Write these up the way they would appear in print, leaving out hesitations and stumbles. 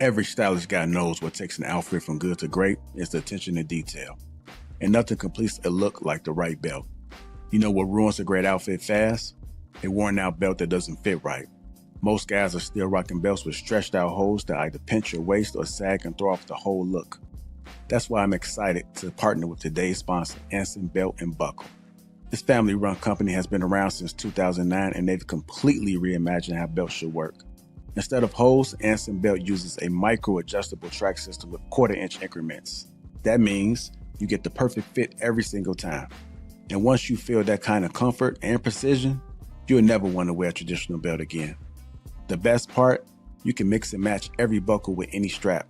Every stylish guy knows what takes an outfit from good to great is the attention to detail. And nothing completes a look like the right belt. You know what ruins a great outfit fast? A worn out belt that doesn't fit right. Most guys are still rocking belts with stretched out holes that either pinch your waist or sag and throw off the whole look. That's why I'm excited to partner with today's sponsor, Anson Belt & Buckle. This family-run company has been around since 2009 and they've completely reimagined how belts should work. Instead of holes, Anson Belt uses a micro-adjustable track system with quarter-inch increments. That means you get the perfect fit every single time. And once you feel that kind of comfort and precision, you'll never want to wear a traditional belt again. The best part, you can mix and match every buckle with any strap.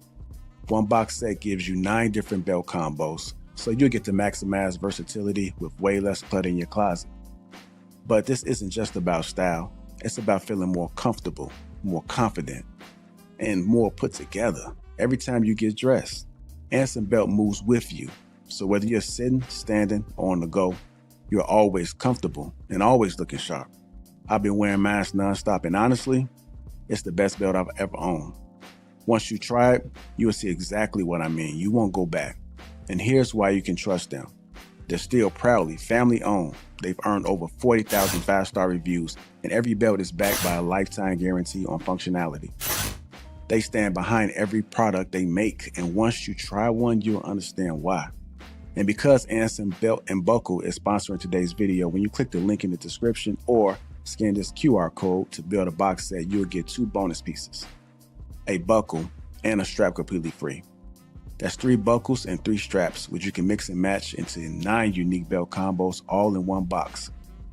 One box set gives you 9 different belt combos, so you'll get to maximize versatility with way less clutter in your closet. But this isn't just about style, it's about feeling more comfortable, more confident, and more put together every time you get dressed. Anson Belt moves with you, so whether you're sitting, standing, or on the go, you're always comfortable and always looking sharp. I've been wearing mine nonstop, and honestly, it's the best belt I've ever owned. Once you try it, you will see exactly what I mean. You won't go back. And here's why you can trust them. They're still proudly family-owned. They've earned over 40,000 5-star reviews, and every belt is backed by a lifetime guarantee on functionality. They stand behind every product they make, and once you try one, you'll understand why. And because Anson Belt & Buckle is sponsoring today's video, when you click the link in the description or scan this QR code to build a box set, you'll get 2 bonus pieces, a buckle and a strap completely free. That's 3 buckles and 3 straps, which you can mix and match into 9 unique belt combos all in one box.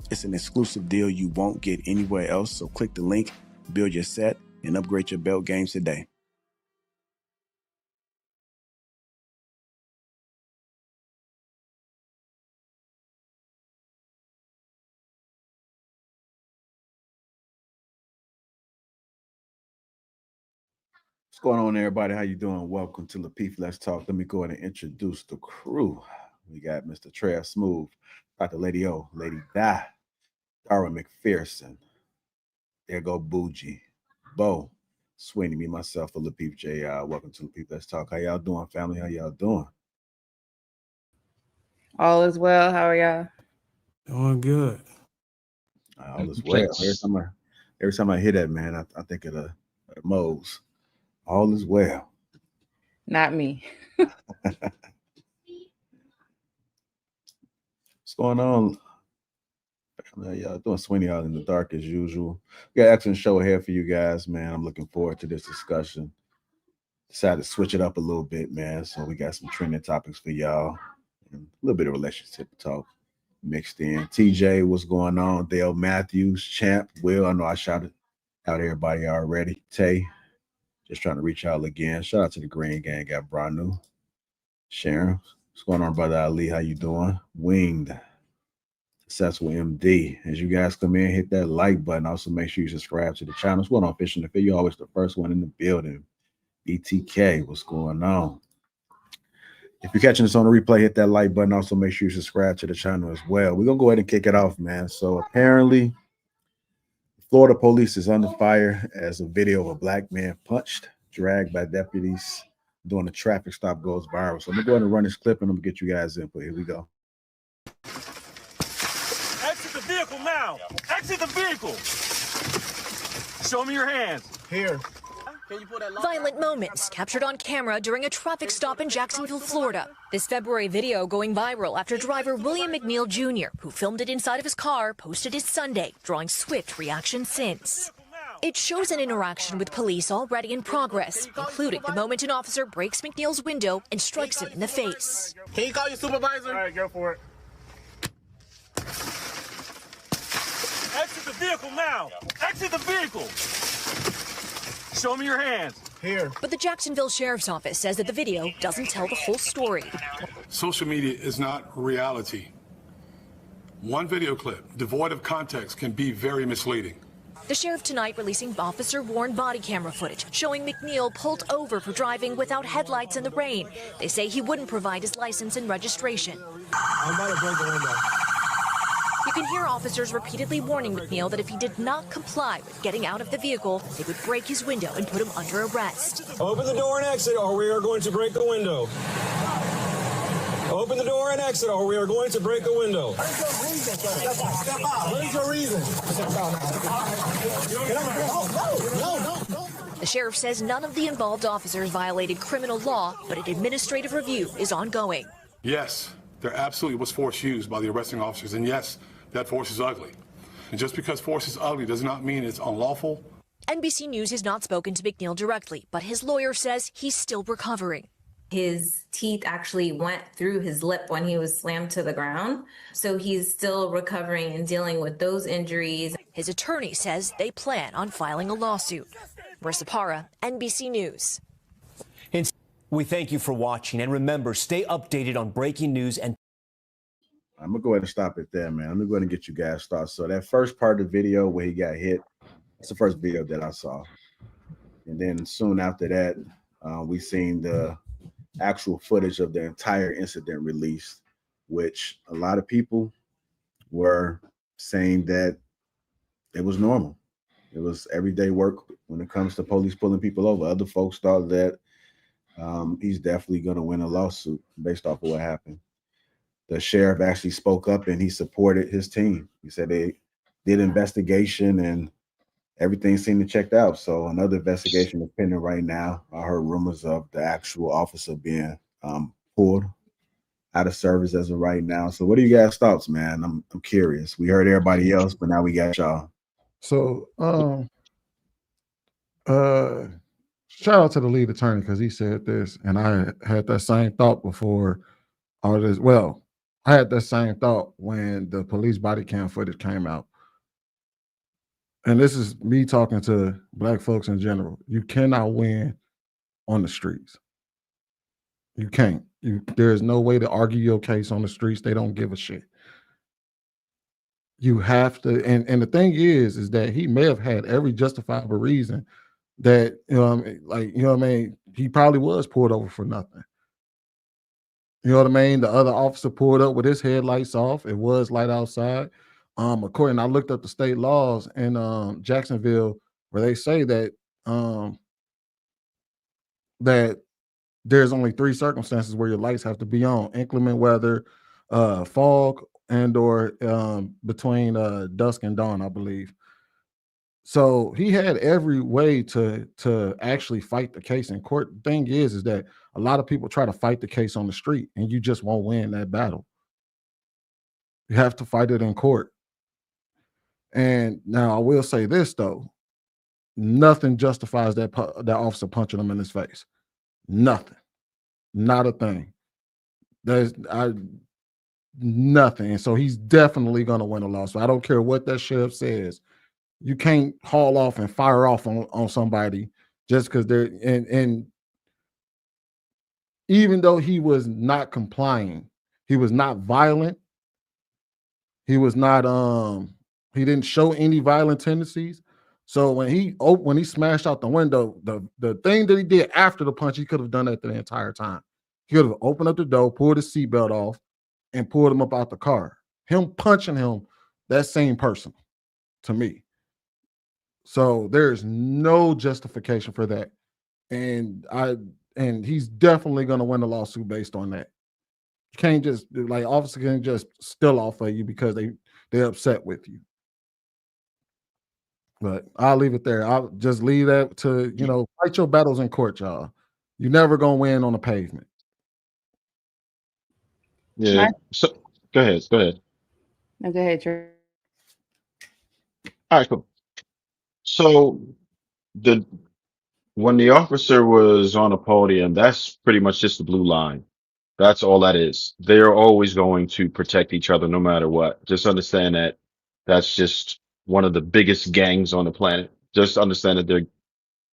It's an exclusive deal you won't get anywhere else, so click the link, build your set, and upgrade your belt games today. What's going on, everybody? How you doing? Welcome to Lapeef Let's Talk. Let me go ahead and introduce the crew. We got Mr. Trev Smooth, Dr. Lady O, Lady Di, Darwin McPherson. There go Bougie, Bo, Sweeney, me, myself, for Lapeef J. Welcome to Lapeef Let's Talk. How y'all doing, family? How y'all doing? All is well. How are y'all? Doing good. All is well. Every time I hear that, man, I think of the Moes. All is well. Not me. What's going on? Y'all doing Sweeney out in the dark as usual. We got an excellent show ahead for you guys, man. I'm looking forward to this discussion. Decided to switch it up a little bit, man. So we got some trending topics for y'all. And a little bit of relationship talk mixed in. TJ, what's going on? Dale Matthews, Champ, Will. I know I shouted out everybody already. Tay, just trying to reach out again. Shout out to the Green Gang. Got Branu. Sharon, what's going on, brother Ali? How you doing? Winged. Successful MD. As you guys come in, hit that like button. Also, make sure you subscribe to the channel. What's going on, Fish in the Field? You're always the first one in the building. BTK, what's going on? If you're catching this on the replay, hit that like button. Also, make sure you subscribe to the channel as well. We're going to go ahead and kick it off, man. So apparently, Florida police is under fire as a video of a black man punched, dragged by deputies during a traffic stop goes viral. So I'm going to go ahead and run this clip, and I'm going to get you guys input. Here we go. Exit the vehicle now. Exit the vehicle. Show me your hands. Here. Violent moments captured on camera during a traffic stop in Jacksonville, Florida. This February video going viral after driver William McNeil Jr., who filmed it inside of his car, posted it Sunday, drawing swift reaction since. It shows an interaction with police already in progress, including the moment an officer breaks McNeil's window and strikes him in the face. Can you call your supervisor? All right, go for it. Exit the vehicle now. Exit the vehicle. Show me your hands. Here. But the Jacksonville Sheriff's Office says that the video doesn't tell the whole story. Social media is not reality. One video clip, devoid of context, can be very misleading. The sheriff tonight releasing officer-worn body camera footage showing McNeil pulled over for driving without headlights in the rain. They say he wouldn't provide his license and registration. I'm about to break the window. He You can hear officers repeatedly warning McNeil that if he did not comply with getting out of the vehicle, they would break his window and put him under arrest. Open the door and exit, or we are going to break the window. Open the door and exit, or we are going to break the window. What is your reason, sir? Step out. What is your reason? No. The sheriff says none of the involved officers violated criminal law, but an administrative review is ongoing. Yes, there absolutely was force used by the arresting officers, and yes, that force is ugly. And just because force is ugly does not mean it's unlawful. NBC News has not spoken to McNeil directly, but his lawyer says he's still recovering. His teeth actually went through his lip when he was slammed to the ground. So he's still recovering and dealing with those injuries. His attorney says they plan on filing a lawsuit. Marissa Parra, NBC News. We thank you for watching, and remember, stay updated on breaking news. And I'm going to go ahead and stop it there, man. Let me go ahead and get you guys started. So that first part of the video where he got hit, that's the first video that I saw. And then soon after that, we seen the actual footage of the entire incident released, which a lot of people were saying that it was normal. It was everyday work when it comes to police pulling people over. Other folks thought that he's definitely going to win a lawsuit based off of what happened. The sheriff actually spoke up and he supported his team. He said they did investigation and everything seemed to check out. So another investigation is pending right now. I heard rumors of the actual officer being pulled out of service as of right now. So what are you guys' thoughts, man? I'm curious. We heard everybody else, but now we got y'all. So, shout out to the lead attorney because he said this, and I had that same thought before all this. Well, I had that same thought when the police body cam footage came out. And this is me talking to Black folks in general. You cannot win on the streets. You can't. There's no way to argue your case on the streets. They don't give a shit. You have to, and the thing is that he may have had every justifiable reason that, he probably was pulled over for nothing. You know what I mean? The other officer pulled up with his headlights off. It was light outside. According, I looked up the state laws in Jacksonville where they say that that there's only 3 circumstances where your lights have to be on: inclement weather, fog, and or between dusk and dawn, I believe. So he had every way to actually fight the case in court. The thing is that a lot of people try to fight the case on the street, and you just won't win that battle. You have to fight it in court. And now I will say this though, nothing justifies that officer punching him in his face. Nothing, not a thing. Nothing. And so he's definitely going to win a lawsuit. I don't care what that sheriff says. You can't haul off and fire off on somebody just because they're and even though he was not complying, he was not violent. He was not he didn't show any violent tendencies. So when he smashed out the window, the thing that he did after the punch, he could have done that the entire time. He could have opened up the door, pulled his seatbelt off, and pulled him up out the car. Him punching him, that same person to me. So there's no justification for that. And he's definitely going to win a lawsuit based on that. You can't just, like, officer can't just steal off of you because they're upset with you. But I'll leave it there. I'll just leave that to, fight your battles in court, y'all. You're never going to win on the pavement. Yeah. So go ahead. No, go ahead, Drew. All right, cool. So when the officer was on a podium, that's pretty much just the blue line. That's all that is. They're always going to protect each other no matter what. Just understand that that's just one of the biggest gangs on the planet. Just understand that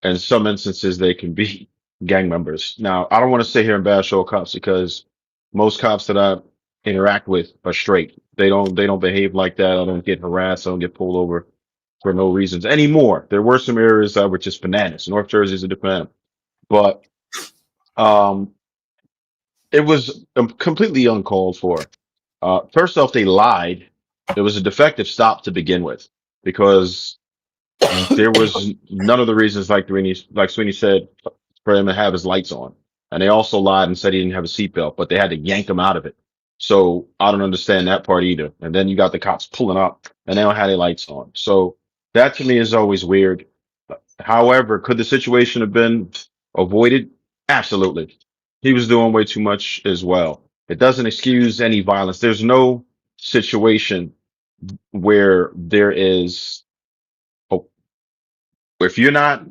in some instances, they can be gang members. Now, I don't want to sit here and bash all cops because most cops that I interact with are straight. They don't behave like that. I don't get harassed. I don't get pulled over for no reasons anymore. There were some areas that were just bananas. North Jersey is a different animal. But it was completely uncalled for. First off, they lied It was a defective stop to begin with because there was none of the reasons like Sweeney said for him to have his lights on. And they also lied and said he didn't have a seatbelt, but they had to yank him out of it. So I don't understand that part either. And then you got the cops pulling up and they don't have their lights on. So that to me is always weird. However, could the situation have been avoided? Absolutely. He was doing way too much as well. It doesn't excuse any violence. There's no situation where there is, oh, if you're not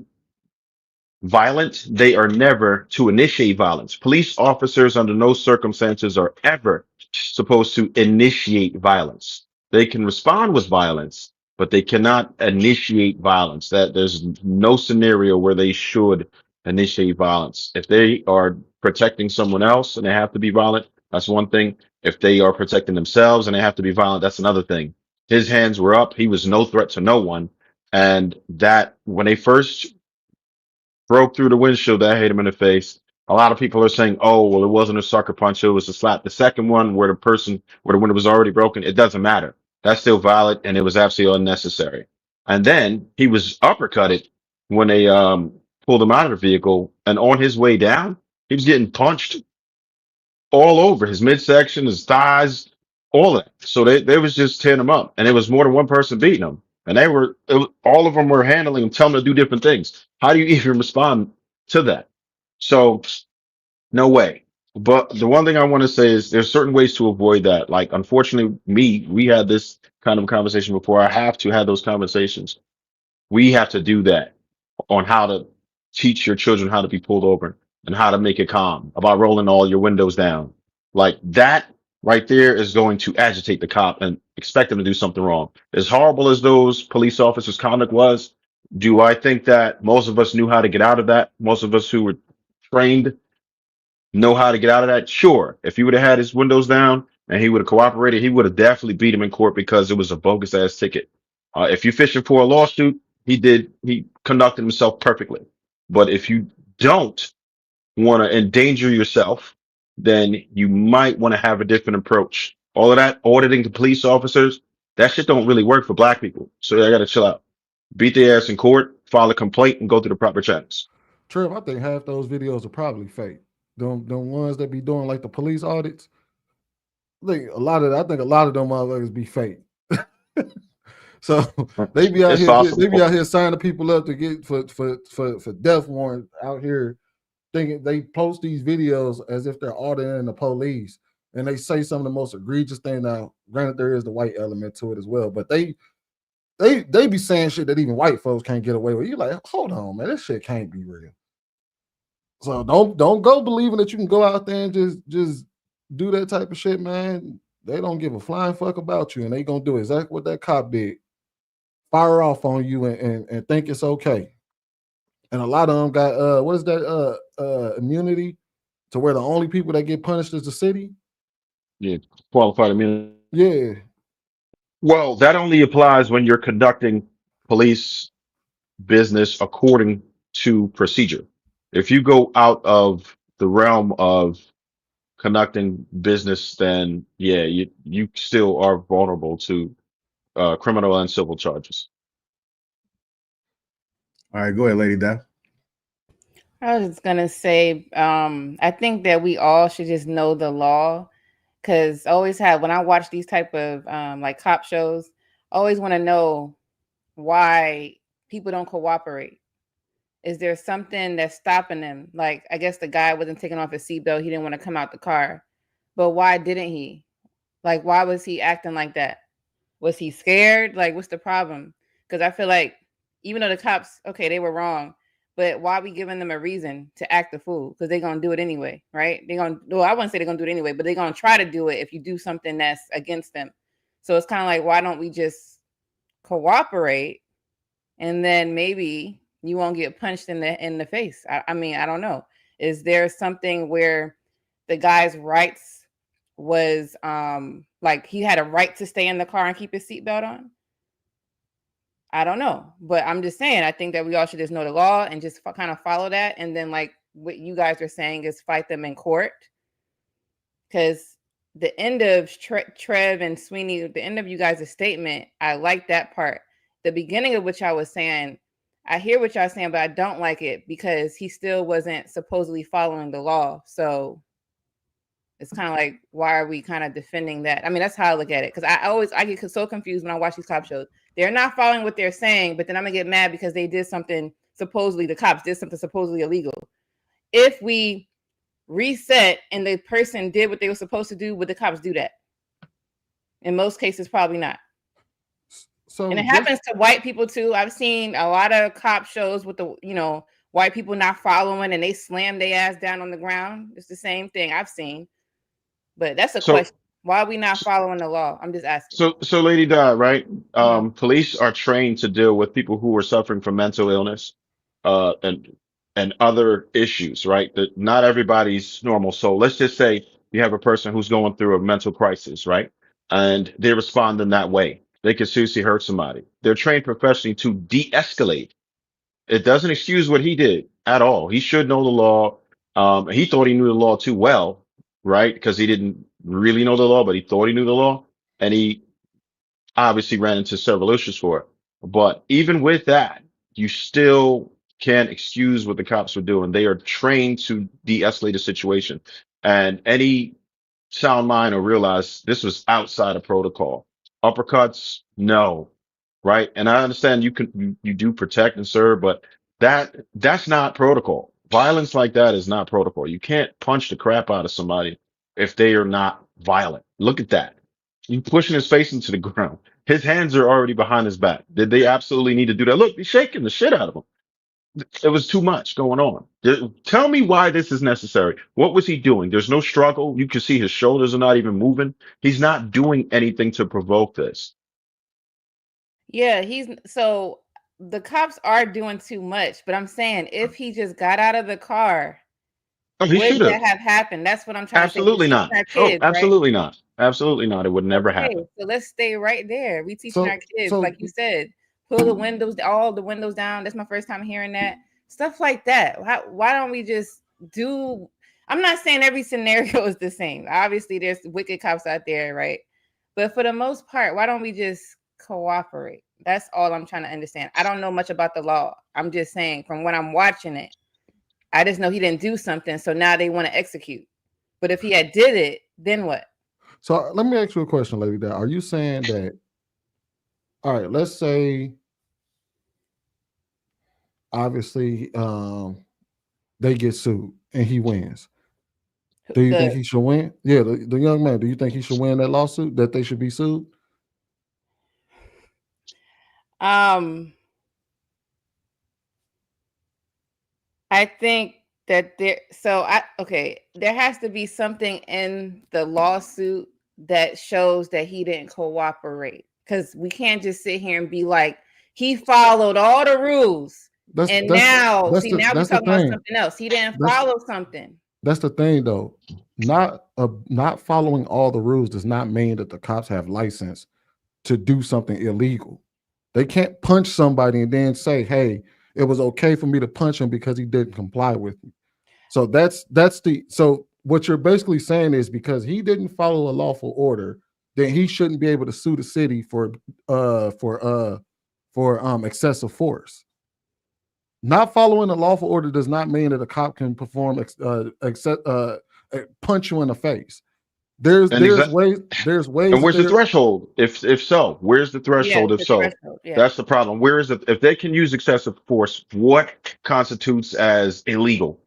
violent, they are never to initiate violence. Police officers, under no circumstances, are ever supposed to initiate violence. They can respond with violence, but they cannot initiate violence. That there's no scenario where they should initiate violence. If they are protecting someone else and they have to be violent, that's one thing. If they are protecting themselves and they have to be violent, that's another thing. His hands were up. He was no threat to no one. And that when they first broke through the windshield, that hit him in the face. A lot of people are saying, "Oh, well, it wasn't a sucker punch; it was a slap." The second one, where the window was already broken, it doesn't matter. That's still valid, and it was absolutely unnecessary. And then he was uppercutted when they pulled him out of the vehicle, and on his way down, he was getting punched all over his midsection, his thighs, all of that. So they was just tearing him up, and it was more than one person beating him, and all of them were handling him, telling him to do different things. How do you even respond to that? So no way. But the one thing I want to say is there's certain ways to avoid that. Like, unfortunately, we had this kind of conversation before. I have to have those conversations. We have to do that on how to teach your children how to be pulled over and how to make it calm, about rolling all your windows down. Like that right there is going to agitate the cop and expect them to do something wrong. As horrible as those police officers' conduct was, do I think that most of us knew how to get out of that? Most of us who were trained know how to get out of that? Sure. If he would have had his windows down and he would have cooperated, he would have definitely beat him in court because it was a bogus ass ticket. If you're fishing for a lawsuit, he conducted himself perfectly. But if you don't want to endanger yourself, then you might want to have a different approach. All of that auditing the police officers, that shit don't really work for black people. So I got to chill out. Beat their ass in court, file a complaint, and go through the proper channels. Trev, I think half those videos are probably fake. Them ones that be doing like the police audits. I think a lot of them motherfuckers be fake. So they be out It's here signing people up to get for death warrants out here, thinking they post these videos as if they're auditing the police, and they say some of the most egregious thing. Now, granted, there is the white element to it as well, but they be saying shit that even white folks can't get away with. You're like, hold on, man, this shit can't be real. So don't go believing that you can go out there and just do that type of shit, man. They don't give a flying fuck about you, and they gonna do exactly what that cop did. Fire off on you and think it's okay. And a lot of them got what is that immunity to where the only people that get punished is the city. Yeah, qualified immunity. Yeah. Well, that only applies when you're conducting police business according to procedure. If you go out of the realm of conducting business, then yeah, you still are vulnerable to criminal and civil charges. All right, go ahead, Lady Di. I was just gonna say, I think that we all should just know the law, because when I watch these type of like cop shows, I always want to know why people don't cooperate. Is there something that's stopping them? Like, I guess the guy wasn't taking off his seatbelt. He didn't want to come out the car. But why didn't he? Like, why was he acting like that? Was he scared? Like, what's the problem? Because I feel like even though the cops, okay, they were wrong, but why are we giving them a reason to act the fool? Because they're going to do it anyway, right? Well, I wouldn't say they're going to do it anyway, but they're going to try to do it if you do something that's against them. So it's kind of like, why don't we just cooperate, and then maybe you won't get punched in the face? I mean, I don't know. Is there something where the guy's rights was like he had a right to stay in the car and keep his seatbelt on? I don't know, but I'm just saying, I think that we all should just know the law and just kind of follow that. And then, like what you guys are saying, is fight them in court, because the end of Trev and Sweeney, the end of you guys' statement, I like that part. The beginning of what y'all was saying, I hear what y'all saying, but I don't like it because he still wasn't supposedly following the law. So it's kind of like, why are we kind of defending that? I mean, that's how I look at it. Because I get so confused when I watch these cop shows. They're not following what they're saying, but then I'm gonna get mad because they did something supposedly, the cops did something supposedly illegal. If we reset and the person did what they were supposed to do, would the cops do that? In most cases, probably not. So, and it happens to white people too. I've seen a lot of cop shows with the, white people not following and they slam their ass down on the ground. It's the same thing I've seen. But that's a question. Why are we not following the law? I'm just asking. So Lady Di, right? Police are trained to deal with people who are suffering from mental illness, and other issues, right? That not everybody's normal. So let's just say you have a person who's going through a mental crisis, right? And they respond in that way. They could seriously hurt somebody. They're trained professionally to de-escalate. It doesn't excuse what he did at all. He should know the law. He thought he knew the law too well, right? Because he didn't really know the law, but he thought he knew the law. And he obviously ran into several issues for it. But even with that, you still can't excuse what the cops were doing. They are trained to de-escalate a situation. And any sound mind will realize this was outside of protocol. Uppercuts, no, right? And I understand you do protect and serve, but that's not protocol. Violence like that is not protocol. You can't punch the crap out of somebody if they are not violent. Look at that. You pushing his face into the ground. His hands are already behind his back. Did they absolutely need to do that? Look, he's shaking the shit out of him. It was too much going on. Tell me why this is necessary. What was he doing? There's no struggle. You can see his shoulders are not even moving. He's not doing anything to provoke this. Yeah, so the cops are doing too much, but I'm saying if he just got out of the car, would that have happened? That's what I'm trying absolutely to say. Not. Kids, absolutely right? not. Absolutely not. It would never happen. So let's stay right there. We teaching our kids, like you said, pull the windows, all the windows down. That's my first time hearing that. Stuff like that. Why don't we just do? I'm not saying every scenario is the same. Obviously, there's wicked cops out there, right? But for the most part, why don't we just cooperate? That's all I'm trying to understand. I don't know much about the law. I'm just saying from when I'm watching it, I just know he didn't do something. So now they want to execute. But if he had did it, then what? So let me ask you a question, Lady Di. Are you saying that, all right, let's say, obviously, they get sued and he wins. Do you think he should win? Yeah, the young man, do you think he should win that lawsuit, that they should be sued? I think that there has to be something in the lawsuit that shows that he didn't cooperate, because we can't just sit here and be like, he followed all the rules now we're talking about something else. He didn't follow something. That's the thing, though. Not following all the rules does not mean that the cops have license to do something illegal. They can't punch somebody and then say, hey, it was okay for me to punch him because he didn't comply with me. So so what you're basically saying is because he didn't follow a lawful order, then he shouldn't be able to sue the city for excessive force. Not following a lawful order does not mean that a cop can perform punch you in the face. There's ways. And where's the threshold? If so, where's the threshold? That's the problem. Where is it? If they can use excessive force, what constitutes as illegal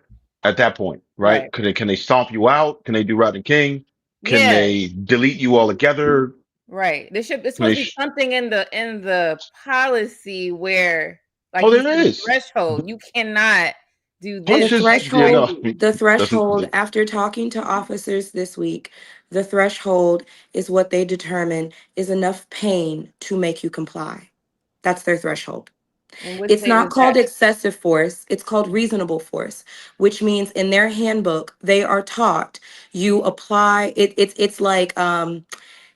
at that point, right? Can they stomp you out? Can they do Rodney King? Can they delete you altogether? Right. There's supposed to be something in the policy where, like, there is threshold. You cannot do this. The threshold, after talking to officers this week, the threshold is what they determine is enough pain to make you comply. That's their threshold. It's not called excessive force. It's called reasonable force, which means in their handbook, they are taught you apply it. It's like,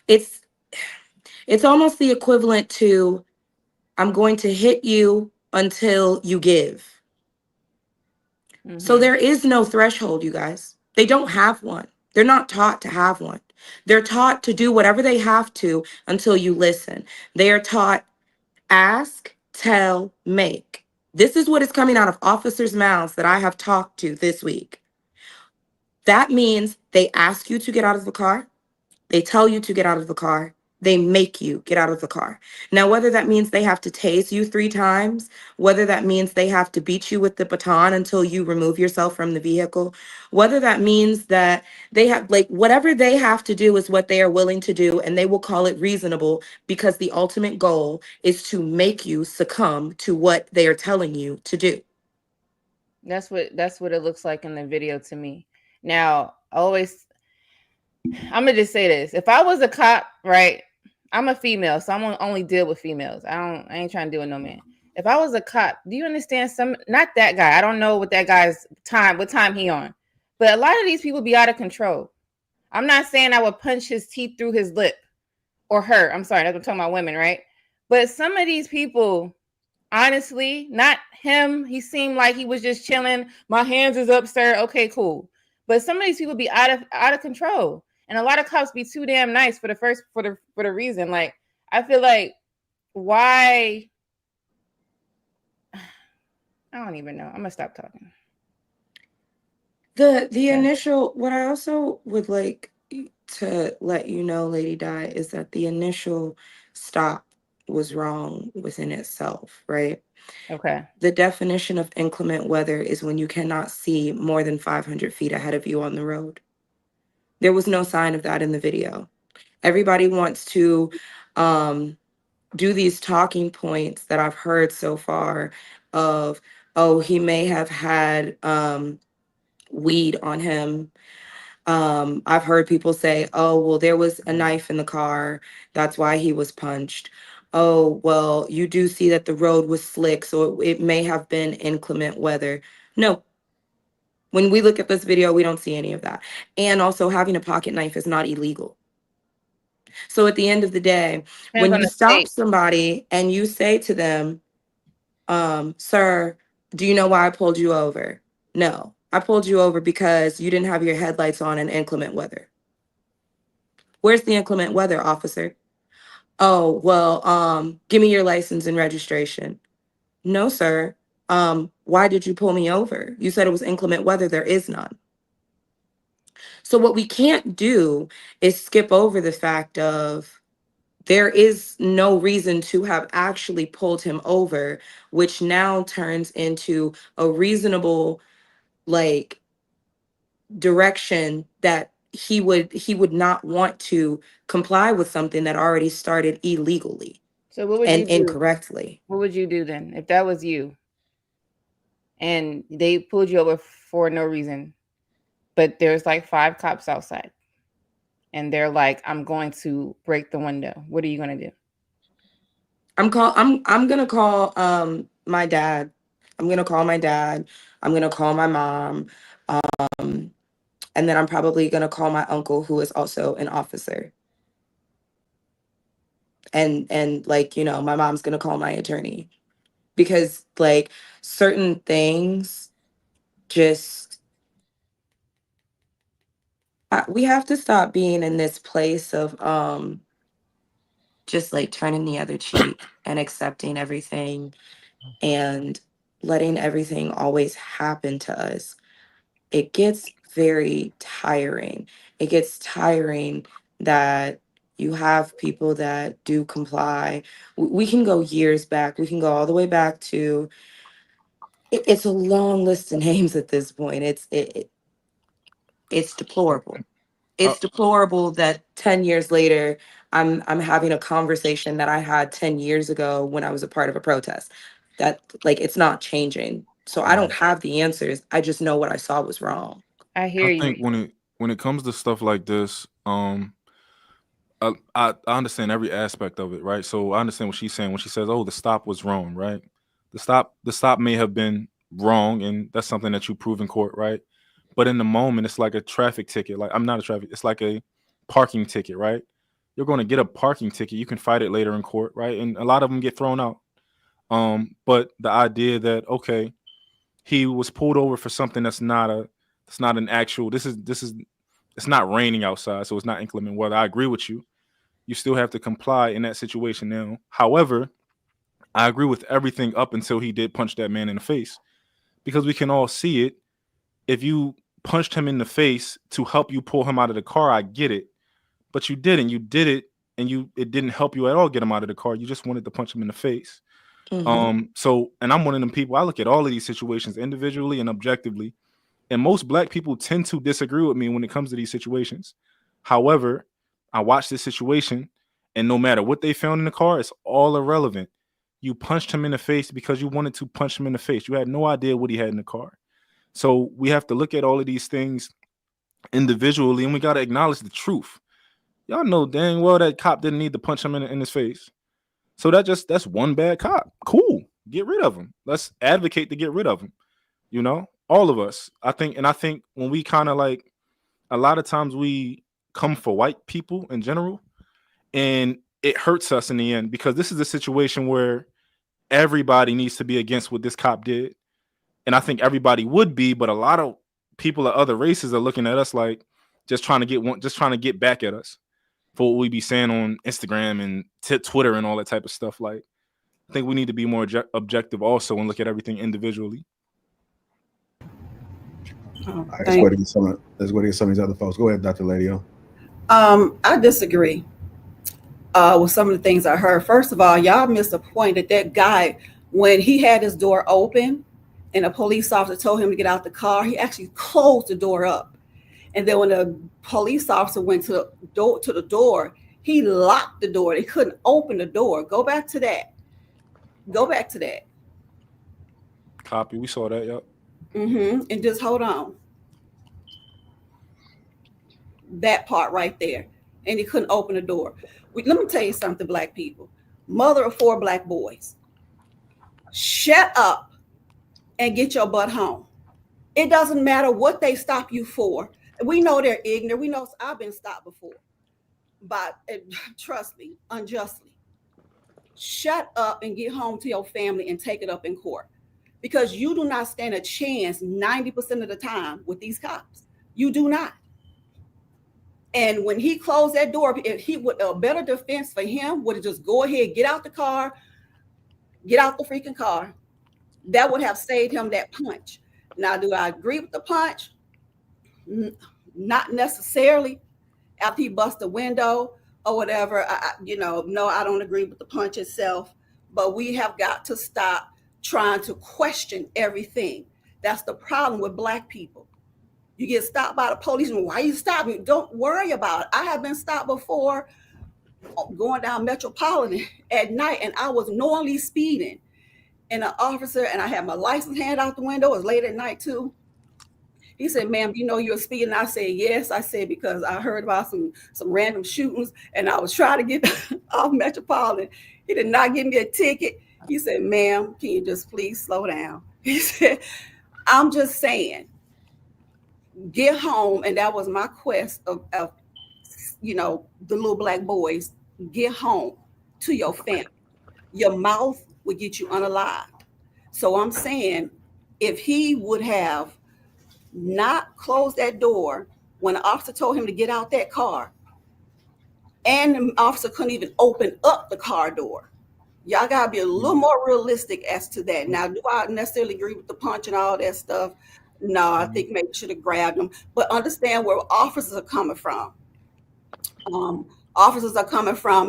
it's almost the equivalent to, I'm going to hit you until you give. So there is no threshold, you guys. They don't have one. They're not taught to have one. They're taught to do whatever they have to until you listen. They are taught ask, tell, make. This is what is coming out of officers' mouths that I have talked to this week. That means they ask you to get out of the car. They tell you to get out of the car. They make you get out of the car. Now, whether that means they have to tase you 3 times, whether that means they have to beat you with the baton until you remove yourself from the vehicle, whether that means that they have, like, whatever they have to do is what they are willing to do, and they will call it reasonable because the ultimate goal is to make you succumb to what they are telling you to do. That's what it looks like in the video to me. Now, I'm gonna just say this. If I was a cop, right? I'm a female, so I'm gonna only deal with females. I ain't trying to deal with no man. If I was a cop, do you understand not that guy. I don't know what that guy's what time he on. But a lot of these people be out of control. I'm not saying I would punch his teeth through his lip or her. I'm sorry, I'm talking about women, right? But some of these people, honestly, not him. He seemed like he was just chilling. My hands is up, sir. Okay, cool. But some of these people be out of control. And a lot of cops be too damn nice for the reason. Like, I feel like, why? I don't even know. I'm gonna stop talking. The initial, what I also would like to let you know, Lady Di, is that the initial stop was wrong within itself, right? Okay. The definition of inclement weather is when you cannot see more than 500 feet ahead of you on the road. There was no sign of that in the video. Everybody wants to do these talking points that I've heard so far of, oh, he may have had weed on him. I've heard people say, oh, well, there was a knife in the car. That's why he was punched. Oh, well, you do see that the road was slick, so it may have been inclement weather. No. When we look at this video, we don't see any of that. And also, having a pocket knife is not illegal. So at the end of the day, when you stop somebody and you say to them, sir, do you know why I pulled you over? No, I pulled you over because you didn't have your headlights on in inclement weather. Where's the inclement weather, officer? Oh, well, give me your license and registration. No, sir. Why did you pull me over? You said it was inclement weather. There is none. So what we can't do is skip over the fact of there is no reason to have actually pulled him over, which now turns into a reasonable, like, direction that he would not want to comply with something that already started illegally. So what would and you do? Incorrectly. What would you do then if that was you and they pulled you over for no reason, but there's like 5 cops outside and they're like, I'm going to break the window? What are you going to do? I'm gonna call my dad. I'm gonna call my dad. I'm gonna call my mom. And then I'm probably gonna call my uncle, who is also an officer. And like, you know, my mom's gonna call my attorney. Because, like, certain things just we have to stop being in this place of just like turning the other cheek and accepting everything and letting everything always happen to us. It gets very tiring. It gets tiring that you have people that do comply. We can go years back. We can go all the way back to it's a long list of names at this point. It's deplorable. It's deplorable that 10 years later I'm having a conversation that I had 10 years ago when I was a part of a protest. That, like, it's not changing. So I don't have the answers. I just know what I saw was wrong. I hear you. I think when it comes to stuff like this, I understand every aspect of it, right? So I understand what she's saying when she says, "Oh, the stop was wrong," right? The stop may have been wrong, and that's something that you prove in court, right? But in the moment, it's like a traffic ticket. Like, I'm not a traffic. It's like a parking ticket, right? You're going to get a parking ticket. You can fight it later in court, right? And a lot of them get thrown out. But the idea that, okay, he was pulled over for something that's not an actual. This is it's not raining outside, so it's not inclement weather. I agree with you. You still have to comply in that situation now. However, I agree with everything up until he did punch that man in the face, because we can all see it. If you punched him in the face to help you pull him out of the car, I get it. But you didn't. You did it, and it didn't help you at all get him out of the car. You just wanted to punch him in the face. So, and I'm one of them people. I look at all of these situations individually and objectively, and most black people tend to disagree with me when it comes to these situations. However, I watched this situation, and no matter what they found in the car, it's all irrelevant. You punched him in the face because you wanted to punch him in the face. You had no idea what he had in the car. So we have to look at all of these things individually, and we got to acknowledge the truth. Y'all know dang well that cop didn't need to punch him in his face. So that's one bad cop. Cool. Get rid of him. Let's advocate to get rid of him. You know, all of us. I think when we kind of like, a lot of times we come for white people in general, and it hurts us in the end, because this is a situation where everybody needs to be against what this cop did. And I think everybody would be, but a lot of people of other races are looking at us like just trying to get back at us for what we be saying on Instagram and Twitter and all that type of stuff. Like, I think we need to be more objective also and look at everything individually. All right, let's go to get some of these other folks. Go ahead, Dr. Ladio. I disagree with some of the things I heard. First of all, y'all missed the point that guy, when he had his door open and a police officer told him to get out the car, he actually closed the door up. And then when the police officer went to the door, he locked the door. They couldn't open the door. Go back to that. Copy. We saw that. Yep. And just hold on. That part right there. And he couldn't open the door. Let me tell you something, black people. Mother of 4 black boys. Shut up and get your butt home. It doesn't matter what they stop you for. We know they're ignorant. We know I've been stopped before, but trust me, unjustly. Shut up and get home to your family and take it up in court, because you do not stand a chance 90% of the time with these cops. You do not. And when he closed that door, if he would, a better defense for him would have just go ahead, get out the car, get out the freaking car. That would have saved him that punch. Now, do I agree with the punch? Not necessarily. After he bust the window or whatever, no, I don't agree with the punch itself. But we have got to stop trying to question everything. That's the problem with black people. You get stopped by the police, and why you stop me? Don't worry about it. I have been stopped before going down Metropolitan at night, and I was knowingly speeding. And an officer, and I had my license hand out the window. It was late at night too. He said, "Ma'am, you know you're speeding?" I said, "Yes." I said, "Because I heard about some random shootings, and I was trying to get off Metropolitan." He did not give me a ticket. He said, "Ma'am, can you just please slow down?" He said, "I'm just saying, get home." And that was my quest of the little black boys. Get home to your family. Your mouth would get you unalived. So I'm saying, if he would have not closed that door when the officer told him to get out that car, and the officer couldn't even open up the car door, y'all gotta be a little more realistic as to that. Now, do I necessarily agree with the punch and all that stuff? No, I think maybe should have grabbed him, but understand where officers are coming from.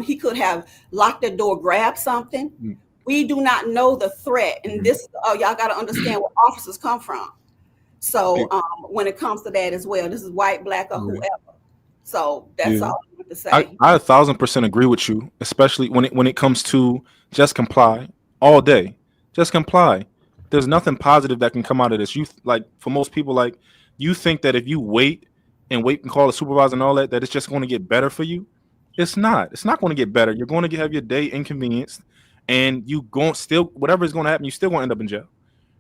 He could have locked the door, grabbed something. We do not know the threat, and this y'all got to understand where officers come from. So when it comes to that as well, this is white, black, or whoever. So that's all I want to say. I 1,000% agree with you, especially when it comes to just comply all day. Just comply. There's nothing positive that can come out of this. For most people, you think that if you wait and call a supervisor and all that it's just going to get better for you. It's not. It's not going to get better. You're going to have your day inconvenienced, and whatever is going to happen, you still going to end up in jail,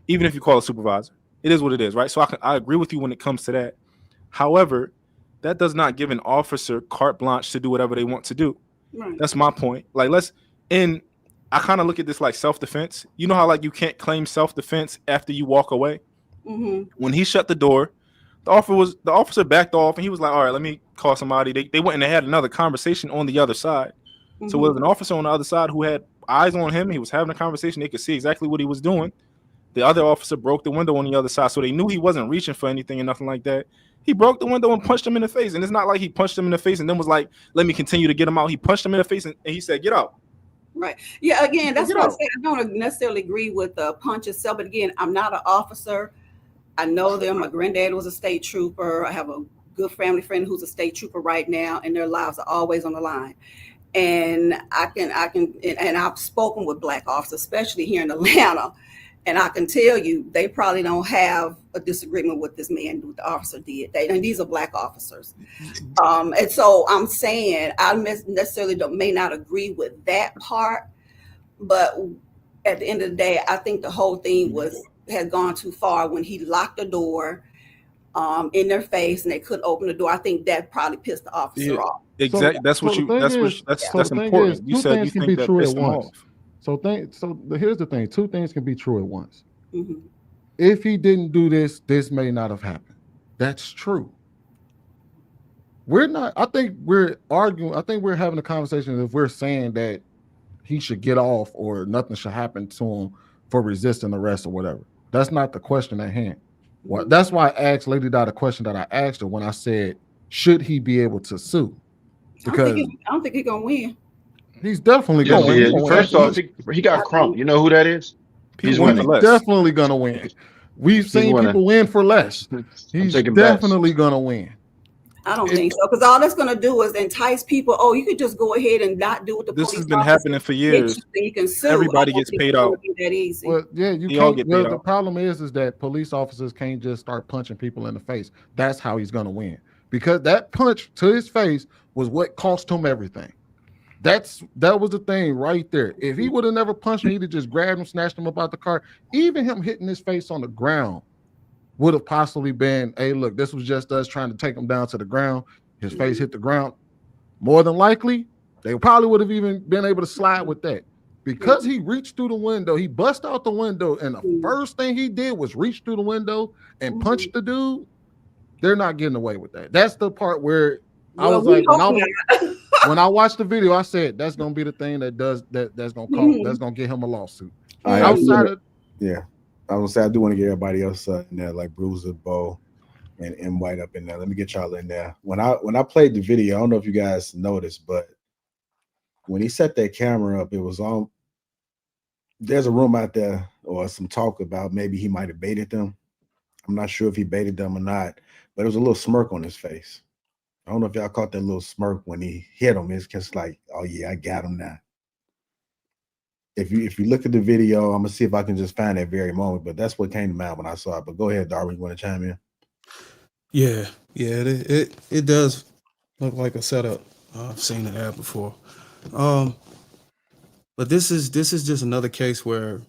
even if you call a supervisor. It is what it is, right? So I agree with you when it comes to that. However, that does not give an officer carte blanche to do whatever they want to do. Right. That's my point. I kind of look at this like self-defense. You know how you can't claim self-defense after you walk away? Mm-hmm. When he shut the door, The officer backed off, and he was like, "All right, let me call somebody." They went and they had another conversation on the other side. So it was an officer on the other side who had eyes on him. He was having a conversation. They could see exactly what he was doing. The other officer broke the window on the other side, so they knew he wasn't reaching for anything and nothing like that. He broke the window and punched him in the face. And it's not like he punched him in the face and then was like, "Let me continue to get him out." He punched him in the face and he said, "Get out." Right. Yeah. Again, that's Get what I out. said. I don't necessarily agree with the punch itself, but again, I'm not an officer. I know them. My granddad was a state trooper. I have a good family friend who's a state trooper right now, and their lives are always on the line. And and I've spoken with Black officers, especially here in Atlanta, and I can tell you they probably don't have a disagreement with this man, what the officer did. And these are Black officers. And so I'm saying I necessarily may not agree with that part, but at the end of the day, I think the whole thing had gone too far when he locked the door in their face and they couldn't open the door. I think that probably pissed the officer off. Exactly. That's important. You said you think that pissed him off. Here's the thing: two things can be true at once. Mm-hmm. If he didn't do this, this may not have happened. That's true. We're not. I think we're arguing. I think we're having a conversation if we're saying that he should get off or nothing should happen to him for resisting arrest or whatever. That's not the question at hand. Well, that's why I asked Lady Dot a question that I asked her when I said, should he be able to sue? Because I don't think he's gonna win. He's definitely going to win. First off, he got Crump. You know who that is? He's winning. He's definitely going to win. We've seen people win for less. He's definitely going to win. I don't think so, because all that's going to do is entice people. Oh, you could just go ahead and not do what the police. This has been happening for years. You can sue. Everybody gets paid out. That easy. Well, yeah, you can't. Well, the problem is that police officers can't just start punching people in the face. That's how he's going to win, because that punch to his face was what cost him everything. That was the thing right there. If he would have never punched him, he'd have just grabbed him, snatched him up out the car. Even him hitting his face on the ground would have possibly been, hey, look, this was just us trying to take him down to the ground. His face hit the ground. More than likely, they probably would have even been able to slide with that. Because he reached through the window, he bust out the window, and the first thing he did was reach through the window and punch the dude. They're not getting away with that. That's the part where I was like, when I watched the video, I said that's gonna be the thing that's gonna get him a lawsuit. I was say I do want to get everybody else in there, like Bruiser, Bo, and White up in there. Let me get y'all in there. When I played the video, I don't know if you guys noticed, but when he set that camera up, it was on. There's a room out there or some talk about maybe he might have baited them. I'm not sure if he baited them or not, but there was a little smirk on his face. I don't know if y'all caught that little smirk when he hit him. It's just like, oh yeah, I got him now. If you look at the video, I'm gonna see if I can just find that very moment. But that's what came to mind when I saw it. But go ahead, Darwin, you want to chime in? Yeah, it does look like a setup. I've seen it happen before. But this is just another case where,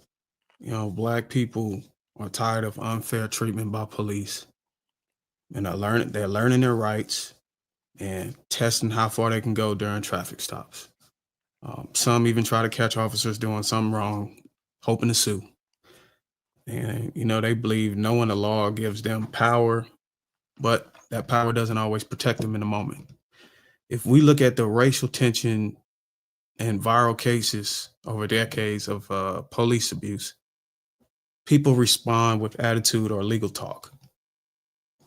Black people are tired of unfair treatment by police, and they're learning their rights and testing how far they can go during traffic stops. Some even try to catch officers doing something wrong, hoping to sue. And, they believe knowing the law gives them power, but that power doesn't always protect them in the moment. If we look at the racial tension and viral cases over decades of police abuse, people respond with attitude or legal talk.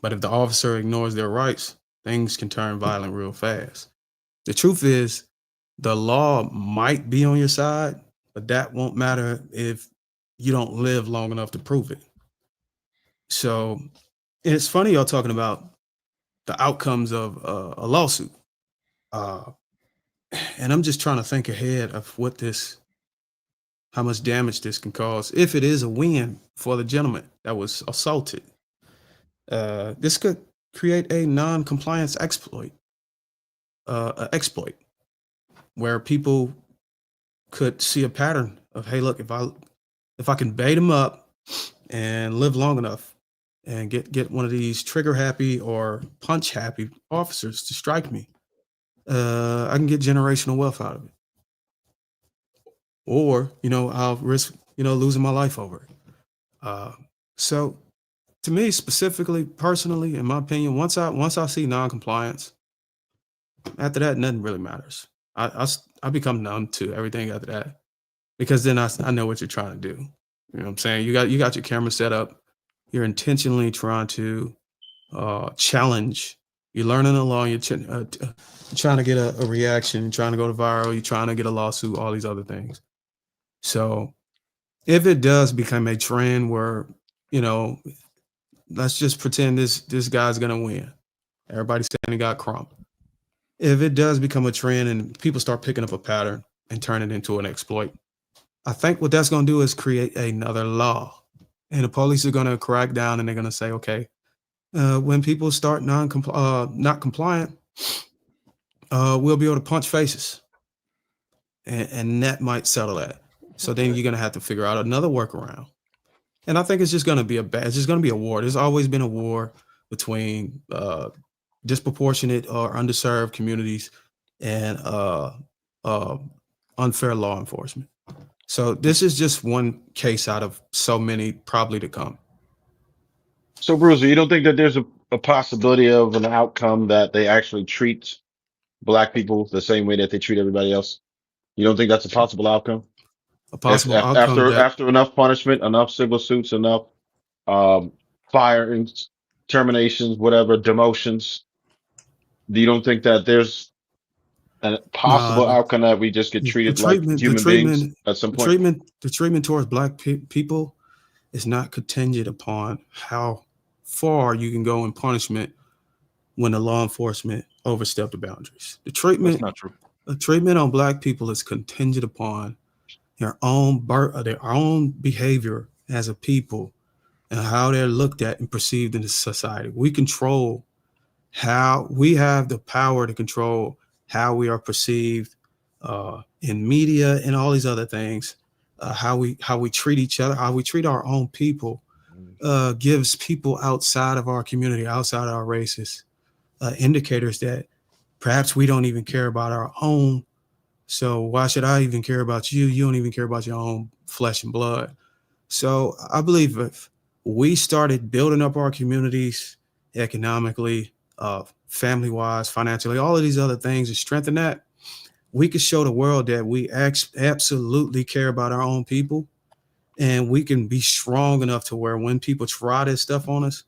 But if the officer ignores their rights, things can turn violent real fast. The truth is, the law might be on your side, but that won't matter if you don't live long enough to prove it. So it's funny y'all talking about the outcomes of a lawsuit. And I'm just trying to think ahead of how much damage this can cause if it is a win for the gentleman that was assaulted. This could create a non-compliance exploit, where people could see a pattern of, hey, look, if I can bait him up and live long enough and get one of these trigger happy or punch happy officers to strike me, I can get generational wealth out of it. Or, I'll risk, losing my life over it. So to me specifically, personally, in my opinion, once I see non-compliance, after that, nothing really matters. I become numb to everything after that, because then I know what you're trying to do. You know what I'm saying? You got your camera set up. You're intentionally trying to challenge. You're learning the law. You're trying to get a reaction. You're trying to go to viral. You're trying to get a lawsuit. All these other things. So if it does become a trend where, you know, let's just pretend this guy's gonna win. Everybody's saying he got crump. If it does become a trend and people start picking up a pattern and turn it into an exploit, I think what that's going to do is create another law. And the police are going to crack down and they're going to say, okay, when people start not compliant, we'll be able to punch faces. And that might settle that. So then you're going to have to figure out another workaround. And I think it's just going to be it's just going to be a war. There's always been a war between disproportionate or underserved communities and unfair law enforcement. So this is just one case out of so many probably to come. So, Bruiser, you don't think that there's a possibility of an outcome that they actually treat black people the same way that they treat everybody else? You don't think that's a possible outcome? A possible outcome after enough punishment, enough civil suits, enough firings, terminations, whatever, demotions. You don't think that there's a possible outcome that we just get treated like human beings at some point? The treatment towards black people is not contingent upon how far you can go in punishment when the law enforcement overstep the boundaries. That's not true. The treatment on black people is contingent upon their own behavior as a people and how they're looked at and perceived in the society. We control how we have the power to control how we are perceived in media and all these other things. How we treat each other, how we treat our own people, gives people outside of our community, outside of our races, indicators that perhaps we don't even care about our own. So why should I even care about you? You don't even care about your own flesh and blood. So I believe if we started building up our communities economically, family-wise, financially, all of these other things, and strengthen that, we could show the world that we absolutely care about our own people, and we can be strong enough to where when people try this stuff on us,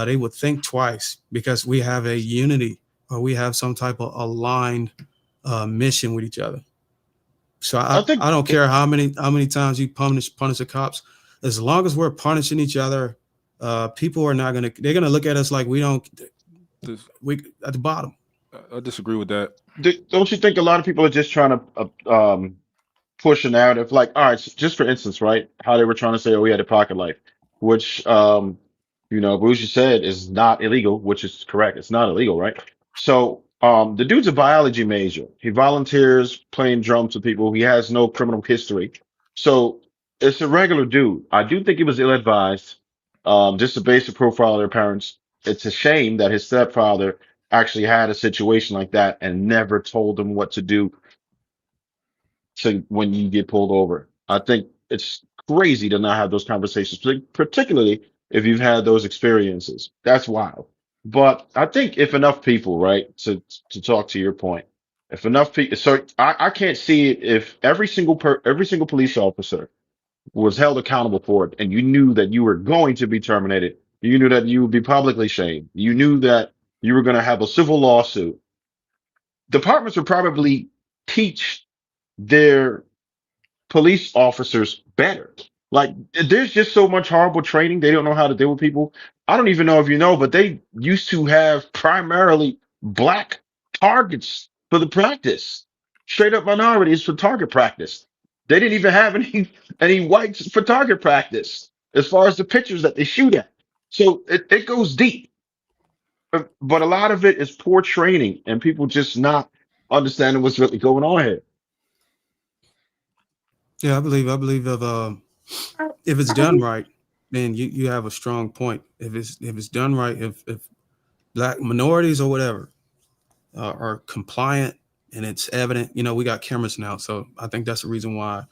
they would think twice, because we have a unity or we have some type of aligned mission with each other. So I don't care how many times you punish the cops, as long as we're punishing each other, people are not they're gonna look at us like we at the bottom. I disagree with that. Don't you think a lot of people are just trying to push a narrative? Like, all right, just for instance, right, how they were trying to say, oh, we had a pocket life, which Bruce said is not illegal, which is correct. It's not illegal, right? So the dude's a biology major. He volunteers playing drums with people. He has no criminal history. So it's a regular dude. I do think he was ill-advised. Just a basic profile of their parents. It's a shame that his stepfather actually had a situation like that and never told him what to do when you get pulled over. I think it's crazy to not have those conversations, particularly if you've had those experiences. That's wild. But I think if enough people, right, to talk to your point, if enough people, so I can't see it if every single police officer was held accountable for it, and you knew that you were going to be terminated, you knew that you would be publicly shamed, you knew that you were going to have a civil lawsuit. Departments would probably teach their police officers better. Like, there's just so much horrible training. They don't know how to deal with people. I don't even know if you know, but they used to have primarily black targets for the practice, straight up minorities for target practice. They didn't even have any whites for target practice as far as the pictures that they shoot at. So it goes deep. But a lot of it is poor training and people just not understanding what's really going on here. Yeah, I believe if it's done right, then you have a strong point. If it's done right, if black minorities or whatever are compliant and it's evident, we got cameras now, so I think that's the reason why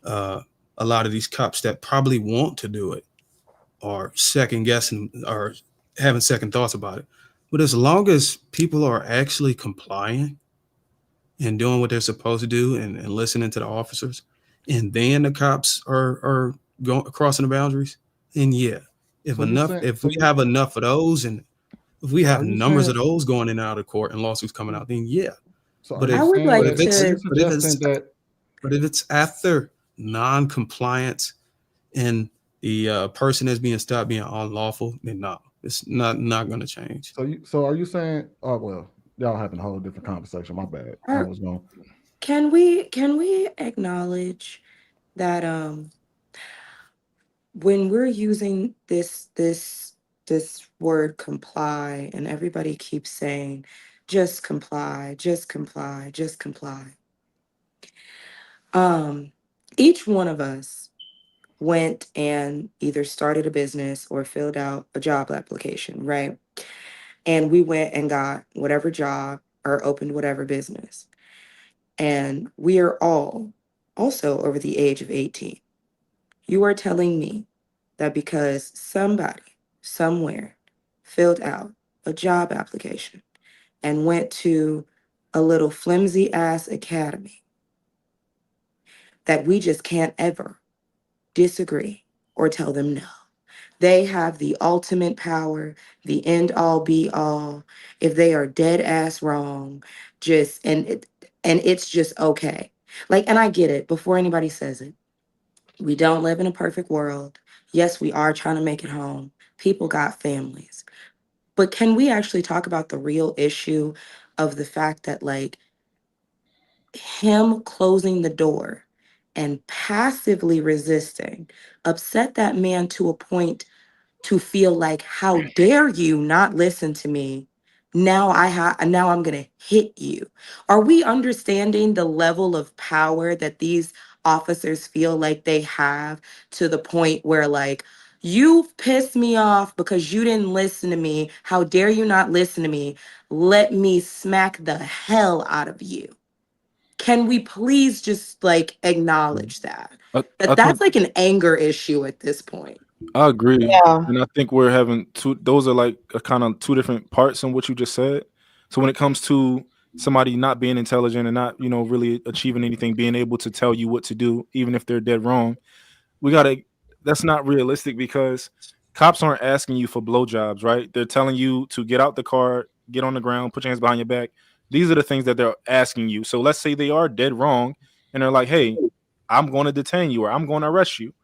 a lot of these cops that probably want to do it or second guessing or having second thoughts about it. But as long as people are actually complying and doing what they're supposed to do and listening to the officers, and then the cops are going crossing the boundaries, then yeah, if So you saying? if we have enough of those, and if we have Are you numbers of saying? those going in and out of court and lawsuits coming out, then yeah. So are But you I if would saying like that? Are you to. suggesting that? but if it's after non-compliance and the person that's being stopped being unlawful, then no, it's not going to change. So are you saying? Oh well, y'all having a whole different conversation. My bad. I Are, was going. can we acknowledge that when we're using this word comply, and everybody keeps saying just comply, just comply, just comply. Each one of us went and either started a business or filled out a job application, right? And we went and got whatever job or opened whatever business. And we are all also over the age of 18. You are telling me that because somebody somewhere filled out a job application and went to a little flimsy ass academy that we just can't ever disagree or tell them no? They have the ultimate power, the end all be all. If they are dead ass wrong, just and it's just okay. Like, and I get it before anybody says it. We don't live in a perfect world. Yes, we are trying to make it home. People got families. But can we actually talk about the real issue of the fact that, like, him closing the door and passively resisting upset that man to a point to feel like, how dare you not listen to me? Now now I'm going to hit you. Are we understanding the level of power that these officers feel like they have, to the point where, like, you've pissed me off because you didn't listen to me. How dare you not listen to me? Let me smack the hell out of you. Can we please just, like, acknowledge that? I That's think like an anger issue at this point. I agree, Yeah. and I think we're having two. Those are like a kind of two different parts in what you just said. So when it comes to somebody not being intelligent and not, really achieving anything, being able to tell you what to do, even if they're dead wrong, we gotta. That's not realistic because cops aren't asking you for blowjobs, right? They're telling you to get out the car, get on the ground, put your hands behind your back. These are the things that they're asking you. So let's say they are dead wrong, and they're like, "Hey, I'm going to detain you or I'm going to arrest you."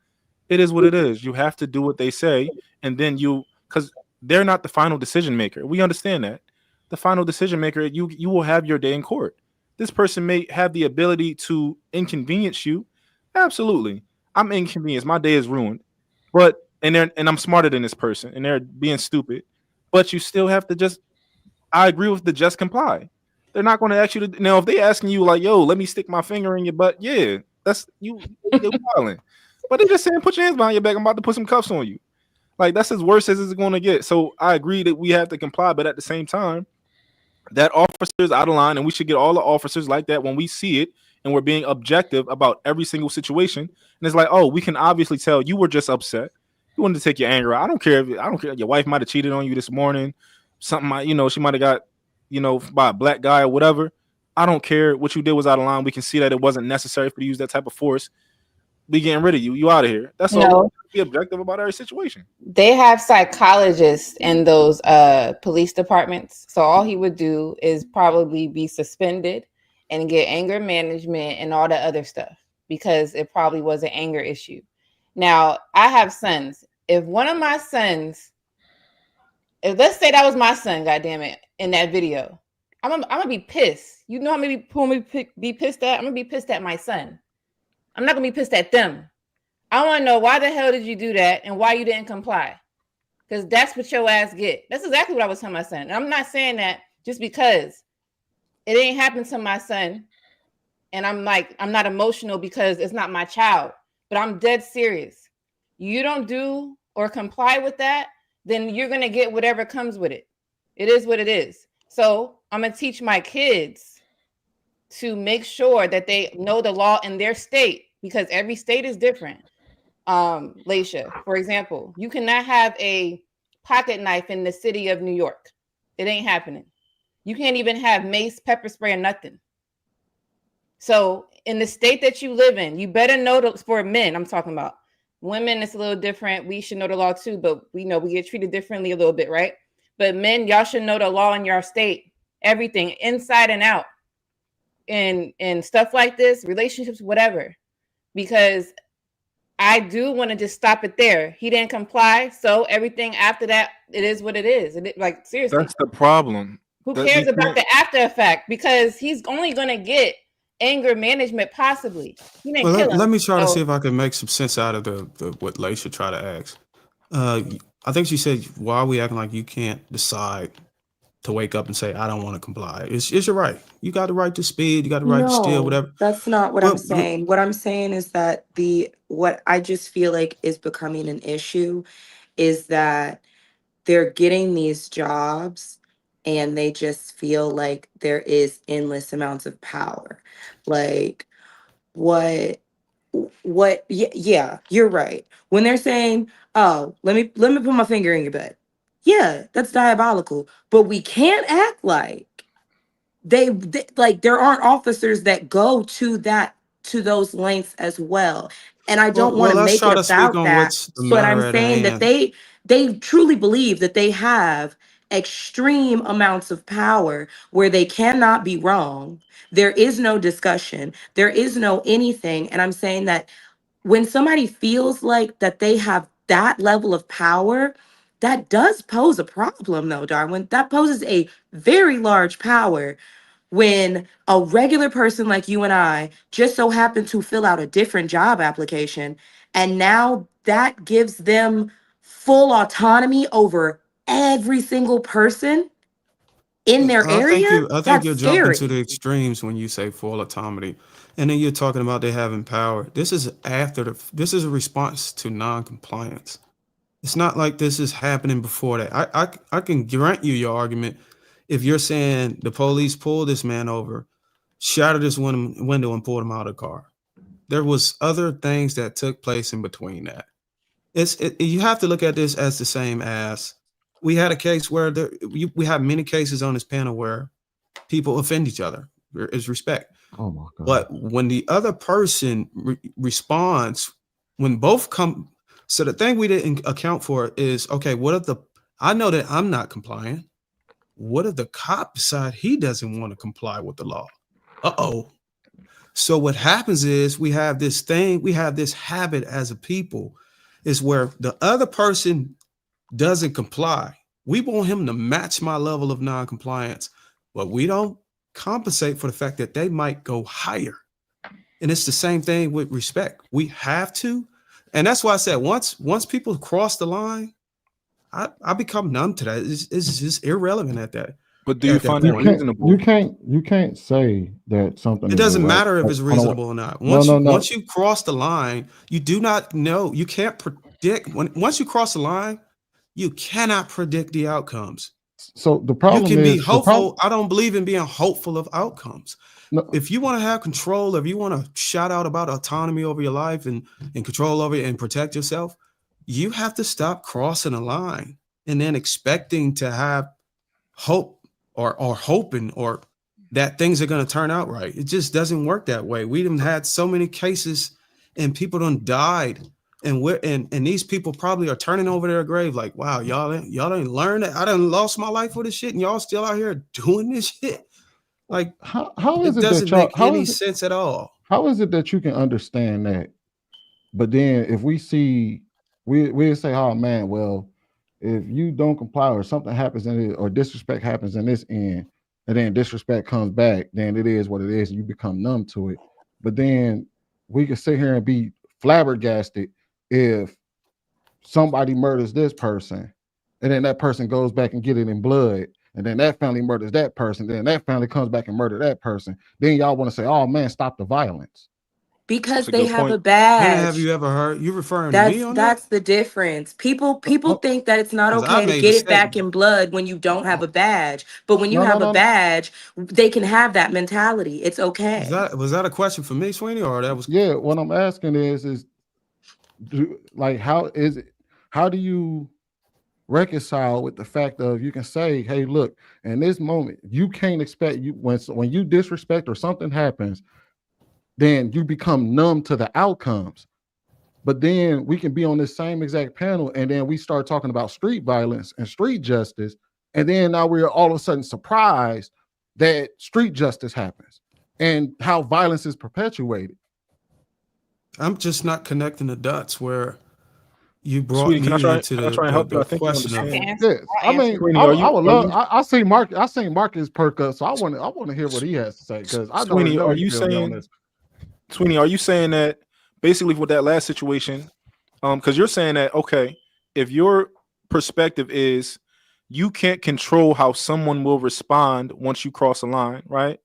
It is what it is. You have to do what they say, and then because they're not the final decision maker. We understand that. The final decision maker, you will have your day in court. This person may have the ability to inconvenience you. Absolutely. I'm inconvenienced. My day is ruined. But and I'm smarter than this person, and they're being stupid. But you still have to just I agree with the just comply. They're not going to ask you to now if they asking you like, yo, let me stick my finger in your butt. Yeah, that's you're violent. But they're just saying, put your hands behind your back. I'm about to put some cuffs on you. Like that's as worse as it's going to get. So I agree that we have to comply, but at the same time, that officer is out of line, and we should get all the officers like that when we see it, and we're being objective about every single situation. And it's like, oh, we can obviously tell you were just upset. You wanted to take your anger out. I don't care. Your wife might have cheated on you this morning. Something might, she might have got, by a black guy or whatever. I don't care. What you did was out of line. We can see that it wasn't necessary for you to use that type of force. Be getting rid of you. You out of here. That's all. No, Be objective about every situation. they have psychologists in those police departments. So all he would do is probably be suspended and get anger management and all the other stuff because it probably was an anger issue. Now, I have sons. If one of my sons, if let's say that was my son, goddamn it, in that video, I'm gonna be pissed. You know how many people be pissed at? I'm gonna be pissed at my son. I'm not gonna be pissed at them. I want to know why the hell did you do that and why you didn't comply? Because that's what your ass get. That's exactly what I was telling my son. And I'm not saying that just because it ain't happened to my son. And I'm not emotional because it's not my child, but I'm dead serious. You don't do or comply with that, then you're going to get whatever comes with it. It is what it is. So I'm going to teach my kids to make sure that they know the law in their state because every state is different. Laisha, for example, you cannot have a pocket knife in the city of New York. It ain't happening. You can't even have mace, pepper spray, or nothing. So in the state that you live in, you better know for men, I'm talking about. Women, it's a little different. We should know the law too, but we know we get treated differently a little bit, right? But men, y'all should know the law in your state, everything inside and out, and stuff like this, relationships, whatever. Because I do want to just stop it there. He didn't comply, so everything after that, it is what it is. Like seriously, That's the problem. who cares about the after effect? Because he's only going to get anger management, possibly. He didn't kill him. Let me try to see if I can make some sense out of the what Laisha tried to ask. I think she said, "Why are we acting like you can't decide to wake up and say I don't want to comply?" It's your right. You got the right to speed. You got the right to steal, whatever. That's not what I'm saying. What I'm saying is that what I just feel like is becoming an issue is that they're getting these jobs and they just feel like there is endless amounts of power. Like yeah, you're right. When they're saying, "Oh, let me put my finger in your butt." Yeah, that's diabolical. But we can't act like they like there aren't officers that go to those lengths as well. And I don't want to let's make try it to speak about on that, what's the but matter I'm at saying that hand. they truly believe that they have extreme amounts of power where they cannot be wrong. There is no discussion. There is no anything. And I'm saying that when somebody feels like that they have that level of power, that does pose a problem though, Darwin. That poses a very large power when a regular person like you and I just so happen to fill out a different job application, and now that gives them full autonomy over every single person in their area. I think That's you're jumping to the scary. extremes when you say full autonomy, and then you're talking about they having power. This is a response to non-compliance. It's not like this is happening before that. I can grant you your argument if you're saying the police pulled this man over, shattered his window, and pulled him out of the car. There was other things that took place in between that. You have to look at this as the same as we had a case where we have many cases on this panel where people offend each other. There is respect. Oh my God. But when the other person responds, when both come, so the thing we didn't account for is, okay, what if I know that I'm not complying. What if the cop decide he doesn't want to comply with the law? Uh-oh. So what happens is we have this habit as a people is where the other person doesn't comply. We want him to match my level of non-compliance, but we don't compensate for the fact that they might go higher. And it's the same thing with respect. We have to. And that's why I said once people cross the line, I become numb to that. It's just irrelevant at that. But do you find that reasonable? You can't say that something. It doesn't matter if it's reasonable or not. Once you cross the line, you do not know. You can't predict. Once you cross the line, you cannot predict the outcomes. So the problem is, you can be hopeful. I don't believe in being hopeful of outcomes. No. If you want to have control, if you want to shout out about autonomy over your life and control over it and protect yourself, you have to stop crossing a line and then expecting to have hope or hoping or that things are going to turn out right. It just doesn't work that way. We done had so many cases and people done died. And these people probably are turning over their grave like, wow, y'all didn't learn that. I done lost my life for this shit and y'all still out here doing this shit. Like, how is it doesn't make any sense at all. How is it that you can understand that? But then if we see, we say, oh man, well, if you don't comply or something happens in it or disrespect happens in this end, and then disrespect comes back, then it is what it is, and you become numb to it. But then we can sit here and be flabbergasted if somebody murders this person, and then that person goes back and get it in blood, and then that family murders that person, then that family comes back and murder that person. Then y'all want to say, oh man, stop the violence. Because they have a badge. Have you ever heard? You referring to me on that? That's the difference. People think that it's not okay to get it back in blood when you don't have a badge. But when you have a badge, they can have that mentality. It's okay. Was that a question for me, Sweeney, or that was? Yeah, what I'm asking is Like, how is it? How do you reconcile with the fact of you can say, hey, look, in this moment, you can't expect you when you disrespect or something happens, then you become numb to the outcomes. But then we can be on this same exact panel, and then we start talking about street violence and street justice, and then now we're all of a sudden surprised that street justice happens and how violence is perpetuated. I'm just not connecting the dots where you brought Sweetie, me can I into try and help you? the I think you question of understand. Yes, I mean, Sweeney, I would love. you I seen Marcus perk up, so I want to hear what he has to say because I already Sweeney, know are he you feels me on saying this. Sweeney, are you saying that basically with that last situation, because you're saying that, okay, if your perspective is you can't control how someone will respond once you cross a line, right?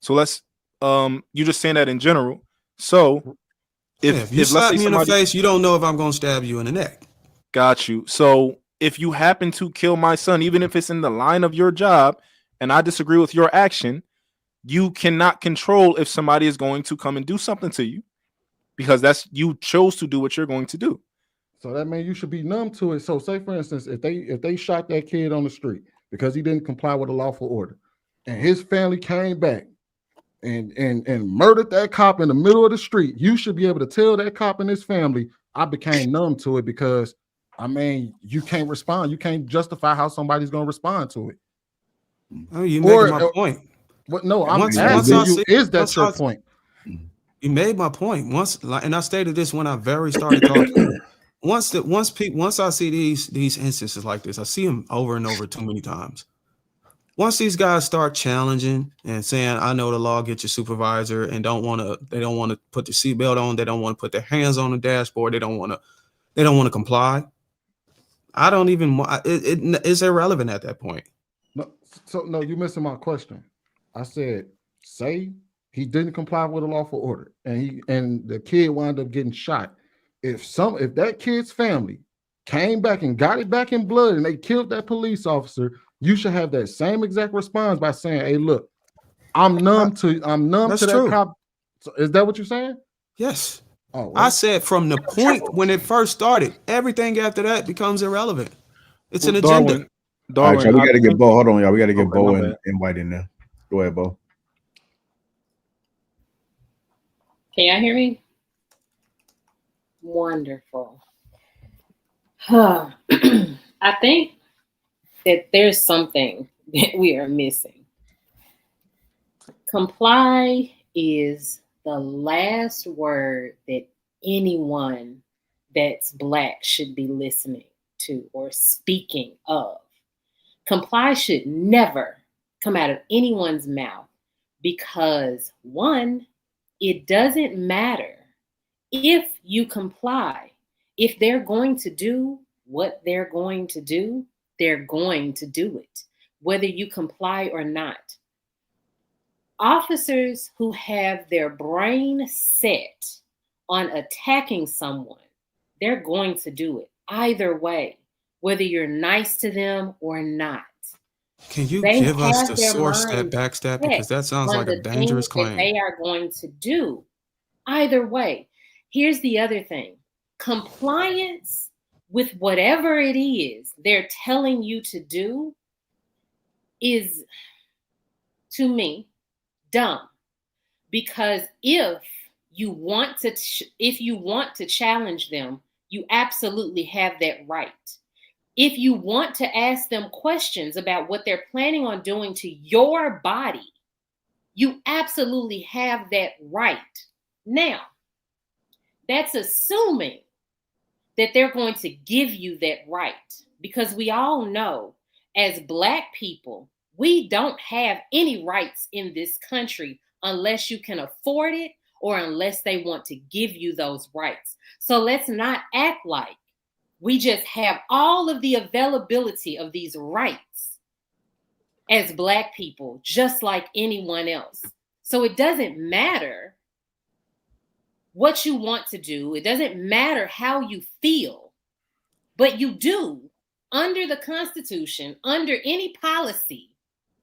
So let's you're just saying that in general. So if you let's slap say me in the somebody face, you don't know if I'm going to stab you in the neck. got you. So if you happen to kill my son, even if it's in the line of your job, and I disagree with your action, you cannot control if somebody is going to come and do something to you because that's you chose to do what you're going to do. So that means you should be numb to it. So say for instance, if they shot that kid on the street because he didn't comply with a lawful order, and his family came back and murdered that cop in the middle of the street, you should be able to tell that cop and his family, I became numb to it because I mean you can't respond. You can't justify how somebody's going to respond to it. Oh, you making my point. What? No, I'm once asking I you. see, Is that your point? You made my point once, and I stated this when I very started talking. Once I see these instances like this, I see them over and over too many times. Once these guys start challenging and saying, "I know the law, get your supervisor," and they don't want to put the seatbelt on, they don't want to put their hands on the dashboard, they don't want to comply. I don't even. It's irrelevant at that point. No, so no, you're missing my question. I said, say he didn't comply with a lawful order, and the kid wound up getting shot. If that kid's family came back and got it back in blood and they killed that police officer, you should have that same exact response by saying, "Hey, look, I'm numb to That's that true. cop." So is that what you're saying? Yes. Oh, well. I said from the point when it first started, everything after that becomes irrelevant. It's an agenda. All right, y'all, we got to get Bo. Hold on, y'all. We got to get Okay, Bo my and bad. White in there. Go ahead, Bo. Can y'all hear me? Wonderful. I think that there's something that we are missing. Comply is the last word that anyone that's Black should be listening to or speaking of. Comply should never come out of anyone's mouth because, one, it doesn't matter if you comply. If they're going to do what they're going to do, they're going to do it, whether you comply or not. Officers who have their brain set on attacking someone, they're going to do it either way, whether you're nice to them or not. Can you They give us have the their source that mind backs that? set Because that sounds on like a the dangerous things that claim. they are going to do either way. Here's the other thing. Compliance with whatever it is they're telling you to do is, to me, dumb. Because if you want to challenge them, you absolutely have that right. If you want to ask them questions about what they're planning on doing to your body, you absolutely have that right. Now, that's assuming that they're going to give you that right, because we all know as Black people, we don't have any rights in this country unless you can afford it or unless they want to give you those rights. So let's not act like we just have all of the availability of these rights as Black people, just like anyone else. So it doesn't matter what you want to do. It doesn't matter how you feel, but you do, under the Constitution, under any policy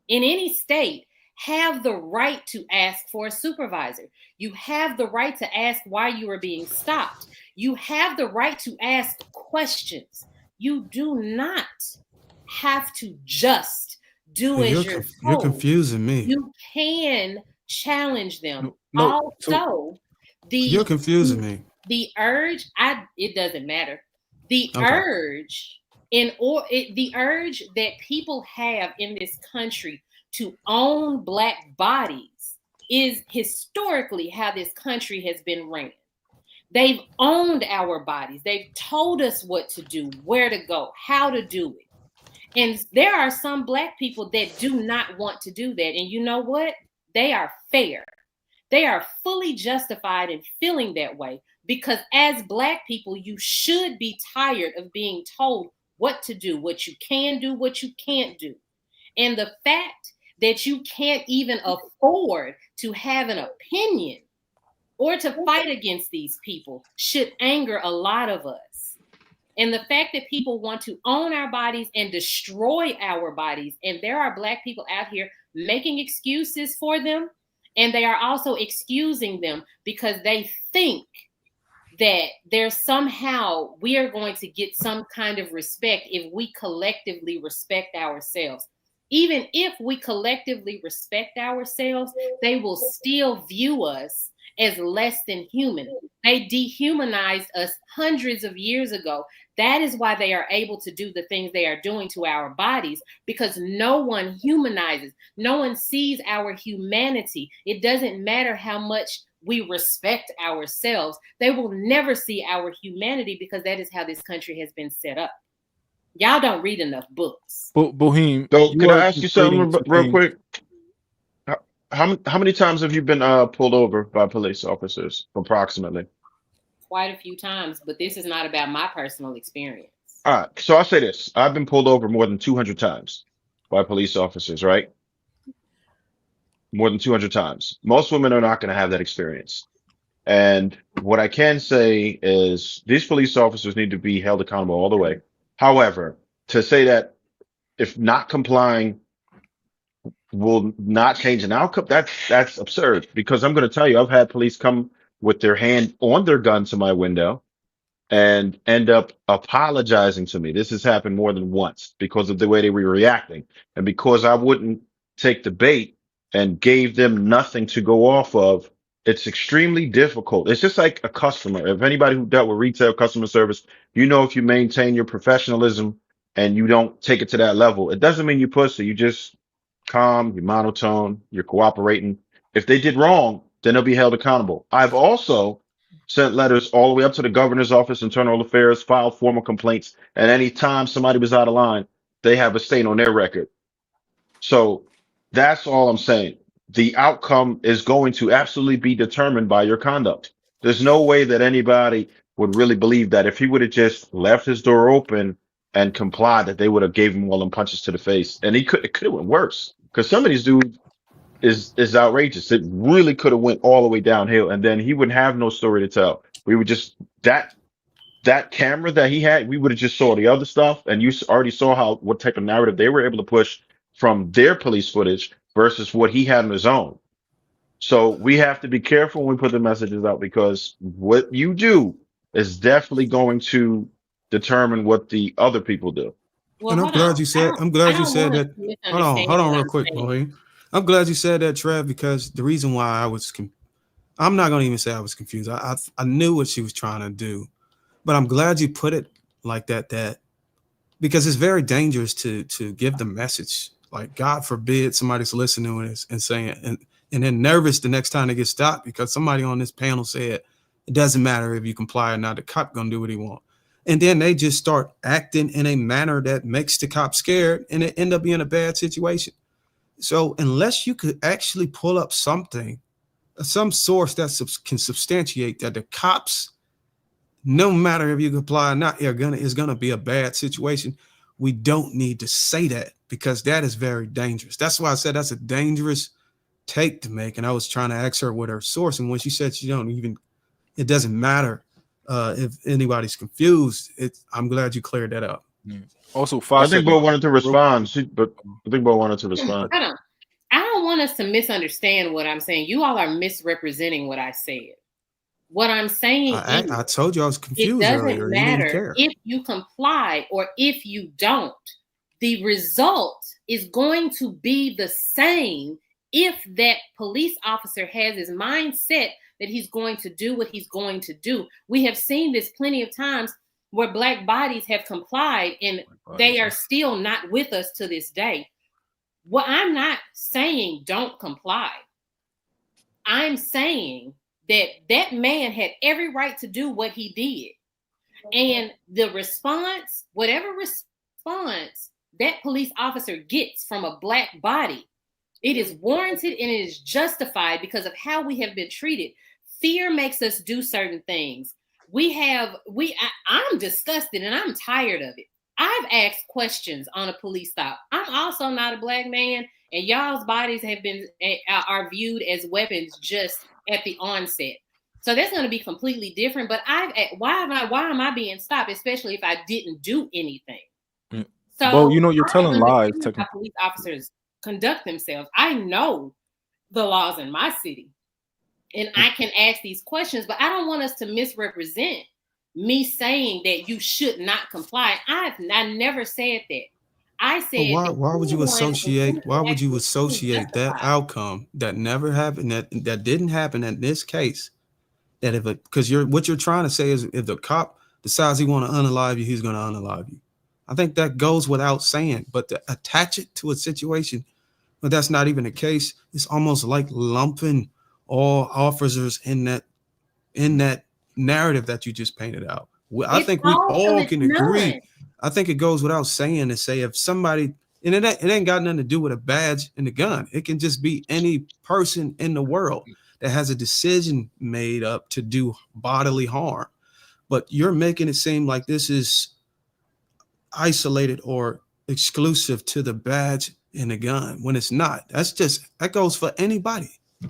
in any state, have the right to ask for a supervisor. You have the right to ask why you are being stopped. You have the right to ask questions. You do not have to just do as you're told. You're confusing me. You can challenge them. No, Also, you're confusing me. The urge, it doesn't matter. The Okay. urge the urge that people have in this country to own Black bodies is historically how this country has been ran. They've owned our bodies. They've told us what to do, where to go, how to do it. And there are some Black people that do not want to do that. And you know what? They are fair. They are fully justified in feeling that way, because as Black people, you should be tired of being told what to do, what you can do, what you can't do. And the fact that you can't even afford to have an opinion or to fight against these people should anger a lot of us. And the fact that people want to own our bodies and destroy our bodies, and there are Black people out here making excuses for them, and they are also excusing them because they think that there's somehow we are going to get some kind of respect if we collectively respect ourselves. Even if we collectively respect ourselves, they will still view us as less than human. They dehumanized us hundreds of years ago. That is why they are able to do the things they are doing to our bodies, because no one humanizes. No one sees our humanity. It doesn't matter how much we respect ourselves. They will never see our humanity, because that is how this country has been set up. Y'all don't read enough books. Boheme. So, can I ask you something real quick? How many times have you been pulled over by police officers, approximately? Quite a few times, but this is not about my personal experience. All right. So I'll say this. I've been pulled over more than 200 times by police officers, right? More than 200 times. Most women are not going to have that experience. And what I can say is these police officers need to be held accountable all the way. However, to say that if not complying will not change an outcome, that's absurd, because I'm going to tell you, I've had police come with their hand on their gun to my window and end up apologizing to me. This has happened more than once because of the way they were reacting. And because I wouldn't take the bait and gave them nothing to go off of, it's extremely difficult. It's just like a customer. If anybody who dealt with retail customer service, you know, if you maintain your professionalism and you don't take it to that level, it doesn't mean you pussy. You just calm, you're monotone, you're cooperating. If they did wrong, then they'll be held accountable. I've also sent letters all the way up to the governor's office, internal affairs, filed formal complaints, and any time somebody was out of line, they have a stain on their record. So that's all I'm saying. The outcome is going to absolutely be determined by your conduct. There's no way that anybody would really believe that if he would have just left his door open and complied, that they would have gave him all them punches to the face. And it could have went worse, because some of these dudes is outrageous. It really could have went all the way downhill, and then he wouldn't have no story to tell. We would just that camera that he had, we would have just saw the other stuff, and you already saw what type of narrative they were able to push from their police footage versus what he had on his own. So we have to be careful when we put the messages out, because what you do is definitely going to determine what the other people do. Well, and I'm glad you said that. Hold on real quick, boy. I'm glad you said that, Trev, because the reason why I'm not going to even say I was confused. I knew what she was trying to do, but I'm glad you put it like that because it's very dangerous to give the message. Like, God forbid somebody's listening to this and saying, and then nervous the next time they get stopped because somebody on this panel said, it doesn't matter if you comply or not, the cop going to do what he wants. And then they just start acting in a manner that makes the cop scared, and it end up being a bad situation. So unless you could actually pull up something, some source that can substantiate that the cops, no matter if you comply or not, is gonna be a bad situation, we don't need to say that, because that is very dangerous. That's why I said that's a dangerous take to make. And I was trying to ask her what her source, and when she said it doesn't matter if anybody's confused, I'm glad you cleared that up. Yeah. Also, I think Bo wanted to respond. I think Bo wanted to respond. I don't want us to misunderstand what I'm saying. You all are misrepresenting what I said. What I'm saying is, I told you I was it confused doesn't earlier. You didn't matter care. if you comply or if you don't. The result is going to be the same if that police officer has his mind set that he's going to do what he's going to do. We have seen this plenty of times where Black bodies have complied and they are still not with us to this day. Well, I'm not saying don't comply. I'm saying that that man had every right to do what he did. And the response, whatever response that police officer gets from a Black body, it is warranted and it is justified because of how we have been treated. Fear makes us do certain things. I'm disgusted and I'm tired of it. I've asked questions on a police stop. I'm also not a Black man, and y'all's bodies are viewed as weapons just at the onset. So that's going to be completely different. But why am I being stopped, especially if I didn't do anything? So, Bo, you're telling lies. How police officers conduct themselves. I know the laws in my city, and I can ask these questions, but I don't want us to misrepresent me saying that you should not comply. I never said that. I said, why would you associate that outcome that never happened, that didn't happen in this case? That because what you're trying to say is if the cop decides he want to unalive you, he's going to unalive you. I think that goes without saying, but to attach it to a situation, but that's not even the case. It's almost like lumping all officers in that narrative that you just painted out. I think we all can agree. I think it goes without saying to say if somebody, and it ain't got nothing to do with a badge and a gun. It can just be any person in the world that has a decision made up to do bodily harm. But you're making it seem like this is isolated or exclusive to the badge and the gun when it's not. That goes for anybody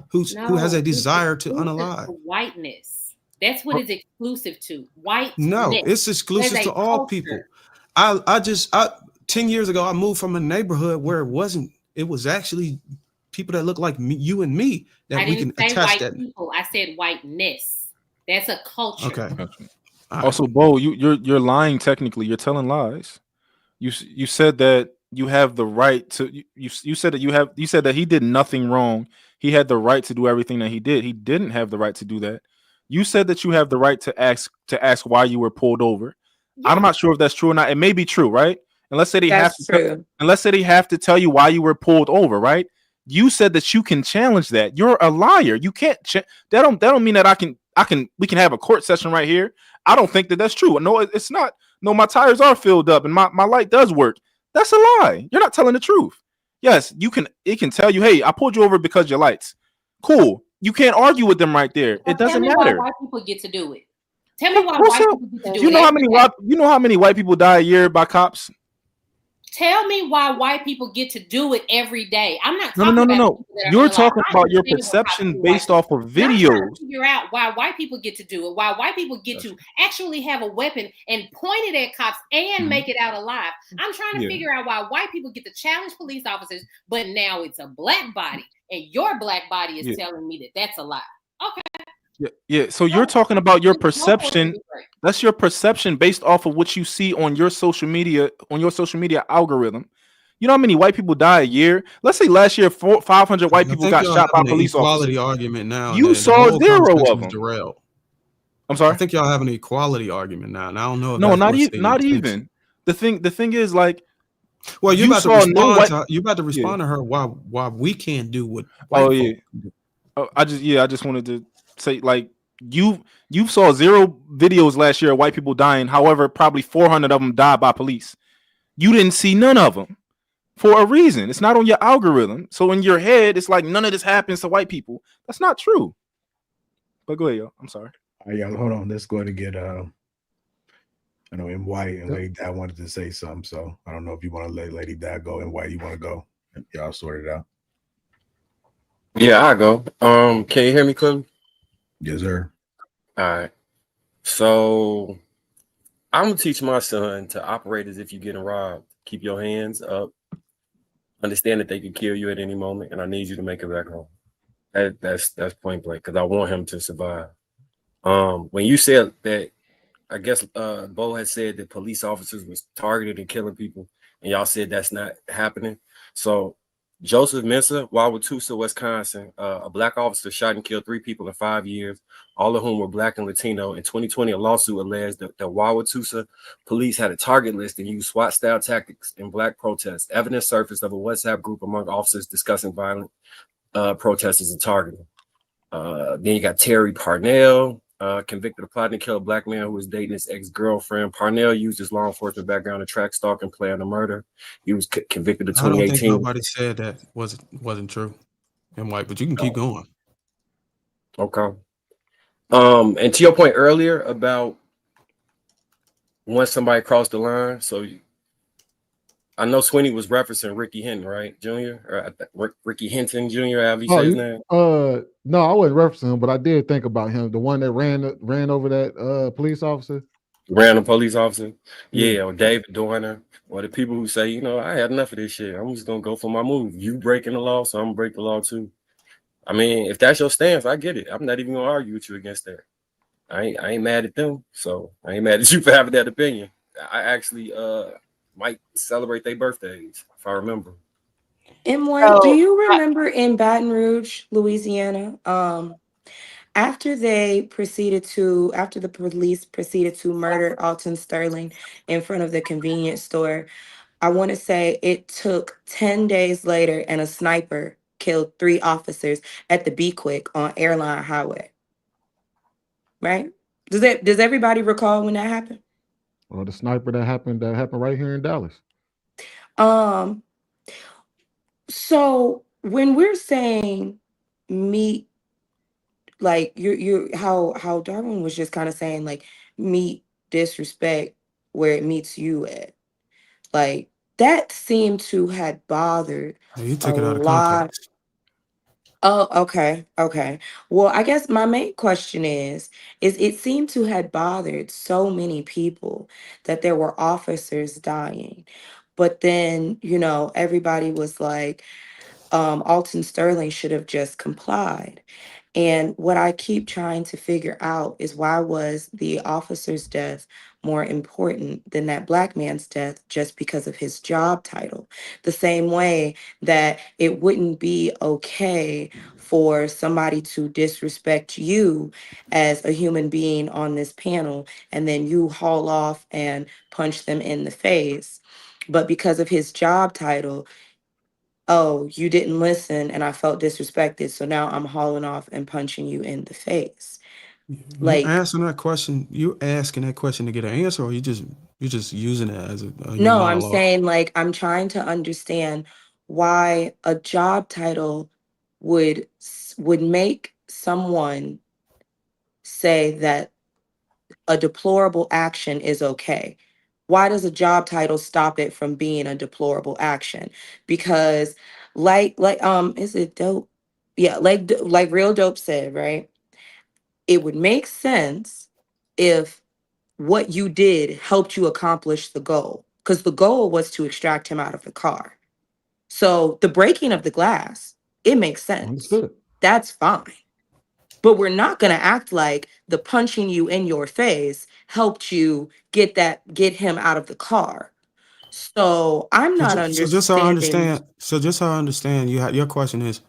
who has a desire to unalive. Whiteness. That's what it's exclusive to. Whiteness. No, it's exclusive to all people. I 10 years ago, I moved from a neighborhood where it was actually people that look like me, you and me, that we can attach that. People. I said whiteness. That's a culture. Okay. Also, Bo, you're lying technically. You're telling lies. You said that you have the right to. You said that he did nothing wrong. He had the right to do everything that he did. He didn't have the right to do that. You said that you have the right to ask why you were pulled over. Yeah. I'm not sure if that's true or not. It may be true, right? And let's say they have to tell you why you were pulled over, right? You said that you can challenge that. You're a liar. You can't. That don't mean that we can have a court session right here. I don't think that that's true. No, it's not. No, my tires are filled up and my light does work. That's a lie. You're not telling the truth. Yes, it can tell you, hey, I pulled you over because your lights. Cool. You can't argue with them right there. It doesn't matter. Why white people get to do it. Tell me why white people get to do it. You know how many white people die a year by cops? Tell me why white people get to do it every day. I'm not talking No. You're talking about your perception based off of videos. I'm trying to figure out why white people get to do it. Why white people get to actually have a weapon and point it at cops and make it out alive. I'm trying to figure out why white people get to challenge police officers, but now it's a Black body, and your Black body is telling me that that's a lie. Okay. Yeah. So you're talking about your perception. That's your perception based off of what you see on your social media algorithm. You know how many white people die a year? Let's say last year 500 white people got shot by police officers. Argument now. You saw 0 of them. Derailed. I'm sorry. I think y'all have an equality argument now, and I don't know. If no, not even. The thing is, like, well, you about to respond to her why we can't do what. I just wanted to say, like, you saw 0 videos last year of white people dying. However, probably 400 of them died by police. You didn't see none of them for a reason. It's not on your algorithm. So in your head, it's like none of this happens to white people. That's not true. But go ahead, yo. I'm sorry. Yeah, hold on. Let's go ahead and get I know in White and Lady Di wanted to say something. So I don't know if you want to let Lady Di go and White you want to go. Y'all sort it out. Yeah, I go. Can you hear me clearly? Yes, sir. All right. So I'm gonna teach my son to operate as if you're getting robbed. Keep your hands up. Understand that they can kill you at any moment, and I need you to make it back home. That's point blank because I want him to survive. When you said that, I guess Bo had said that police officers was targeted and killing people, and y'all said that's not happening. So Joseph Mensah, Wauwatosa, Wisconsin, a black officer shot and killed 3 people in 5 years, all of whom were black and Latino. In 2020, a lawsuit alleged that the Wauwatosa police had a target list and used SWAT-style tactics in black protests. Evidence surfaced of a WhatsApp group among officers discussing violent protesters and targeting. Then you got Terry Parnell, convicted of plotting to kill a black man who was dating his ex-girlfriend. Parnell used his law enforcement background to track, stalk, and plan a murder. He was convicted in I don't think 2018. nobody said that wasn't true. And White, but you can keep going. Okay. And to your point earlier about once somebody crossed the line, so I know Sweeney was referencing Ricky Hinton, right, Jr. or Ricky Hinton Jr. How you say his name? No, I wasn't referencing him, but I did think about him. The one that ran over that police officer. Random police officer, Yeah. or David Dorner, or the people who say, I had enough of this shit. I'm just gonna go for my move. You breaking the law, so I'm gonna break the law too. I mean, if that's your stance, I get it. I'm not even gonna argue with you against that. I ain't mad at them, so I ain't mad at you for having that opinion. I actually might celebrate their birthdays if I remember. And White, do you remember in Baton Rouge, Louisiana, after the police proceeded to murder Alton Sterling in front of the convenience store, I want to say it took 10 days later and a sniper killed 3 officers at the Be Quick on Airline Highway. Right? Does everybody recall when that happened? Or the sniper that happened right here in Dallas. So when we're saying meet, like you how Darwin was just kind of saying like meet disrespect where it meets you at, like that seemed to had bothered You a took it out of lot. context. Oh, okay. Well, I guess my main question is it seemed to had bothered so many people that there were officers dying. But then, everybody was like, Alton Sterling should have just complied. And what I keep trying to figure out is why was the officer's death more important than that black man's death just because of his job title? The same way that it wouldn't be okay for somebody to disrespect you as a human being on this panel and then you haul off and punch them in the face. But because of his job title, oh, you didn't listen and I felt disrespected. So now I'm hauling off and punching you in the face. You Like, answering that question, you asking that question to get an answer, or you just using it as your no, I'm monologue? saying like I'm trying to understand why a job title would make someone say that a deplorable action is okay. Why does a job title stop it from being a deplorable action? Because is it dope? Yeah, like Real Dope said, right? It would make sense if what you did helped you accomplish the goal, because the goal was to extract him out of the car. So the breaking of the glass, it makes sense. Understood. That's fine. But we're not going to act like the punching you in your face helped you get him out of the car. So I'm not So just so I understanding. understand, your question is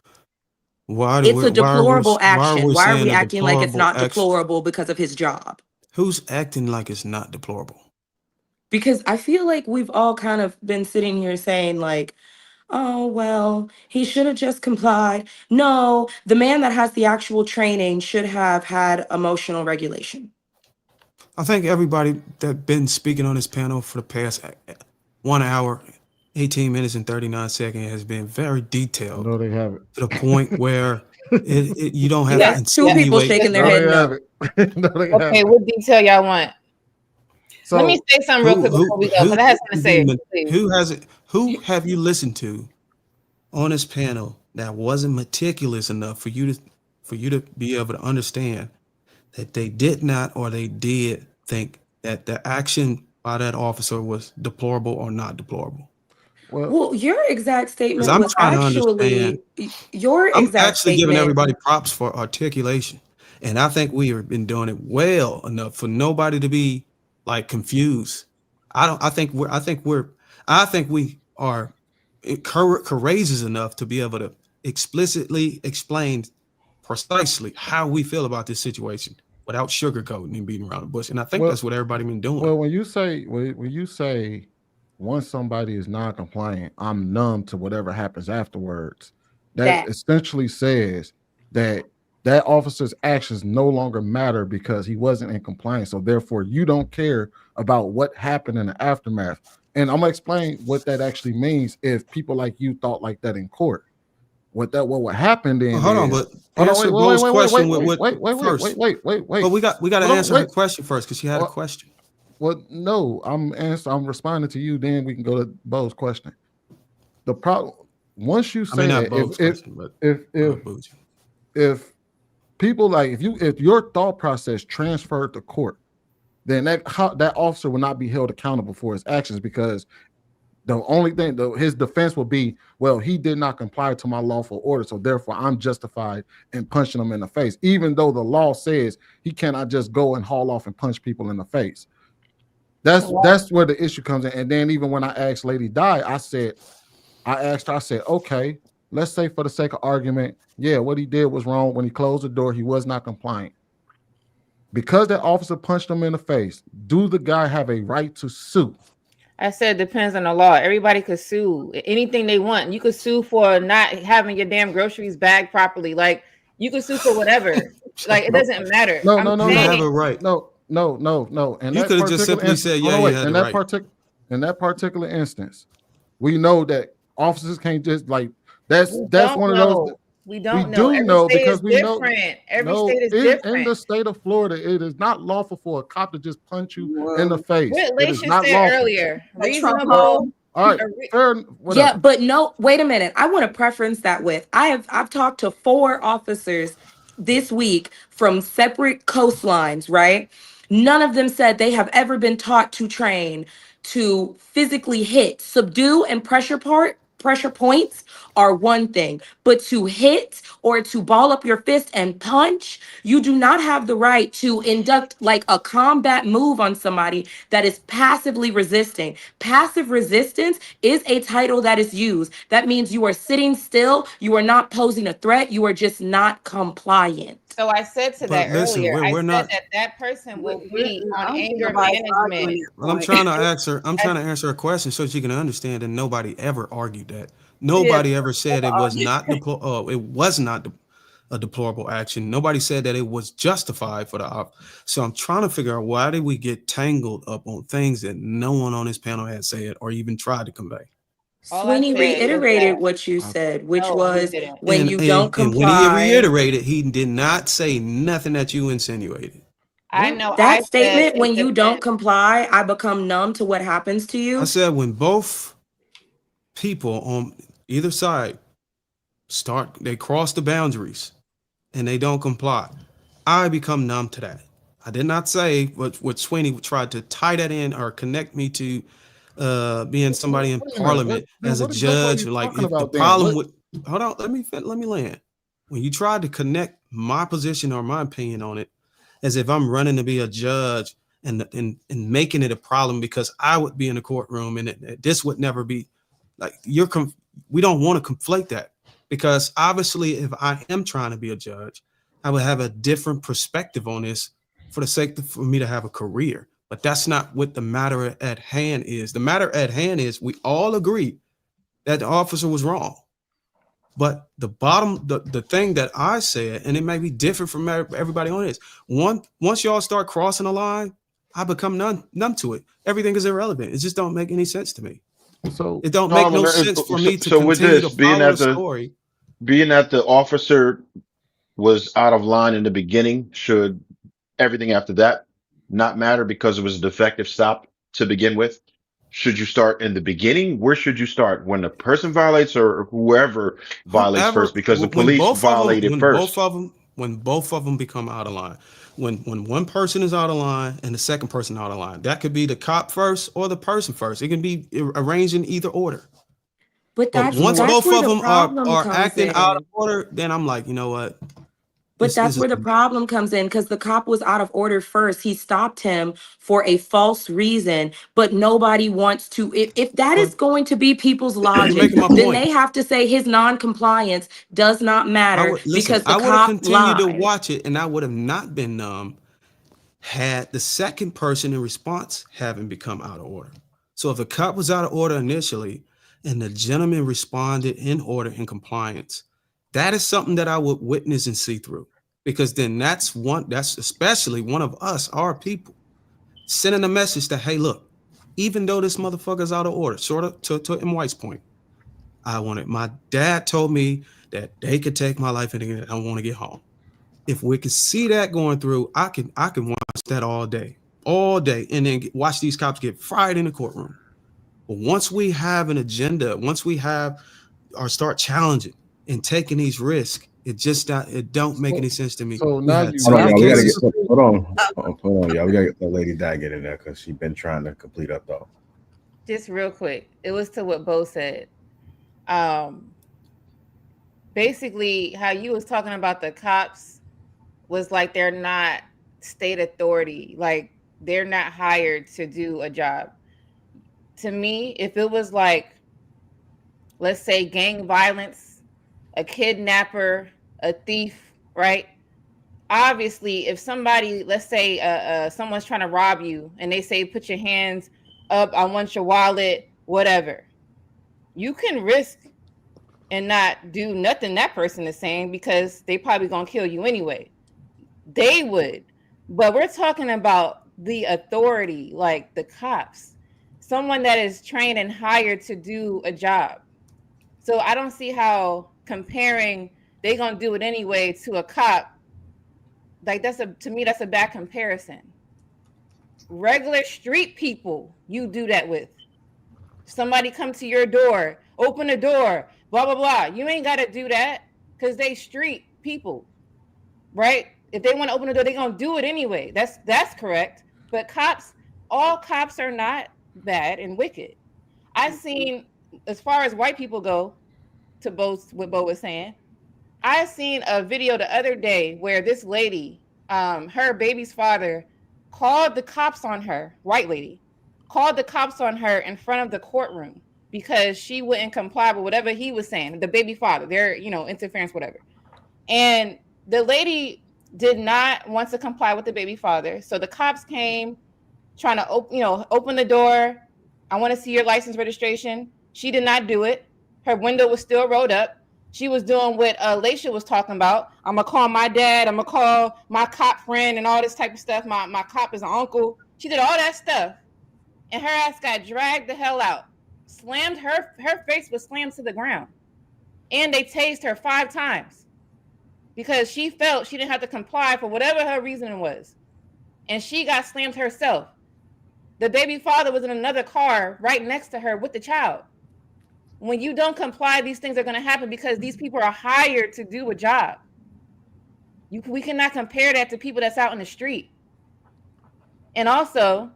why It's a are deplorable action. we Why are saying we a acting like it's deplorable not action? deplorable because of his job? Who's acting like it's not deplorable? Because I feel like we've all kind of been sitting here saying like, oh, well, he should have just complied. No, the man that has the actual training should have had emotional regulation. I think everybody that been speaking on this panel for the past 1 hour, 18 minutes and 39 seconds has been very detailed. No, they haven't. To the point where you don't have Yeah, to 2 people insinuate. shaking their head no. Okay, what detail y'all want? So, let me say something real quick before we go, because I have something to say. Please. Who have you listened to on this panel that wasn't meticulous enough for you to be able to understand that they did not or they did think that the action by that officer was deplorable or not deplorable? Well, your exact Because statement I'm was trying to understand. your I'm exact actually giving statement. everybody props for articulation, and I think we have been doing it well enough for nobody to be like confused. I think we are courageous enough to be able to explicitly explain precisely how we feel about this situation without sugarcoating and beating around the bush. And I think Well, that's what everybody been doing. well, when you say once somebody is non-compliant, I'm numb to whatever happens afterwards. That essentially says that that officer's actions no longer matter because he wasn't in compliance. So therefore, you don't care about what happened in the aftermath. And I'm gonna explain what that actually means if people like you thought like that in court. What would happen then? Hold on, but Hold on, answer Bo's question with first. wait. But we got to Hold on, answer her question first because she had a question. Well, no, I'm responding to you. Then we can go to Bo's question. The problem once you say not that, Bo's question, but if people like if your thought process transferred to court, then that officer will not be held accountable for his actions because the only thing his defense will be, well, he did not comply to my lawful order, so therefore I'm justified in punching him in the face, even though the law says he cannot just go and haul off and punch people in the face. That's where the issue comes in. And then even when I asked Lady Di, I said, okay, let's say for the sake of argument, yeah, what he did was wrong. When he closed the door, he was not compliant. Because that officer punched him in the face, do the guy have a right to sue? I said it depends on the law. Everybody could sue anything they want. You could sue for not having your damn groceries bagged properly. Like you could sue for whatever. Like it doesn't matter. No, you have a right. No. And you could have just simply said, yeah, you had the right. In that particular instance, we know that officers can't just like that's one of those. We don't know. We do know because we know every state is different. In the state of Florida, it is not lawful for a cop to just punch you in the face. What it is Laisha not said lawful. earlier, reasonable. All right, fair, yeah, but no, wait a minute. I want to preference that with I've talked to 4 officers this week from separate coastlines, right? None of them said they have ever been taught to train to physically hit, subdue, and pressure points are one thing, but to hit or to ball up your fist and punch, you do not have the right to induct like a combat move on somebody that is passively resisting. Passive resistance is a title that is used. That means you are sitting still, you are not posing a threat, you are just not compliant. So I said to that earlier, I said that person will be on anger management. Well, I'm trying to answer a question so she can understand, and nobody ever argued that. Nobody ever said it was not a deplorable action. Nobody said that it was justified for the op. So I'm trying to figure out why did we get tangled up on things that no one on this panel had said or even tried to convey. Sweeney reiterated what you said, which was when you don't comply. And when he reiterated, he did not say nothing that you insinuated. I know that statement, when you don't comply, I become numb to what happens to you. I said when both people on either side they cross the boundaries and they don't comply, I become numb to that. I did not say what Sweeney tried to tie that in or connect me to being somebody in parliament as a judge. Like if the problem with hold on, let me land. When you tried to connect my position or my opinion on it as if I'm running to be a judge and making it a problem because I would be in the courtroom and this would never be like we don't want to conflate that, because obviously if I am trying to be a judge, I would have a different perspective on this for the sake for me to have a career. But that's not what the matter at hand is. The matter at hand is we all agree that the officer was wrong. But the thing that I said, and it may be different from everybody on this, once y'all start crossing the line, I become numb to it. Everything is irrelevant. It just don't make any sense to me. So it don't make no sense for me to continue to follow the story. Being that the officer was out of line in the beginning, should everything after that not matter because it was a defective stop to begin with? Should you start in the beginning? Where should you start? When the person violates or whoever violates first? Because the police violated first. When both of them become out of line. When one person is out of line and the second person out of line. That could be the cop first or the person first. It can be arranged in either order. But But that's once both where of the them problem are comes acting out of in. order, then I'm like, you know what? But that's where the problem comes in, because the cop was out of order first. He stopped him for a false reason, but nobody wants to. If that is going to be people's You're logic, making my then point. they have to say his non-compliance does not I matter would listen. because the I would have cop continued to lied. watch it, and I would have not been numb had the second person in response having become out of order. So if the cop was out of order initially, and the gentleman responded in order in compliance, that is something that I would witness and see through, because then that's especially one of us, our people, sending a message that, hey, look, even though this motherfucker's out of order, sort of to M. White's point, my dad told me that they could take my life and I want to get home. If we could see that going through, I can watch that all day, and then watch these cops get fried in the courtroom. But once we have an agenda, once we have or start challenging and taking these risks, it don't make any sense to me. So We now had you so Hold on, many y'all. We gotta get. cases. Hold on, y'all. We gotta get that Lady Di get in there because she's been trying to complete her thought. Just real quick, it was to what Bo said. Basically, how you was talking about the cops was like they're not state authority, like they're not hired to do a job. To me, if it was like, let's say, gang violence, a kidnapper, a thief, right? Obviously, if somebody, let's say, someone's trying to rob you and they say, put your hands up, I want your wallet, whatever, you can risk and not do nothing that person is saying because they probably gonna kill you anyway. They would. But we're talking about the authority, like the cops, someone that is trained and hired to do a job. So I don't see how comparing they gonna do it anyway to a cop, like to me that's a bad comparison. Regular street people, you do that with. Somebody come to your door, open the door, blah blah blah. You ain't got to do that because they street people, right? If they want to open the door, they're gonna do it anyway. That's correct. But cops, all cops are not bad and wicked. I've seen, as far as white people go, to both what Bo was saying, I seen a video the other day where this lady, her baby's father, called the cops on her, white lady, called the cops on her in front of the courtroom because she wouldn't comply with whatever he was saying, the baby father, their, interference, whatever. And the lady did not want to comply with the baby father. So the cops came trying to open the door. I want to see your license registration. She did not do it. Her window was still rolled up. She was doing what Laisha was talking about. I'm gonna call my dad. I'm gonna call my cop friend and all this type of stuff. My cop is an uncle. She did all that stuff, and her ass got dragged the hell out. Slammed her face was slammed to the ground, and they tased her 5 times because she felt she didn't have to comply for whatever her reason was, and she got slammed herself. The baby father was in another car right next to her with the child. When you don't comply, these things are going to happen because these people are hired to do a job. We cannot compare that to people that's out in the street. And also,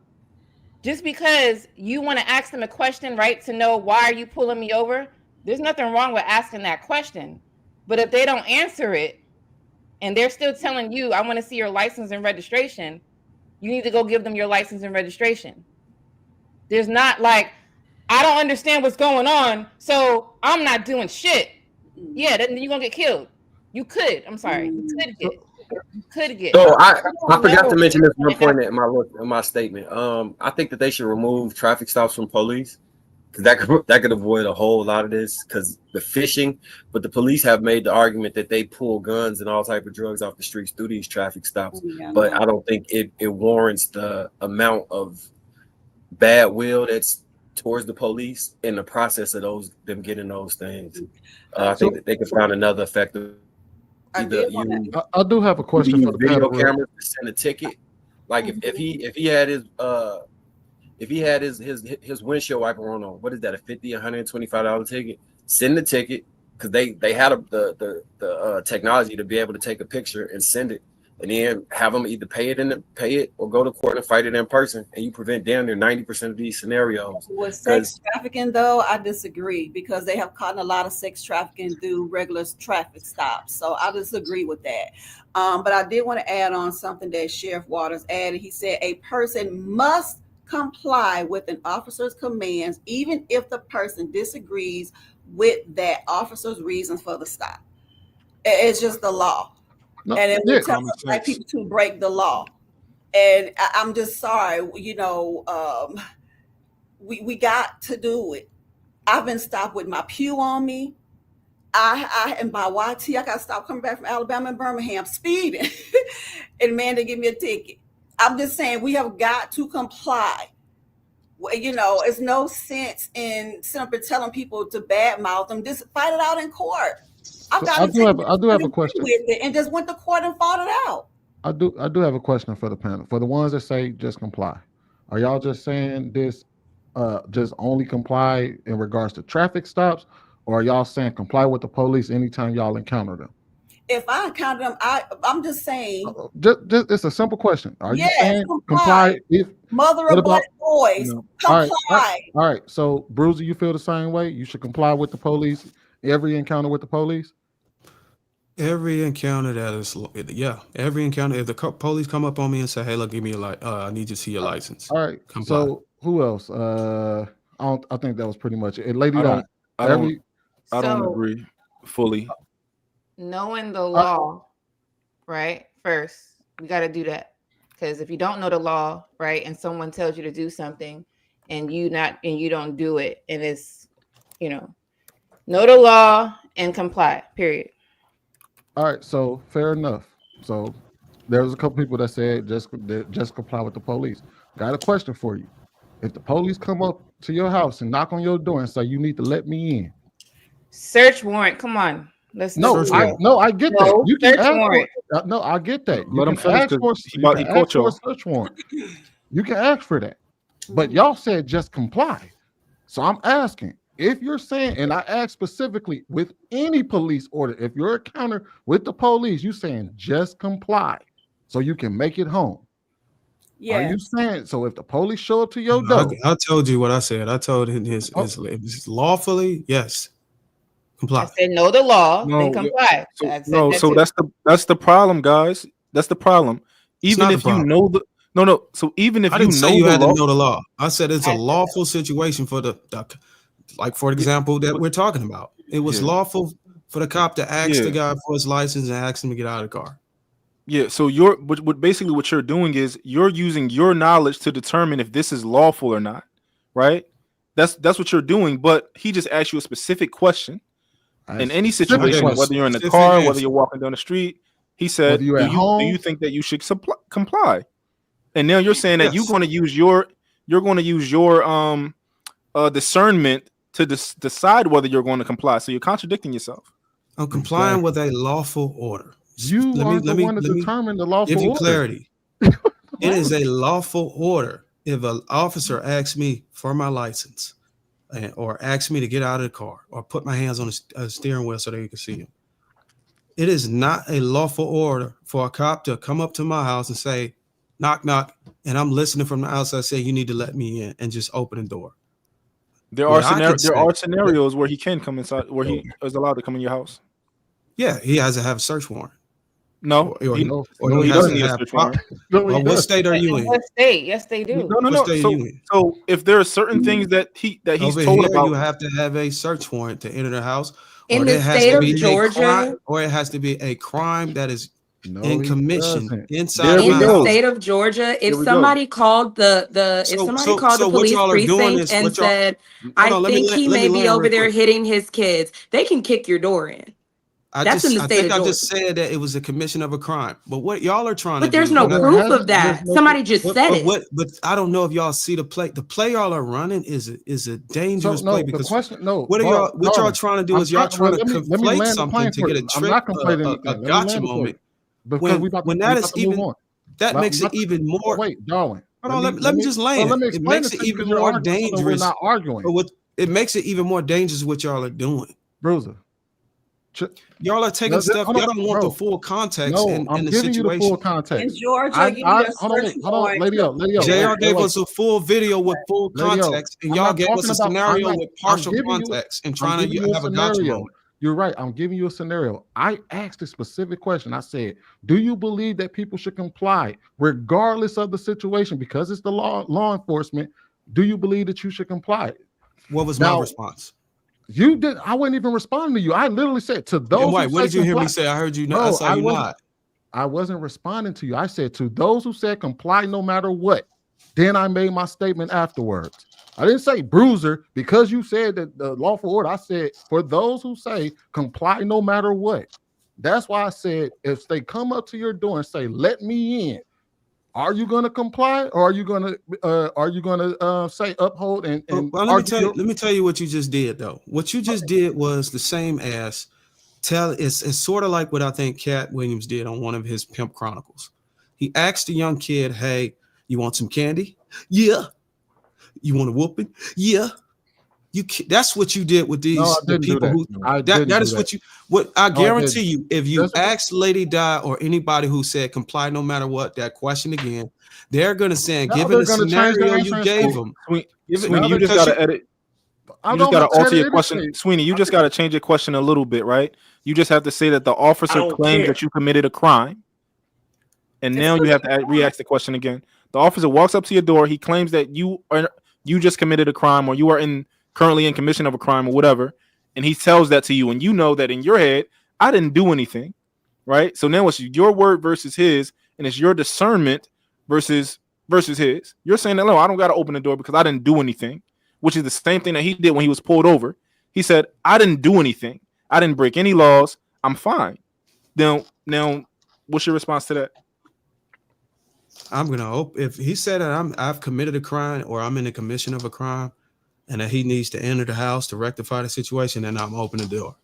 just because you want to ask them a question, right, to know why are you pulling me over, there's nothing wrong with asking that question. But if they don't answer it and they're still telling you, I want to see your license and registration, you need to go give them your license and registration. There's not like, I don't understand what's going on, so I'm not doing shit. Yeah, then you're gonna get killed. You could. I'm sorry. You could get. So I forgot to mention this one point in my statement. I think that they should remove traffic stops from police because that could avoid a whole lot of this. Because the fishing, but the police have made the argument that they pull guns and all type of drugs off the streets through these traffic stops. But I don't think it warrants the amount of bad will that's towards the police in the process of them getting those things. I think that they could find another effective. I do have a question for the video panel. cameras to send a ticket. Like if he had his windshield wiper on, what is that, a $125 ticket? Send the ticket because they had the technology to be able to take a picture and send it, and then have them either pay it or go to court and fight it in person, and you prevent damn near 90% of these scenarios. With sex trafficking, though, I disagree because they have caught a lot of sex trafficking through regular traffic stops. So I disagree with that. But I did want to add on something that Sheriff Waters added. He said a person must comply with an officer's commands, even if the person disagrees with that officer's reasons for the stop. It's just the law. No, And then yeah. we tell black people to break the law. And I'm just sorry, you know, we got to do it. I've been stopped with my pew on me. I and my YT, I got stopped coming back from Alabama and Birmingham speeding. And man, they give me a ticket. I'm just saying we have got to comply. You know, it's no sense in sitting up and telling people to badmouth them. Just fight it out in court. I do have a question. With it and just went to court and fought it out. I do have a question for the panel. For the ones that say just comply, are y'all just saying this just only comply in regards to traffic stops, or are y'all saying comply with the police anytime y'all encounter them? If I encounter them, I'm just saying. Just it's a simple question. Are you saying comply? If mother of boys, comply. All right. So, Bruiser, you feel the same way? You should comply with the police every encounter with the police. Every encounter that is, every encounter. If the police come up on me and say, "Hey, look, give me your I need you to see your license." All right. Comply. So, who else? I think that was pretty much it. Lady, I don't agree fully. Knowing the law, right? First, we got to do that, because if you don't know the law, right, and someone tells you to do something, and you don't do it, and it's, you know the law and comply. Period. All right, so fair enough. So there's a couple people that said just comply with the police. Got a question for you. If the police come up to your house and knock on your door and say you need to let me in, search warrant. Come on, I get that. You can ask for. No, I get that. You can ask for a search warrant. You can ask for that, but y'all said just comply. So I'm asking. If you're saying, and I asked specifically with any police order, if you're encounter with the police, you saying just comply so you can make it home. Yeah. Are you saying so if the police show up to your door? I told you what I said. I told him his lawfully, yes. Comply. I said know the law, then comply. So that's the problem, guys. That's the problem. Even if you know the So even if I didn't you say know you the had law, to know the law. I said it's a lawful situation for the like, for example, that we're talking about. It was lawful for the cop to ask the guy for his license and ask him to get out of the car. Yeah. So basically what you're doing is you're using your knowledge to determine if this is lawful or not, right? That's what you're doing. But he just asked you a specific question. In any situation, whether you're in the car, whether you're walking down the street, he said, "Do you think that you should comply?" And now you're saying that you're going to use your discernment to decide whether you're going to comply. So you're contradicting yourself. I'm complying with a lawful order. You are the one to determine the lawful order. Give you clarity. It is a lawful order. If an officer asks me for my license, or asks me to get out of the car, or put my hands on a steering wheel so they can see him, it is not a lawful order for a cop to come up to my house and say, "Knock, knock," and I'm listening from the outside, say, "You need to let me in," and just open the door. There are scenarios where he can come inside, where he is allowed to come in your house. Yeah, he has to have a search warrant. No, he doesn't need a search warrant. What state are you in? What state? Yes, they do. No. So if there are certain things that he's over told here, about, you have to have a search warrant to enter the house. In the state of Georgia, or it has to be a crime that is in commission inside the state of Georgia. If somebody called the police precinct and said, "I think he may be over there hitting his kids," they can kick your door in. That's in the state of Georgia. I just said that it was a commission of a crime, but what y'all are trying to do? But there's no proof of that. Somebody just said it. But I don't know if y'all see the play. The play y'all are running is a dangerous play because what y'all trying to do is y'all trying to conflate something to get a trick, a gotcha moment. When that is even, that makes it even more. Wait, Darwin. Hold on, let me just land. It makes it even more dangerous. We're not arguing. It makes it even more dangerous what y'all are doing. Bruiser, Y'all are taking stuff. Y'all don't want the full context in I'm the giving you the full situation. context. In Georgia, I you need a hold on, search hold on, warrant. lady up. JR gave us a full video with full Lady O, context, and I'm y'all not gave talking us a about. scenario with partial giving you. context and I'm trying giving to you a have a gotcha scenario. moment. You're right. I'm giving you a scenario. I asked a specific question. I said, "Do you believe that people should comply regardless of the situation because it's the law enforcement? Do you believe that you should comply?" What was my response? You did. I wasn't even responding to you. I literally said to those. Wait, who what say did you hear me comply, say? I heard you. bro, I saw you wasn't. not. I wasn't responding to you. I said to those who said comply no matter what. Then I made my statement afterwards. I didn't say bruiser because you said that the lawful order. I said for those who say comply no matter what. That's why I said if they come up to your door and say let me in, are you going to comply or are you going to say uphold and Well, let me tell you what you just did though. What you just did was the same as it's sort of like what I think Cat Williams did on one of his Pimp Chronicles. He asked a young kid, "Hey, you want some candy? Yeah. You want a whooping? Yeah." That's what you did with the people who that is what I guarantee you. If you ask Lady Di or anybody who said comply no matter what that question again, they're gonna say, given the scenario you gave them, Sweeney, you just gotta edit. You just gotta alter your question, Sweeney. You just gotta change your question a little bit, right? You just have to say that the officer claims that you committed a crime, and now you have to re-ask the question again. The officer walks up to your door. He claims that you just committed a crime, or you are currently in commission of a crime, or whatever, and he tells that to you, and you know that in your head, I didn't do anything, right? So now it's your word versus his, and it's your discernment versus his. You're saying that no, I don't got to open the door because I didn't do anything, which is the same thing that he did when he was pulled over. He said, I didn't do anything. I didn't break any laws. I'm fine. Now, what's your response to that? I'm gonna hope if he said that I've committed a crime or I'm in the commission of a crime, and that he needs to enter the house to rectify the situation, then I'm opening the door.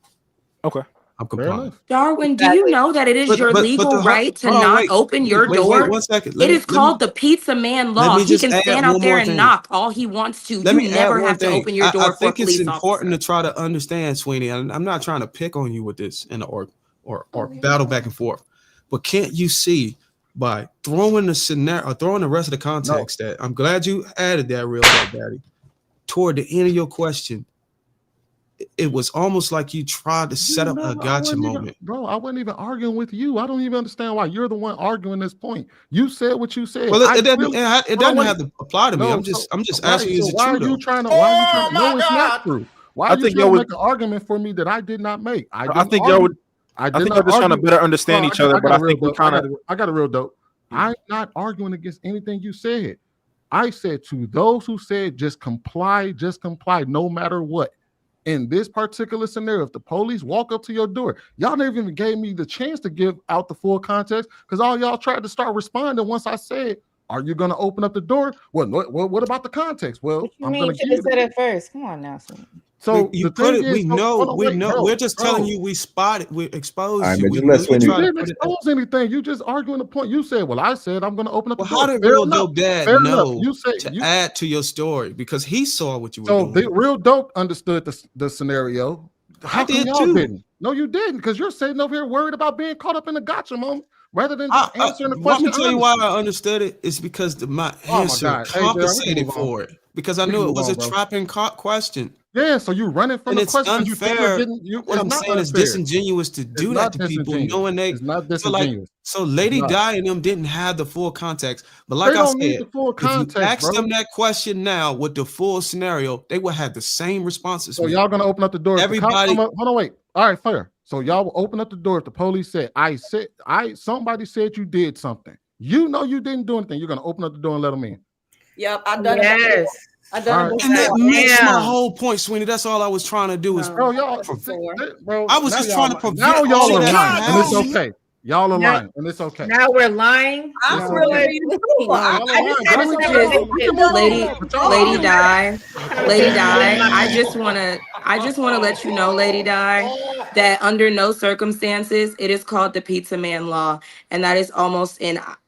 Okay, I'm complying. Darwin, do you know that it is your legal right to not open your door? Wait 1 second. It is called the Pizza Man law. He can stand out there and knock all he wants to. Let You me never add one have to thing. open your door I for a think it's police important officer. to try to understand, Sweeney, and I'm not trying to pick on you with this or battle back and forth, but can't you see by throwing the scenario or throwing the rest of the context that I'm glad you added that real quick, Daddy. Toward the end of your question, it was almost like you tried to set up a gotcha moment. Bro, I wasn't even arguing with you. I don't even understand why you're the one arguing this point. You said what you said. Well, it doesn't have to apply to me. I'm just asking you, is it why true? Are you trying to? Why are you trying to? No, it's not true. Why are you trying to make an argument for me that I did not make? I think y'all just trying to better understand each other, but I think we're trying to. I got a real dope. I'm not arguing against anything you said. I said to those who said just comply, no matter what. In this particular scenario, if the police walk up to your door, y'all never even gave me the chance to give out the full context because all y'all tried to start responding once I said, "Are you going to open up the door?" Well, what about the context? Well, I'm going to give you it first. Come on now, son. So you put it. We know. We're just telling you we spotted. We exposed you. You didn't expose anything. You just arguing the point. You said, "Well, I said I'm going to open up the door." How did Real Dope Dad know to add to your story because he saw what you were doing? So the Real Dope understood the scenario. How come y'all didn't? No, you didn't because you're sitting over here worried about being caught up in the gotcha moment rather than answering the question. Let me tell you why I understood it. It's because my answer compensated for it because I knew it was a trapping question. Yeah, so you running from the question. Unfair. What I'm saying is disingenuous to do that to people, knowing they. It's not disingenuous. So Lady Di and them didn't have the full context, but like I said, if you ask them that question now with the full scenario, they will have the same responses. So y'all gonna open up the door? Everybody, hold on, wait. All right, fair. So y'all will open up the door if the police said, somebody said you did something. You know you didn't do anything. You're gonna open up the door and let them in. Yep, I've done it. And that makes my whole point, Sweeney. That's all I was trying to do. Bro, I was just trying to prevent. Now y'all are lying, and it's okay. Y'all are lying, and it's okay. Now we're lying. I'm really Lady Di. I just want to let you know, Lady Di, that under no circumstances it is called the Pizza Man law, and that is almost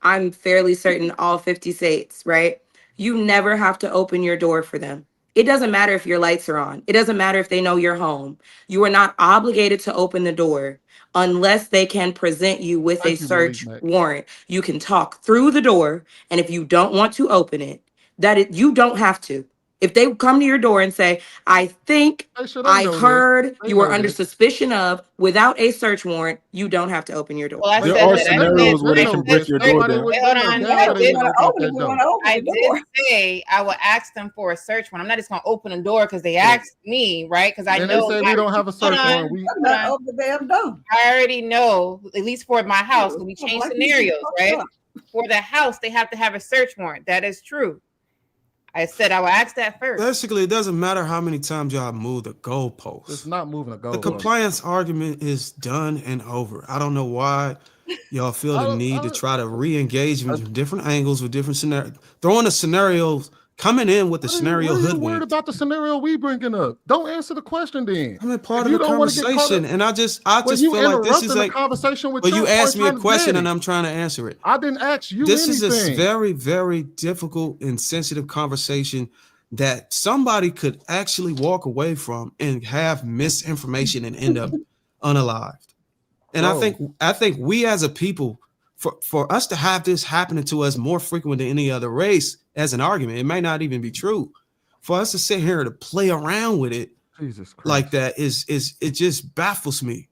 I'm fairly certain all 50 states, right? You never have to open your door for them. It doesn't matter if your lights are on. It doesn't matter if they know you're home. You are not obligated to open the door unless they can present you with a Thank you, Malik search Mack. warrant. You can talk through the door, and if you don't want to open it, you don't have to. If they come to your door and say, I think They should. They I know this. heard They you were know under this. suspicion of without a search warrant, you don't have to open your door. Well, I They There said are know. that. They I said, know. scenarios where They they I can know said break this. your search. door Somebody down. would. Wait, They hold know on. damn I well they did. wouldn't open up that door. I did say I will ask them for a search warrant. I'm not just gonna open the door because they asked me, right? Because I And they know. say we don't have a Hold search on. warrant. We Hold on. Open the damn door. I already know, at least for my house, because we Oh, change black people scenarios, fucked right? up. For the house, they have to have a search warrant. That is true. I said I will ask that first. Basically, it doesn't matter how many times y'all move the goalposts. It's not moving a The goalpost. compliance argument is done and over. I don't know why y'all feel the need to try to re-engage from different angles with different scenarios. Throwing the scenarios, coming in with the scenario What are you hoodwink. worried about the scenario we bringing up? Don't answer the question then. I'm a part If of the you don't want to get caught conversation, up, and I just you feel like this is interrupting like the conversation with Well, your you asked me a trying to question dead and it. I'm trying to answer it. I didn't ask you This is a anything. very, very difficult and sensitive conversation that somebody could actually walk away from and have misinformation and end up unalived. And Bro. I think we as a people, for us to have this happening to us more frequent than any other race as an argument, it may not even be true. For us to sit here to play around with it Jesus Christ. like that is it just baffles me.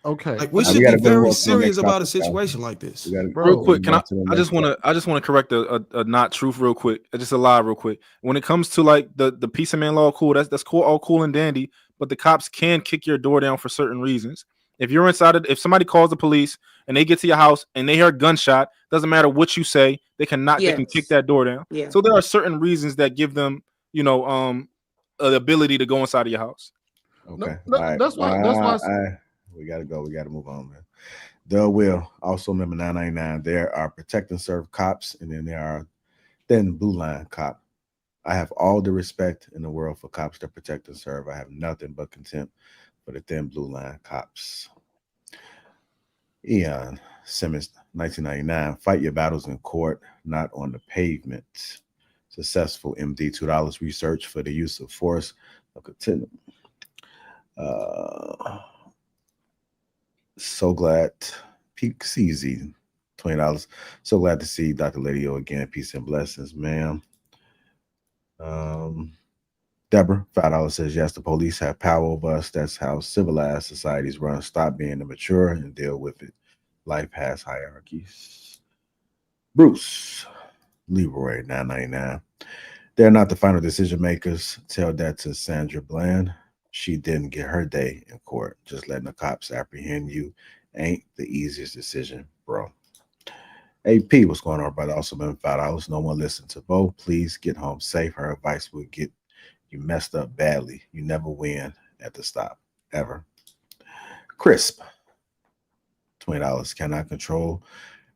Okay. Like we Now, should we be gotta go very on to the next serious about a topic, guys. situation like this. We gotta Real go quick, can on I? to the I just next want to. I just want to correct a not truth real quick. Just a lie real quick. When it comes to like the peace of man law, cool. That's cool, all cool and dandy. But the cops can kick your door down for certain reasons. If you're inside it, if somebody calls the police and they get to your house and they hear a gunshot, doesn't matter what you say, they cannot. They can kick Yes. that door down. Yeah. So there are certain reasons that give them, the ability to go inside of your house. Okay. No, All right. that's why. That's why. We gotta go. We gotta move on, man. The will also remember 999. There are protect and serve cops, and then there are blue line cop. I have all the respect in the world for cops that protect and serve. I have nothing but contempt for the thin blue line cops. Ian Simmons, 1999. Fight your battles in court, not on the pavement. Successful MD, $2 research for the use of force. So glad. Peak CZ, $20. So glad to see Dr. Ladio again. Peace and blessings, ma'am. Deborah, $5 says yes, the police have power over us. That's how civilized societies run. Stop being immature and deal with it. Life has hierarchies. Bruce, Leroy, $9.99. They're not the final decision makers. Tell that to Sandra Bland. She didn't get her day in court. Just letting the cops apprehend you ain't the easiest decision, bro. AP, what's going on, brother? Also been $5. No one listen to Bo. Please get home safe. Her advice will get you messed up badly. You never win at the stop, ever. Crisp, $20. Cannot control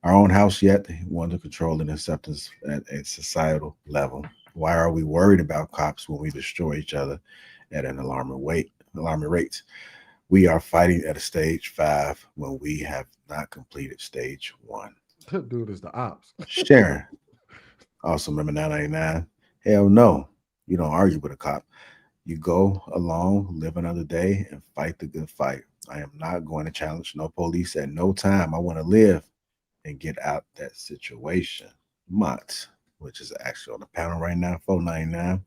our own house yet. Want to control and acceptance at a societal level. Why are we worried about cops when we destroy each other at an alarming rate? We are fighting at a stage 5 when we have not completed stage 1. That dude is the ops. Sharon, also remember 999. Hell no, you don't argue with a cop. You go along, live another day, and fight the good fight. I am not going to challenge no police at no time. I want to live and get out that situation. Mott, which is actually on the panel right now, 499.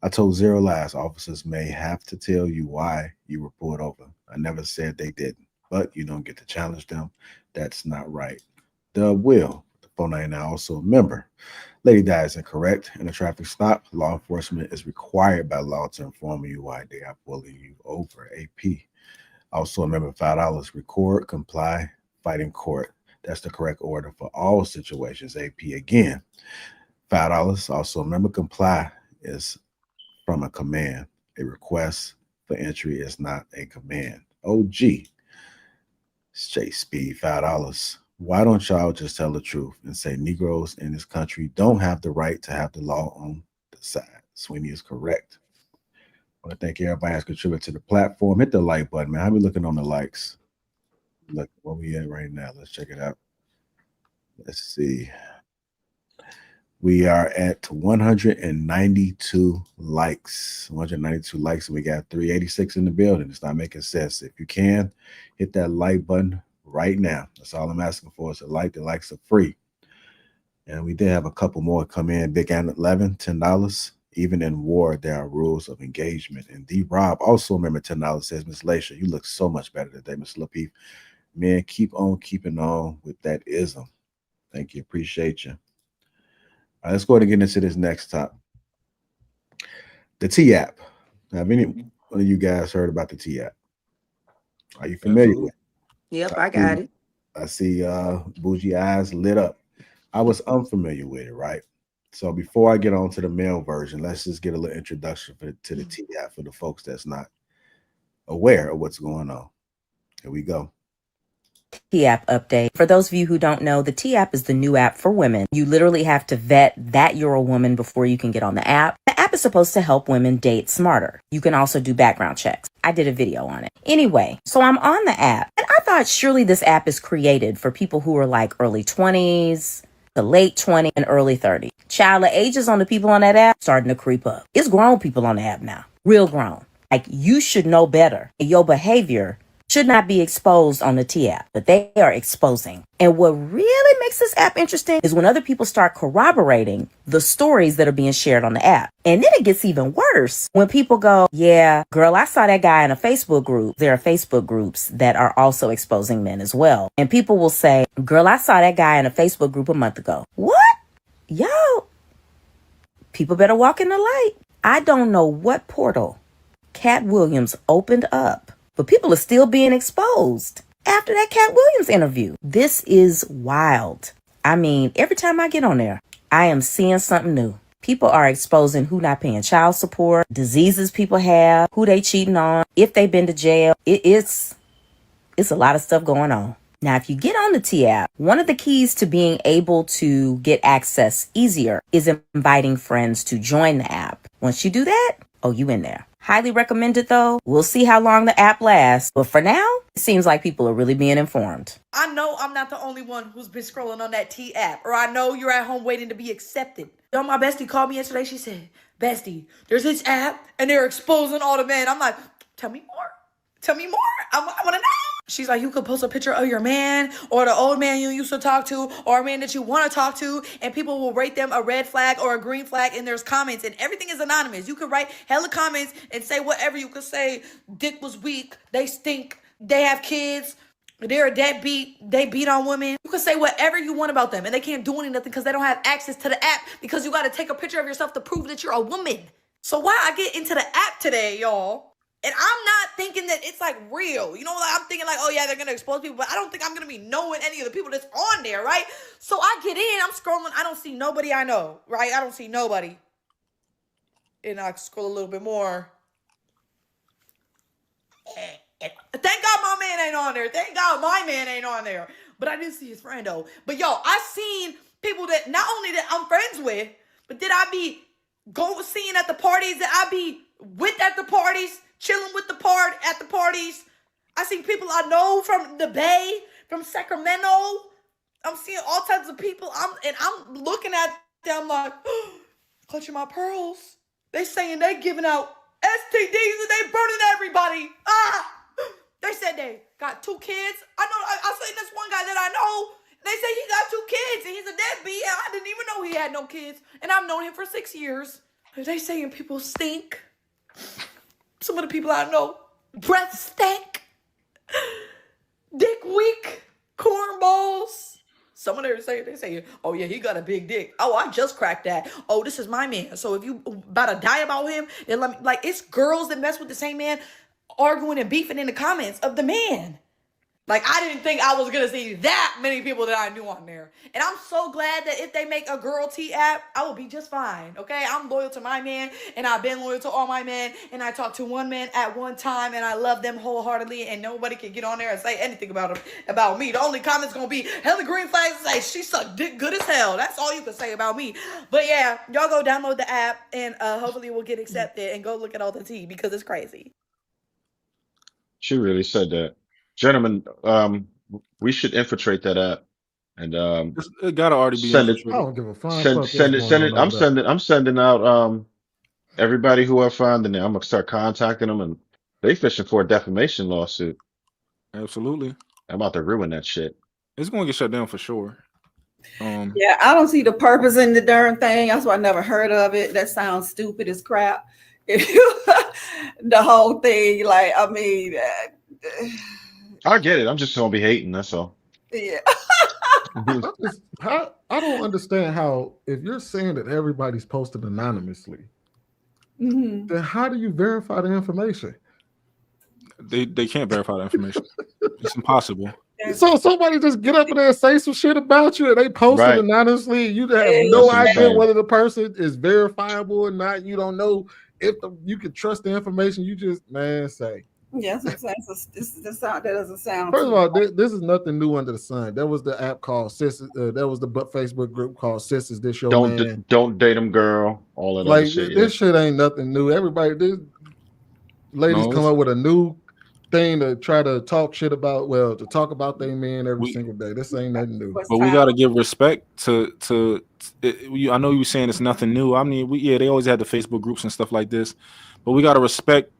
I told zero lies. Officers may have to tell you why you were pulled over. I never said they didn't, but you don't get to challenge them. That's not right. The will, the 499, also a member. Lady dies incorrect in a traffic stop. Law enforcement is required by law to inform you why they are pulling you over. AP. Also a member, $5. Record, comply, fight in court. That's the correct order for all situations. AP again. $5. Also a member, comply is from a command. A request for entry is not a command. OG. Chase Speed, $5. Why don't y'all just tell the truth and say Negroes in this country don't have the right to have the law on the side? Sweeney is correct. I want to thank everybody that's contributed to the platform. Hit the like button, man. How we looking on the likes? Look, where we at right now? Let's check it out. Let's see. We are at 192 likes. 192 likes, and we got 386 in the building. It's not making sense. If you can, hit that like button right now. That's all I'm asking for is a like. The likes are free. And we did have a couple more come in. Big and 11, $10. Even in war, there are rules of engagement. And D Rob also remember $10 says, Miss Laisha, you look so much better today, Miss Lapeef. Man, keep on keeping on with that ism. Thank you. Appreciate you. All right, let's go ahead and get into this next top. The T app. Have any one of you guys heard about the T app? Are you familiar with it? Yep, I got it. I see bougie eyes lit up. I was unfamiliar with it, right? So before I get on to the male version, let's just get a little introduction to the T app for the folks that's not aware of what's going on. Here we go. T-App update. For those of you who don't know, the T-App is the new app for women. You literally have to vet that you're a woman before you can get on the app. The app is supposed to help women date smarter. You can also do background checks. I did a video on it. Anyway, so I'm on the app, and I thought surely this app is created for people who are like early 20s, to late 20s, and early 30s. Child, the ages on the people on that app starting to creep up. It's grown people on the app now. Real grown. Like, you should know better. Your behavior should not be exposed on the T-App, but they are exposing. And what really makes this app interesting is when other people start corroborating the stories that are being shared on the app. And then it gets even worse when people go, yeah, girl, I saw that guy in a Facebook group. There are Facebook groups that are also exposing men as well. And people will say, girl, I saw that guy in a Facebook group a month ago. What? Yo, people better walk in the light. I don't know what portal Cat Williams opened up, but people are still being exposed after that Cat Williams interview. This is wild. I mean, every time I get on there, I am seeing something new. People are exposing who not paying child support, diseases people have, who they cheating on, if they've been to jail. It's a lot of stuff going on. Now, if you get on the T-App, one of the keys to being able to get access easier is inviting friends to join the app. Once you do that, oh, you in there. Highly recommended though. We'll see how long the app lasts. But for now, it seems like people are really being informed. I know I'm not the only one who's been scrolling on that T app, or I know you're at home waiting to be accepted. Yo, my bestie called me yesterday. She said, bestie, there's this app and they're exposing all the men. I'm like, tell me more. Tell me more. I want to know. She's like, you could post a picture of your man or the old man you used to talk to or a man that you want to talk to, and people will rate them a red flag or a green flag, and there's comments, and everything is anonymous. You could write hella comments and say whatever. You could say, dick was weak, they stink, they have kids, they're a deadbeat, they beat on women. You can say whatever you want about them, and they can't do anything because they don't have access to the app, because you got to take a picture of yourself to prove that you're a woman. So why I get into the app today, y'all? And I'm not thinking that it's like real. You know, like I'm thinking like, oh yeah, they're going to expose people, but I don't think I'm going to be knowing any of the people that's on there, right? So I get in, I'm scrolling, I don't see nobody I know, right? I don't see nobody. And I scroll a little bit more. Thank God my man ain't on there. Thank God my man ain't on there. But I did see his friend though. But yo, I seen people that not only that I'm friends with, but that I be seeing at the parties, that I be with at the parties, chilling with at the parties. I see people I know from the Bay, from Sacramento. I'm seeing all types of people. I'm looking at them like, clutching my pearls. They saying they giving out STDs and they burning everybody. They said they got 2 kids. I seen this one guy that I know. They say he got 2 kids and he's a deadbeat. And I didn't even know he had no kids. And I've known him for 6 years. They saying people stink. Some of the people I know, breath stank, dick weak, cornballs. Some of them they say, oh yeah, he got a big dick. Oh, I just cracked that. Oh, this is my man. So if you about to die about him, then let me, like, it's girls that mess with the same man arguing and beefing in the comments of the man. Like, I didn't think I was going to see that many people that I knew on there. And I'm so glad that if they make a girl T app, I will be just fine, okay? I'm loyal to my man, and I've been loyal to all my men, and I talked to one man at one time, and I love them wholeheartedly, and nobody can get on there and say anything about me. The only comment's going to be hella green flags and say, she sucked dick good as hell. That's all you can say about me. But yeah, y'all go download the app, and hopefully we'll get accepted, and go look at all the tea, because it's crazy. She really said that. Gentlemen, we should infiltrate that app And It gotta already be send it, I don't give a flying send fuck what's send it, going send on it. over there. I'm sending out everybody who I find in there. I'm gonna start contacting them, and they fishing for a defamation lawsuit. Absolutely. I'm about to ruin that shit. It's gonna get shut down for sure. Yeah, I don't see the purpose in the darn thing. That's why I never heard of it. That sounds stupid as crap. The whole thing, like, I mean, I get it. I'm just gonna be hating. That's all. yeah. I don't understand how, if you're saying that everybody's posted anonymously, Mhm. then how do you verify the information? They can't verify the information. It's impossible. So somebody just get up in there and say some shit about you, and they post it Right. anonymously. You have That's no what I'm idea saying. whether the person is verifiable or not. You don't know if you can trust the information. You just say. Yes, I'm saying. So that doesn't sound. First of too all, this is nothing new under the sun. There was the app called Sisters. There was the Facebook group called Sisters. This your man. Don't date them, girl. All that other Like shit. this shit ain't nothing new. Ladies No, come up with a new thing to try to talk shit about. Well, to talk about their men every single day. This ain't nothing new. But we got to give respect to I know you were saying it's nothing new. I mean, they always had the Facebook groups and stuff like this, but we got to respect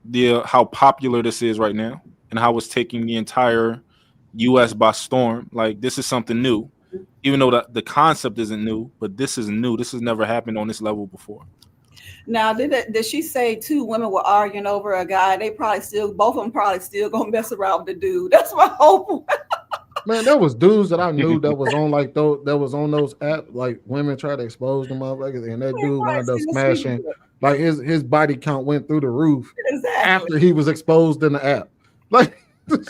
how popular this is right now and how it's taking the entire U.S. by storm. Like, this is something new, even though the concept isn't new, but this is new. This has never happened on this level before. Now, did she say two women were arguing over a guy? They both of them probably still gonna mess around with the dude. That's my hope. Man, there was dudes that I knew that was on those apps, like women try to expose them motherfuckers, and that dude wound up smashing. Like his body count went through the roof after he was exposed in the app. Like and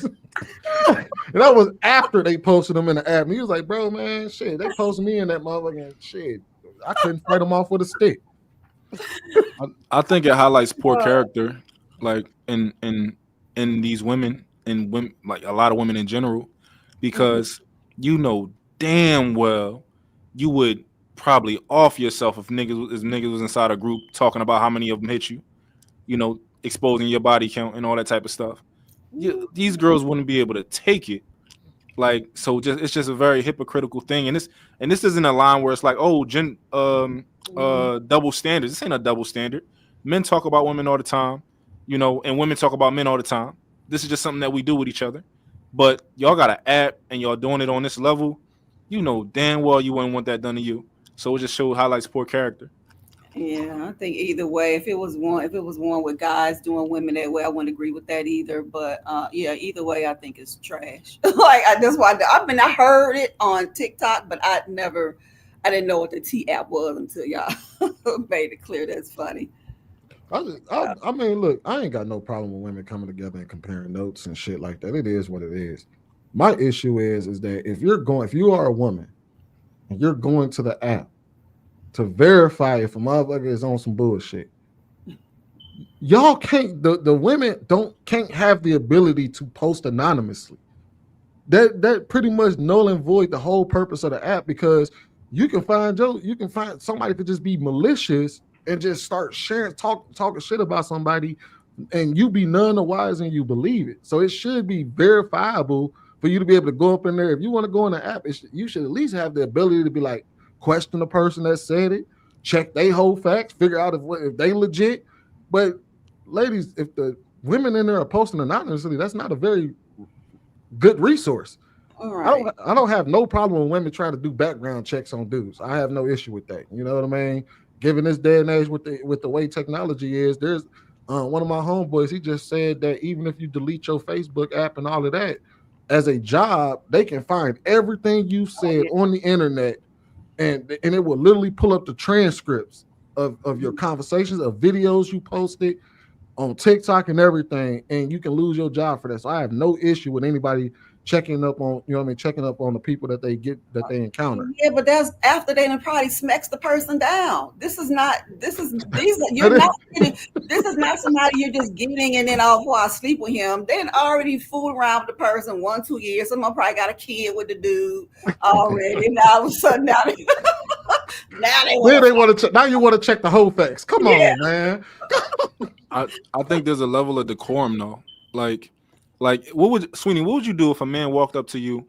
that was after they posted him in the app. And he was like, bro, man, shit, they posted me in that motherfucking shit. I couldn't fight him off with a stick. I think it highlights poor character, like in these women and women, like a lot of women in general, because you know damn well you would probably off yourself if niggas was inside a group talking about how many of them hit you, exposing your body count and all that type of stuff. These girls wouldn't be able to take it. Like, so it's just a very hypocritical thing, and this isn't a line where it's like, oh, double standards. This ain't a double standard. Men talk about women all the time, and women talk about men all the time. This is just something that we do with each other. But y'all got an app and y'all doing it on this level, damn well you wouldn't want that done to you. So it just highlights poor character. Yeah, I think either way, if it was one with guys doing women that way, I wouldn't agree with that either. But yeah, either way, I think it's trash. Like, that's why I heard it on TikTok, but I didn't know what the T app was until y'all made it clear. That's funny. I mean, look, I ain't got no problem with women coming together and comparing notes and shit like that. It is what it is. My issue is that if you are a woman and you're going to the app to verify if a motherfucker is on some bullshit, y'all can't. The women can't have the ability to post anonymously. That pretty much null and void the whole purpose of the app, because you can find somebody could just be malicious and just start talking shit about somebody, and you be none the wiser and you believe it. So it should be verifiable for you to be able to go up in there. If you want to go in the app, you should at least have the ability to be like, question the person that said it, check they whole facts, figure out if they legit. But ladies, if the women in there are posting anonymously, that's not a very good resource. All right. I don't have no problem with women trying to do background checks on dudes. I have no issue with that. You know what I mean? Given this day and age with the way technology is, there's one of my homeboys, he just said that even if you delete your Facebook app and all of that, as a job, they can find everything you've said on the internet, and it will literally pull up the transcripts of your conversations, of videos you posted on TikTok and everything, and you can lose your job for that. So I have no issue with anybody checking up on, checking up on the people that they encounter. Yeah, but that's after they done probably smacks the person down. This is not somebody you're just getting and then before I sleep with him. They already fooled around with the person 1-2 years. Someone probably got a kid with the dude already. Now all of a sudden now they want to check. Now you want to check the whole facts. Come on, man. I think there's a level of decorum though. Like what would you do if a man walked up to you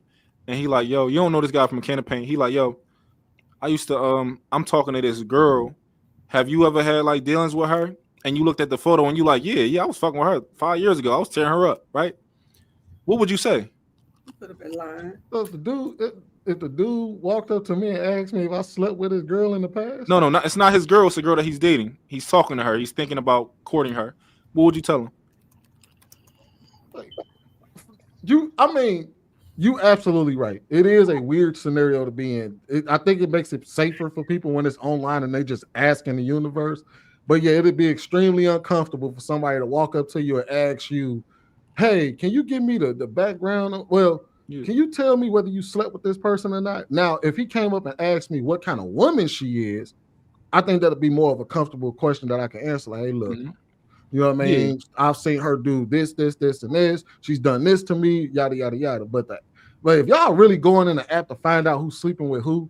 and he like, yo, you don't know this guy from a can of paint. He like, yo, I used to I'm talking to this girl. Have you ever had like dealings with her? And you looked at the photo and you like, yeah, I was fucking with her 5 years ago. I was tearing her up, right? What would you say? Could have been lying. So if the dude walked up to me and asked me if I slept with his girl in the past, No, it's not his girl. It's the girl that he's dating. He's talking to her. He's thinking about courting her. What would you tell him? You absolutely right. It is a weird scenario to be in. I think it makes it safer for people when it's online and they just ask in the universe. But yeah, it'd be extremely uncomfortable for somebody to walk up to you and ask you, hey, can you give me the background? Well, can you tell me whether you slept with this person or not? Now, if he came up and asked me what kind of woman she is, I think that'd be more of a comfortable question that I can answer. Like, hey, look, you know what I mean? Yeah. I've seen her do this, and this. She's done this to me, yada, yada, yada. But if y'all really going in the app to find out who's sleeping with who,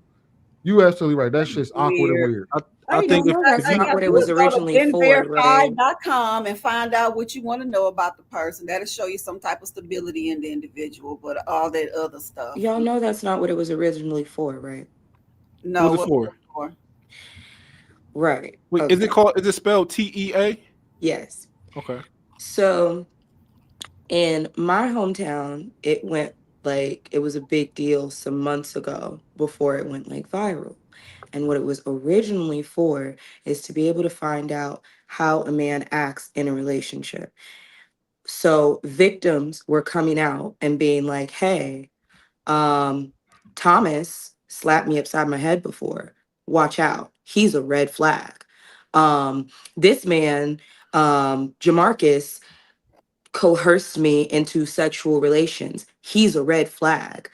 you absolutely right. That shit's awkward and weird. I think that's not what it was originally for, right? BenVerified.com and find out what you want to know about the person. That'll show you some type of stability in the individual, but all that other stuff. Y'all know that's not what it was originally for, right? No. What was it for? Right. Wait, okay. Is it spelled TEA? Yes. Okay. So in my hometown, it was a big deal some months ago before it went like viral. And what it was originally for is to be able to find out how a man acts in a relationship. So victims were coming out and being like, hey, Thomas slapped me upside my head before. Watch out. He's a red flag. This man, Jamarcus, coerced me into sexual relations. He's a red flag.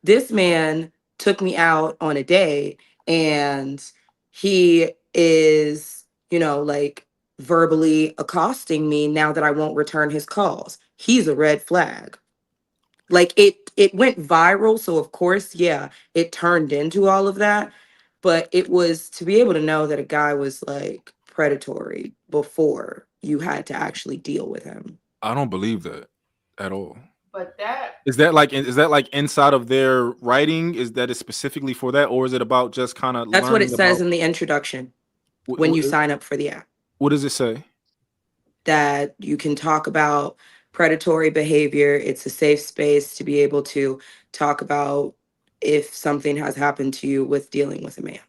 This man took me out on a date and he is, like verbally accosting me now that I won't return his calls. He's a red flag. Like it went viral, so of course, yeah, it turned into all of that, but it was to be able to know that a guy was like predatory before you had to actually deal with him. I don't believe that at all. But that Is that like inside of their writing? Is that specifically for that, or is it about just kind of That's what it says in the introduction when you sign up for the app. What does it say? That you can talk about predatory behavior. It's a safe space to be able to talk about if something has happened to you with dealing with a man.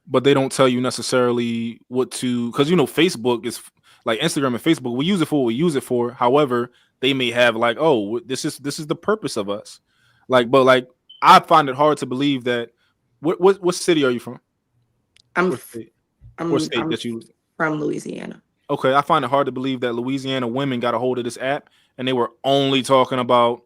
But they don't tell you necessarily what to, because Facebook is like Instagram and Facebook. We use it for what we use it for. However, they may have like, oh, this is the purpose of us. But I find it hard to believe that. What city are you from? I'm from Louisiana. Okay, I find it hard to believe that Louisiana women got a hold of this app and they were only talking about,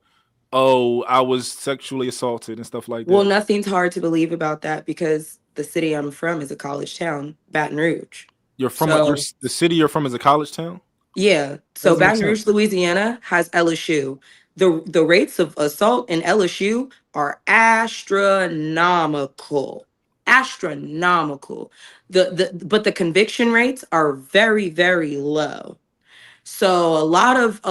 oh, I was sexually assaulted and stuff like that. Well, nothing's hard to believe about that because the city I'm from is a college town, Baton Rouge. You're from the city you're from is a college town? Yeah. So Baton Rouge, Louisiana has LSU. The rates of assault in LSU are astronomical. Astronomical. But the conviction rates are very, very low. So a lot of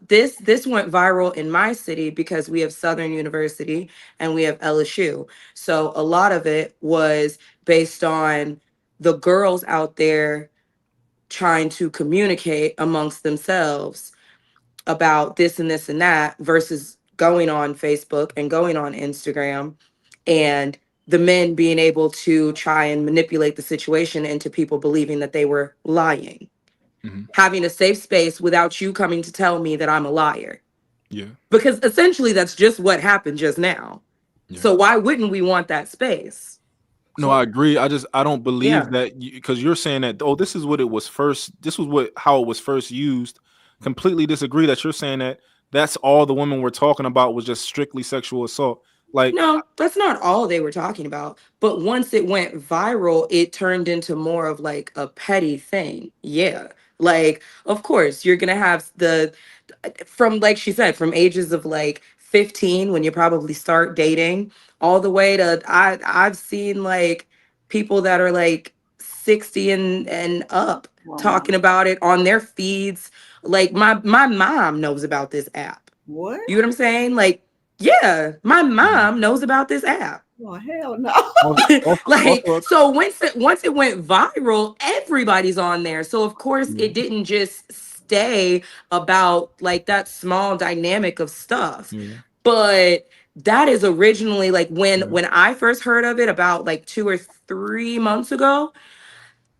this went viral in my city because we have Southern University and we have LSU. So a lot of it was based on the girls out there trying to communicate amongst themselves about this and this and that versus going on Facebook and going on Instagram and the men being able to try and manipulate the situation into people believing that they were lying. Having a safe space without you coming to tell me that I'm a liar. Yeah. Because essentially that's just what happened just now. Yeah. So why wouldn't we want that space? No, I agree. I don't believe that because you're saying that, oh, this is what it was first. This was how it was first used. Completely disagree that you're saying that that's all the women were talking about was just strictly sexual assault. No, that's not all they were talking about. But once it went viral, it turned into more of like a petty thing. Yeah. Like, of course, you're going to have from, like she said, from ages of like 15, when you probably start dating, all the way to, I've seen like people that are like 60 and up talking about it on their feeds. Like my mom knows about this app. What? You know what I'm saying? Like, Yeah, my mom knows about this app. Well, hell no. Like, so once it went viral, everybody's on there. So of course it didn't just stay about like that small dynamic of stuff. But that is originally like when I first heard of it about like 2 or 3 months ago,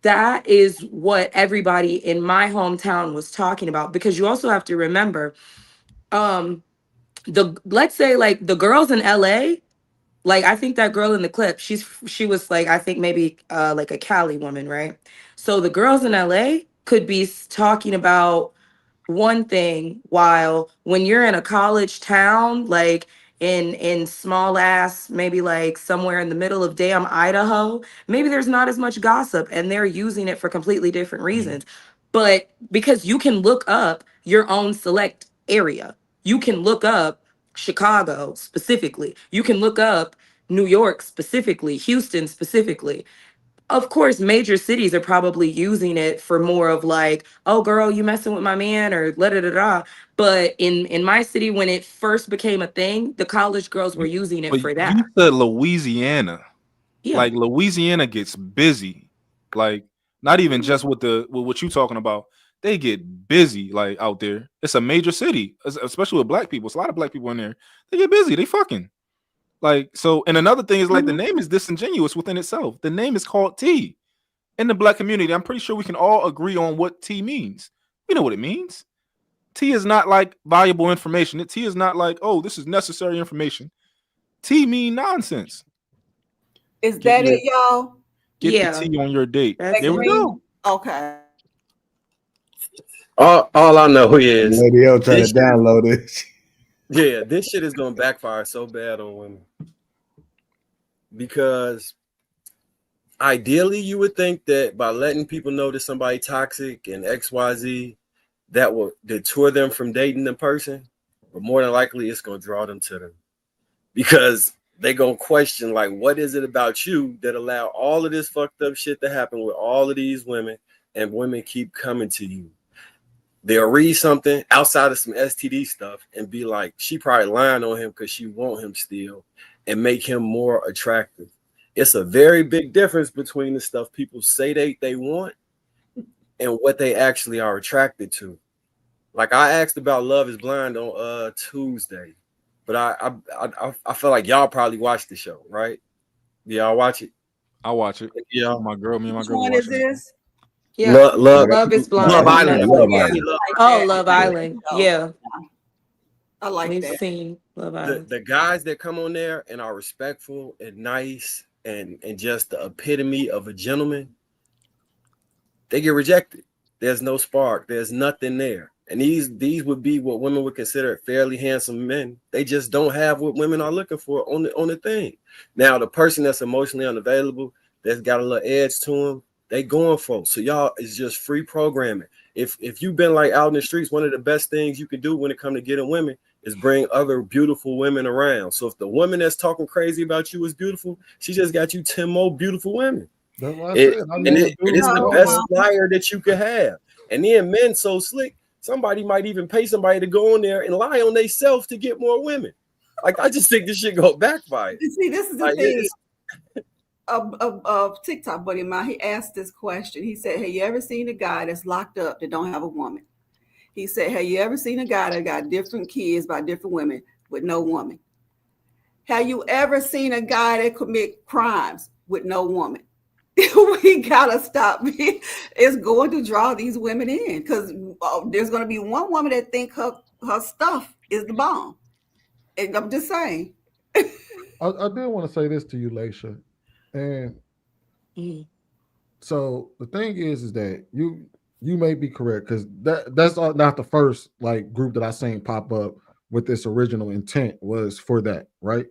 that is what everybody in my hometown was talking about. Because you also have to remember, let's say like the girls in LA, like I think that girl in the clip, she was like, I think maybe like a Cali woman, right? So the girls in LA could be talking about one thing, while when you're in a college town, like in small ass, maybe like somewhere in the middle of damn Idaho, maybe there's not as much gossip and they're using it for completely different reasons. But because you can look up your own select area, you can look up Chicago specifically, you can look up New York specifically, Houston specifically. Of course, major cities are probably using it for more of like, oh girl, you messing with my man, or la da da da. But in my city, when it first became a thing, the college girls were using it But for you that. said Louisiana. Yeah. Like Louisiana gets busy. Like not even just with what you talking about. They get busy like out there. It's a major city, especially with black people. It's a lot of black people in there. They get busy. They fucking. Like so, and another thing is like the name is disingenuous within itself. The name is called T in the black community. I'm pretty sure we can all agree on what T means. We know what it means. T is not like valuable information. T is not like, oh, this is necessary information. T mean nonsense. Is that it, y'all? Get the T on your date. There we go. Okay. All I know is Lady L trying to this download it. Yeah, this shit is gonna backfire so bad on women. Because ideally you would think that by letting people know that somebody toxic and XYZ, that will deter them from dating the person, but more than likely it's gonna draw them to them. Because they gonna question like, what is it about you that allow all of this fucked up shit to happen with all of these women, and women keep coming to you? They'll read something outside of some STD stuff and be like, she probably lying on him because she want him still, and make him more attractive. It's a very big difference between the stuff people say they want and what they actually are attracted to. Like I asked about Love is Blind on Tuesday, but I feel like y'all probably watched the show, right? Y'all watch it? I watch it. Yeah, me and my girl. Which one is this? Yeah. Love is Blind. Love Island. Love Island. Oh, Love Island. Yeah. I like We've that. seen Love Island. The guys that come on there and are respectful and nice and just the epitome of a gentleman, they get rejected. There's no spark. There's nothing there. And these would be what women would consider fairly handsome men. They just don't have what women are looking for on the thing. Now, the person that's emotionally unavailable, that's got a little edge to them, they going for it. So y'all is just free programming. If you've been like out in the streets, one of the best things you can do when it comes to getting women is bring other beautiful women around. So if the woman that's talking crazy about you is beautiful, she just got you 10 more beautiful women. That's what I It said. is the best flyer that you could have. And then men so slick, somebody might even pay somebody to go on there and lie on themselves to get more women. Like I just think this shit go backfire. See, this is the thing of TikTok buddy of mine. He asked this question. He said, "Have you ever seen a guy that's locked up that don't have a woman?" He said, "Have you ever seen a guy that got different kids by different women with no woman? Have you ever seen a guy that commit crimes with no woman?" We gotta stop. It's going to draw these women in because there's going to be one woman that think her stuff is the bomb. And I'm just saying. I did want to say this to you, Laisha. And so the thing is that you may be correct, because that's not the first like group that I seen pop up with this original intent was for that, right?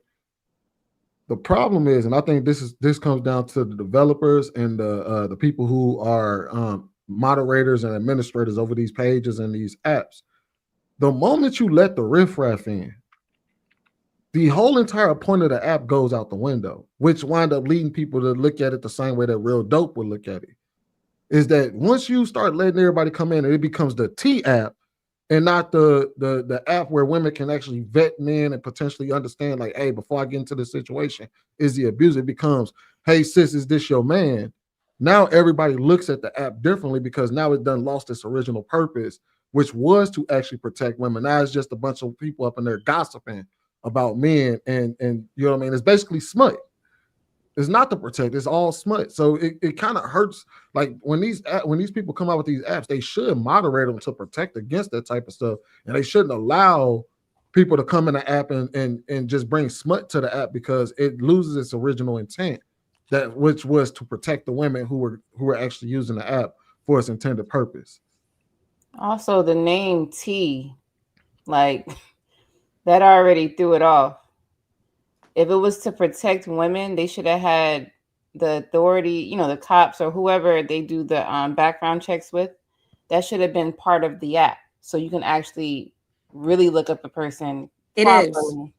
The problem is, and I think this comes down to the developers and the people who are moderators and administrators over these pages and these apps. The moment you let the riffraff in, the whole entire point of the app goes out the window, which wind up leading people to look at it the same way that real dope would look at it. Is that once you start letting everybody come in and it becomes the T app, and not the app where women can actually vet men and potentially understand, like, hey, before I get into this situation, is he abusive? It becomes, hey, sis, is this your man? Now everybody looks at the app differently because now it done lost its original purpose, which was to actually protect women. Now it's just a bunch of people up in there gossiping about men, and you know what I mean? It's basically smut. It's not to protect, it's all smut. So it kind of hurts. Like when these people come out with these apps, they should moderate them to protect against that type of stuff. And they shouldn't allow people to come in the app and just bring smut to the app, because it loses its original intent, that which was to protect the women who were actually using the app for its intended purpose. Also, the name T, like that already threw it off. If it was to protect women, they should have had the authority, the cops or whoever they do the background checks with. That should have been part of the app, so you can actually really look up a person properly. Is.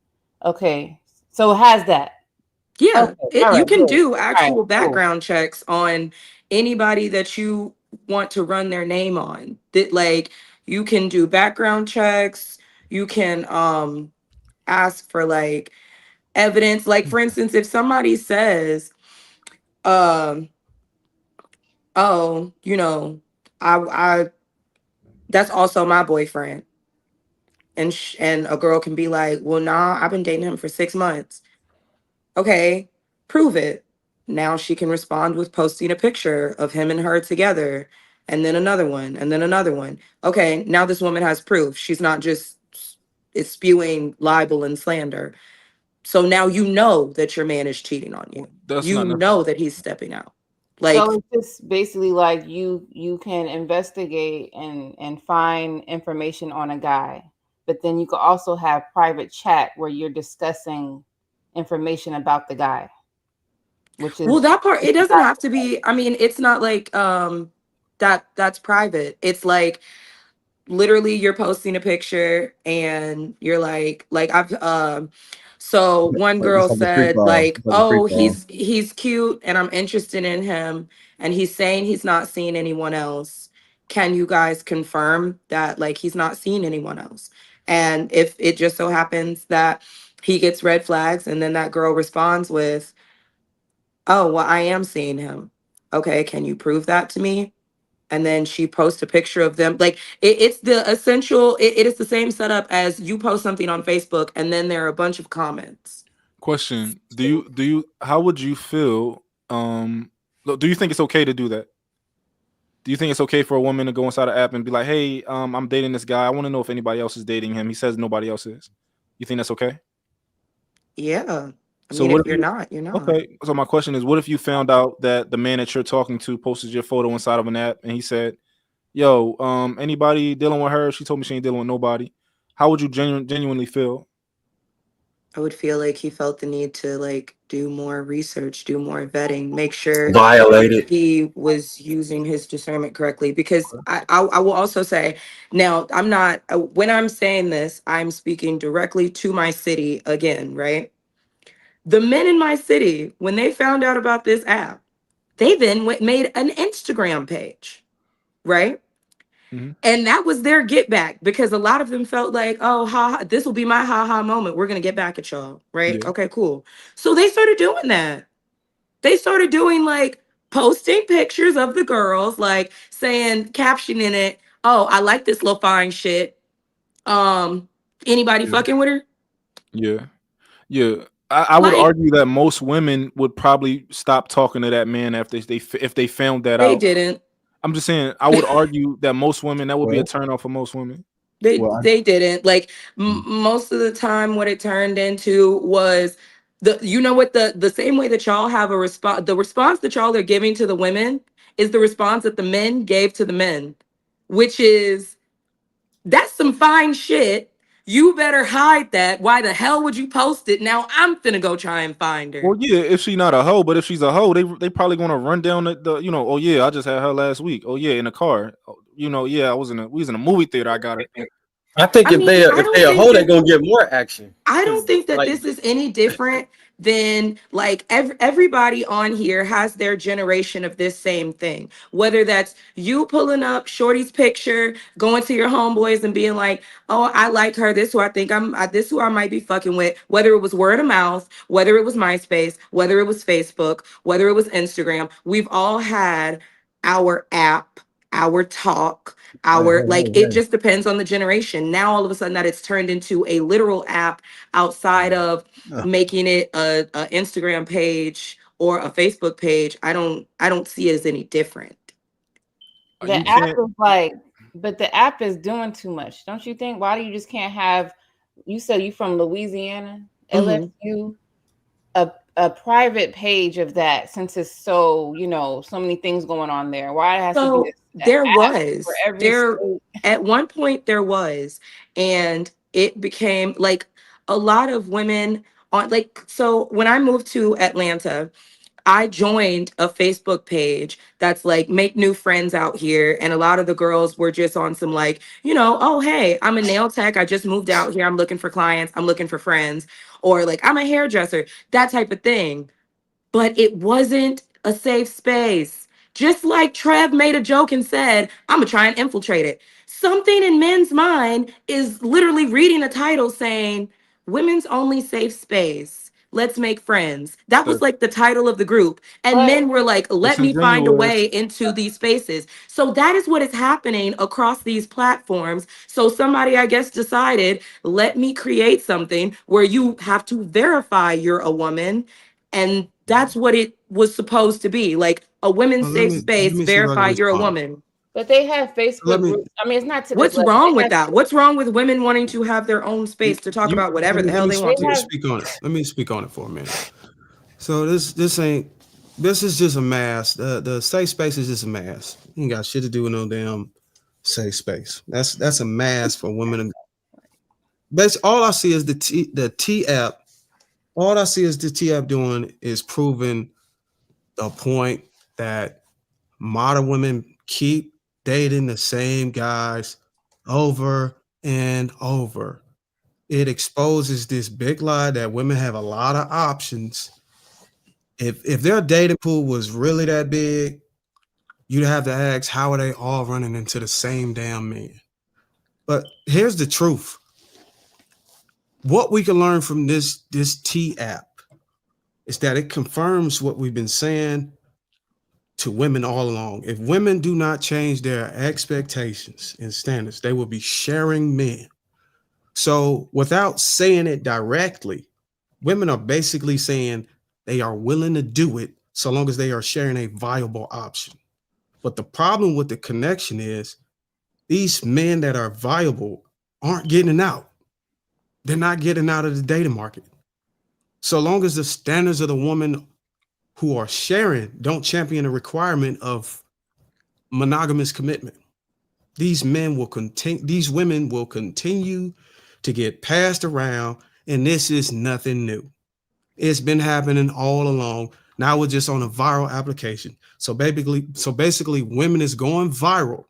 Okay, so it has that. Yeah, Okay. you can Good. do actual Cool. background checks on anybody that you want to run their name on. That, like, you can do background checks. You can ask for like evidence. Like, for instance, if somebody says, oh, I that's also my boyfriend, and a girl can be like, well, nah, I've been dating him for 6 months. Okay, prove it. Now she can respond with posting a picture of him and her together, and then another one, and then another one. Okay, now this woman has proof. She's not just is spewing libel and slander. So now you know that your man is cheating on you. That's You not know that he's stepping out. Like, So it's just basically like you can investigate and find information on a guy, but then you could also have private chat where you're discussing information about the guy, which is well, that part, it doesn't have to be. I mean, it's not like that's private. It's like literally you're posting a picture and you're like I've so one girl It's like a free said, call. like, It's like a free oh, call. he's cute and I'm interested in him, and he's saying he's not seeing anyone else. Can you guys confirm that, like, he's not seeing anyone else? And if it just so happens that he gets red flags, and then that girl responds with, oh, well, I am seeing him. Okay, can you prove that to me? And then she posts a picture of them. Like, it's the essential, it is the same setup as you post something on Facebook and then there are a bunch of comments. Question: Do you how would you feel? Do you think it's okay to do that? Do you think it's okay for a woman to go inside an app and be like, "Hey, I'm dating this guy. I want to know if anybody else is dating him. He says nobody else is." You think that's okay? Yeah. I So mean, what if if you're you? not, you're not. Okay. So my question is, what if you found out that the man that you're talking to posted your photo inside of an app and he said, "Yo, anybody dealing with her? She told me she ain't dealing with nobody." How would you genuinely feel? I would feel like he felt the need to, like, do more research, do more vetting, make sure Violated. he was using his discernment correctly. Because I will also say, now, I'm not, when I'm saying this, I'm speaking directly to my city again, right? The men in my city, when they found out about this app, they then made an Instagram page, right? And that was their get back, because a lot of them felt like, oh, this will be my ha moment. We're going to get back at y'all, right? Yeah. Okay, cool. So they started doing that. They started doing, like, posting pictures of the girls, like saying, captioning it, oh, I like this little fine shit. Anybody Yeah. fucking with her? Yeah. Yeah. I would Like, argue that most women would probably stop talking to that man after if they found that they out. didn't. I'm just saying, I would argue that most women, that would be a Well, turnoff for most women. They well, they didn't. Like, most of the time what it turned into was the same way that y'all have a response, the response that y'all are giving to the women is the response that the men gave to the men, which is, that's some fine shit. You better hide that. Why the hell would you post it? Now I'm finna go try and find her. Well, yeah, if she's not a hoe, but if she's a hoe, they probably gonna run down the oh yeah, I just had her last week. Oh yeah, in the car. Oh, yeah, we was in a movie theater. I got her. I think I if mean, they I if don't they a think hoe, they're that gonna get more action. I don't think that Like, this is any different then like everybody on here has their generation of this same thing. Whether that's you pulling up Shorty's picture, going to your homeboys and being like, oh, I like her. This who I think this who I might be fucking with. Whether it was word of mouth, whether it was MySpace, whether it was Facebook, whether it was Instagram, we've all had our app, our talk, our like it just depends on the generation. Now all of a sudden that it's turned into a literal app outside of making it a Instagram page or a Facebook page. I don't see it as any different. The app is like, but the app is doing too much, don't you think? Why do you just can't have? You said you from Louisiana, LSU, a private page of that, since it's so so many things going on there. Why it has to be there at one point there was, and it became like a lot of women on like, so when I moved to Atlanta, I joined a Facebook page that's like make new friends out here. And a lot of the girls were just on some like, oh, hey, I'm a nail tech. I just moved out here. I'm looking for clients. I'm looking for friends. Or like, I'm a hairdresser, that type of thing. But it wasn't a safe space. Just like Trev made a joke and said, I'm going to try and infiltrate it. Something in men's mind is literally reading a title saying, women's only safe space. Let's make friends. That was like the title of the group. And men were like, let me find a way into these spaces. So that is what is happening across these platforms. So somebody, I guess, decided, let me create something where you have to verify you're a woman. And that's what it was supposed to be. Like a women's safe space, verify you're a woman. But they have Facebook groups. I mean, it's not to What's wrong with that? What's wrong with women wanting to have their own space to talk about whatever the hell they want to? Speak on it. Let me speak on it for a minute. So this is just a mask. The safe space is just a mask. You ain't got shit to do with no damn safe space. That's a mask for women. Basically, all I see is the T app. All I see is the T app doing is proving the point that modern women keep dating the same guys over and over. It exposes this big lie that women have a lot of options. If their dating pool was really that big, you'd have to ask, how are they all running into the same damn man? But here's the truth. What we can learn from this T app is that it confirms what we've been saying to women all along. If women do not change their expectations and standards, they will be sharing men. So without saying it directly, women are basically saying they are willing to do it so long as they are sharing a viable option. But the problem with the connection is these men that are viable aren't getting out. They're not getting out of the dating market. So long as the standards of the woman who are sharing don't champion the requirement of monogamous commitment, these women will continue to get passed around, and this is nothing new. It's been happening all along. Now we're just on a viral application. So basically, women is going viral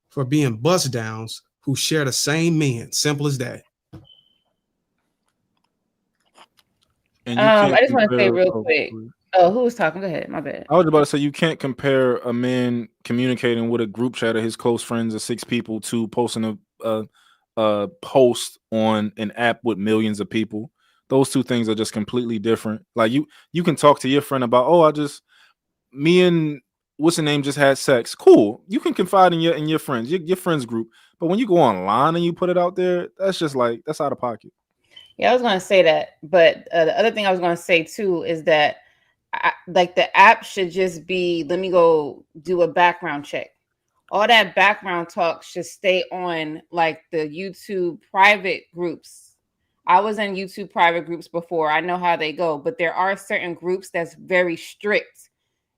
for being bust downs who share the same men. Simple as that. And I just want to say real quick. Oh, who was talking? Go ahead. My bad. I was about to say you can't compare a man communicating with a group chat of his close friends of 6 people to posting a post on an app with millions of people. Those two things are just completely different. Like you can talk to your friend about, me and what's the name just had sex. Cool. You can confide in your friends, your friends group. But when you go online and you put it out there, that's just like, that's out of pocket. Yeah, I was going to say that. But the other thing I was going to say too is that like the app should just be, let me go do a background check. All that background talk should stay on like the YouTube private groups. I was in YouTube private groups before. I know how they go, but there are certain groups that's very strict.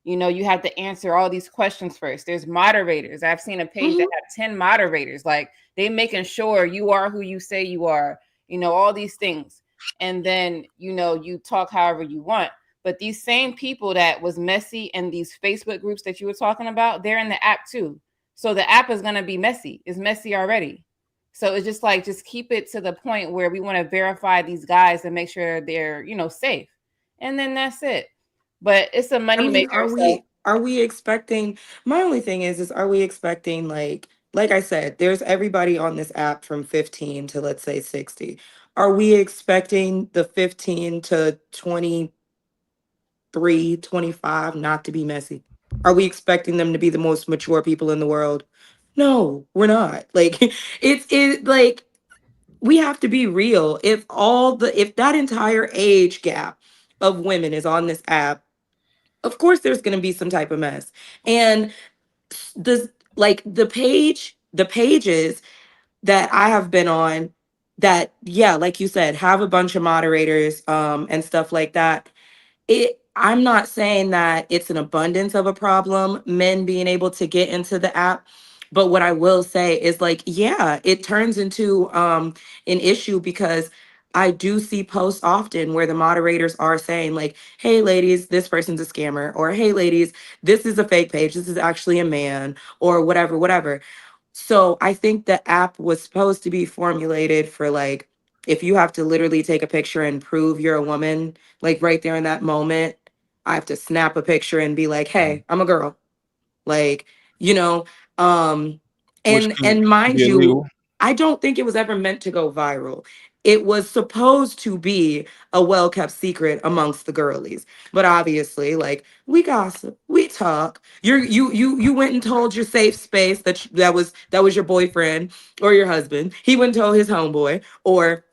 You have to answer all these questions first. There's moderators. I've seen a page that have 10 moderators. Like they making sure you are who you say you are, all these things. And then, you talk however you want. But these same people that was messy in these Facebook groups that you were talking about, they're in the app too. So the app is going to be messy. It's messy already. So it's just keep it to the point where we want to verify these guys and make sure they're, safe. and then that's it. But it's a I mean, moneymaker. So are we expecting, my only thing is are we expecting like I said, there's everybody on this app from 15 to let's say 60. Are we expecting the 15 to 23, 25 not to be messy? Are we expecting them to be the most mature people in the world? No, we're not. Like it like we have to be real. If that entire age gap of women is on this app, of course there's going to be some type of mess. And the the pages that I have been on that, yeah, like you said, have a bunch of moderators and stuff like that. I'm not saying that it's an abundance of a problem, men being able to get into the app. But what I will say is like, yeah, it turns into an issue because I do see posts often where the moderators are saying like, hey ladies, this person's a scammer, or hey ladies, this is a fake page, this is actually a man, or whatever, whatever. So I think the app was supposed to be formulated for like, if you have to literally take a picture and prove you're a woman, like right there in that moment, I have to snap a picture and be like, hey, I'm a girl. Like, you know, um, Which and can mind be you, illegal. I don't think it was ever meant to go viral. It was supposed to be a well-kept secret amongst the girlies. But obviously, like we gossip, we talk. You went and told your safe space that was your boyfriend or your husband. He went and told his homeboy, or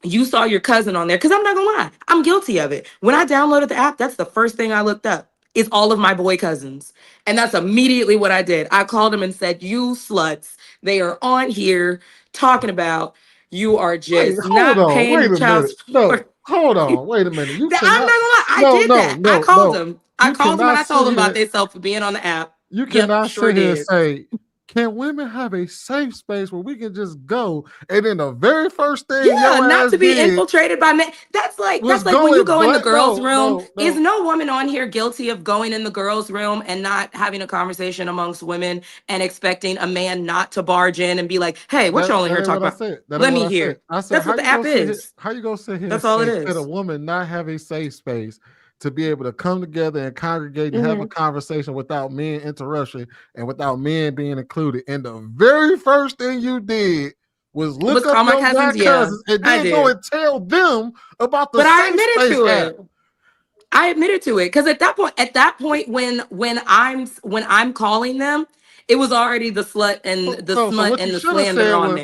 you saw your cousin on there. Because I'm not gonna lie, I'm guilty of it. When I downloaded the app, that's the first thing I looked up. Is all of my boy cousins. And that's immediately what I did. I called them and said, you sluts, they are on here talking about you are Wait, just hold not on. paying Wait the a child minute. No, support. hold on. Wait a minute. You I'm not gonna cannot. lie, I No, did no, that. I no, called no. them. I You called them and cannot I told sit them about here. themselves for being on the app. You Yep, cannot sure sit here and did. say, can women have a safe space where we can just go? And then the very first thing Yeah, your not ass to be did infiltrated by men. was That's like go when you and go in the black. girls' No, room. no, Is no. no woman on here guilty of going in the girls' room and not having a conversation amongst women and expecting a man not to barge in and be like, "Hey, what y'all in That here ain't what talking I about? said. That ain't Let what me I said. hear." I said, That's what the app is. how you gonna sit here and That's all it say, could a is. woman not have a safe space to be able to come together and congregate and have a Mhm. conversation without men interruption and without men being included? And the very first thing you did was Was look up call my your cousins. guy Yeah, cousins and I then go did. and tell them about the But I safe admitted space to app. it. I admitted to it because at that point, when I'm calling them, it was already the slut and the So smut what you and the should have slander said on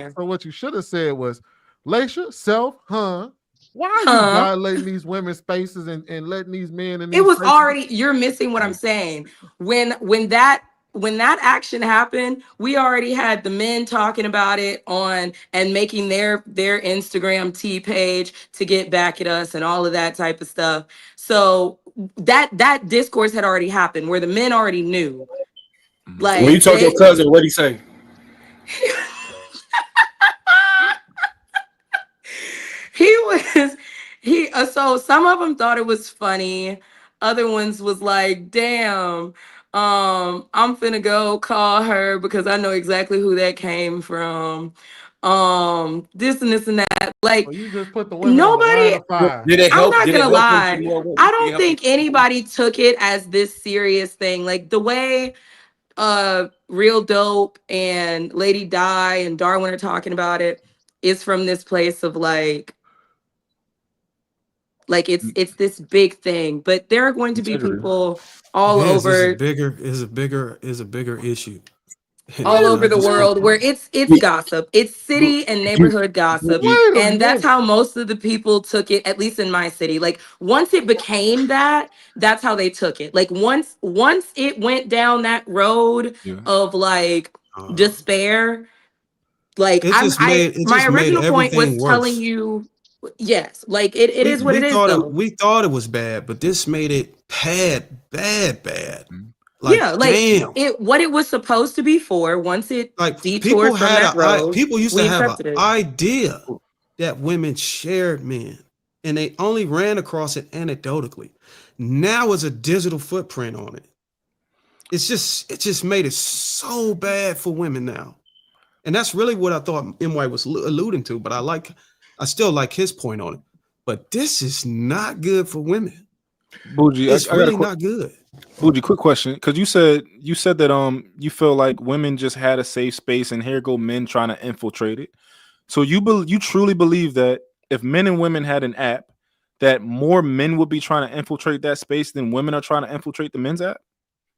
was, there. Laisha, self, huh? Why are you Huh? violating these women's spaces and letting these men in It these was spaces? already, you're missing what I'm saying. When that action happened, we already had the men talking about it on and making their Instagram T page to get back at us and all of that type of stuff. So that discourse had already happened where the men already knew. When you Like told your they cousin, what'd he say? he was so some of them thought it was funny, other ones was like, damn, I'm finna go call her because I know exactly who that came from, this and this and that, like So you just put the women on the line nobody. of fire. Did it I'm help? not Did it gonna help him to lie, more women? I Did it don't help him think anybody took it as this serious thing, like the way Real Dope and Lady Di and Darwin are talking about it is from this place of like it's this big thing, but there are going to be integrity? people It all is. It's a over bigger. Is a bigger issue. all It's over not the just world where compliance. it's gossip. It's city and neighborhood gossip. Wait a And that's minute. how most of the people took it, at least in my city. Like once it became that, that's how they took it. Like once it went down that road Yeah. of like Uh, despair, like it my just made original point was everything telling worse. you, yes, like it is what it is though. We thought it was bad, but this made it bad. Mhm. Yeah, Like like damn. it what it was supposed to be for, once it Like detoured from that road, people used to we have an accepted it. idea that women shared men, and they only ran across it anecdotally. Now it's a digital footprint on it. It just made it so bad for women now. And that's really what I thought MY was alluding to, but I still like his point on it. But this is not good for women. Bougie, It's I got a really quick not good. Bougie, quick question, because you said that you feel like women just had a safe space, and here go men trying to infiltrate it. So you truly believe that if men and women had an app, that more men would be trying to infiltrate that space than women are trying to infiltrate the men's app?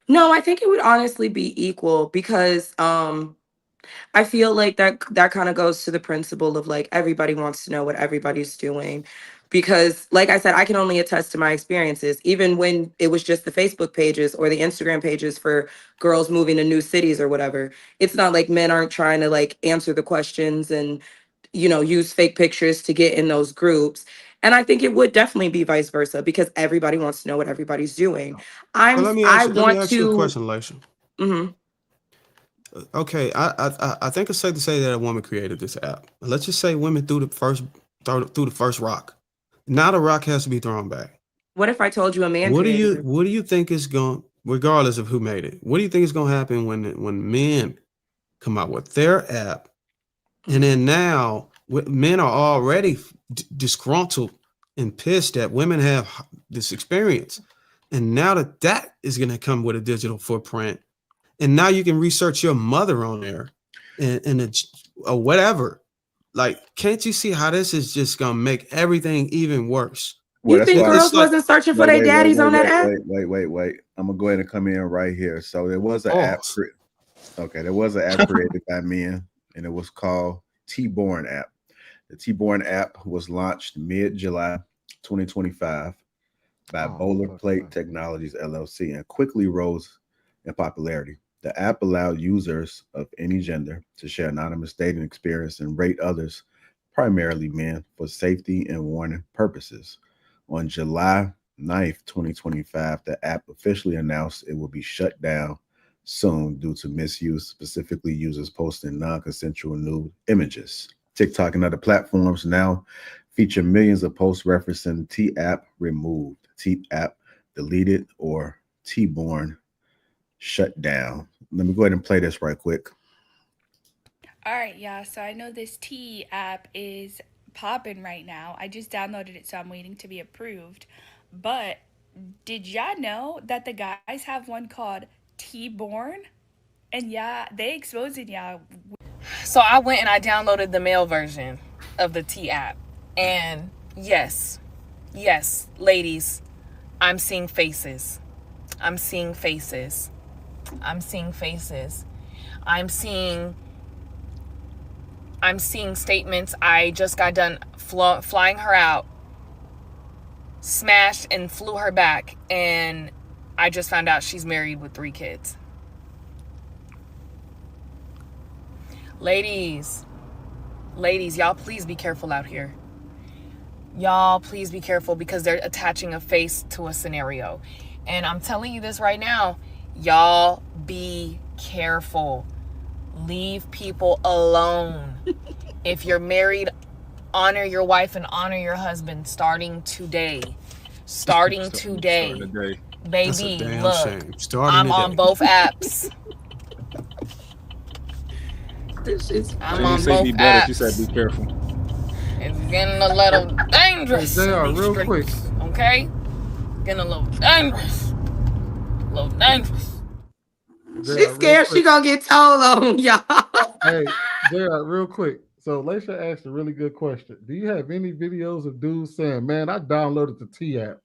No, I think it would honestly be equal because I feel like that kind of goes to the principle of like everybody wants to know what everybody's doing. Because like I said, I can only attest to my experiences. Even when it was just the Facebook pages or the Instagram pages for girls moving to new cities or whatever, it's not like men aren't trying to like answer the questions and use fake pictures to get in those groups. And I think it would definitely be vice versa because everybody wants to know what everybody's doing. Well, let me I want ask you a to question, Laisha. mhm. Okay, I think it's safe to say that a woman created this app. Let's just say women threw the first rock. Now the rock has to be thrown back. What if I told you a man created it? What do you think is going, regardless of who made it? What do you think is going to happen when men come out with their app, and then now men are already disgruntled and pissed that women have this experience, and now that is going to come with a digital footprint. And now you can research your mother on there or whatever. Like, can't you see how this is just gonna make everything even worse? Well, You that's think why. girls wasn't searching for their daddies on that app? Wait. I'm gonna go ahead and come in right here. So there was an app. Pause. Okay, there was an app created by men, and it was called T-Born app. The T-Born app was launched mid-July 2025 by Bowler Plate Technologies LLC and quickly rose in popularity. The app allowed users of any gender to share anonymous dating experience and rate others, primarily men, for safety and warning purposes. On July 9th, 2025, the app officially announced it will be shut down soon due to misuse, specifically users posting non-consensual nude images. TikTok and other platforms now feature millions of posts referencing T-app removed, T-app deleted, or T-born shut down. Let me go ahead and play this right quick. All right, yeah, so I know this T app is popping right now. I just downloaded it, so I'm waiting to be approved. But did y'all know that the guys have one called T-Born? And yeah, they exposing y'all. So I went and I downloaded the male version of the T app. And yes, ladies, I'm seeing faces. I'm seeing faces. I'm seeing faces. I'm seeing statements. I just got done flying her out, smashed and flew her back, and I just found out she's married with 3 kids. Ladies, y'all please be careful out here. Y'all please be careful because they're attaching a face to a scenario. And I'm telling you this right now, y'all be careful. Leave people alone. If you're married, honor your wife and honor your husband starting today. Starting today. Baby, look, I'm on both apps. I'm on both apps. She said be careful. It's getting a little dangerous. Hey, JR, real quick. Okay? Getting a little dangerous. She's scared she gonna get told on, y'all. Hey, JR, real quick. So Laisha asked a really good question. Do you have any videos of dudes saying, "Man, I downloaded the T app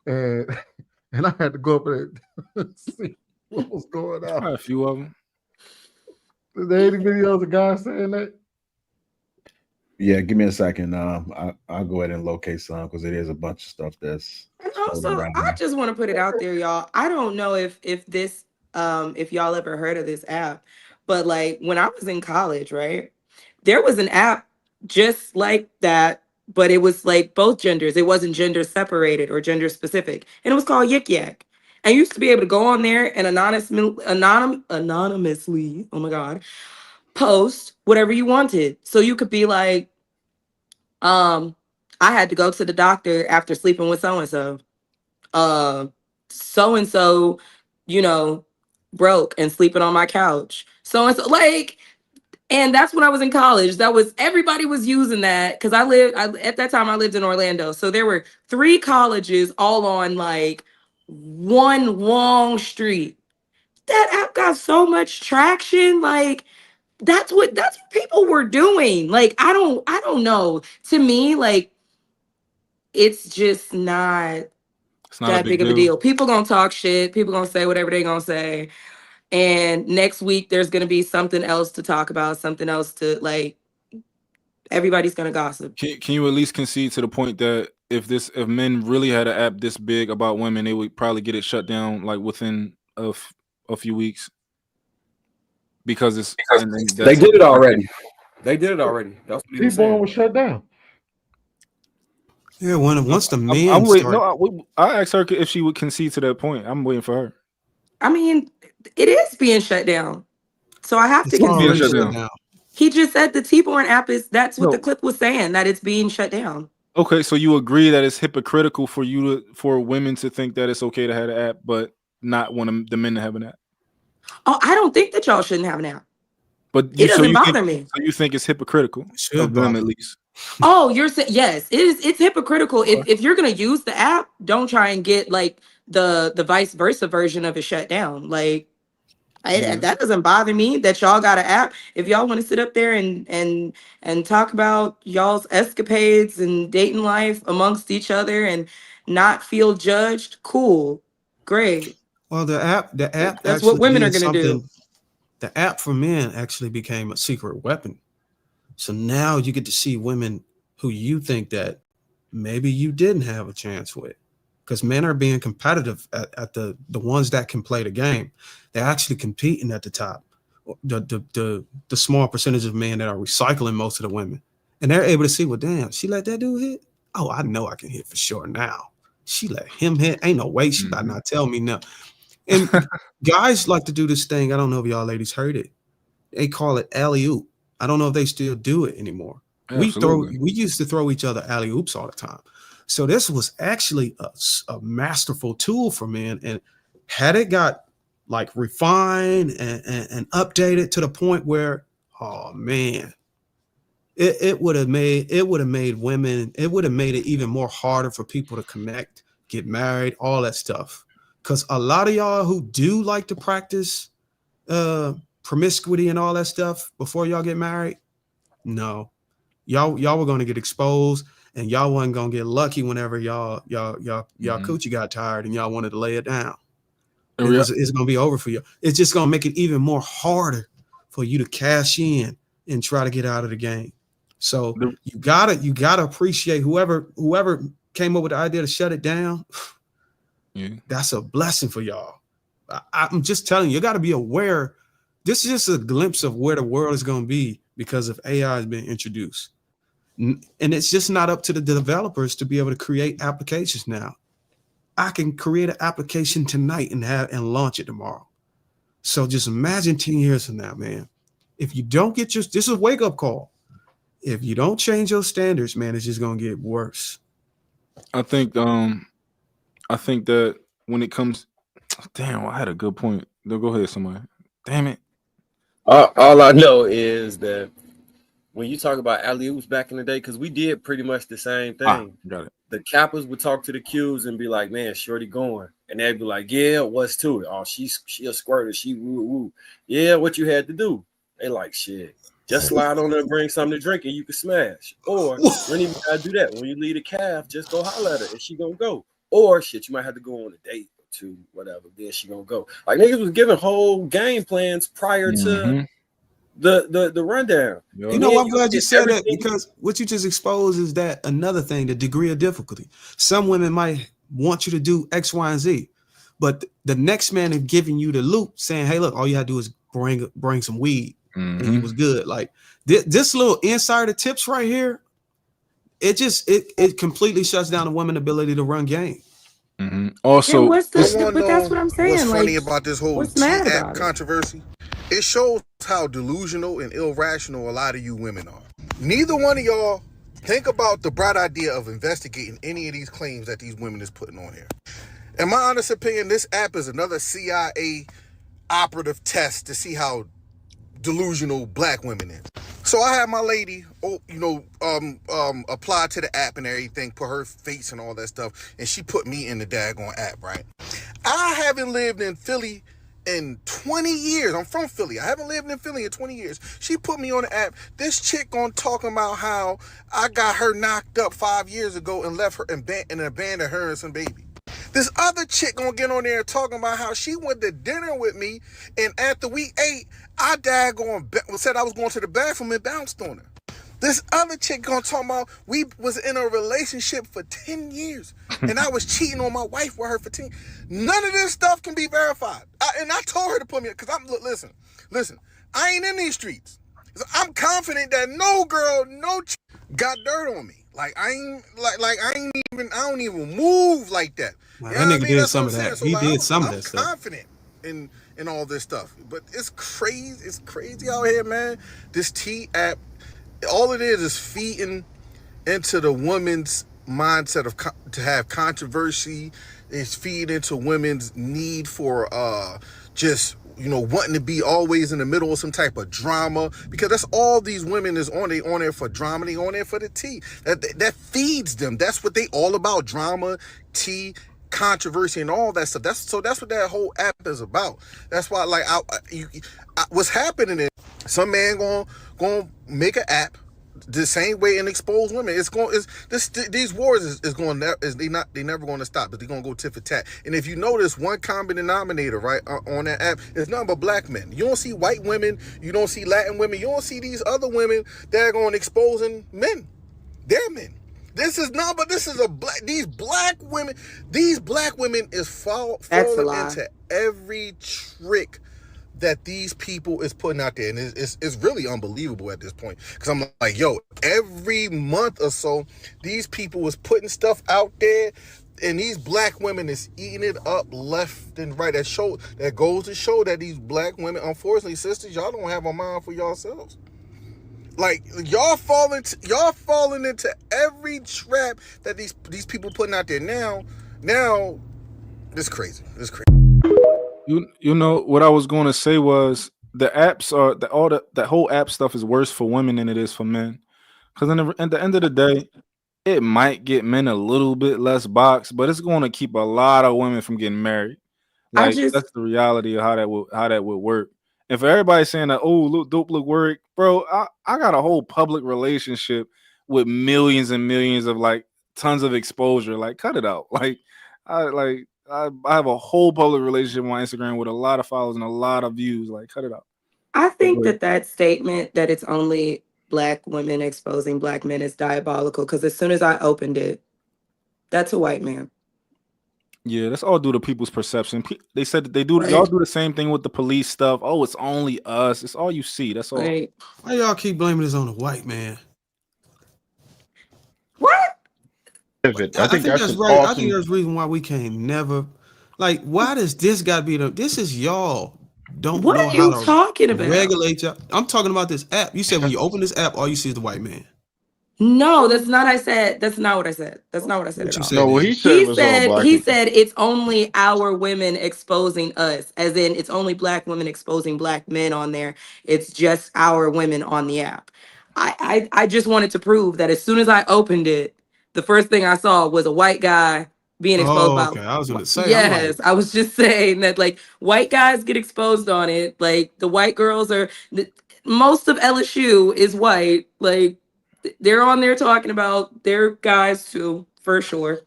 and I had to go up there and see what was going on"? Probably a few of them. Is there any videos of guys saying that? Yeah, give me a second. I'll go ahead and locate some because it is a bunch of stuff that's. And also, I just want to put it out there, y'all. I don't know if this if y'all ever heard of this app, but like when I was in college, right? There was an app just like that, but it was like both genders. It wasn't gender separated or gender specific. And it was called Yik Yak. And you used to be able to go on there and anonymously, oh my God, post whatever you wanted. So you could be like, I had to go to the doctor after sleeping with so-and-so. So-and-so, broke and sleeping on my couch. So-and-so, like, And that's when I was in college. Everybody was using that because at that time I lived in Orlando. So there were 3 colleges all on like one long street. That app got so much traction. Like that's what people were doing. Like I don't know. To me, like it's just not It's not a that big big of a deal. deal. People gonna talk shit. People gonna say whatever they gonna say. And next week there's gonna be something else to talk about, something else to like. Everybody's gonna gossip. Can you at least concede to the point that if men really had an app this big about women, they would probably get it shut down like within a few weeks? Because they did it already. They did it already. That's what he was T-Bone saying. was shut down. Yeah, once the men I'm waiting. start. No, I asked her if she would concede to that point. I'm waiting for her. I mean, it is being shut down. So I have to It's being concede. shut down. He just said the T-Born app that's what No. the clip was saying, that it's being shut down. Okay, so you agree that it's hypocritical for women to think that it's okay to have an app, but not want the men to have an app? Oh, I don't think that y'all shouldn't have an app. But It doesn't bother me. So you think it's hypocritical of them at least? Oh, you're saying yes, it's hypocritical. If you're gonna use the app, don't try and get like the vice versa version of it shut down. Like that doesn't bother me that y'all got an app. If y'all want to sit up there and talk about y'all's escapades and dating life amongst each other and not feel judged, cool, great. Well, the app That's what women are gonna do. The app for men actually became a secret weapon. So now you get to see women who you think that maybe you didn't have a chance with, because men are being competitive at the ones that can play the game. They're actually competing at the top. The small percentage of men that are recycling most of the women, and they're able to see, well, damn, she let that dude hit. Oh, I know I can hit for sure now. She let him hit. Ain't no way she better not tell me no. And guys like to do this thing. I don't know if y'all ladies heard it. They call it alley-oop. I don't know if they still do it anymore. Absolutely. We used to throw each other alley-oops all the time. So this was actually a masterful tool for men. And had it got like refined and updated to the point where, oh man, it would have made women, it would have made it even more harder for people to connect, get married, all that stuff. Because a lot of y'all who do like to practice promiscuity and all that stuff before y'all get married, no, y'all were going to get exposed, and y'all wasn't going to get lucky whenever y'all coochie got tired and y'all wanted to lay it down. It's going to be over for you. It's just going to make it even more harder for you to cash in and try to get out of the game. So you gotta appreciate whoever came up with the idea to shut it down. Yeah. That's a blessing for y'all. I'm just telling you, you got to be aware. This is just a glimpse of where the world is going to be because of AI has been introduced. And it's just not up to the developers to be able to create applications now. I can create an application tonight and launch it tomorrow. So just imagine 10 years from now, man. If you don't get this is a wake-up call. If you don't change your standards, man, it's just going to get worse. I think that when it comes, damn, I had a good point. No, go ahead, somebody. Damn it. All I know is that when you talk about alley-oops back in the day, because we did pretty much the same thing. Got it. The Kappas would talk to the Qs and be like, man, shorty going. And they'd be like, yeah, what's to it? Oh, she a squirter. She woo. Yeah, what you had to do? They like, shit. Just slide on there and bring something to drink and you can smash. Or you don't even gotta do that. When you leave the calf, just go holler at her and she gonna go. Or shit, you might have to go on a date or two, whatever. Then she gonna go. Like niggas was giving whole game plans prior to the rundown. You know, I'm glad you said that, because what you just exposed is that another thing, the degree of difficulty. Some women might want you to do X, Y, and Z, but the next man is giving you the loop saying, hey, look, all you gotta do is bring some weed. And he was good. Like this little insider tips right here, it completely shuts down a woman's ability to run game. Also, but that's what I'm saying. What's funny like, about this whole T-app controversy? It shows how delusional and irrational a lot of you women are. Neither one of y'all think about the bright idea of investigating any of these claims that these women is putting on here. In my honest opinion, this app is another CIA operative test to see how delusional black women is. So I had my lady, apply to the app and everything, put her face and all that stuff, and she put me in the daggone app, right? I haven't lived in Philly in 20 years. I'm from Philly. I haven't lived in Philly in 20 years. She put me on the app. This chick on talking about how I got her knocked up 5 years ago and left her and abandoned her and some baby. This other chick gonna get on there talking about how she went to dinner with me, and after we ate, I said I was going to the bathroom and bounced on her. This other chick gonna talk about we was in a relationship for 10 years and I was cheating on my wife with her for 10. None of this stuff can be verified. And I told her to put me, because listen, I ain't in these streets. I'm confident that no girl, no chick got dirt on me. Like I don't even move like that. Wow, You that know nigga what I mean? did That's some what of I'm that. saying. So He did some of I'm that stuff. confident in all this stuff. But it's crazy. It's crazy out here, man. This T app, all it is feeding into the woman's mindset of to have controversy. It's feeding into women's need for just wanting to be always in the middle of some type of drama, because that's all these women is on. They on there for drama. They on there for the tea. That feeds them. That's what they all about: drama, tea, controversy, and all that stuff. That's what that whole app is about. That's why, like, what's happening is some man gonna make an app the same way and expose women. These wars they never going to stop, but they're going to go tit for tat. And if you notice, one common denominator, right, on that app is nothing but black men. You don't see white women, you don't see Latin women, you don't see these other women that are going exposing men. They're men. This is these black women is falling into every trick that these people is putting out there, and it's really unbelievable at this point, because I'm like, yo, every month or so these people is putting stuff out there, and these black women is eating it up left and right. That goes to show that these black women, unfortunately, sisters, y'all don't have a mind for yourselves. Like, y'all falling into every trap that these people putting out there. Now it's crazy. It's crazy. You know what I was going to say was the apps are that whole app stuff is worse for women than it is for men, because at the end of the day, it might get men a little bit less boxed, but it's going to keep a lot of women from getting married. Like, that's the reality of how that would work. If everybody's saying that, oh, look, dope, look, work, bro, I got a whole public relationship with millions and millions of, like, tons of exposure. Like, cut it out. Like, I have a whole public relationship on Instagram with a lot of followers and a lot of views. Like, cut it out. I think that statement that it's only black women exposing black men is diabolical, because as soon as I opened it, that's a white man. Yeah, that's all due to people's perception. They said that y'all do the same thing with the police stuff. Oh, it's only us. It's all you see. That's all. Why y'all keep blaming this on a white man? What? I think that's right. awesome. I think there's a reason why we can't never. Like, why does this got to be this is y'all don't What know are you how to talking about? regulate y'all. I'm talking about this app. You said when you open this app, all you see is the white man. No, that's not. I said that's not what I said. That's not what I said at all. No, what he said was all black he people. said it's only our women exposing us, as in it's only black women exposing black men on there. It's just our women on the app. I just wanted to prove that as soon as I opened it, the first thing I saw was a white guy being exposed by. Okay, I was gonna say. Yes, I was just saying that, like, white guys get exposed on it. Like, the white girls are. Most of LSU is white. Like, they're on there talking about their guys too, for sure.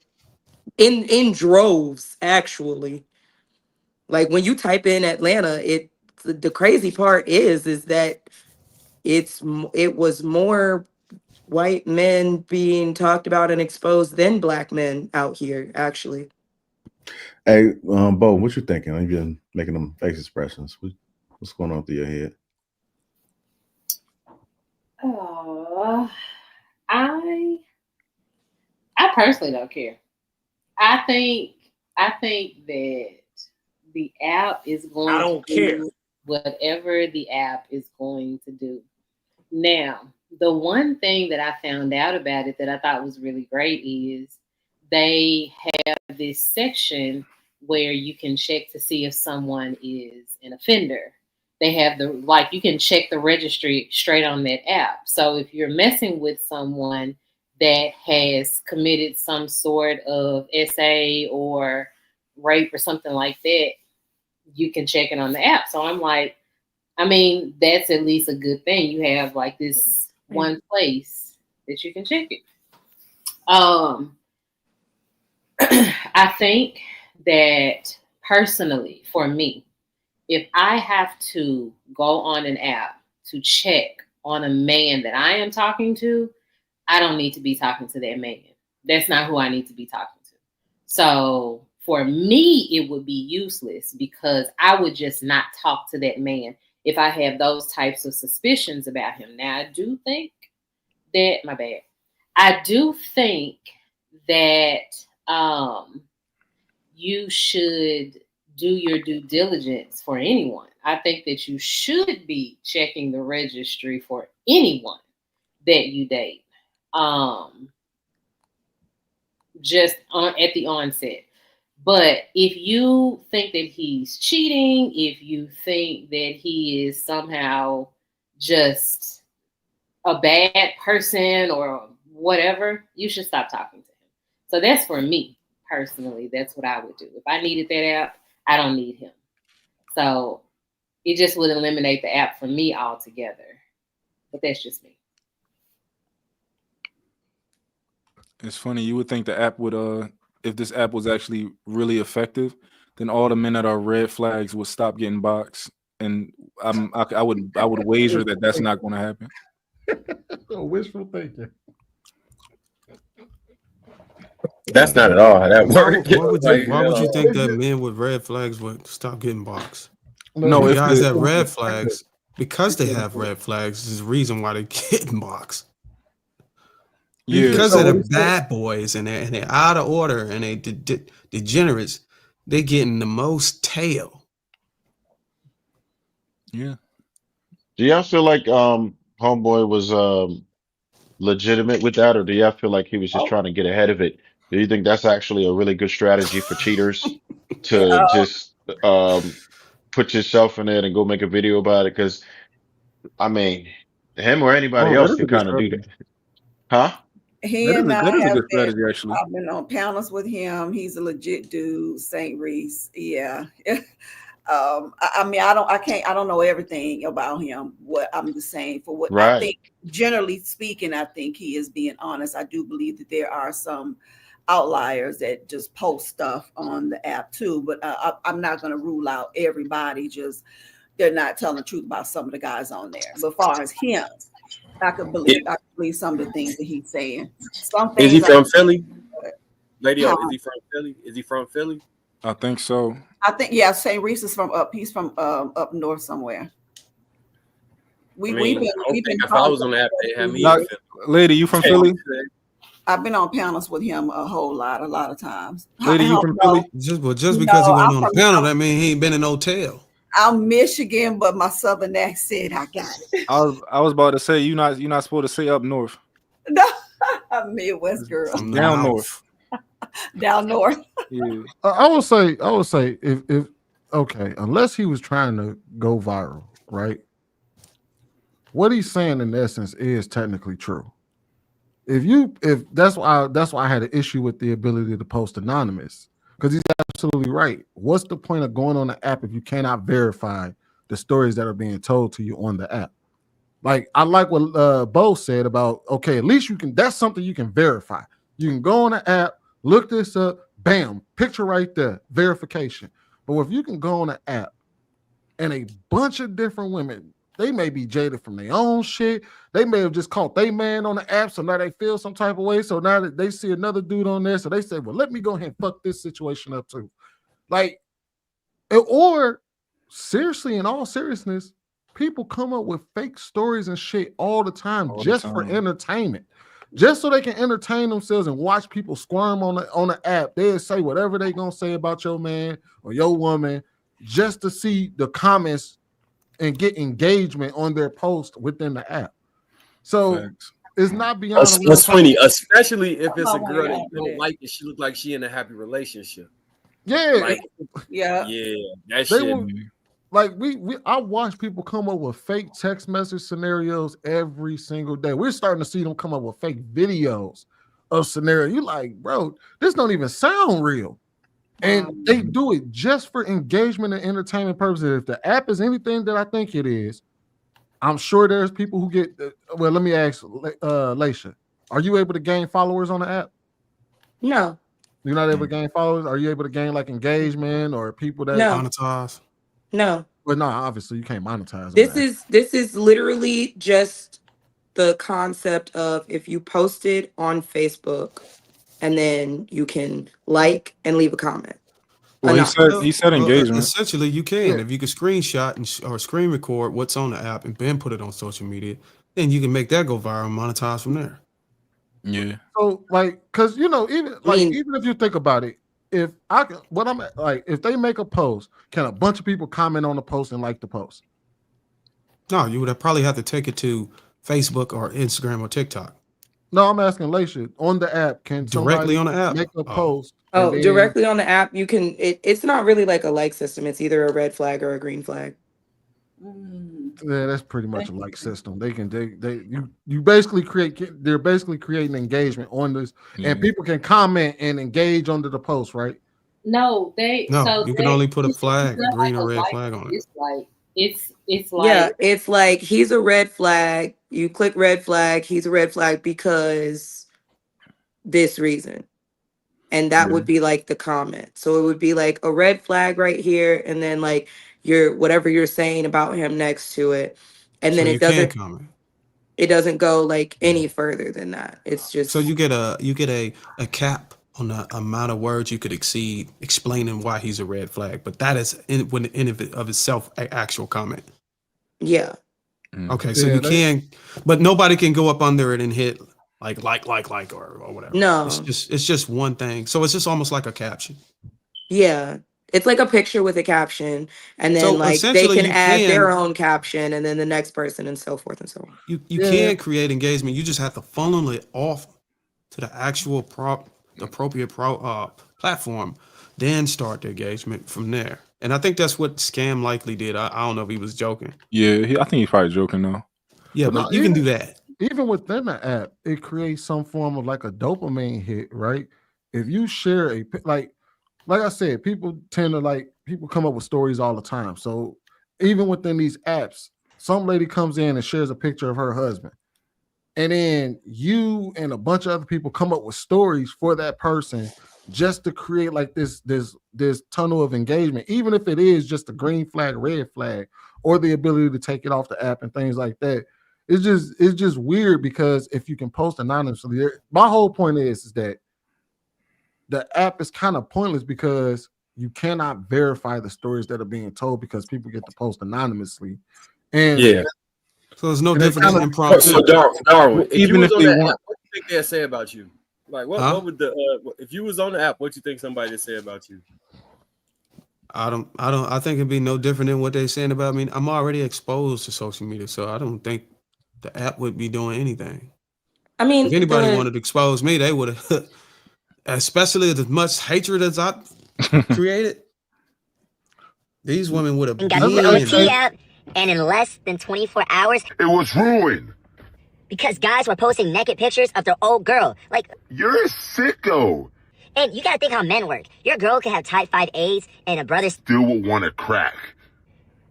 In droves, actually. Like, when you type in Atlanta, the crazy part is that it was more white men being talked about and exposed than black men out here, actually. Hey, Bo, what you thinking? You've been making them face expressions. What's going on through your head? I personally don't care. I think that the app is going to do whatever the app is going to do. Now, the one thing that I found out about it that I thought was really great is they have this section where you can check to see if someone is an offender. They have the, like, you can check the registry straight on that app. So if you're messing with someone that has committed some sort of SA or rape or something like that, you can check it on the app. So I'm like, I mean, that's at least a good thing. You have like this one place that you can check it. I think that personally, for me, if I have to go on an app to check on a man that I am talking to, I don't need to be talking to that man. That's not who I need to be talking to. So for me, it would be useless because I would just not talk to that man if I have those types of suspicions about him. Now, I do think that, my bad, I do think that you should do your due diligence for anyone. I think that you should be checking the registry for anyone that you date. Just at the onset. But if you think that he's cheating, if you think that he is somehow just a bad person or whatever, you should stop talking to him. So that's for me personally. That's what I would do. If I needed that app, I don't need him. So it just would eliminate the app for me altogether. But that's just me. It's funny. You would think the app would, if this app was actually really effective, then all the men that are red flags would stop getting boxed. And I would wager that that's not going to happen. Wishful thinking. That's not at all how that works. Why would you think that men with red flags would stop getting boxed? No, the if guys the- that red flags, because they have red flags, is the reason why they're getting boxed. Yeah, Because so they're what the bad boys and they're out of order and they degenerates, they're getting the most tail. Yeah. Do y'all feel like homeboy was legitimate with that, or do y'all feel like he was just trying to get ahead of it? Do you think that's actually a really good strategy for cheaters to just put yourself in it and go make a video about it? Because I mean, him or anybody Oh, that else is a can good kind of do strategy. that, huh? He and I That is a have good been, strategy, actually. I've been on panels with him. He's a legit dude, St. Reese. Yeah. I mean, I don't know everything about him. What I'm just saying, for what I Right. think, generally speaking, I think he is being honest. I do believe that there are some outliers that just post stuff on the app too, but I'm not going to rule out everybody. Just they're not telling the truth about some of the guys on there. But as far as him, I could believe some of the things that he's saying. Some Is things he from Philly? Lady, Huh? is he from Philly? Is he from Philly? I think so. I think, yeah, St. Reese is from up. He's from up north somewhere. I mean, I don't think if I was on the app, they had me. Not- lady, you from Philly? I've been on panels with him a lot of times. Lady, you from Philly? Just because No, he wasn't I'm on the from- panel, that means he ain't been in no tail. I'm Michigan, but my southern accent, I got it. I was about to say you're not supposed to say up north. No, I'm Midwest girl. Down north. Down north. Yeah. I would say if okay, unless he was trying to go viral, right? What he's saying in essence is technically true. If that's why I had an issue with the ability to post anonymous, because he's absolutely right. What's the point of going on the app if you cannot verify the stories that are being told to you on the app? Like, I like what Bo said about, okay, at least you can, that's something you can verify. You can go on the app, look this up, bam, picture right there, verification. But if you can go on the app and a bunch of different women, they may be jaded from their own shit. They may have just caught their man on the app, so now they feel some type of way. So now that they see another dude on there, so they say, well, let me go ahead and fuck this situation up too. Like, or seriously, in all seriousness, people come up with fake stories and shit all the time just for entertainment. Just so they can entertain themselves and watch people squirm on the app. They'll say whatever they gonna say about your man or your woman just to see the comments and get engagement on their post within the app. So it's not beyond That's funny, especially if it's a Oh, girl yeah. that you don't like and she look like she in a happy relationship. Yeah, Like, yeah, yeah, that They shit. will- like I watch people come up with fake text message scenarios every single day. We're starting to see them come up with fake videos of scenario. You like, bro, this don't even sound real. And they do it just for engagement and entertainment purposes. If the app is anything that I think it is, I'm sure there's people who get. Well, let me ask, Laisha, are you able to gain followers on the app? No. You're not able to gain followers. Are you able to gain like engagement or people that monetize? No. Well, no, obviously you can't monetize. This is literally just the concept of if you post it on Facebook and then you can like and leave a comment. Well, he said engagement. Essentially, you can. If you can screenshot or screen record what's on the app and then put it on social media, then you can make that go viral and monetize from there. Yeah. So like, cause even if you think about it, if if they make a post, can a bunch of people comment on the post and like the post? No, you would probably have to take it to Facebook or Instagram or TikTok. No, I'm asking Laisha, on the app, can Directly on the app make a post? Directly on the app, you can. It's not really like a like system. It's either a red flag or a green flag. Yeah, that's pretty much a like system. You basically they're basically creating engagement on this, and people can comment and engage under the post, right? No, you can only put a flag, a green or red flag on it. It's like it's like he's a red flag. You click red flag. He's a red flag because this reason, and that would be like the comment. So it would be like a red flag right here, and then like whatever you're saying about him next to it, and then it doesn't comment. It doesn't go like any further than that. It's just so you get a cap on the amount of words you could exceed explaining why he's a red flag, but that is in of itself an actual comment. Yeah. Okay, so you can, but nobody can go up under it and hit like or whatever. No, it's just one thing. So it's just almost like a caption. Yeah. It's like a picture with a caption, and then like they can add their own caption, and then the next person, and so forth and so on. You can create engagement. You just have to funnel it off to the actual appropriate platform, then start the engagement from there. And I think that's what Scam likely did. I don't know if he was joking. Yeah, I think he's probably joking though. Yeah, but you can do that. Even within the app, it creates some form of like a dopamine hit, right? If you share like I said, people tend to people come up with stories all the time. So even within these apps, some lady comes in and shares a picture of her husband. And then you and a bunch of other people come up with stories for that person just to create like this tunnel of engagement, even if it is just a green flag, red flag, or the ability to take it off the app and things like that. It's just weird because if you can post anonymously, my whole point is that the app is kind of pointless because you cannot verify the stories that are being told because people get to post anonymously. And so there's no difference in impromptu. So Darwin, even if they want, what do you think they'll say about you? Like what would if you was on the app, what do you think somebody would say about you? I think it'd be no different than what they're saying about me. I'm already exposed to social media, so I don't think the app would be doing anything. I mean, if anybody wanted to expose me, they would have. Especially as much hatred as I created, these women would have. Got the OT app, and in less than 24 hours, it was ruined. Because guys were posting naked pictures of their old girl. Like, you're a sicko. And you gotta think how men work. Your girl could have type 5 AIDS, and a brother still would want to crack.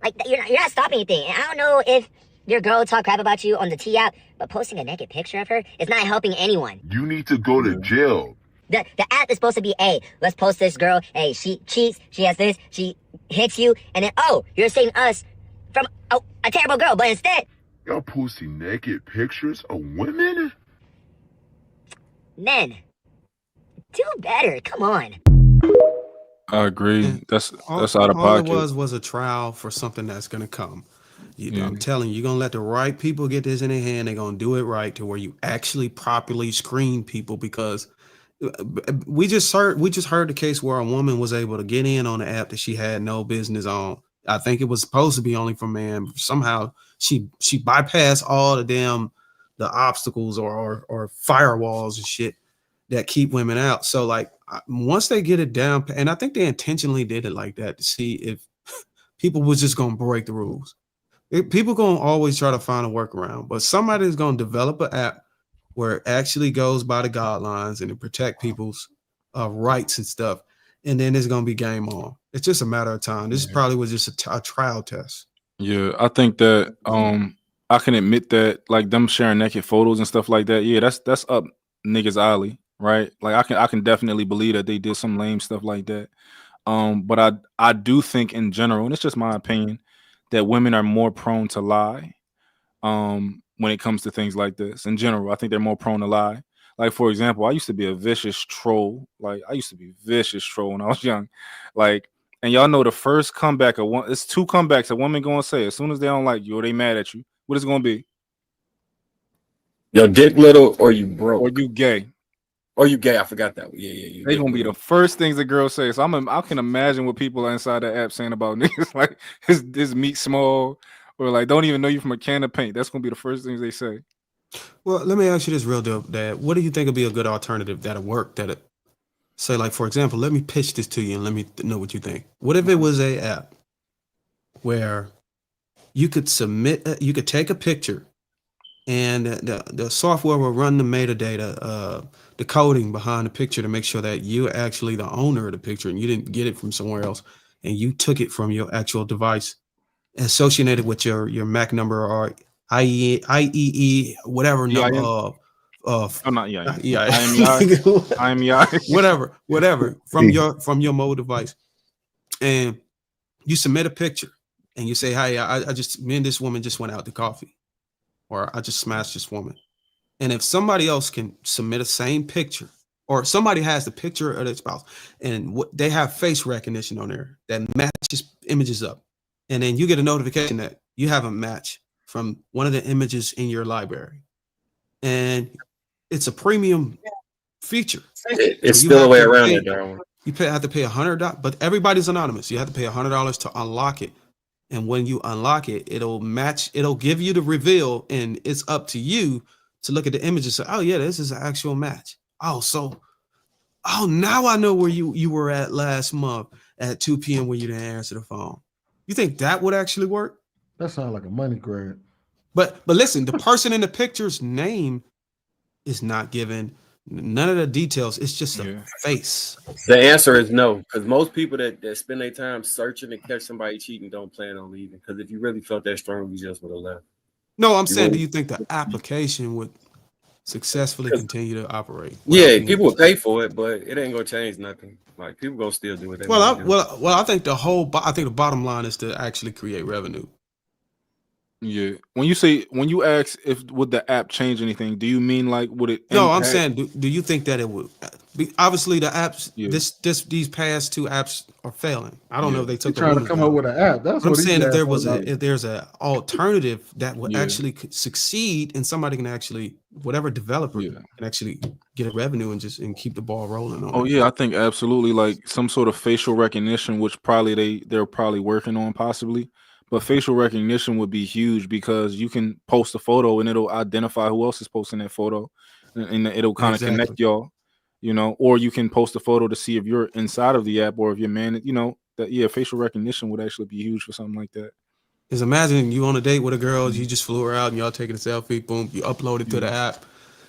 Like, you're not stopping anything. And I don't know if your girl talk crap about you on the T app, but posting a naked picture of her is not helping anyone. You need to go to jail. The app is supposed to be, hey, let's post this girl. Hey, she cheats. She has this. She hits you. And then, you're saving us from a terrible girl. But instead, y'all posting naked pictures of women? Men, do better. Come on. I agree. That's out of pocket. All it was a trial for something that's going to come. I'm telling you, you're going to let the right people get this in their hand. They're going to do it right to where you actually properly screen people, because we just heard the case where a woman was able to get in on the app that she had no business on. I think it was supposed to be only for men. Somehow she bypassed all the obstacles or firewalls and shit that keep women out. So like once they get it down, and I think they intentionally did it like that to see if people was just gonna break the rules. People gonna always try to find a workaround, but somebody's gonna develop an app where it actually goes by the guidelines and it protect people's rights and stuff, and then it's gonna be game on. It's just a matter of time. This probably was just a trial test. Yeah, I think that I can admit that like them sharing naked photos and stuff like that. Yeah, that's up niggas' alley, right? Like I can definitely believe that they did some lame stuff like that. But I do think in general, and it's just my opinion, that women are more prone to lie. When it comes to things like this, in general, I think they're more prone to lie. Like for example, I used to be a vicious troll. Like I used to be vicious troll when I was young. Like, and y'all know the first comeback of one, it's two comebacks a woman gonna say as soon as they don't like you or they mad at you. What is it gonna be? Yo, dick little or you broke. Or you gay. Or you gay. I forgot that one. Yeah. They gonna be the first things the girl says. So I can imagine what people are inside the app saying about niggas like his meat small or like don't even know you from a can of paint. That's gonna be the first things they say. Well, let me ask you this real deal, Dad. What do you think would be a good alternative that'll work? That'll say, like, for example, let me pitch this to you and let me know what you think. What if it was a app where you could you could take a picture and the software will run the metadata, the coding behind the picture to make sure that you're actually the owner of the picture and you didn't get it from somewhere else and you took it from your actual device associated with your Mac number or IEE whatever number I'm not whatever from your mobile device, and you submit a picture and you say, hey, me and this woman just went out to coffee, or I just smashed this woman. And if somebody else can submit a same picture, or somebody has the picture of their spouse and they have face recognition on there that matches images up, and then you get a notification that you have a match from one of the images in your library, and it's a premium feature. It's still a way around it, Darwin. You have to pay $100, but everybody's anonymous. You have to pay $100 to unlock it. And when you unlock it, it'll give you the reveal, and it's up to you to look at the image and say, oh yeah, this is an actual match. Oh, now I know where you were at last month at 2 p.m. when you didn't answer the phone. You think that would actually work? That sounds like a money grab. But listen, the person in the picture's name is not given. None of the details. It's just a face. The answer is no, because most people that spend their time searching to catch somebody cheating don't plan on leaving. Because if you really felt that strong, you just would have left. No, I'm saying, do you think the application would successfully continue to operate? Yeah, people would pay for it, but it ain't gonna change nothing. Like people gonna still do it. I think the bottom line is to actually create revenue. Yeah. When you ask would the app change anything, do you mean like would it? No, I'm saying, do you think that it would? Obviously, the apps, these past two apps are failing. I don't know if they took. Trying to come up with an app. That's what I'm saying. If there's an alternative that would actually succeed, and somebody can actually, whatever developer can actually get a revenue and keep the ball rolling on. Oh yeah, I think absolutely, like some sort of facial recognition, which they're probably working on possibly. But facial recognition would be huge because you can post a photo and it'll identify who else is posting that photo, and it'll kind of connect y'all, or you can post a photo to see if you're inside of the app or if you're facial recognition would actually be huge for something like that. Because imagine you on a date with a girl, you just flew her out and y'all taking a selfie, boom, you upload it to the app,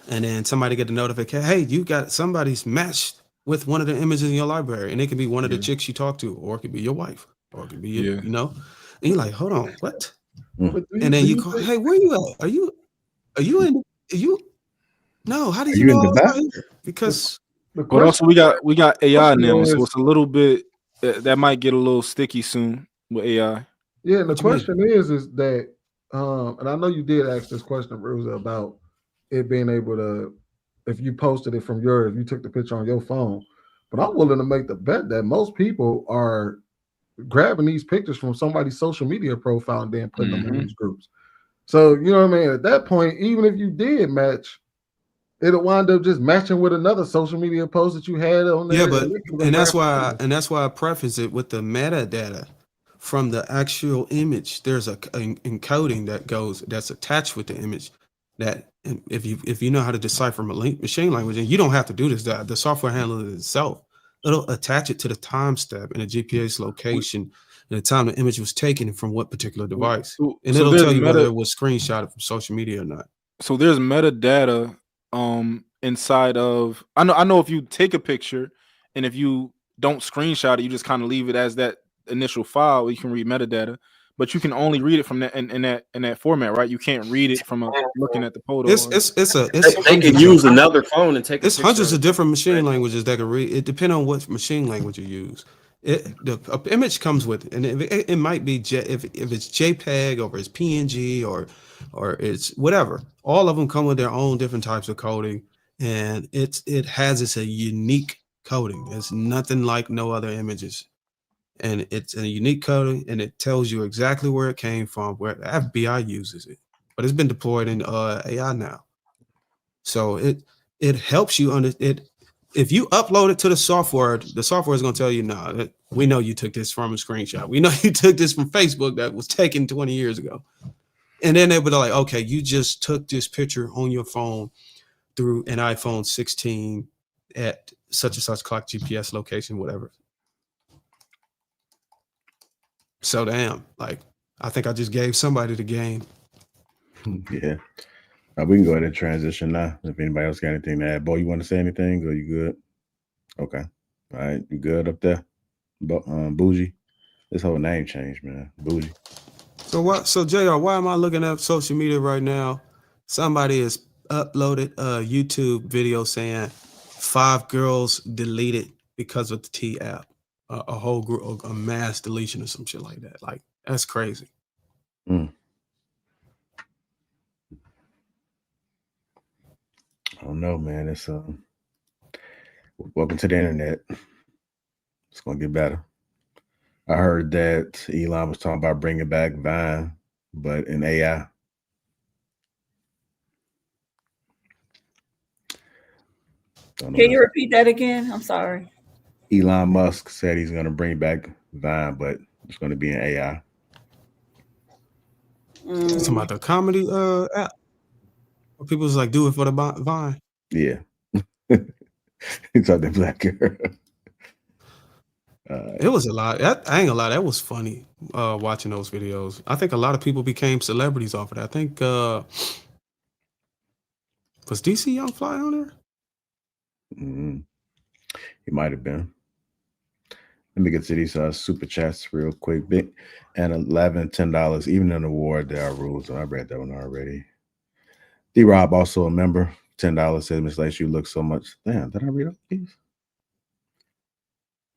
and then somebody get the notification, hey, you got somebody's matched with one of the images in your library, and it can be one of the chicks you talk to, or it could be your wife, or it could be and you're like, hold on, what? And then you call, hey, where you at? Are you no, how did you know I was out here? Because but also we got AI now, so it's a little bit that might get a little sticky soon with AI. Yeah, and the question is that and I know you did ask this question, Rosa, about it being able to, if you posted it from if you took the picture on your phone, but I'm willing to make the bet that most people are grabbing these pictures from somebody's social media profile and then putting them in these groups. So, you know what I mean? At that point, even if you did match, it'll wind up just matching with another social media post that you had on there. Yeah, but that's why I preface it with the metadata from the actual image. There's an encoding that's attached with the image that if you know how to decipher machine language, and you don't have to do this, the software handles it itself. It'll attach it to the timestamp and the GPS location and the time the image was taken, and from what particular device. And so it'll there's tell you whether it was screenshotted from social media or not. So there's metadata inside of I know if you take a picture and if you don't screenshot it, you just kind of leave it as that initial file, you can read metadata, but you can only read it from that in that format, right? You can't read it from looking at the photo. They can use another phone and take. It's hundreds of different machine languages that can read. It depends on what machine language you use. The image comes with it, and it might be if it's JPEG or it's PNG or it's whatever. All of them come with their own different types of coding, and it's a unique coding. It's nothing like no other images, and it's a unique coding, and it tells you exactly where it came from. Where the FBI uses it, but it's been deployed in AI now, so it helps you it. If you upload it to the software is going to tell you, no, we know you took this from a screenshot. We know you took this from Facebook that was taken 20 years ago. And then they were like, okay, you just took this picture on your phone through an iPhone 16 at such and such clock GPS location, whatever. So damn, like, I think I just gave somebody the game. Yeah. We can go ahead and transition now. If anybody else got anything to add. Bo, you want to say anything? Or you good? Okay. All right. You good up there? Bougie? This whole name change, man. Bougie. So JR, why am I looking at social media right now? Somebody has uploaded a YouTube video saying 5 girls deleted because of the T app. A whole group, a mass deletion or some shit like that. Like, that's crazy. I don't know, man. It's welcome to the internet. It's gonna get better. I heard that Elon was talking about bringing back Vine, but in AI. Can you repeat that again? I'm sorry. Elon Musk said he's gonna bring back Vine, but it's gonna be in AI. Talking about the comedy app. Where people was like, do it for the Vine. Yeah. It's on the black girl. It was a lot. I ain't gonna lie, that was funny watching those videos. I think a lot of people became celebrities off of that. I think was DC Young Fly on there? He might have been. Let me get to these super chats real quick. Big and $11, $10. Even in the war, there are rules. I read that one already. D-Rob, also a member. $10 says, Miss Lace, you look so much. Damn, did I read all these?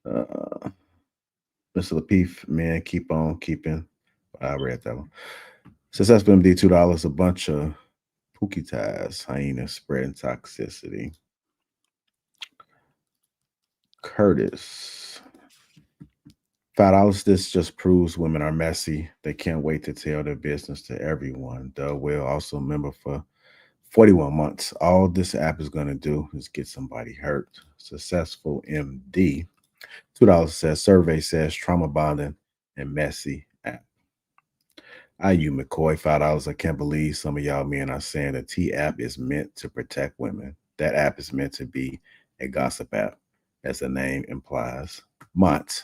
Mr. Lapeef, man, keep on keeping. I read that one. Successful MD, $2. A bunch of pookie ties, hyenas spreading toxicity. Curtis, $5. This just proves women are messy. They can't wait to tell their business to everyone. Doug Will, also a member for 41 months. All this app is going to do is get somebody hurt. Successful MD, $2 says, survey says trauma bonding and messy app. IU McCoy, $5. I can't believe some of y'all men are saying the T app is meant to protect women. That app is meant to be a gossip app, as the name implies. Mont,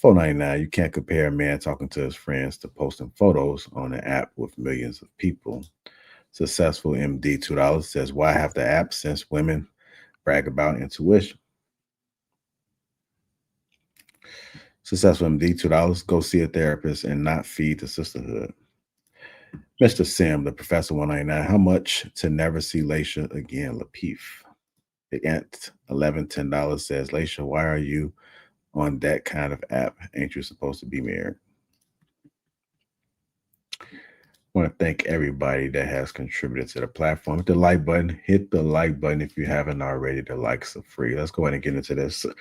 $4.99. You can't compare a man talking to his friends to posting photos on an app with millions of people. Successful MD, $2 says, why have the app since women brag about intuition? Successful MD, $2. Go see a therapist and not feed the sisterhood. Mr. Sim, the professor, $1.99. How much to never see Laisha again? Lapeef. The Ant, $11, $10 says, Laisha, why are you on that kind of app? Ain't you supposed to be married? I want to thank everybody that has contributed to the platform. Hit the like button. Hit the like button if you haven't already. The likes are free. Let's go ahead and get into this. So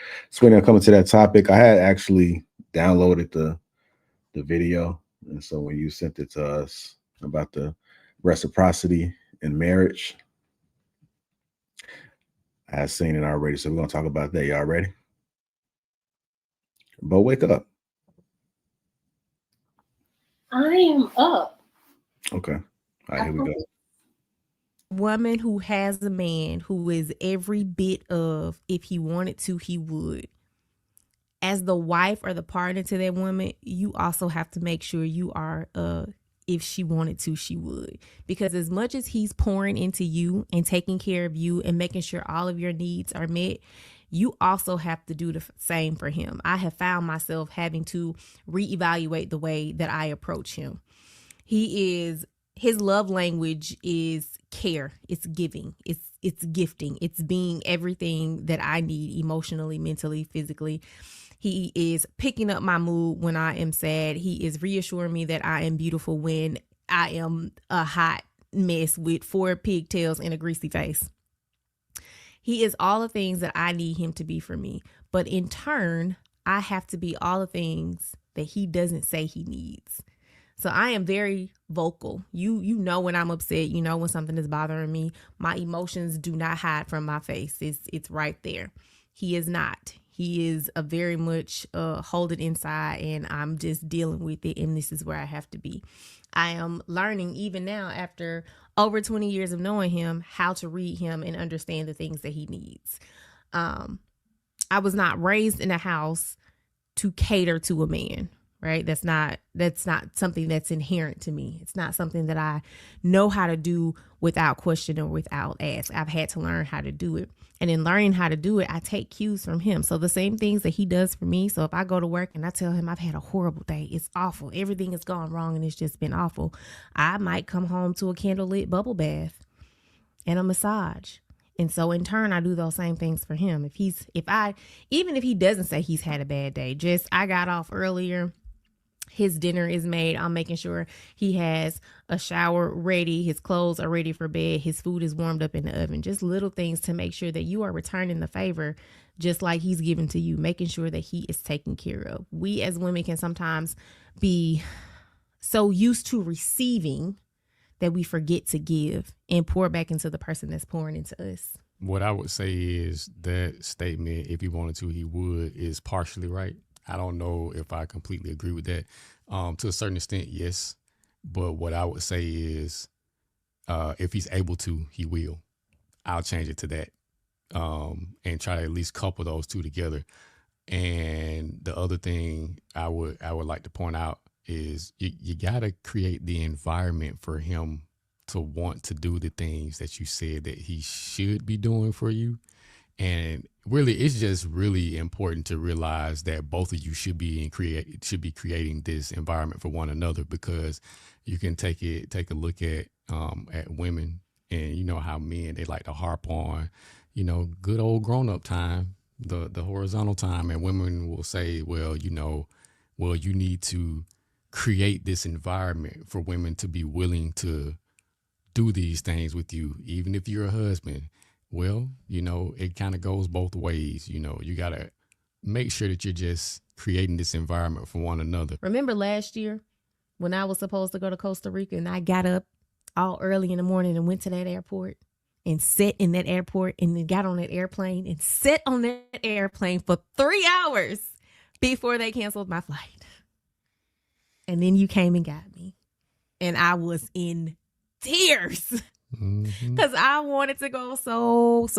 we're coming to that topic. I had actually downloaded the video. And so when you sent it to us about the reciprocity in marriage, I had seen it already. So we're going to talk about that. Y'all ready? Bo, wake up. I am up. Okay. All right, here we go. Woman who has a man who is every bit of, if he wanted to, he would. as the wife or the partner to that woman, you also have to make sure you are, if she wanted to, she would. Because as much as he's pouring into you and taking care of you and making sure all of your needs are met, you also have to do the same for him. I have found myself having to reevaluate the way that I approach him. His love language is care. It's giving. It's gifting. It's being everything that I need emotionally, mentally, physically. He is picking up my mood when I am sad. He is reassuring me that I am beautiful when I am a hot mess with 4 pigtails and a greasy face. He is all the things that I need him to be for me. But in turn, I have to be all the things that he doesn't say he needs. So I am very vocal. You know when I'm upset, you know when something is bothering me. My emotions do not hide from my face. It's right there. He is not. He is a very much hold it inside, and I'm just dealing with it, and this is where I have to be. I am learning even now after over 20 years of knowing him how to read him and understand the things that he needs. I was not raised in a house to cater to a man, right? That's not something that's inherent to me. It's not something that I know how to do without question or without ask. I've had to learn how to do it. And in learning how to do it, I take cues from him. So the same things that he does for me. So if I go to work and I tell him I've had a horrible day, it's awful, everything has gone wrong and it's just been awful, I might come home to a candlelit bubble bath and a massage. And so in turn, I do those same things for him. Even if he doesn't say he's had a bad day, just I got off earlier, his dinner is made, I'm making sure he has a shower ready, his clothes are ready for bed, his food is warmed up in the oven. Just little things to make sure that you are returning the favor just like he's given to you, making sure that he is taken care of. We as women can sometimes be so used to receiving that we forget to give and pour back into the person that's pouring into us. What I would say is that statement, if he wanted to, he would, is partially right. I don't know if I completely agree with that. To a certain extent, yes. But what I would say is if he's able to, he will. I'll change it to that and try to at least couple those two together. And the other thing I would like to point out is you got to create the environment for him to want to do the things that you said that he should be doing for you. And really, it's just really important to realize that both of you should be creating this environment for one another, because you can take a look at women, and you know how men, they like to harp on, good old grown up time, the horizontal time, and women will say, well, you need to create this environment for women to be willing to do these things with you, even if you're a husband. Well, it kind of goes both ways. You got to make sure that you're just creating this environment for one another. Remember last year when I was supposed to go to Costa Rica and I got up all early in the morning and went to that airport and sat in that airport and then got on that airplane and sat on that airplane for 3 hours before they canceled my flight. And then you came and got me. And I was in tears. Because I wanted to go so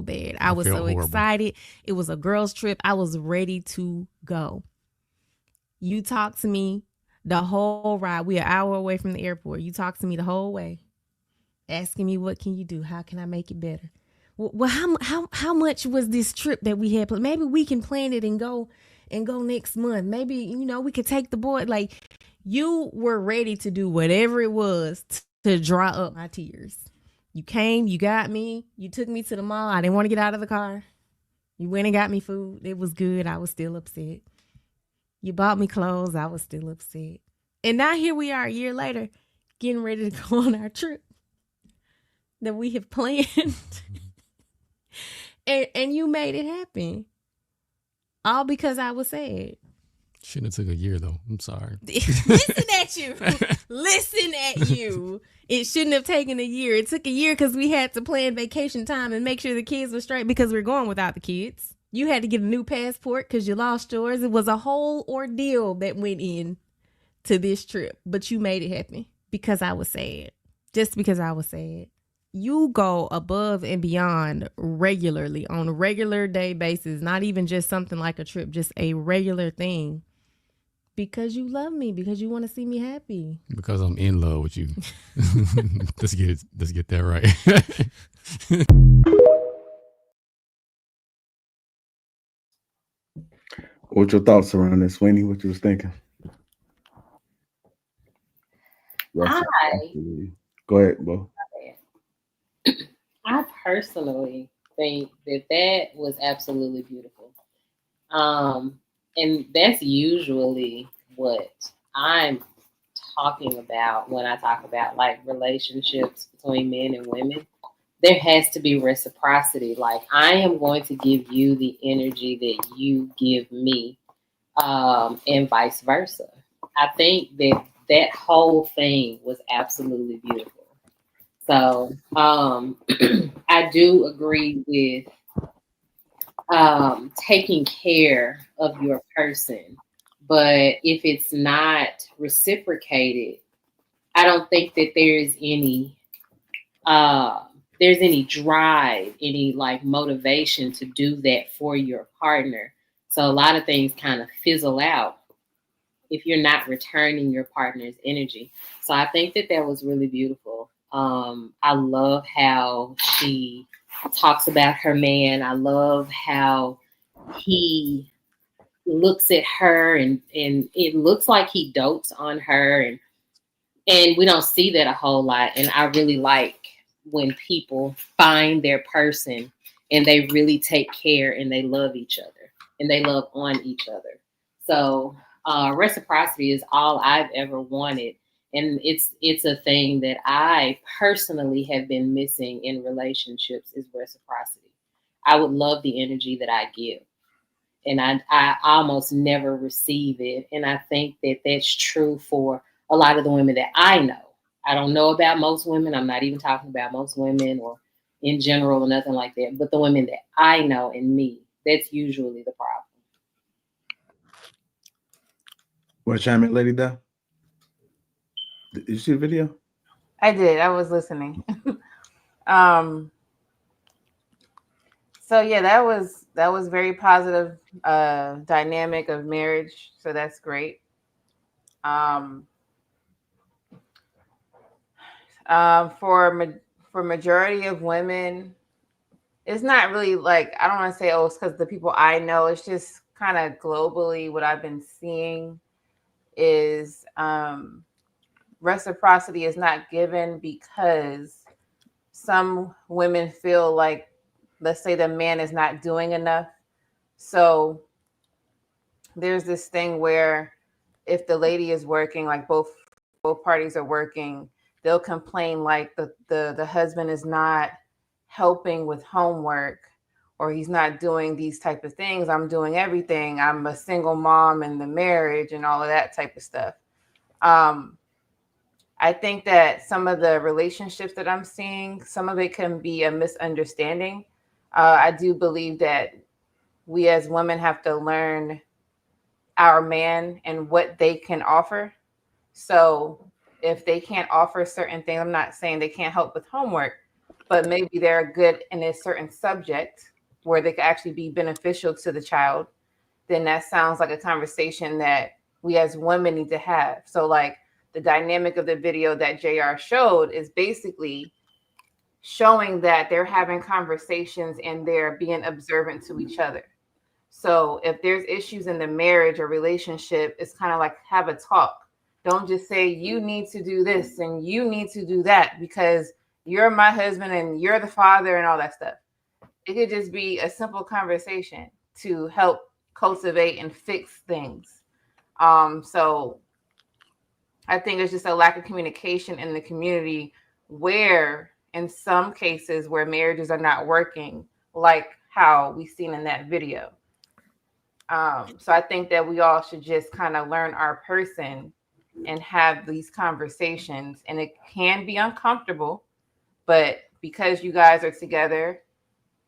bad. I was so horrible. Excited. It was a girls' trip. I was ready to go. You talked to me the whole ride. We're an hour away from the airport. You talked to me the whole way, asking me, what can you do? How can I make it better? Well, how much was this trip that we had planned? Maybe we can plan it and go next month. Maybe, we could take the boy. Like, you were ready to do whatever it was to dry up my tears. You came, you got me, you took me to the mall. I didn't want to get out of the car. You went and got me food. It was good. I was still upset. You bought me clothes. I was still upset. And now here we are a year later, getting ready to go on our trip that we have planned. and you made it happen. All because I was sad. Shouldn't have took a year, though. I'm sorry. Listen at you. Listen at you. It shouldn't have taken a year. It took a year because we had to plan vacation time and make sure the kids were straight because we're going without the kids. You had to get a new passport because you lost yours. It was a whole ordeal that went in to this trip. But you made it happen because I was sad. Just because I was sad. you go above and beyond regularly on a regular day basis, not even just something like a trip, just a regular thing, because you love me, because you want to see me happy. Because I'm in love with you. Let's get that right. What's your thoughts around this, Sweeney? What you was thinking? Go ahead, Bo. I personally think that was absolutely beautiful. And that's usually what I'm talking about when I talk about like relationships between men and women. There has to be reciprocity. Like, I am going to give you the energy that you give me, and vice versa. I think that whole thing was absolutely beautiful. So I do agree with taking care of your person. But if it's not reciprocated, I don't think that there's any drive, any like motivation to do that for your partner. So a lot of things kind of fizzle out if you're not returning your partner's energy. So I think that was really beautiful. I love how she talks about her man. I love how he looks at her and it looks like he dotes on her, and we don't see that a whole lot. And I really like when people find their person and they really take care and they love each other and they love on each other. So reciprocity is all I've ever wanted. And it's a thing that I personally have been missing in relationships is reciprocity. I would love the energy that I give, and I almost never receive it. And I think that that's true for a lot of the women that I know. I don't know about most women. I'm not even talking about most women or in general or nothing like that. But the women that I know and me, that's usually the problem. Want to chime in, Lady Di? Did you see the video? I did. I was listening. So yeah, that was very positive dynamic of marriage. So that's great. For majority of women, it's not really like, I don't want to say, oh, it's because the people I know. It's just kind of globally what I've been seeing is reciprocity is not given because some women feel like, let's say the man is not doing enough. So there's this thing where if the lady is working, like both parties are working, they'll complain like the husband is not helping with homework, or he's not doing these type of things. I'm doing everything. I'm a single mom in the marriage and all of that type of stuff. I think that some of the relationships that I'm seeing, some of it can be a misunderstanding. I do believe that we as women have to learn our man and what they can offer. So if they can't offer certain things, I'm not saying they can't help with homework, but maybe they're good in a certain subject where they could actually be beneficial to the child, then that sounds like a conversation that we as women need to have. So like the dynamic of the video that JR showed is basically showing that they're having conversations and they're being observant to each other. So if there's issues in the marriage or relationship, it's kind of like have a talk. Don't just say you need to do this and you need to do that because you're my husband and you're the father and all that stuff. It could just be a simple conversation to help cultivate and fix things. So I think it's just a lack of communication in the community where in some cases where marriages are not working, like how we seen in that video. So I think that we all should just kind of learn our person and have these conversations. And it can be uncomfortable, but because you guys are together,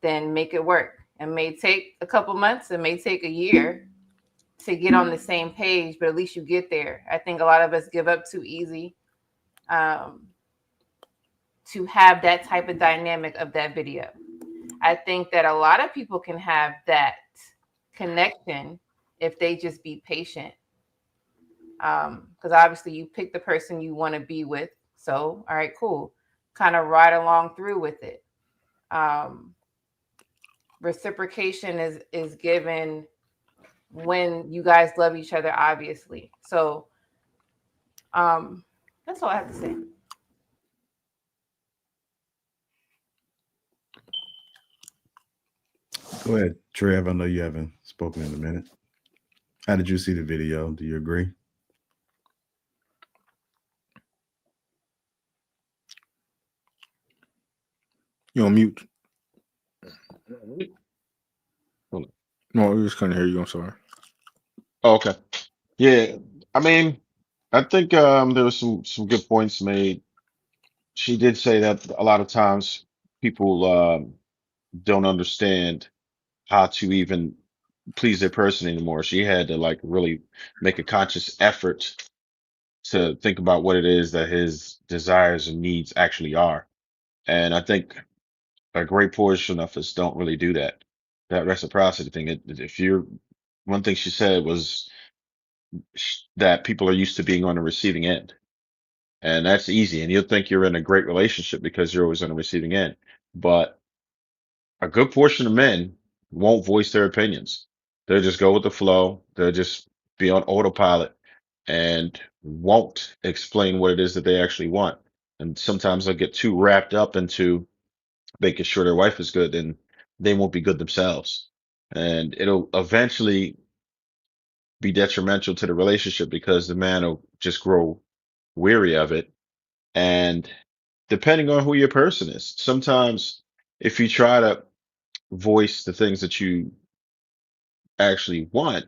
then make it work. It may take a couple months, it may take a year to get on the same page, but at least you get there. I think a lot of us give up too easy. to have that type of dynamic of that video. I think that a lot of people can have that connection if they just be patient. Because obviously you pick the person you want to be with. So, all right, cool. Kind of ride along through with it. Reciprocation is given when you guys love each other, obviously. So, that's all I have to say. Go ahead, Trev. I know you haven't spoken in a minute. How did you see the video? Do you agree? You're on mute. No, we just couldn't hear you. I'm sorry. Oh, okay. Yeah. I mean, I think there was some good points made. She did say that a lot of times people don't understand how to even please their person anymore. She had to like really make a conscious effort to think about what it is that his desires and needs actually are. And I think a great portion of us don't really do that. That reciprocity thing. If you're, one thing she said was that people are used to being on the receiving end. And that's easy. And you'll think you're in a great relationship because you're always on the receiving end. But a good portion of men won't voice their opinions. They'll just go with the flow. They'll just be on autopilot and won't explain what it is that they actually want. And sometimes they'll get too wrapped up into making sure their wife is good and they won't be good themselves. And it'll eventually be detrimental to the relationship because the man will just grow weary of it. And depending on who your person is, sometimes if you try to voice the things that you actually want,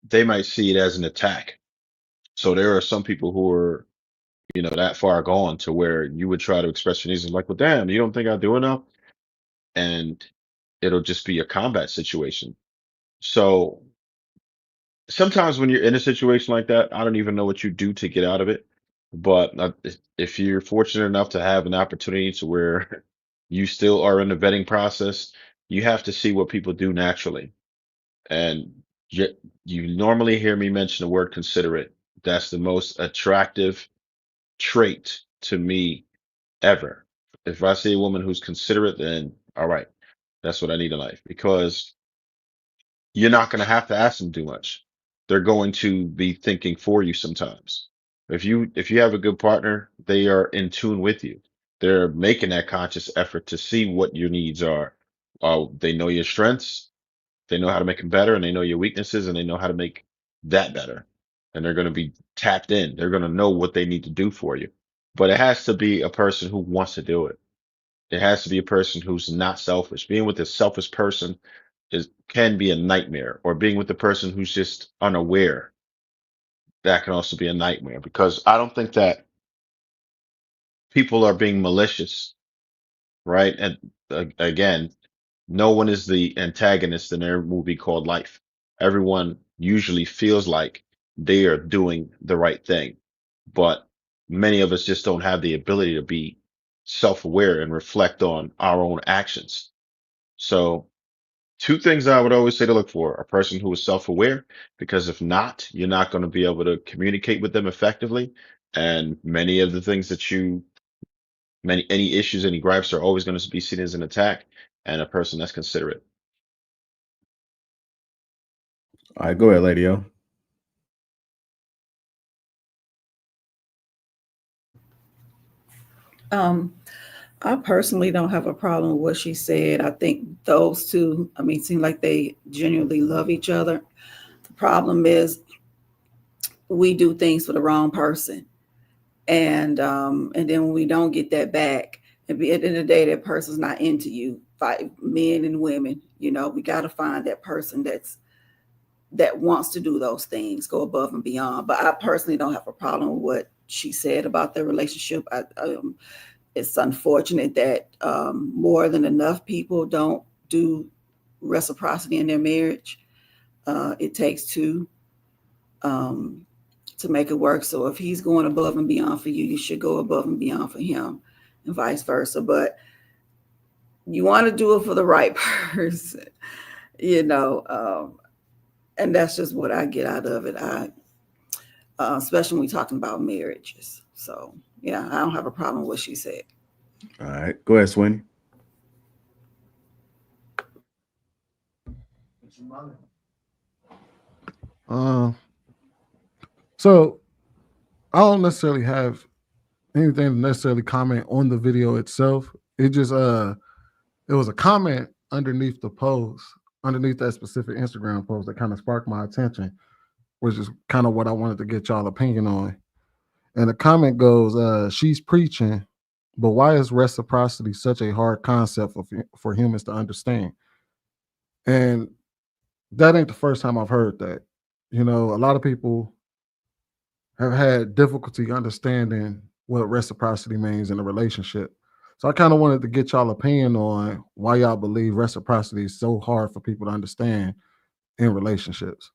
they might see it as an attack. So there are some people who are, that far gone to where you would try to express your needs and like, well, damn, you don't think I do enough? And it'll just be a combat situation. So sometimes when you're in a situation like that, I don't even know what you do to get out of it. But if you're fortunate enough to have an opportunity to where you still are in the vetting process, you have to see what people do naturally. And you normally hear me mention the word considerate. That's the most attractive trait to me ever. If I see a woman who's considerate, then all right, that's what I need in life because you're not going to have to ask them too much. They're going to be thinking for you sometimes. If you have a good partner, they are in tune with you. They're making that conscious effort to see what your needs are. They know your strengths, they know how to make them better, and they know your weaknesses, and they know how to make that better. And they're going to be tapped in. They're going to know what they need to do for you. But it has to be a person who wants to do it. It has to be a person who's not selfish. Being with a selfish person can be a nightmare, or being with the person who's just unaware, that can also be a nightmare because I don't think that people are being malicious, right? And again, no one is the antagonist in their movie called Life. Everyone usually feels like they are doing the right thing, but many of us just don't have the ability to be self-aware and reflect on our own actions. So two things I would always say to look for: a person who is self-aware, because if not, you're not going to be able to communicate with them effectively. And many of the things that any issues, any gripes are always going to be seen as an attack, and a person that's considerate. All right, go ahead, Lady O. I personally don't have a problem with what she said. I think those two, seem like they genuinely love each other. The problem is we do things for the wrong person. And then when we don't get that back, at the end of the day, that person's not into you. Men and women, we got to find that person that wants to do those things, go above and beyond. But I personally don't have a problem with what she said about their relationship. It's unfortunate that more than enough people don't do reciprocity in their marriage. It takes two to make it work. So if he's going above and beyond for you, you should go above and beyond for him. and vice versa. But you want to do it for the right person, and that's just what I get out of it. Especially when we're talking about marriages. So yeah, I don't have a problem with what she said. All right, go ahead, Sweeney. So I don't necessarily have anything to necessarily comment on the video itself. It just it was a comment underneath the post, underneath that specific Instagram post that kind of sparked my attention, which is kind of what I wanted to get y'all opinion on. And the comment goes, she's preaching, but why is reciprocity such a hard concept for humans to understand? And that ain't the first time I've heard that. A lot of people have had difficulty understanding what reciprocity means in a relationship. So I kind of wanted to get y'all opinion on why y'all believe reciprocity is so hard for people to understand in relationships.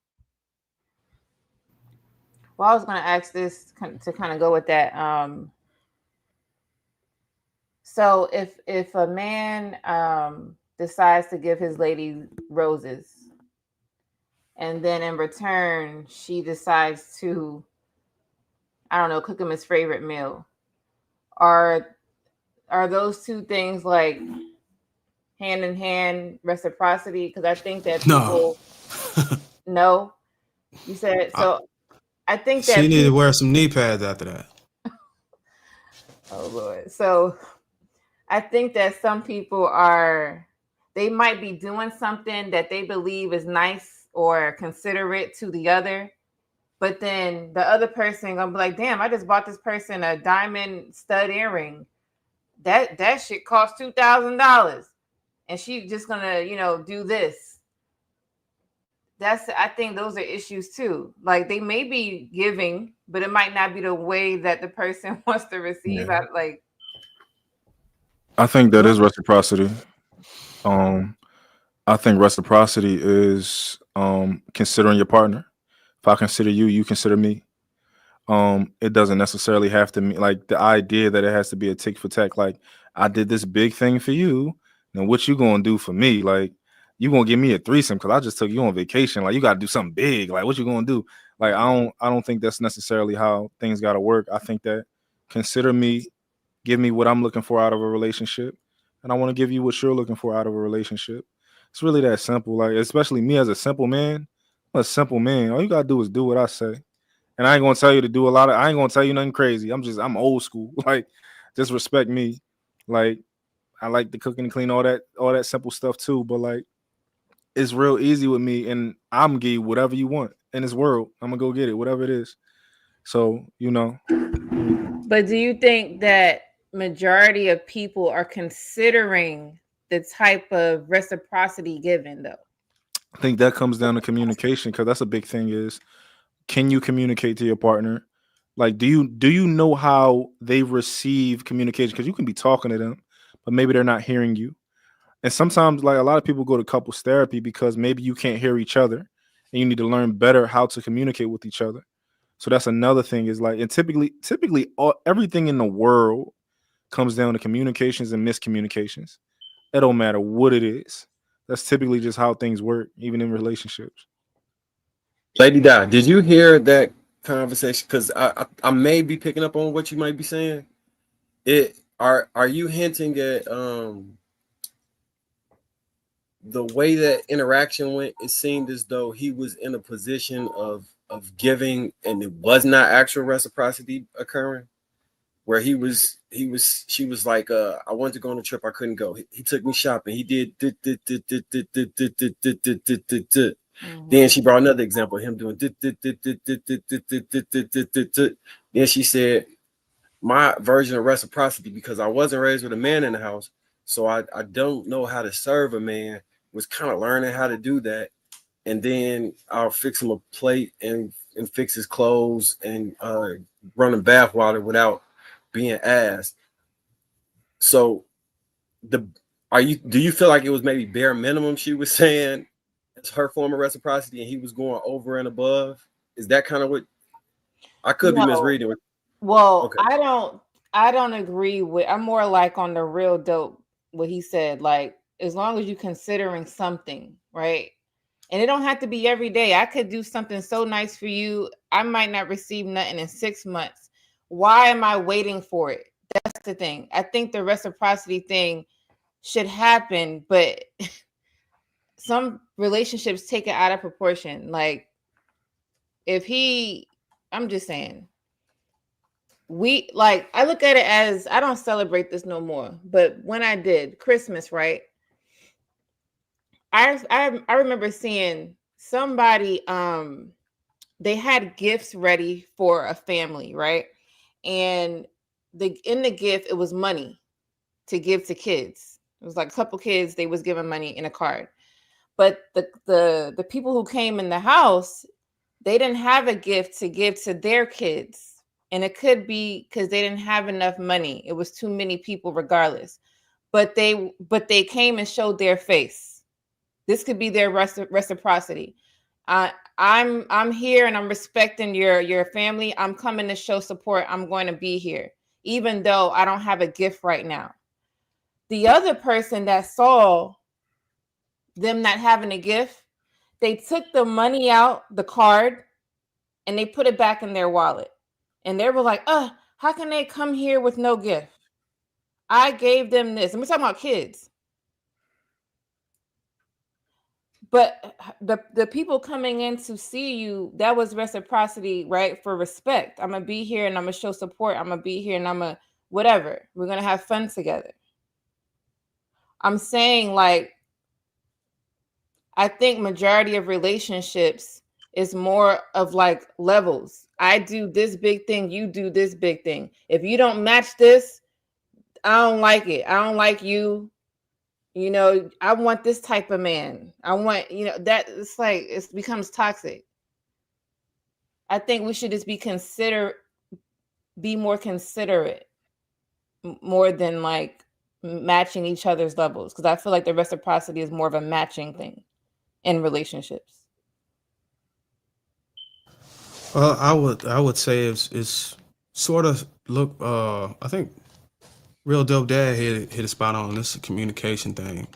Well, I was going to ask this to kind of go with that. So if a man decides to give his lady roses, and then in return she decides to, I don't know, cook him his favorite meal, are those two things like hand in hand reciprocity? Because I think that people no. You said so. I think that she need to wear some knee pads after that. Oh Lord. So I think that some people they might be doing something that they believe is nice or considerate to the other, but then the other person gonna be like, damn, I just bought this person a diamond stud earring. That shit cost $2,000. And she just gonna, do this. I think those are issues too. Like they may be giving, but it might not be the way that the person wants to receive. Yeah. I I think that is reciprocity. I think reciprocity is considering your partner. If I consider you, you consider me. It doesn't necessarily have to mean like the idea that it has to be a tick for tack. Like I did this big thing for you, and what you gonna do for me? Like you gonna give me a threesome because I just took you on vacation. Like you gotta do something big. Like what you gonna do? Like I don't think that's necessarily how things gotta work. I think that consider me, give me what I'm looking for out of a relationship, and I want to give you what you're looking for out of a relationship. It's really that simple. Like especially me as a simple man, I'm a simple man. All you gotta do is do what I say. And I ain't gonna tell you to do a lot of. I ain't gonna tell you nothing crazy. I'm old school. Like, just respect me. Like, I like the cooking and clean, all that simple stuff too. But like, it's real easy with me, and I'm gonna give you whatever you want in this world. I'm gonna go get it, whatever it is. So But do you think that majority of people are considering the type of reciprocity given though? I think that comes down to communication because that's a big thing. Is can you communicate to your partner? Like, do you know how they receive communication? Because you can be talking to them, but maybe they're not hearing you. And sometimes, like a lot of people go to couples therapy because maybe you can't hear each other, and you need to learn better how to communicate with each other. So that's another thing. Is like, and typically, everything in the world comes down to communications and miscommunications. It don't matter what it is. That's typically just how things work, even in relationships. Lady Di, did you hear that conversation? Because I may be picking up on what you might be saying. Are you hinting at the way that interaction went? It seemed as though he was in a position of giving, and it was not actual reciprocity occurring. Where she was like, I wanted to go on a trip, I couldn't go. He took me shopping. He did. Then she brought another example of him doing. Then she said, my version of reciprocity, because I wasn't raised with a man in the house, so I don't know how to serve a man, was kind of learning how to do that. And then I'll fix him a plate and fix his clothes and run him bath water without being asked. So do you feel like it was maybe bare minimum she was saying it's her form of reciprocity and he was going over and above? Is that kind of what I could be misreading? Well, okay. I don't agree with. I'm more like on the real dope. What he said, like as long as you're considering something, right? And it don't have to be every day. I could do something so nice for you. I might not receive nothing in 6 months. Why am I waiting for it? That's the thing. I think the reciprocity thing should happen, but some relationships take it out of proportion. Like if I'm just saying, I look at it as, I don't celebrate this no more, but when I did Christmas, right? I remember seeing somebody, they had gifts ready for a family, right? And in the gift, it was money to give to kids. It was like a couple kids, they was giving money in a card. But the people who came in the house, they didn't have a gift to give to their kids. And it could be because they didn't have enough money. It was too many people regardless. But they came and showed their face. This could be their reciprocity. I'm here and I'm respecting your family. I'm coming to show support. I'm going to be here, even though I don't have a gift right now. The other person that saw them not having a gift, they took the money out, the card, and they put it back in their wallet. And they were like, how can they come here with no gift? I gave them this. And we're talking about kids. But the people coming in to see you, that was reciprocity, right? For respect. I'm going to be here and I'm going to show support. I'm going to be here and I'm going to whatever. We're going to have fun together. I'm saying, like, I think majority of relationships is more of like levels. I do this big thing, you do this big thing. If you don't match this, I don't like it. I don't like you. You know, I want this type of man. I want, that it's like, it becomes toxic. I think we should just be more considerate, more than like matching each other's levels. Because I feel like the reciprocity is more of a matching thing in relationships. Well, I would say it's sort of I think Real Dope Dad hit a spot on this communication thing.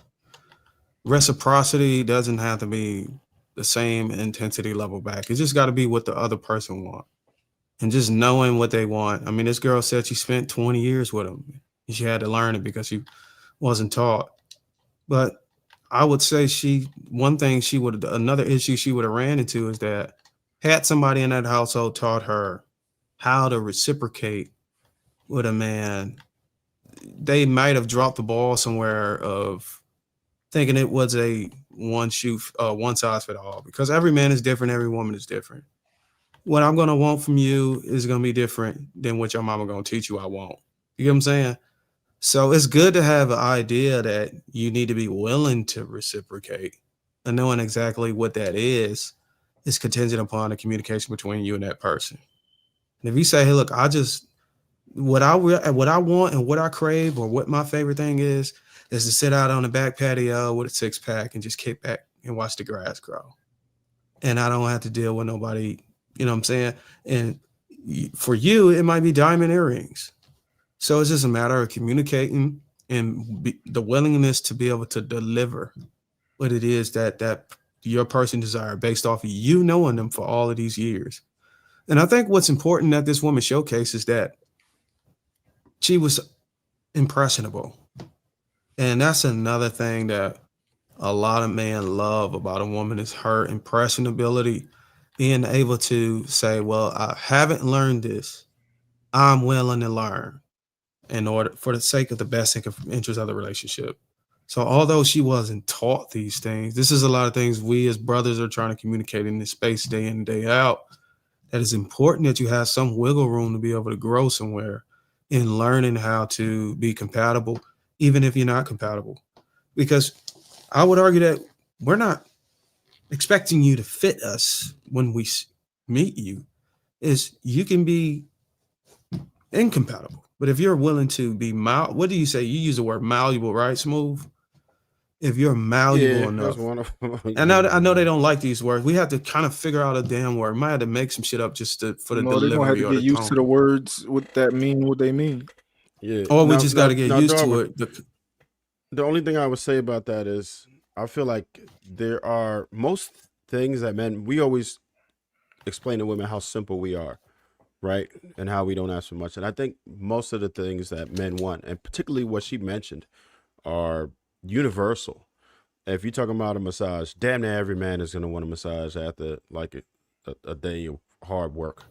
Reciprocity doesn't have to be the same intensity level back. It's just got to be what the other person wants. And just knowing what they want. I mean, this girl said she spent 20 years with him. She had to learn it because she wasn't taught. But I would say another issue she would have ran into is that had somebody in that household taught her how to reciprocate with a man, they might have dropped the ball somewhere of thinking it was a one size fit all, because every man is different, every woman is different. What I'm gonna want from you is gonna be different than what your mama gonna teach you I want. You get what I'm saying? So it's good to have an idea that you need to be willing to reciprocate, and knowing exactly what that is contingent upon the communication between you and that person. And if you say, hey, look, what I want and what I crave, or what my favorite thing is to sit out on the back patio with a 6-pack and just kick back and watch the grass grow. And I don't have to deal with nobody, you know what I'm saying? And for you, it might be diamond earrings. So it's just a matter of communicating and the willingness to be able to deliver what it is that your person desire based off of you knowing them for all of these years. And I think what's important that this woman showcases is that she was impressionable. And that's another thing that a lot of men love about a woman is her impressionability, being able to say, well, I haven't learned this. I'm willing to learn in order for the sake of the best interest of the relationship. So although she wasn't taught these things, this is a lot of things we as brothers are trying to communicate in this space day in and day out. That is important that you have some wiggle room to be able to grow somewhere in learning how to be compatible, even if you're not compatible. Because I would argue that we're not expecting you to fit us when we meet you. Is you can be incompatible. But if you're willing to be what do you say? You use the word malleable, right, Smooth? If you're malleable enough. One of them. I know they don't like these words. We have to kind of figure out a damn word. We might have to make some shit up just for the delivery. They're gonna have to get used to the words, what that mean, what they mean. Yeah. Or we just got to get used to it. The only thing I would say about that is I feel like there are most things that men, we always explain to women how simple we are, right? And how we don't ask for much. And I think most of the things that men want, and particularly what she mentioned, are universal. If you're talking about a massage, damn near every man is going to want a massage after like a day of hard work.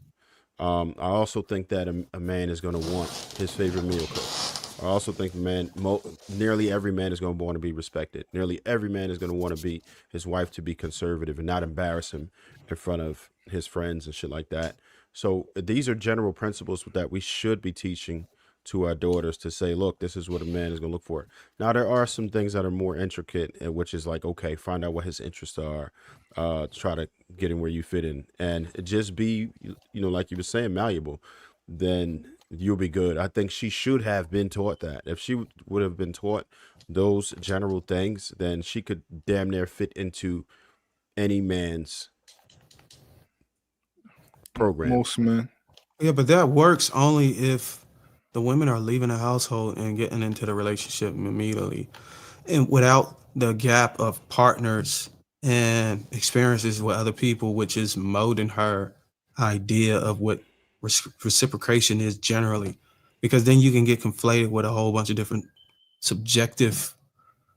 I also think that a man is going to want his favorite meal cooked. I also think nearly every man is going to want to be respected. Nearly every man is going to want to be his wife to be conservative and not embarrass him in front of his friends and shit like that. So these are general principles that we should be teaching to our daughters to say, look, this is what a man is going to look for. Now, there are some things that are more intricate, which is like, okay, find out what his interests are, try to get him where you fit in, and just be, like you were saying, malleable, then you'll be good. I think she should have been taught that. If she would have been taught those general things, then she could damn near fit into any man's program. Most men. Yeah, but that works only if the women are leaving the household and getting into the relationship immediately, and without the gap of partners and experiences with other people, which is molding her idea of what reciprocation is generally, because then you can get conflated with a whole bunch of different subjective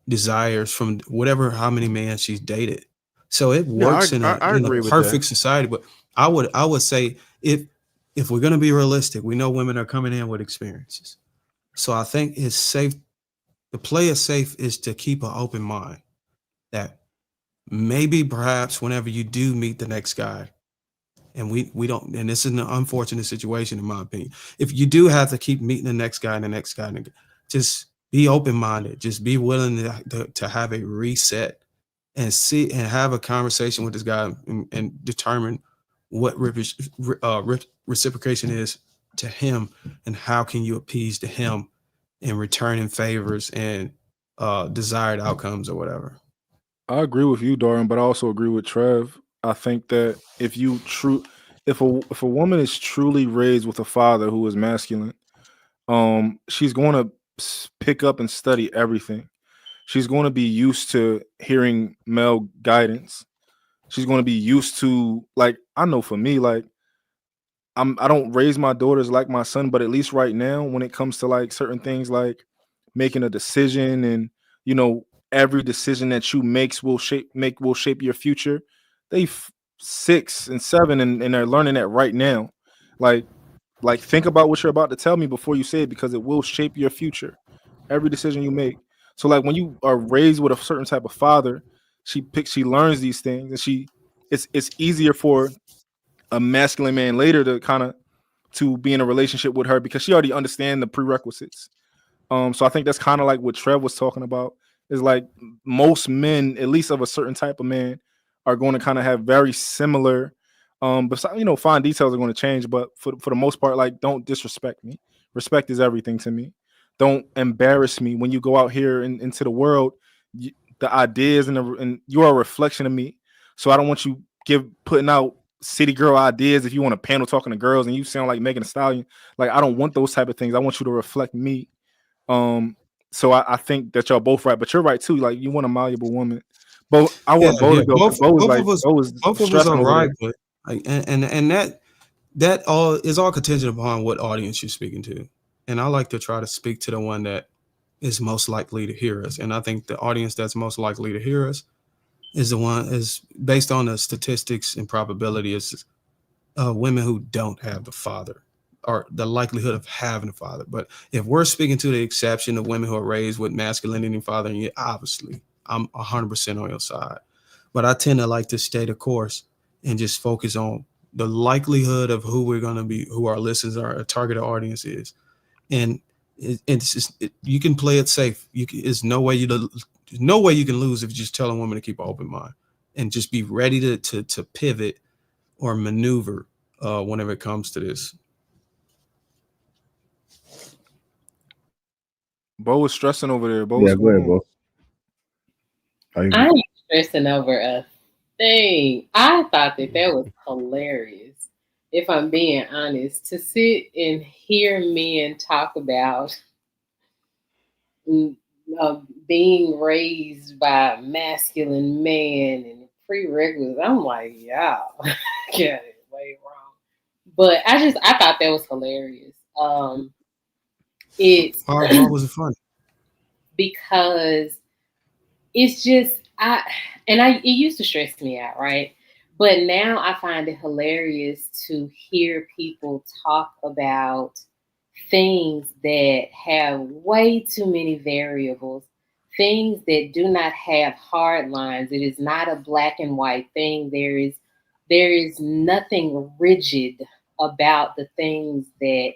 desires from how many men she's dated. So it works in a perfect society. But I would say if we're going to be realistic, we know women are coming in with experiences. So I think it's safe. The play it safe is to keep an open mind that maybe perhaps whenever you do meet the next guy, and we don't, and this is an unfortunate situation in my opinion, if you do have to keep meeting the next guy and the next guy, just be open-minded, just be willing to have a reset and see and have a conversation with this guy and determine what reciprocation is to him and how can you appease to him in returning favors and desired outcomes or whatever. I agree with you, Dorian, but I also agree with Trev. I think that if a woman is truly raised with a father who is masculine, she's going to pick up and study everything. She's going to be used to hearing male guidance. She's going to be used to, like, I know for me, like, I don't raise my daughters like my son, but at least right now, when it comes to like certain things like making a decision and, every decision that you will shape your future. They 6 and 7 and they're learning that right now. Like think about what you're about to tell me before you say it, because it will shape your future. Every decision you make. So like when you are raised with a certain type of father, she learns these things, and it's easier for a masculine man later to be in a relationship with her because she already understands the prerequisites. So I think that's kind of like what Trev was talking about, is like most men, at least of a certain type of man, are going to kind of have very similar, but fine details are going to change. But for the most part, like, don't disrespect me. Respect is everything to me. Don't embarrass me when you go out here into the world. The ideas and you are a reflection of me. So I don't want you putting out city girl ideas if you want a panel talking to girls and you sound like Megan Thee Stallion. Like, I don't want those type of things. I want you to reflect me. So I think that y'all both right, but you're right too. Like, you want a malleable woman. But I want Bo to go. Both of us are right, but and that all is all contingent upon what audience you're speaking to. And I like to try to speak to the one that is most likely to hear us. And I think the audience that's most likely to hear us is the one is based on the statistics and probability is women who don't have the father, or the likelihood of having a father. But if we're speaking to the exception of women who are raised with masculinity and father, and obviously I'm 100% on your side. But I tend to like to stay the course and just focus on the likelihood of who we're going to be, who our listeners are, a target audience is. And it's just, you can play it safe. There's no way you can lose if you just tell a woman to keep an open mind and just be ready to pivot or maneuver whenever it comes to this. Bo is stressing over there. Go ahead, Bo. I ain't stressing over a thing. I thought that was hilarious. if I'm being honest, to sit and hear men talk about being raised by a masculine man and prerequisites, I'm like, y'all got it way wrong. But I thought that was hilarious. It's Why was it funny? because it's just it used to stress me out, right? But now I find it hilarious to hear people talk about things that have way too many variables, things that do not have hard lines. It is not a black and white thing. There is nothing rigid about the things that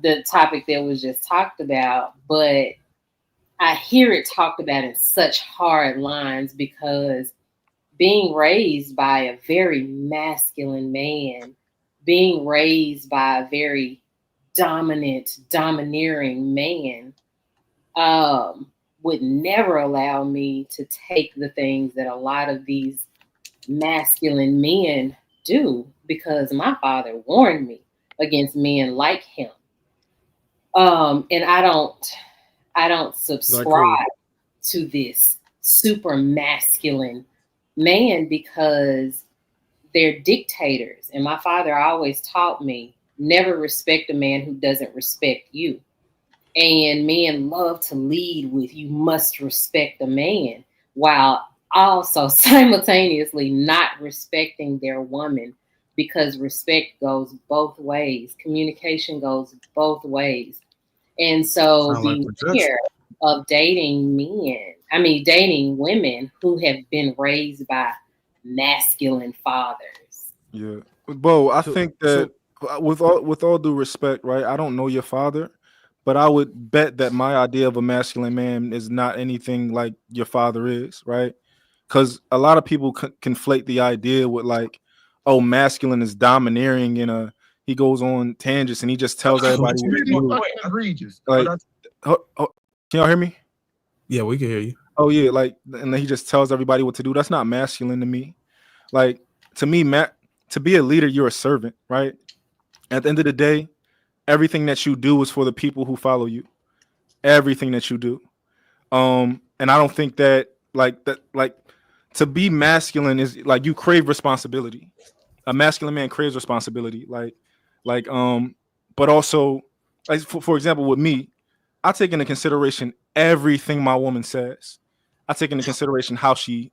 the topic that was just talked about, but I hear it talked about in such hard lines because being raised by a very masculine man, being raised by a very domineering man, would never allow me to take the things that a lot of these masculine men do, because my father warned me against men like him. And I don't subscribe to this super masculine man because they're dictators. And my father always taught me, never respect a man who doesn't respect you. And men love to lead with, you must respect a man, while also simultaneously not respecting their woman, because respect goes both ways. Communication goes both ways. And so Sound like fear of dating women who have been raised by masculine fathers. Yeah. Bo, I think that with all due respect, right? I don't know your father, but I would bet that my idea of a masculine man is not anything like your father is, right? Because a lot of people conflate the idea with like, oh, masculine is domineering and he goes on tangents and he just tells everybody what to do. Egregious. Like, can y'all hear me? Yeah, we can hear you. Oh yeah, like, and then he just tells everybody what to do. That's not masculine to me. Like, to me, to be a leader, you're a servant, right? At the end of the day, everything that you do is for the people who follow you. Everything that you do. And I don't think that to be masculine is like you crave responsibility. A masculine man craves responsibility. But also, like for example, with me, I take into consideration everything my woman says. I take into consideration how she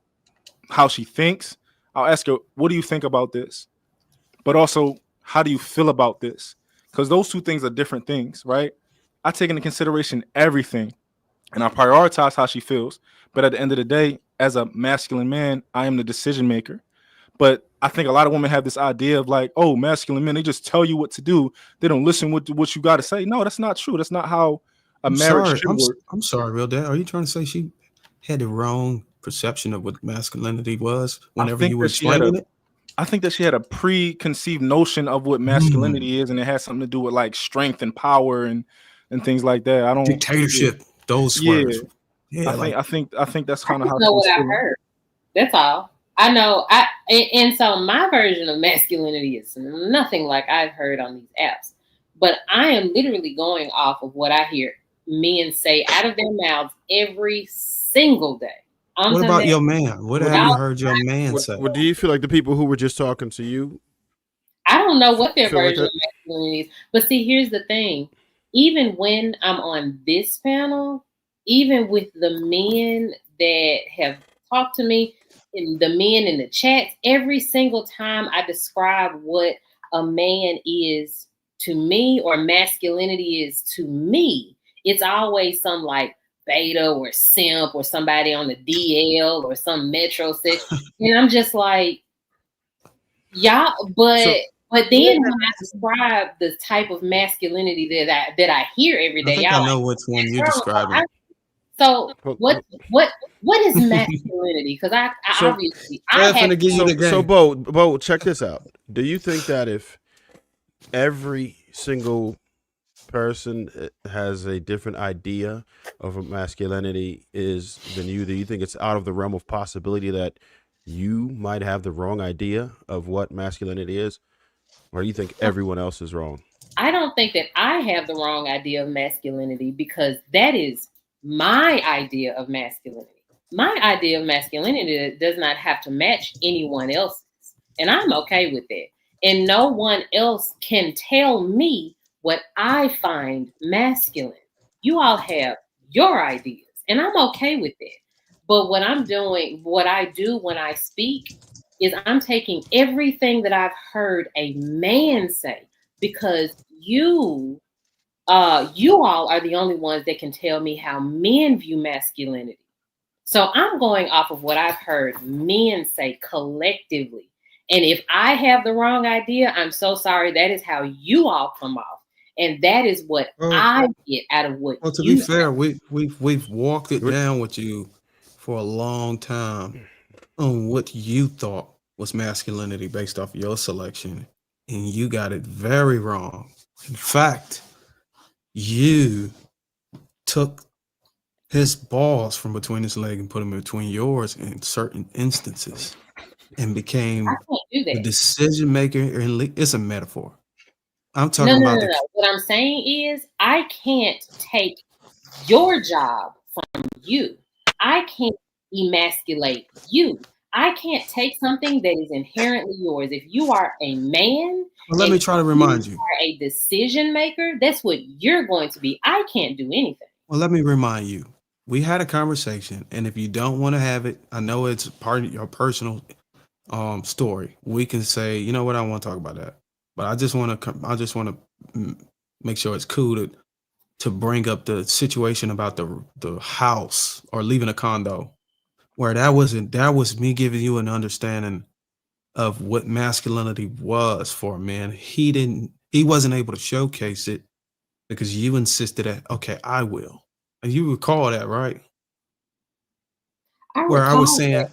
thinks. I'll ask her, what do you think about this? But also, how do you feel about this? Because those two things are different things, right? I take into consideration everything and I prioritize how she feels. But at the end of the day, as a masculine man, I am the decision maker. But I think a lot of women have this idea of like, oh, masculine men, they just tell you what to do. They don't listen to what you got to say. No, that's not true. That's not how a marriage should work. I'm sorry, real dad. Are you trying to say she had the wrong perception of what masculinity was whenever you were explaining it? I think that she had a preconceived notion of what masculinity is, and it has something to do with like strength and power and things like that. I don't dictatorship. Those words. Yeah, I think that's kind of how. Know what I heard. That's all I know. And so my version of masculinity is nothing like I've heard on these apps. But I am literally going off of what I hear men say out of their mouths every single day. What about your man? What have you heard your man say? What do you feel like the people who were just talking to you? I don't know what their version of masculinity is. But see, here's the thing. Even when I'm on this panel, even with the men that have talked to me, and the men in the chats, every single time I describe what a man is to me or masculinity is to me, it's always some like beta or simp or somebody on the DL or some metro set. And I'm just like, y'all, but then when I describe the type of masculinity that I hear every day, I know which one you're describing. So what is masculinity? Because I obviously I have to give you the game. So Bo, check this out. Do you think that if every single person has a different idea of what masculinity is than you, do you think it's out of the realm of possibility that you might have the wrong idea of what masculinity is? Or you think everyone else is wrong? I don't think that I have the wrong idea of masculinity, because that is my idea of masculinity. My idea of masculinity does not have to match anyone else's. And I'm okay with that. And no one else can tell me what I find masculine. You all have your ideas, and I'm okay with that. But what I'm doing, what I do when I speak, is I'm taking everything that I've heard a man say, because you all are the only ones that can tell me how men view masculinity. So I'm going off of what I've heard men say collectively. And if I have the wrong idea, I'm so sorry. That is how you all come off. And that is what I get out of what Well, to you be say. fair, we've walked it down with you for a long time on what you thought was masculinity based off your selection, and you got it very wrong. In fact, you took his balls from between his leg and put them between yours in certain instances, and became I can't do the that. decision maker. It's a metaphor. I'm No, talking no, about no, no. What I'm saying is, I can't take your job from you. I can't emasculate you. I can't take something that is inherently yours. If you are a man, Well, let and me try to remind you. are a decision maker, that's what you're going to be. I can't do anything. Well, let me remind you. We had a conversation, and if you don't want to have it, I know it's part of your personal story. We can say, you know what, I don't want to talk about that. But I just want to make sure it's cool to bring up the situation about the house or leaving a condo, where that was me giving you an understanding of what masculinity was for a man. He wasn't able to showcase it because you insisted that, okay, I will. And you recall that, right? Where I was saying,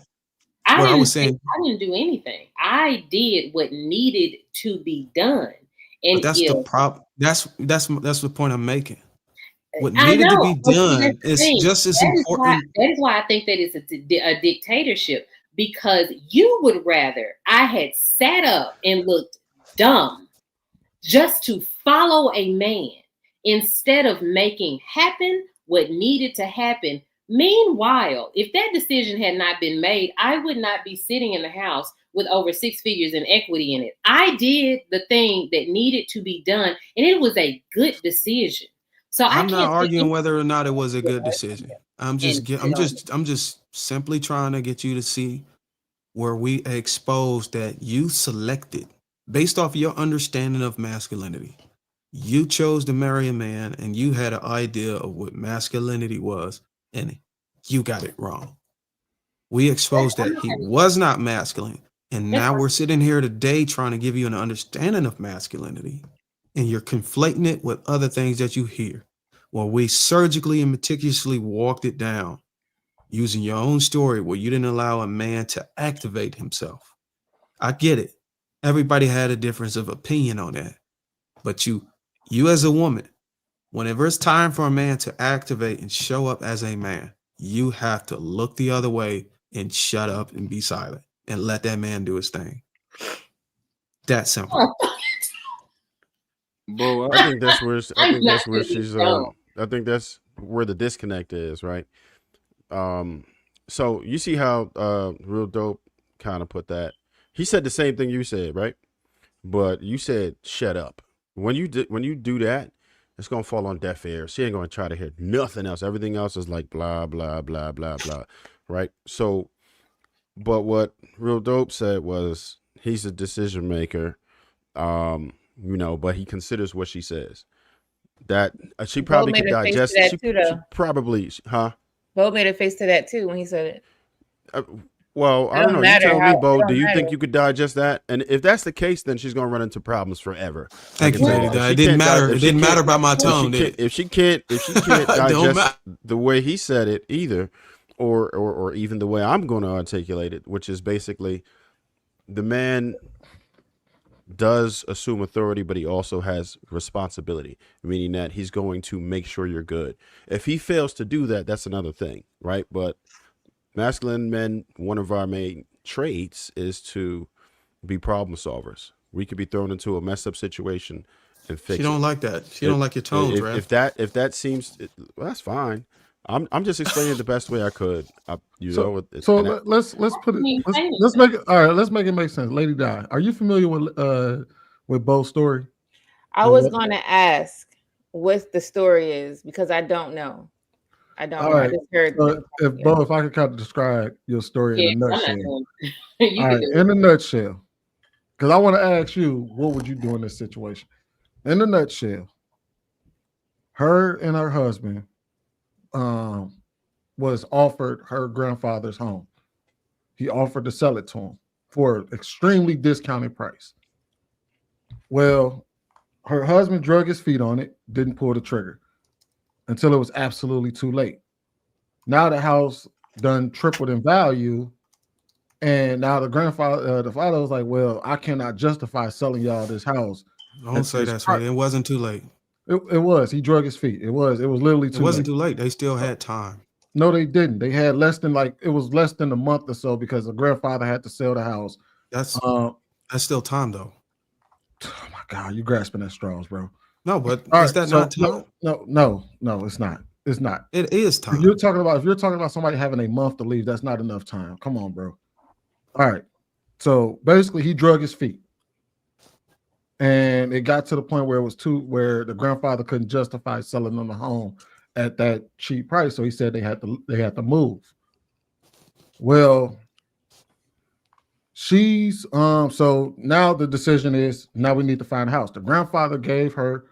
I where I was didn't saying, I didn't do anything. I did what needed to be done. but And that's the if problem. That's the point I'm making. What I needed to know, be but see, done that's the is thing. just as That important. is why I think that it's a dictatorship, because you would rather I had sat up and looked dumb just to follow a man instead of making happen what needed to happen. Meanwhile, if that decision had not been made, I would not be sitting in the house with over 6 figures in equity in it. I did the thing that needed to be done, and it was a good decision. So I I'm not can't say arguing whether or not it was a good decision. I'm until just simply trying to get you to see where we exposed that you selected based off your understanding of masculinity. You chose to marry a man and you had an idea of what masculinity was, and you got it wrong. We exposed that he was not masculine. And now we're sitting here today trying to give you an understanding of masculinity, and you're conflating it with other things that you hear. Well, we surgically and meticulously walked it down using your own story where you didn't allow a man to activate himself. I get it. Everybody had a difference of opinion on that. But you as a woman, whenever it's time for a man to activate and show up as a man, you have to look the other way and shut up and be silent and let that man do his thing. That simple. Bo, I think that's where I think that's where she's I think that's where the disconnect is, right? So you see how Real Dope kind of put that. He said the same thing you said, right? But you said shut up. When you do that, it's gonna fall on deaf ears. She ain't gonna try to hear nothing else. Everything else is like blah blah blah blah blah, right? So, but what Real Dope said was he's a decision maker, but he considers what she says. That she probably could digest. She probably, huh? Bo made a face to that too when he said it. Well, I don't know. You tell me, Bo. Do you think you could digest that? And if that's the case, then she's gonna run into problems forever. Thank you, lady. It didn't matter. It didn't matter about my tone. If she can't digest the way he said it either, or even the way I'm going to articulate it, which is basically the man does assume authority, but he also has responsibility, meaning that he's going to make sure you're good. If he fails to do that, that's another thing, right? But masculine men, one of our main traits is to be problem solvers. We could be thrown into a messed up situation and fix She it. don't like that. She don't like your tones, right? If that seems, well, that's fine. I'm just explaining it the best way I could. Let's put it. Let's make it. All right, let's make it make sense. Lady Di, are you familiar with Bo's story? I was going to ask what the story is because I don't know. I don't know. Right. I just heard. So if I could kind of describe your story in a nutshell. All right, in a nutshell, because I want to ask you, what would you do in this situation? In a nutshell, her and her husband was offered her grandfather's home. He offered to sell it to him for an extremely discounted price. Well, her husband drug his feet on it, didn't pull the trigger until it was absolutely too late. Now the house done tripled in value, and now the grandfather, the father was like, "Well, I cannot justify selling y'all this house." Don't say that's right. It wasn't too late. It was. He drug his feet. It was literally too late. It wasn't too late. They still had time. No, they didn't. They had less than a month or so because the grandfather had to sell the house. That's still time though. Oh my God, you grasping at straws, bro. No, but is that not time? No, it's not. It's not. It is time. If you're talking about somebody having a month to leave, that's not enough time. Come on, bro. All right. So basically, he drug his feet, and it got to the point where where the grandfather couldn't justify selling them the home at that cheap price. So he said they had to move. Well, she's so now the decision is now we need to find a house. The grandfather gave her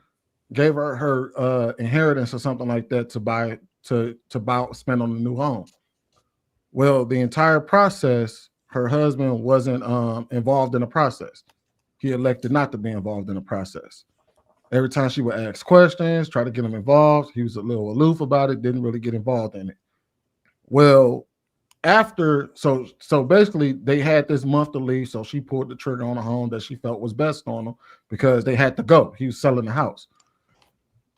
her inheritance or something like that to buy spend on the new home. Well, the entire process, her husband wasn't involved in the process. He elected not to be involved in the process. Every time she would ask questions, try to get him involved, he was a little aloof about it, didn't really get involved in it. Well, so basically they had this month to leave, so she pulled the trigger on a home that she felt was best on them because they had to go. He was selling the house.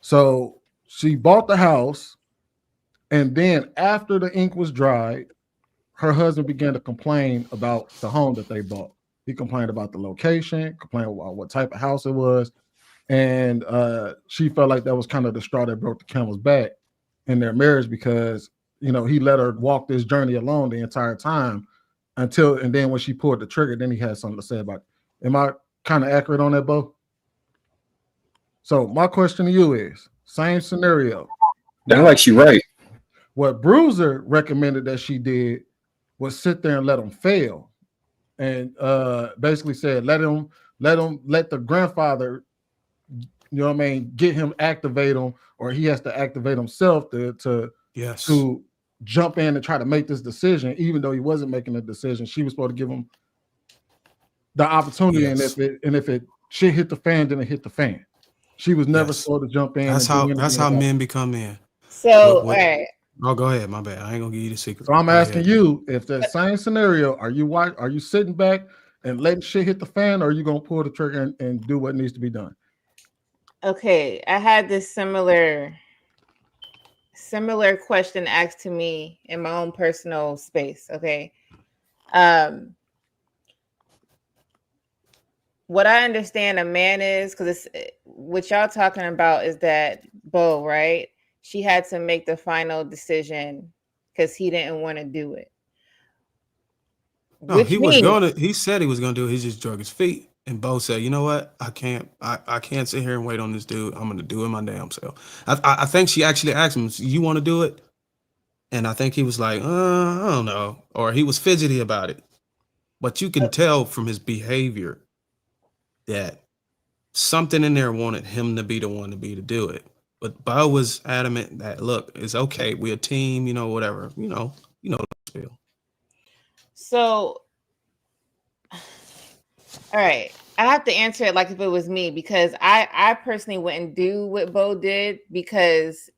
So she bought the house, and then after the ink was dried, her husband began to complain about the home that they bought. He complained about the location, complained about what type of house it was, and she felt like that was kind of the straw that broke the camel's back in their marriage because he let her walk this journey alone the entire time and then when she pulled the trigger, then he had something to say about it. Am I kind of accurate on that, Bo? So my question to you is, same scenario. Sound like she right. What Bruiser recommended that she did was sit there and let him fail, and basically said let the grandfather, get him, activate him, or he has to activate himself to jump in and try to make this decision, even though he wasn't making a decision. She was supposed to give him the opportunity, and if it shit hit the fan, then it hit the fan. She was never supposed to jump in. That's how men become men. So all right. Oh, go ahead. My bad. I ain't gonna give you the secret. So I'm asking you, if the same scenario, are you sitting back and letting shit hit the fan, or are you gonna pull the trigger and do what needs to be done? Okay, I had this similar question asked to me in my own personal space. Okay. What I understand a man is, because what y'all talking about is that Bo, right? She had to make the final decision because he didn't want to do it. No, he said he was gonna do it. He just drug his feet. And Bo said, "You know what? I can't sit here and wait on this dude. I'm gonna do it my damn self." I think she actually asked him, "You want to do it?" And I think he was like, "I don't know," or he was fidgety about it. But you can tell from his behavior that something in there wanted him to be the one to do it. But Bo was adamant that, look, it's okay. We're a team, whatever. You know the deal. So, all right, I have to answer it like if it was me, because I personally wouldn't do what Bo did, because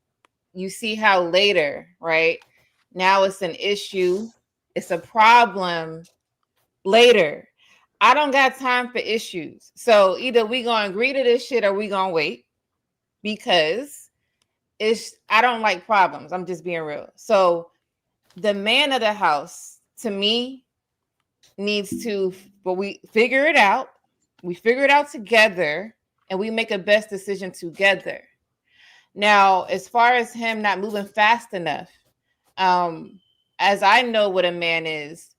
you see how later, right? Now it's an issue. It's a problem later. I don't got time for issues. So either we gonna agree to this shit or we gonna wait, because I don't like problems. I'm just being real. So the man of the house, to me, needs to, but we figure it out. We figure it out together, and we make a best decision together. Now, as far as him not moving fast enough, as I know what a man is,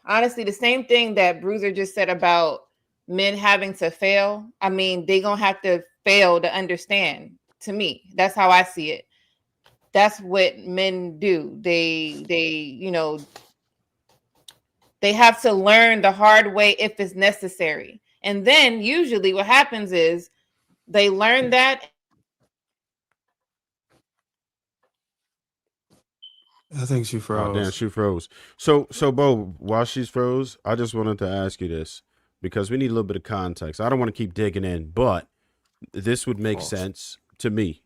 honestly, the same thing that Bruiser just said about men having to fail. I mean, they gonna have to fail to understand. To me, that's how I see it. That's what men do. They they have to learn the hard way if it's necessary. And then usually what happens is they learn that. I think she froze. Oh damn, she froze. So Bo, while she's froze, I just wanted to ask you this because we need a little bit of context. I don't want to keep digging in, but this would make sense to me.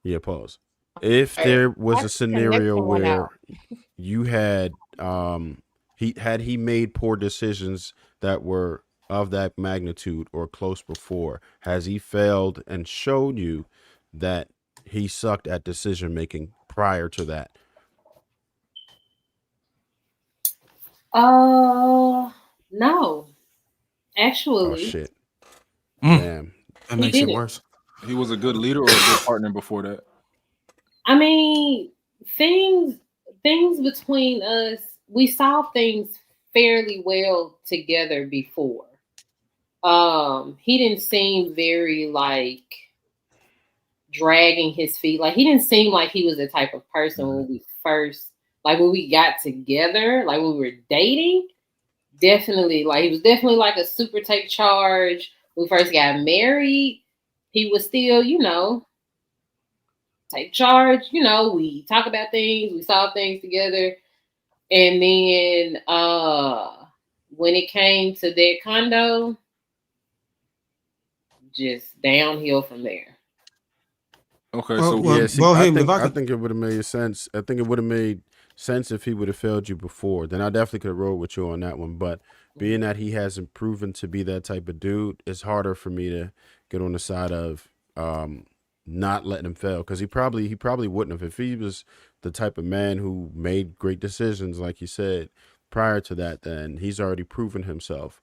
Yeah, pause. If there was a scenario where you had he made poor decisions that were of that magnitude or close before, has he failed and showed you that he sucked at decision making prior to that? No. Actually. Oh shit. Damn. That makes it worse. He was a good leader or a good partner before that? I mean, things between us, we saw things fairly well together before. He didn't seem very like dragging his feet. Like he didn't seem like he was the type of person when we first, like when we got together, like when we were dating. Definitely, like he was definitely like a super take charge. When we first got married, he was still, take charge. We talk about things, we solve things together. And then when it came to that condo, just downhill from there. Okay, so so yeah, see, I think it would have made sense. I think it would have made sense if he would have failed you before. Then I definitely could have rolled with you on that one. But being that he hasn't proven to be that type of dude, it's harder for me to get on the side of not letting him fail, because he probably wouldn't have if he was the type of man who made great decisions, like you said prior to that. Then he's already proven himself.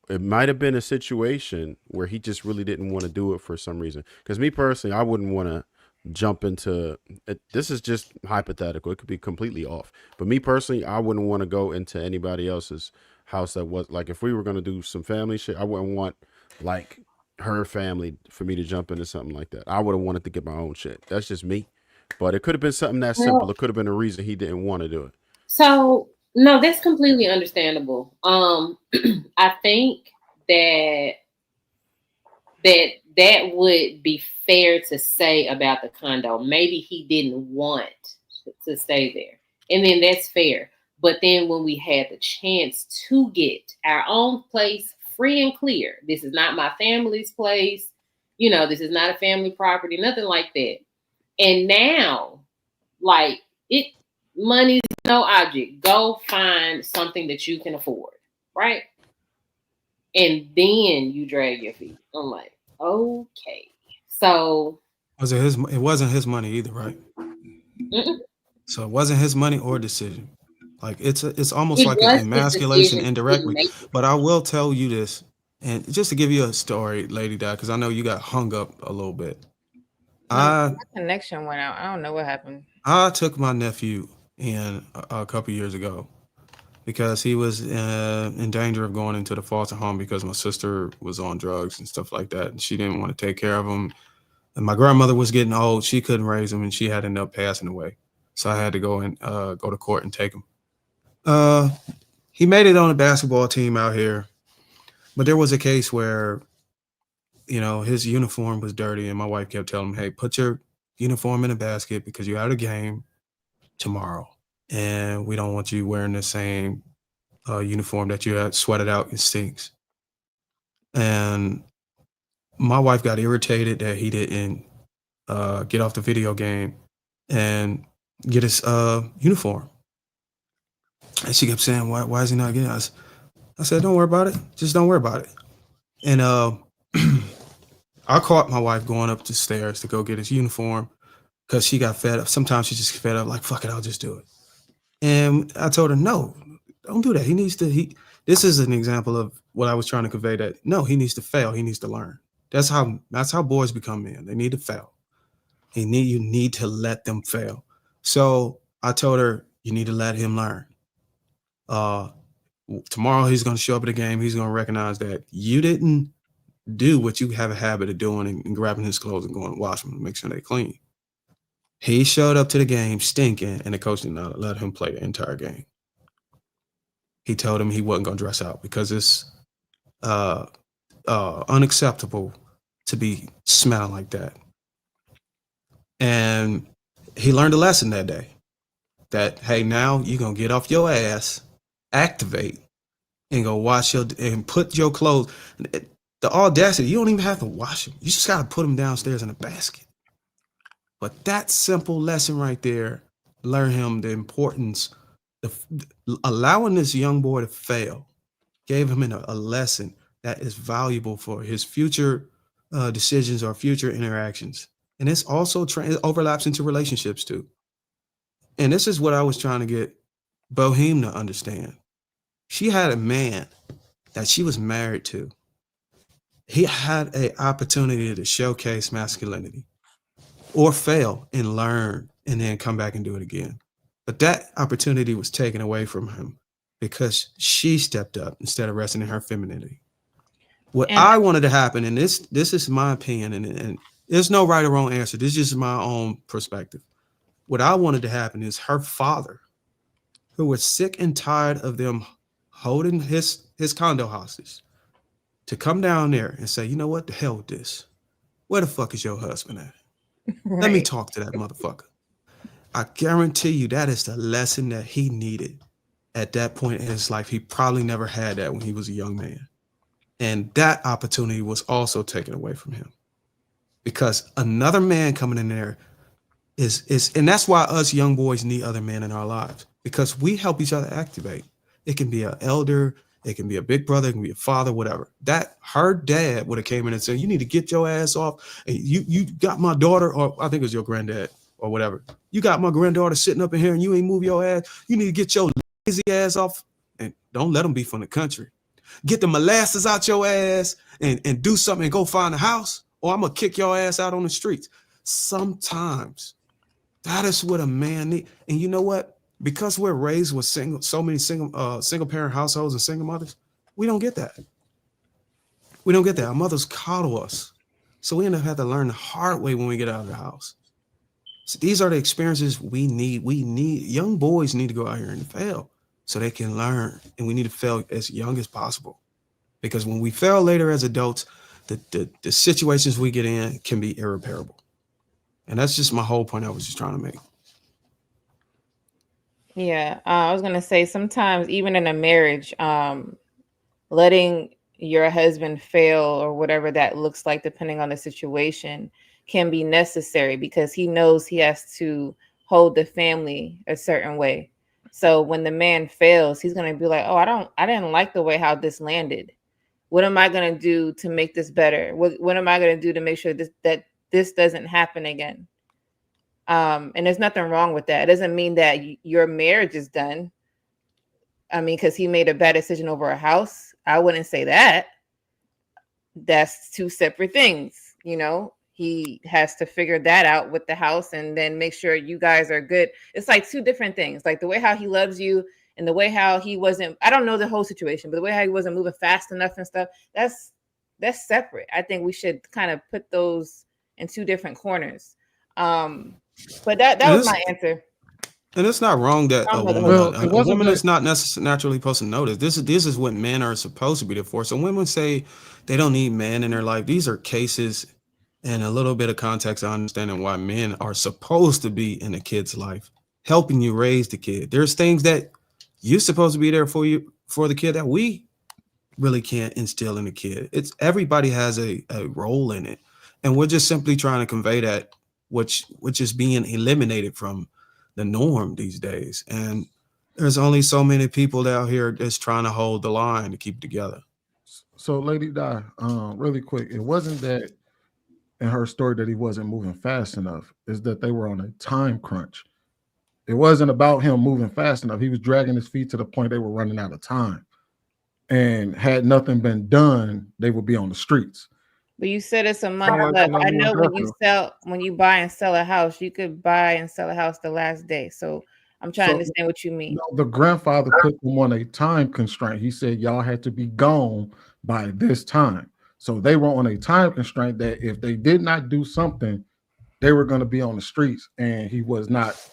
It might have been a situation where he just really didn't want to do it for some reason. Because me personally, I wouldn't want to jump into it. This is just hypothetical. It could be completely off. But me personally, I wouldn't want to go into anybody else's house that was like, if we were going to do some family shit, I wouldn't want like her family for me to jump into something like that. I would have wanted to get my own shit. That's just me. But it could have been something that simple. It could have been a reason he didn't want to do it. So no, that's completely understandable. I think that would be fair to say about the condo. Maybe he didn't want to stay there. And then that's fair. But then when we had the chance to get our own place free and clear, this is not my family's place. This is not a family property, nothing like that. And now, like, money's no object. Go find something that you can afford, right? And then you drag your feet. I'm like, okay. So it wasn't his money either, right? Mm-mm. So it wasn't his money or decision. Like it's almost like an emasculation indirectly. But I will tell you this, and just to give you a story, Lady Di, because I know you got hung up a little bit. My connection went out. I don't know what happened. I took my nephew in a couple years ago because he was in danger of going into the foster home because my sister was on drugs and stuff like that. And she didn't want to take care of him. And my grandmother was getting old. She couldn't raise him, and she had ended up passing away. So I had to go to court and take him. He made it on a basketball team out here, but there was a case where, his uniform was dirty, and my wife kept telling him, hey, put your uniform in a basket because you have a game tomorrow. And we don't want you wearing the same uniform that you had sweated out. It stinks. And my wife got irritated that he didn't get off the video game and get his uniform. And she kept saying, why is he not getting us? I said, don't worry about it. Just don't worry about it. And I caught my wife going up the stairs to go get his uniform because she got fed up. Sometimes she just fed up, like, fuck it, I'll just do it. And I told her, no, Don't do that. He needs to. This is an example of what I was trying to convey. That no, he needs to fail. He needs to learn. That's how boys become men. They need to fail. You need to let them fail. So I told her, you need to let him learn. Tomorrow he's going to show up at the game. He's going to recognize that you didn't do what you have a habit of doing and grabbing his clothes and going to wash them and make sure they're clean. He showed up to the game stinking, and the coach did not let him play the entire game. He told him he wasn't going to dress out because it's unacceptable to be smelling like that. And he learned a lesson that day that, hey, now you're going to get off your ass, activate, and go wash and put your clothes. The audacity, you don't even have to wash them. You just got to put them downstairs in a basket. But that simple lesson right there, learn him the importance of allowing this young boy to fail, gave him a lesson that is valuable for his future decisions or future interactions. And it's also it overlaps into relationships too. And this is what I was trying to get Boheme to understand. She had a man that she was married to. He had an opportunity to showcase masculinity or fail and learn and then come back and do it again. But that opportunity was taken away from him because she stepped up instead of resting in her femininity. What I wanted to happen, and this is my opinion, and there's no right or wrong answer. This is just my own perspective. What I wanted to happen is her father, who was sick and tired of them holding his condo hostage, to come down there and say, you know what, the hell with this. Where the fuck is your husband at? Right. Let me talk to that motherfucker. I guarantee you that is the lesson that he needed at that point in his life. He probably never had that when he was a young man. And that opportunity was also taken away from him because another man coming in there is, and that's why us young boys need other men in our lives, because we help each other activate. It can be an elder, it can be a big brother, it can be a father, whatever. That her dad would have came in and said, you need to get your ass off. And you got my daughter, or I think it was your granddad or whatever. You got my granddaughter sitting up in here and you ain't move your ass. You need to get your lazy ass off and don't let them be from the country. Get the molasses out your ass and do something and go find a house, or I'm gonna kick your ass out on the streets. Sometimes that is what a man needs. And you know what? Because we're raised with so many single parent households and single mothers, we don't get that. We don't get that. Our mothers coddle us. So we end up having to learn the hard way when we get out of the house. So these are the experiences we need. Young boys need to go out here and fail so they can learn. And we need to fail as young as possible. Because when we fail later as adults, the situations we get in can be irreparable. And that's just my whole point I was just trying to make. Yeah, I was gonna say sometimes even in a marriage, letting your husband fail or whatever that looks like, depending on the situation, can be necessary because he knows he has to hold the family a certain way. So when the man fails, he's gonna be like, "Oh, I didn't like the way how this landed. What am I gonna do to make this better? What am I gonna do to make sure this doesn't happen again?" And there's nothing wrong with that. It doesn't mean that your marriage is done. I mean, because he made a bad decision over a house. I wouldn't say that. That's two separate things. You know, he has to figure that out with the house and then make sure you guys are good. It's like two different things. Like the way how he loves you and the way how he wasn't, I don't know the whole situation, but the way how he wasn't moving fast enough and stuff, that's separate. I think we should kind of put those in two different corners. But that was my answer. And it's not wrong that a woman is not naturally supposed to know this. This is what men are supposed to be there for. So when women say they don't need men in their life, these are cases and a little bit of context on understanding why men are supposed to be in a kid's life, helping you raise the kid. There's things that you're supposed to be there for the kid that we really can't instill in the kid. It's everybody has a role in it. And we're just simply trying to convey that which is being eliminated from the norm these days. And there's only so many people out here that's trying to hold the line to keep it together. So Lady Di, really quick, it wasn't that in her story that he wasn't moving fast enough, is that they were on a time crunch. It wasn't about him moving fast enough. He was dragging his feet to the point they were running out of time. And had nothing been done, they would be on the streets. But you said it's a month left. I know when you buy and sell a house, you could buy and sell a house the last day. So I'm trying to understand what you mean. The grandfather put them on a time constraint. He said y'all had to be gone by this time. So they were on a time constraint that if they did not do something, they were going to be on the streets. And he was not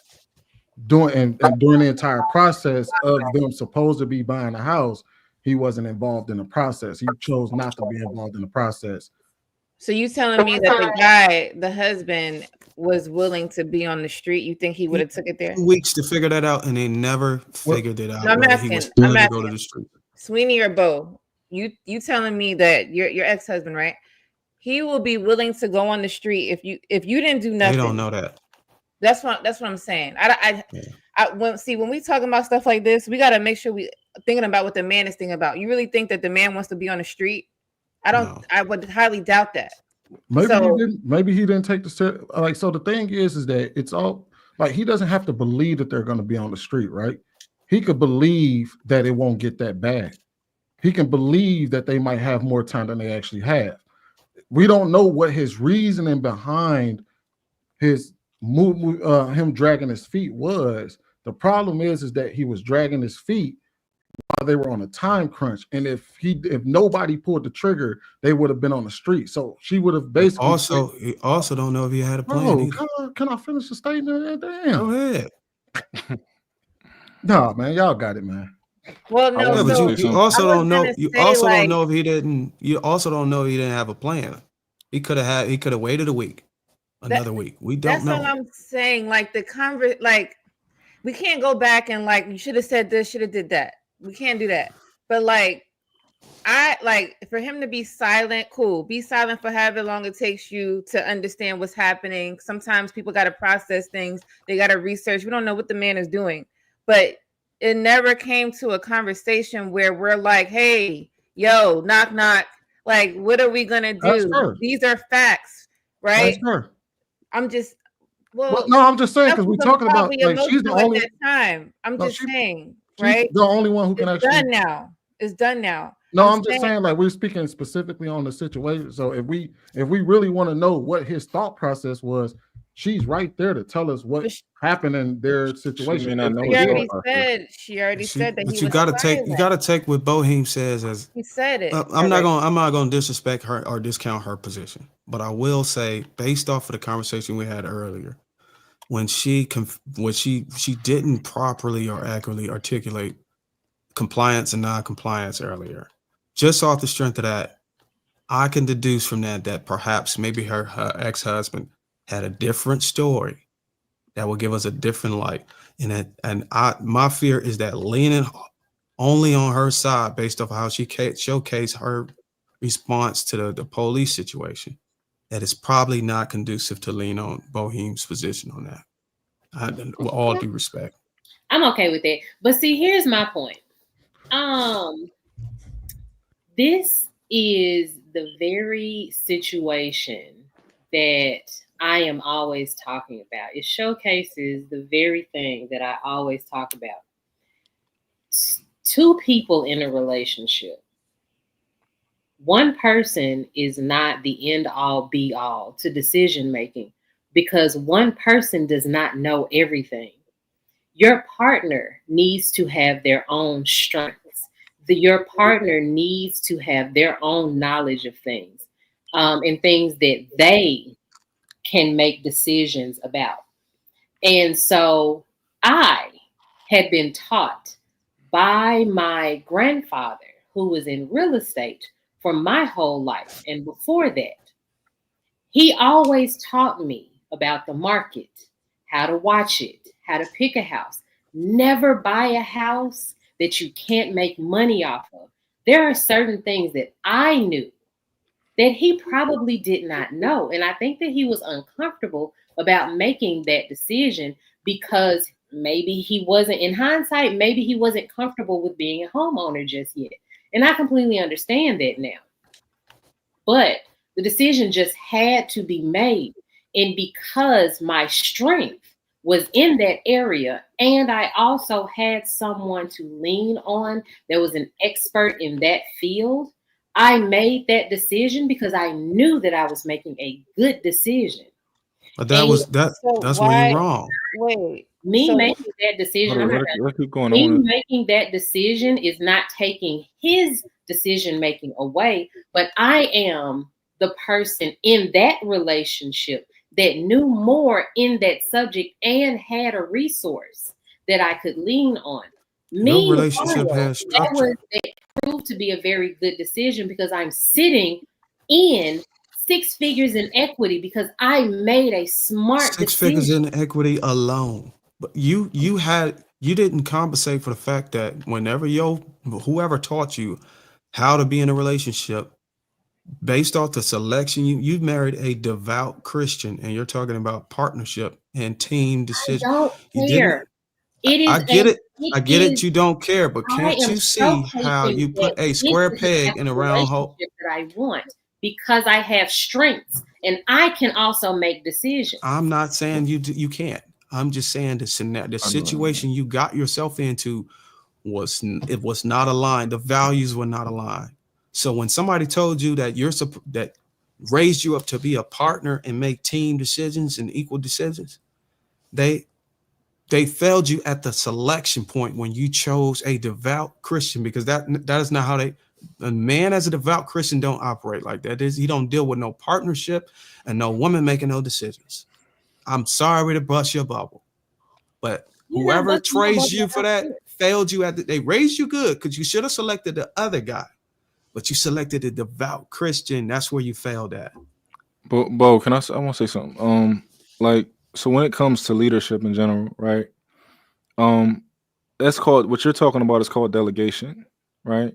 doing, and during the entire process of them supposed to be buying a house, he wasn't involved in the process. He chose not to be involved in the process. So you telling me that the guy, the husband, was willing to be on the street? You think he would have took it there? 2 weeks to figure that out, and they never figured it out. No, I'm asking. He was willing to go to the street. Sweeney or Bo, you telling me that your ex-husband, right? He will be willing to go on the street if you didn't do nothing. They don't know that. That's what I'm saying. When we talking about stuff like this, we got to make sure we thinking about what the man is thinking about. You really think that the man wants to be on the street? I would highly doubt that. Maybe he didn't take the so the thing is that it's all like he doesn't have to believe that they're going to be on the street, right? He could believe that it won't get that bad. He can believe that they might have more time than they actually have. We don't know what his reasoning behind his him dragging his feet was. The problem is that he was dragging his feet while they were on a time crunch, and if nobody pulled the trigger, they would have been on the street. So she would have basically He also don't know if he had a plan. Can I finish the statement? Damn. Go ahead. No, man, y'all got it, man. Well, no, but you also don't know. You also don't know if he didn't. You also don't know he didn't have a plan. He could have waited a week, another week. We don't know. That's what I'm saying. Like we can't go back and you should have said this, should have did that. We can't do that. But for him to be silent, cool. Be silent for however long it takes you to understand what's happening. Sometimes people got to process things. They got to research. We don't know what the man is doing. But it never came to a conversation where we're like, hey, yo, knock, knock. Like, what are we going to do? These are facts, right? I'm just, I'm just saying, because we're talking about, she's the only time. I'm just saying, right? The only one who can actually. It's done now. No, I'm just saying, we're speaking specifically on the situation. So if we really want to know what his thought process was, she's right there to tell us what happened in their situation. She already said that. But you gotta take what Boheem says as he said it. I'm not gonna disrespect her or discount her position, but I will say, based off of the conversation we had earlier, when she didn't properly or accurately articulate compliance and non-compliance earlier, just off the strength of that, I can deduce from that perhaps maybe her ex-husband had a different story that will give us a different light. My fear is that leaning only on her side based off how she showcased her response to the police situation, that is probably not conducive to lean on Boheem's position on that. With all due respect. I'm okay with it. But see, here's my point. This is the very situation that I am always talking about. It showcases the very thing that I always talk about. Two people in a relationship. One person is not the end all be all to decision making because one person does not know everything. Your partner needs to have their own strengths. Your partner needs to have their own knowledge of things and things that they can make decisions about. And so I had been taught by my grandfather, who was in real estate for my whole life. And before that, he always taught me about the market, how to watch it, how to pick a house. Never buy a house that you can't make money off of. There are certain things that I knew that he probably did not know. And I think that he was uncomfortable about making that decision because maybe he wasn't, in hindsight, maybe he wasn't comfortable with being a homeowner just yet. And I completely understand that now. But the decision just had to be made. And because my strength was in that area, and I also had someone to lean on that was an expert in that field, I made that decision because I knew that I was making a good decision. But that's where you're wrong. Me making that decision, making that decision is not taking his decision making away, but I am the person in that relationship that knew more in that subject and had a resource that I could lean on. Your relationship has structure. That proved to be a very good decision because I'm sitting in 6 figures in equity because I made a smart Six decision. figures in equity alone. But you didn't compensate for the fact that whenever whoever taught you how to be in a relationship based off the selection, you married a devout Christian and you're talking about partnership and team decision. I don't care. I get it. You don't care, but can't you see how you put a square peg in a round hole? That I want because I have strengths and I can also make decisions. I'm not saying you can't. I'm just saying the situation you got yourself into was not aligned. The values were not aligned. So when somebody told you that that raised you up to be a partner and make team decisions and equal decisions, they failed you at the selection point when you chose a devout Christian, because that is not how a man as a devout Christian don't operate like that. He don't deal with no partnership and no woman making no decisions. I'm sorry to bust your bubble, but whoever praised you for that failed you they raised you good because you should have selected the other guy, but you selected a devout Christian. That's where you failed at. But Bo, I want to say something. So when it comes to leadership in general, right? That's called, what you're talking about is called delegation, right?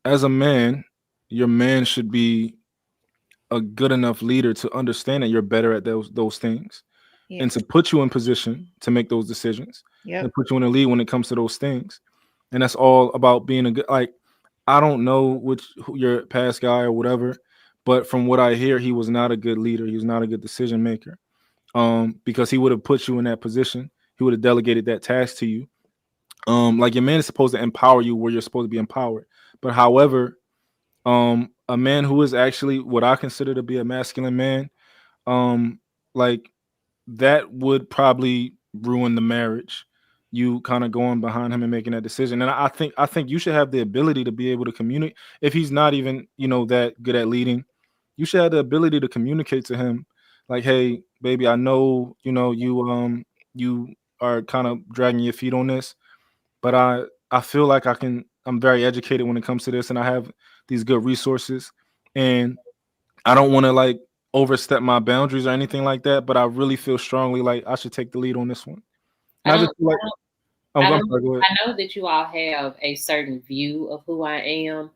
As a man, your man should be a good enough leader to understand that you're better at those things, and to put you in position to make those decisions, and put you in a lead when it comes to those things. And that's all about being a good, I don't know who your past guy or whatever, but from what I hear, he was not a good leader. He was not a good decision maker, because he would have put you in that position. He would have delegated that task to you. Your man is supposed to empower you where you're supposed to be empowered. But however, a man who is actually what I consider to be a masculine man, that would probably ruin the marriage. You kind of going behind him and making that decision. And I think you should have the ability to be able to communicate. If he's not even, that good at leading, you should have the ability to communicate to him, like, hey, baby, I know, you are kind of dragging your feet on this, but I feel like I'm very educated when it comes to this, and I have these good resources, and I don't want to overstep my boundaries or anything like that, but I really feel strongly like I should take the lead on this one. I know that you all have a certain view of who I am,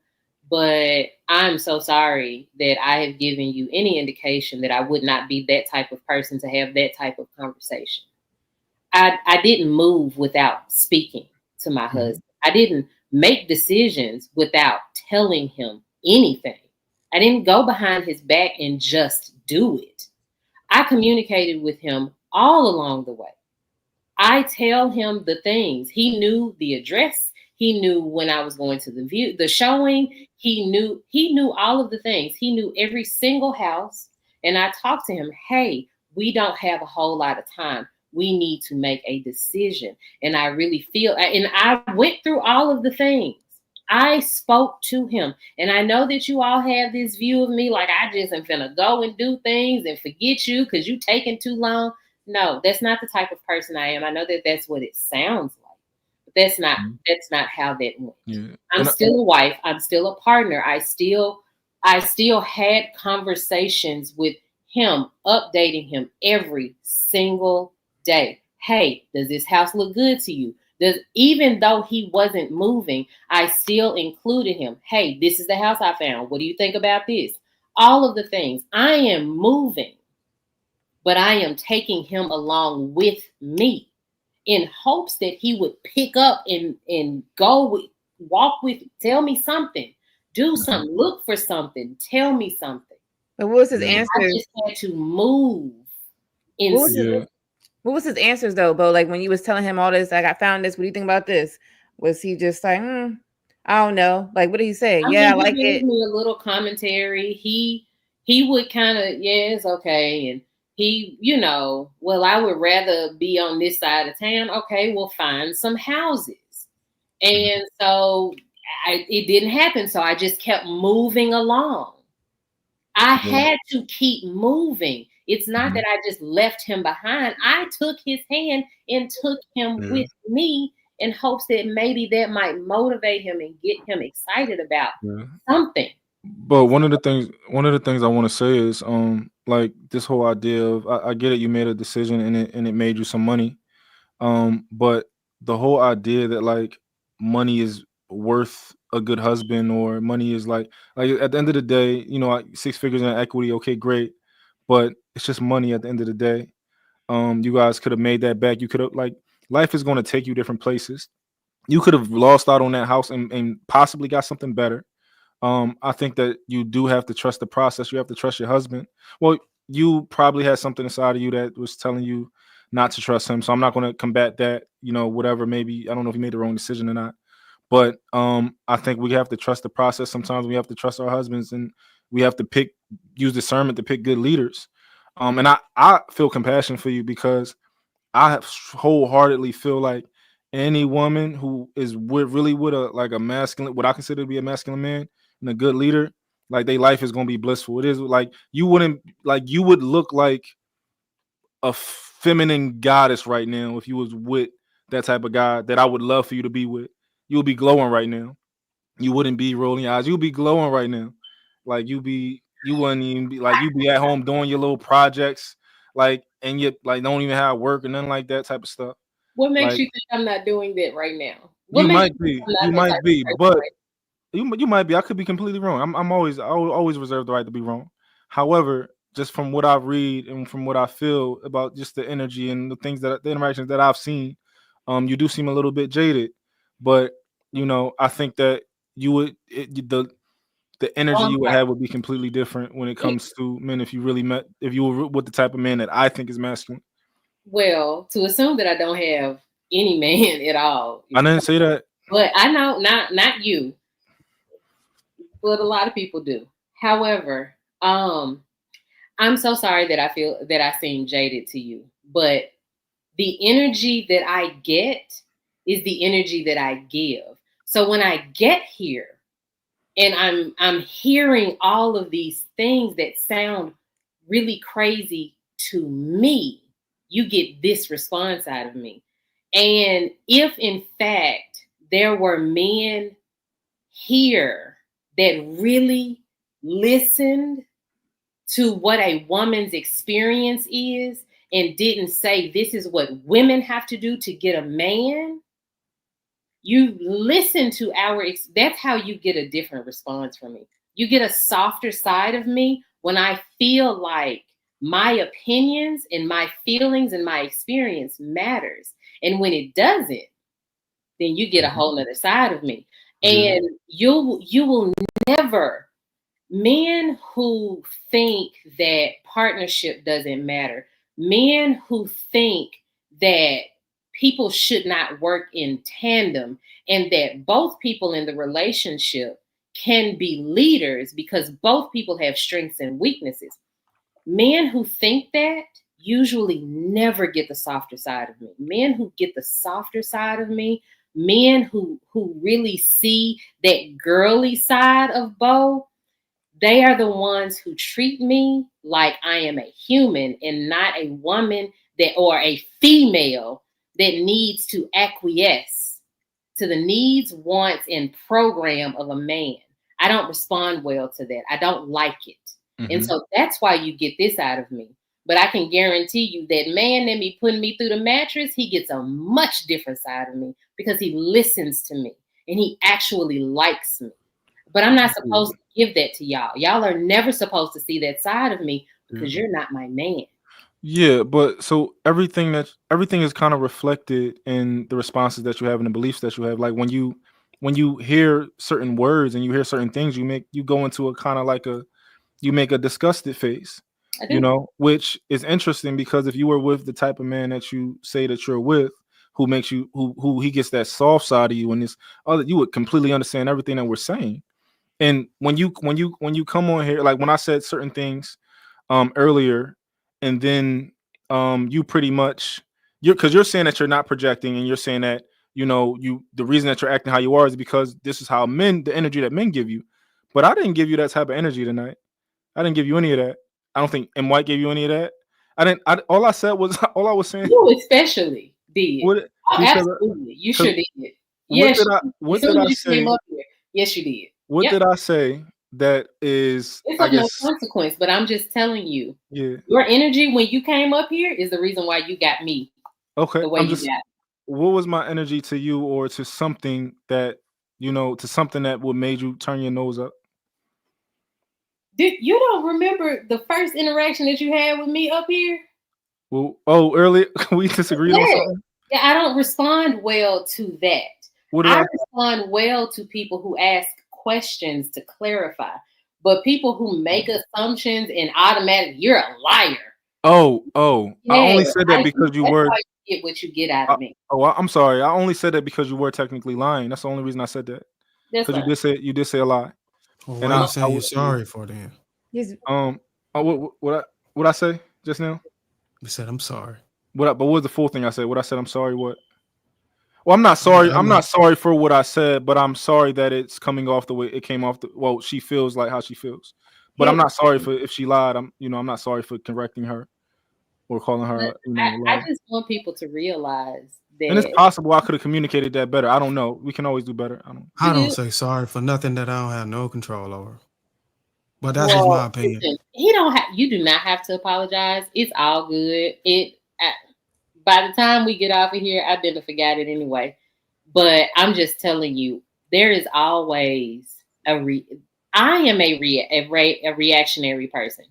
but I'm so sorry that I have given you any indication that I would not be that type of person to have that type of conversation. I didn't move without speaking to my husband. I didn't make decisions without telling him anything. I didn't go behind his back and just do it. I communicated with him all along the way. I tell him the things. He knew the address. He knew when I was going to the showing. He knew all of the things. He knew every single house. And I talked to him, hey, we don't have a whole lot of time. We need to make a decision. And I really feel, and I went through all of the things. I spoke to him. And I know that you all have this view of me like I just am finna go and do things and forget you because you taking too long. No, that's not the type of person I am. I know that that's what it sounds like, but that's not how that went. Yeah. I'm still a wife. I'm still a partner. I still had conversations with him, updating him every single day. Hey, does this house look good to you? Even though he wasn't moving, I still included him. Hey, this is the house I found. What do you think about this? All of the things. I am moving, but I am taking him along with me in hopes that he would pick up and walk with, tell me something, do something, look for something, tell me something. But what was his answer? I just had to move. What was his answers though, Bo? Like when you was telling him all this, like I found this. What do you think about this? Was he just like, I don't know. Like what did he say? I Yeah, I mean, like he gave it. me a little commentary. He would kind of, yeah, it's okay. And he, well, I would rather be on this side of town. Okay, we'll find some houses. And so it didn't happen. So I just kept moving along. I had to keep moving. It's not that I just left him behind. I took his hand and took him with me in hopes that maybe that might motivate him and get him excited about something. But one of the things I want to say is like this whole idea of I get it, you made a decision and it made you some money. But the whole idea that like money is worth a good husband or money is like at the end of the day, like 6 figures in equity, okay, great. But it's just money at the end of the day. You guys could have made that back. You could have like life is going to take you different places. You could have lost out on that house and possibly got something better. I think that you do have to trust the process. You have to trust your husband. Well, you probably had something inside of you that was telling you not to trust him. So I'm not going to combat that, whatever. Maybe, I don't know if he made the wrong decision or not. But I think we have to trust the process. Sometimes we have to trust our husbands and we have to use discernment to pick good leaders. And I feel compassion for you because I wholeheartedly feel like any woman who is really with a masculine, what I consider to be a masculine man and a good leader, like their life is going to be blissful. It is like you would look like a feminine goddess right now if you was with that type of guy that I would love for you to be with. You would be glowing right now. You wouldn't be rolling your eyes. You'd be glowing right now. Like you wouldn't even be like you'd be at home doing your little projects, like and you like don't even have work or nothing like that type of stuff. What makes Like, you think I'm not doing that right now? you might be, but you might be. I could be completely wrong. I always reserve the right to be wrong. However, just from what I read and from what I feel about just the energy and the interactions that I've seen, you do seem a little bit jaded. But I think that the energy you would have would be completely different when it comes to men if you were with the type of man that I think is masculine. Well, to assume that I don't have any man at all. I didn't say that. But I know not you, but a lot of people do. However, I'm so sorry that I feel that I seem jaded to you, but the energy that I get is the energy that I give. So when I get here and I'm hearing all of these things that sound really crazy to me, you get this response out of me. And if in fact there were men here that really listened to what a woman's experience is and didn't say this is what women have to do to get a man, you listen to that's how you get a different response from me. You get a softer side of me when I feel like my opinions and my feelings and my experience matters. And when it doesn't, then you get a whole other side of me. And you will never, men who think that partnership doesn't matter, men who think that people should not work in tandem and that both people in the relationship can be leaders because both people have strengths and weaknesses. Men who think that usually never get the softer side of me. Men who get the softer side of me, men who really see that girly side of Bo, they are the ones who treat me like I am a human and not a woman or a female that needs to acquiesce to the needs, wants, and program of a man. I don't respond well to that. I don't like it. Mm-hmm. And so that's why you get this out of me. But I can guarantee you that man that be putting me through the mattress, he gets a much different side of me because he listens to me and he actually likes me. But I'm not supposed to give that to y'all. Y'all are never supposed to see that side of me because you're not my man. Yeah, but so everything is kind of reflected in the responses that you have and the beliefs that you have. Like when you hear certain words and you hear certain things, you go into a kind of like you make a disgusted face. I do. Which is interesting because if you were with the type of man that you say that you're with, who makes you who he gets that soft side of you and this other, you would completely understand everything that we're saying. And when you come on here, like when I said certain things earlier, and then you pretty much you're saying that you're not projecting, and you're saying that the reason that you're acting how you are is because this is how the energy that men give you. But I didn't give you that type of energy tonight. I didn't give you any of that. I don't think M White gave you any of that. I didn't. All I said was all I was saying. You especially did. What, Oh, because absolutely. You sure did. what Yes. did I As what soon did as I you came say? up here, yes, you did. What Yep. did I say that is? It's I of no guess consequence, but I'm just telling you. yeah. Your energy when you came up here is the reason why you got me Okay. the way I'm you just. got. What was my energy to you, or to something that to something that would made you turn your nose up? Did you don't remember the first interaction that you had with me up here? Well, earlier we disagreed on Yeah. something. Yeah, I don't respond well to that. What did I I? respond well to people who ask questions to clarify, but people who make assumptions and automatic, you're a liar. Oh, I Yeah, only said that because you that's were. why you get what you get out of me. I'm sorry. I only said that because you were technically lying. That's the only reason I said that. That's Because fine. you did say a lie. Well, And why you I saying you're would sorry for then? What I say just now? You said I'm sorry. But what was the full thing I said? What I said I'm sorry what? Well, I'm not sorry. I'm not sorry for what I said, but I'm sorry that it's coming off the way it came off. Well, she feels like how she feels, but I'm not sorry for if she lied. I'm not sorry for correcting her or calling her. I just want people to realize And it's that. possible I could have communicated that better. I don't know. We can always do better. I don't say sorry for nothing that I don't have no control over. But that's just my opinion. Listen, you do not have to apologize. It's all good. By the time we get off of here, I've been to forget it anyway. But I'm just telling you, there is always I am a reactionary person.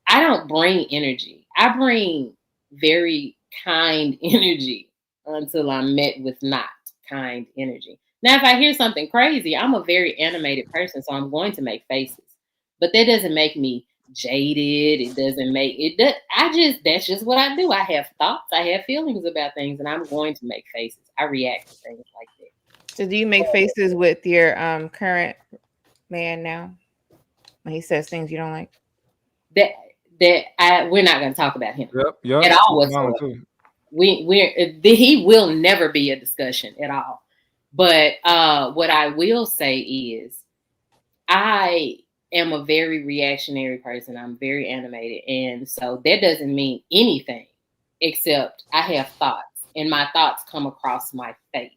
I don't bring energy. I bring very kind energy until I'm met with not kind energy. Now, if I hear something crazy, I'm a very animated person, so I'm going to make faces. But that doesn't make me jaded. It doesn't make it. That's just what I do. I have thoughts. I have feelings about things, and I'm going to make faces. I react to things like that. So, do you make faces with your current man now when he says things you don't like? We're not going to talk about him Yep. at all whatsoever. He will never be a discussion at all. But what I will say is, I am a very reactionary person. I'm very animated, and so that doesn't mean anything except I have thoughts, and my thoughts come across my face.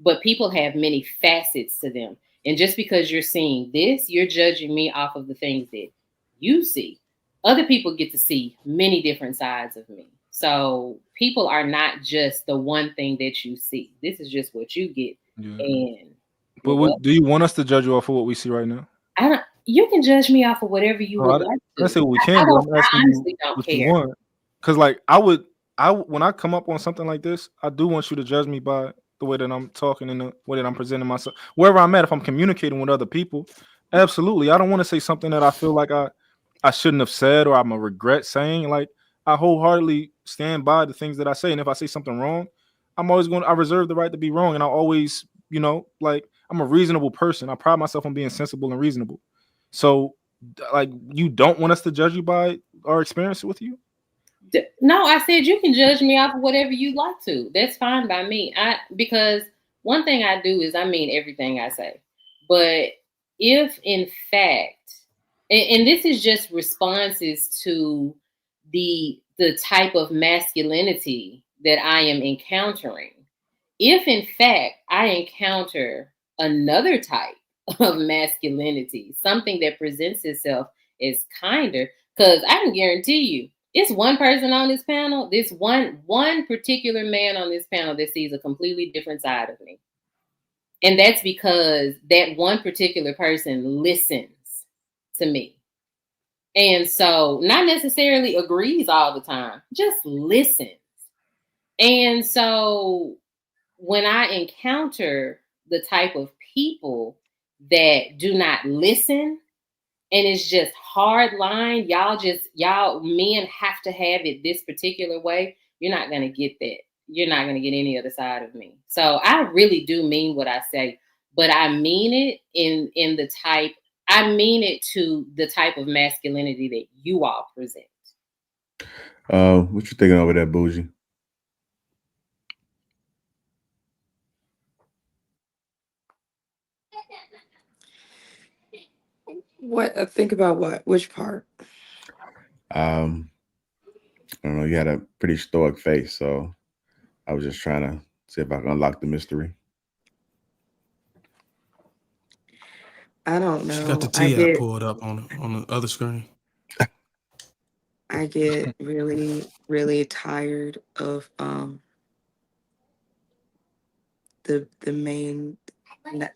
But people have many facets to them, and just because you're seeing this, you're judging me off of the things that you see. Other people get to see many different sides of me. So people are not just the one thing that you see. This is just what you get. Yeah. And but do you want us to judge you off of what we see right now? You can judge me off of whatever you would like to. I say what we can, but I'm asking honestly you don't what care. you want. Because like when I come up on something like this, I do want you to judge me by the way that I'm talking and the way that I'm presenting myself. Wherever I'm at, if I'm communicating with other people, absolutely. I don't want to say something that I feel like I shouldn't have said or I'm a regret saying. Like I wholeheartedly stand by the things that I say. And if I say something wrong, I reserve the right to be wrong. And I always, like I'm a reasonable person. I pride myself on being sensible and reasonable. So like you don't want us to judge you by our experience with you? No, I said you can judge me off of whatever you like to. That's fine by me. Because one thing I do is I mean everything I say. But if in fact, and this is just responses to the type of masculinity that I am encountering. If in fact I encounter another type of masculinity, something that presents itself as kinder, because I can guarantee you, it's one person on this panel, this one particular man on this panel that sees a completely different side of me. And that's because that one particular person listens to me. And so not necessarily agrees all the time, just listens. And so when I encounter the type of people that do not listen and it's just hard line. Y'all men have to have it this particular way. You're not gonna get that. You're not gonna get any other side of me. So I really do mean what I say, but I mean it in the type. I mean it to the type of masculinity that you all present. What you thinking over there, Bougie? What? Think about what? Which part? I don't know. You had a pretty stoic face, so I was just trying to see if I can unlock the mystery. I don't She got the know. T app pulled up on the other screen. I get really, really tired of the main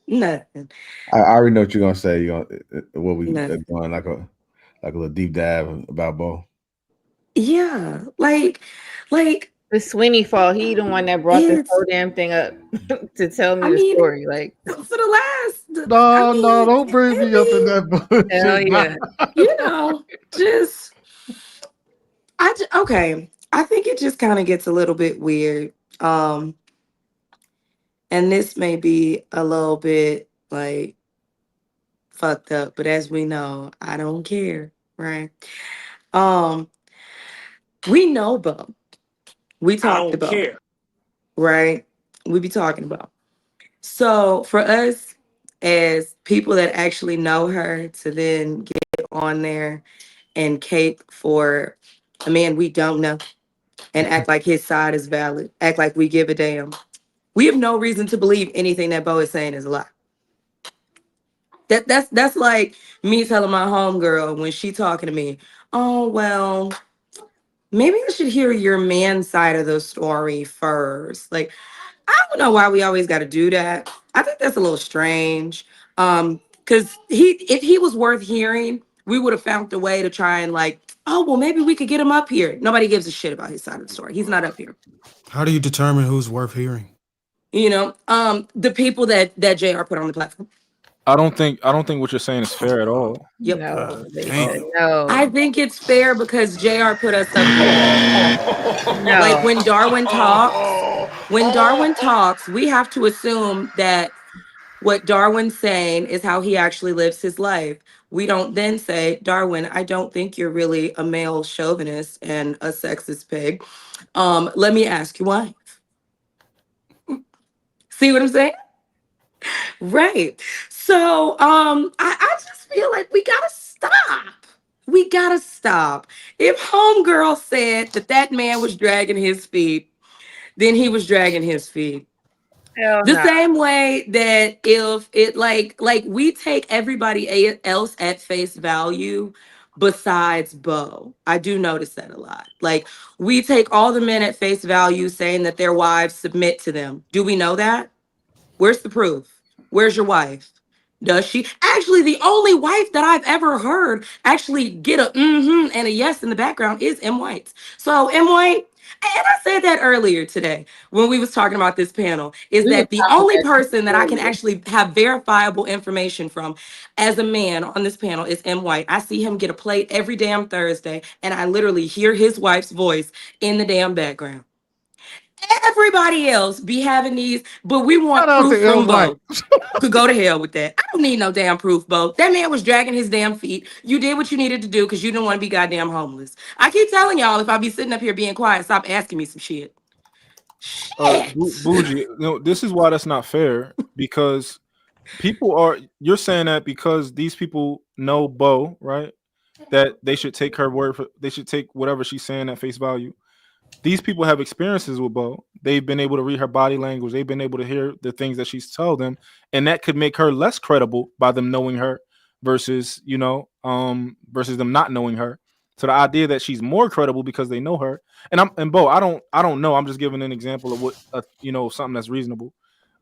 nothing. I already know what you're gonna say. You gonna what we Nothing. doing like a little deep dive about Bo. Yeah, like The Sweeney fault. He the one that brought this whole damn thing up to tell me I the mean, story. Like, for the last, No, don't bring me up in that bullshit. hell yeah. you know, just okay. I think it just kind of gets a little bit weird. And this may be a little bit like fucked up, but as we know, I don't care, right? We know Bo. We talked about it, right? We be talking about. So for us as people that actually know her to then get on there and cape for a man we don't know and act like his side is valid, act like we give a damn. We have no reason to believe anything that Bo is saying is a lie. That's like me telling my homegirl when she talking to me, oh well, maybe I should hear your man's side of the story first. Like, I don't know why we always got to do that. I think that's a little strange. Because if he was worth hearing, we would have found a way to try and like, oh well, maybe we could get him up here. Nobody gives a shit about his side of the story. He's not up here. How do you determine who's worth hearing? You know, the people that JR put on the platform. I don't think what you're saying is fair at all. Yep. No, they Damn. said no. I think it's fair because JR put us up here. No. Like when Darwin talks, we have to assume that what Darwin's saying is how he actually lives his life. We don't then say, Darwin, I don't think you're really a male chauvinist and a sexist pig. Let me ask you why. See what I'm saying? Right. So I just feel like we gotta stop. We gotta stop. If homegirl said that man was dragging his feet, then he was dragging his feet. Hell The no. same way that if it like we take everybody else at face value besides Bo. I do notice that a lot. Like we take all the men at face value saying that their wives submit to them. Do we know that? Where's the proof? Where's your wife? Does she? Actually, the only wife that I've ever heard actually get a and a yes in the background is M. White. So M. White, and I said that earlier today when we was talking about this panel, is We was that the talking only about person that I this can earlier. actually have verifiable information from as a man on this panel is M. White. I see him get a plate every damn Thursday, and I literally hear his wife's voice in the damn background. Everybody else be having these, but we want Shout out proof to from M. White. Bo. Could go to hell with that. I don't need no damn proof, Bo. That man was dragging his damn feet. You did what you needed to do because you didn't want to be goddamn homeless. I keep telling y'all, if I be sitting up here being quiet, stop asking me some shit. Bougie, this is why that's not fair, because you're saying that because these people know Bo, right? That they should take her word they should take whatever she's saying at face value. These people have experiences with Bo. They've been able to read her body language. They've been able to hear the things that she's told them, and that could make her less credible by them knowing her versus versus them not knowing her. So the idea that she's more credible because they know her, and Bo, I don't know. I'm just giving an example of what something that's reasonable.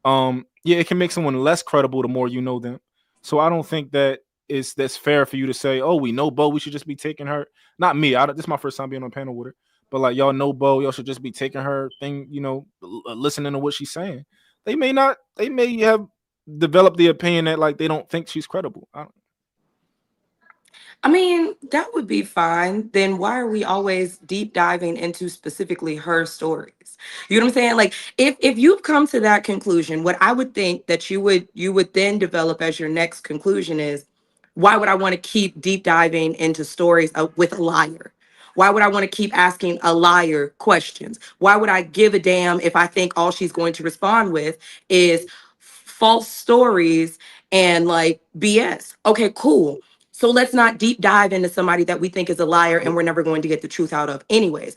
Yeah, it can make someone less credible the more you know them. So I don't think that's fair for you to say, oh, we know Bo, we should just be taking her. Not me. This is my first time being on a panel with her. But like, y'all know Bo, y'all should just be taking her thing, listening to what she's saying. They may have developed the opinion that like they don't think she's credible. I mean, that would be fine. Then why are we always deep diving into specifically her stories? You know what I'm saying? Like if you've come to that conclusion, what I would think that you would then develop as your next conclusion is, why would I want to keep deep diving into stories with a liar? Why would I want to keep asking a liar questions? Why would I give a damn if I think all she's going to respond with is false stories and like BS? Okay, cool. So let's not deep dive into somebody that we think is a liar and we're never going to get the truth out of, anyways.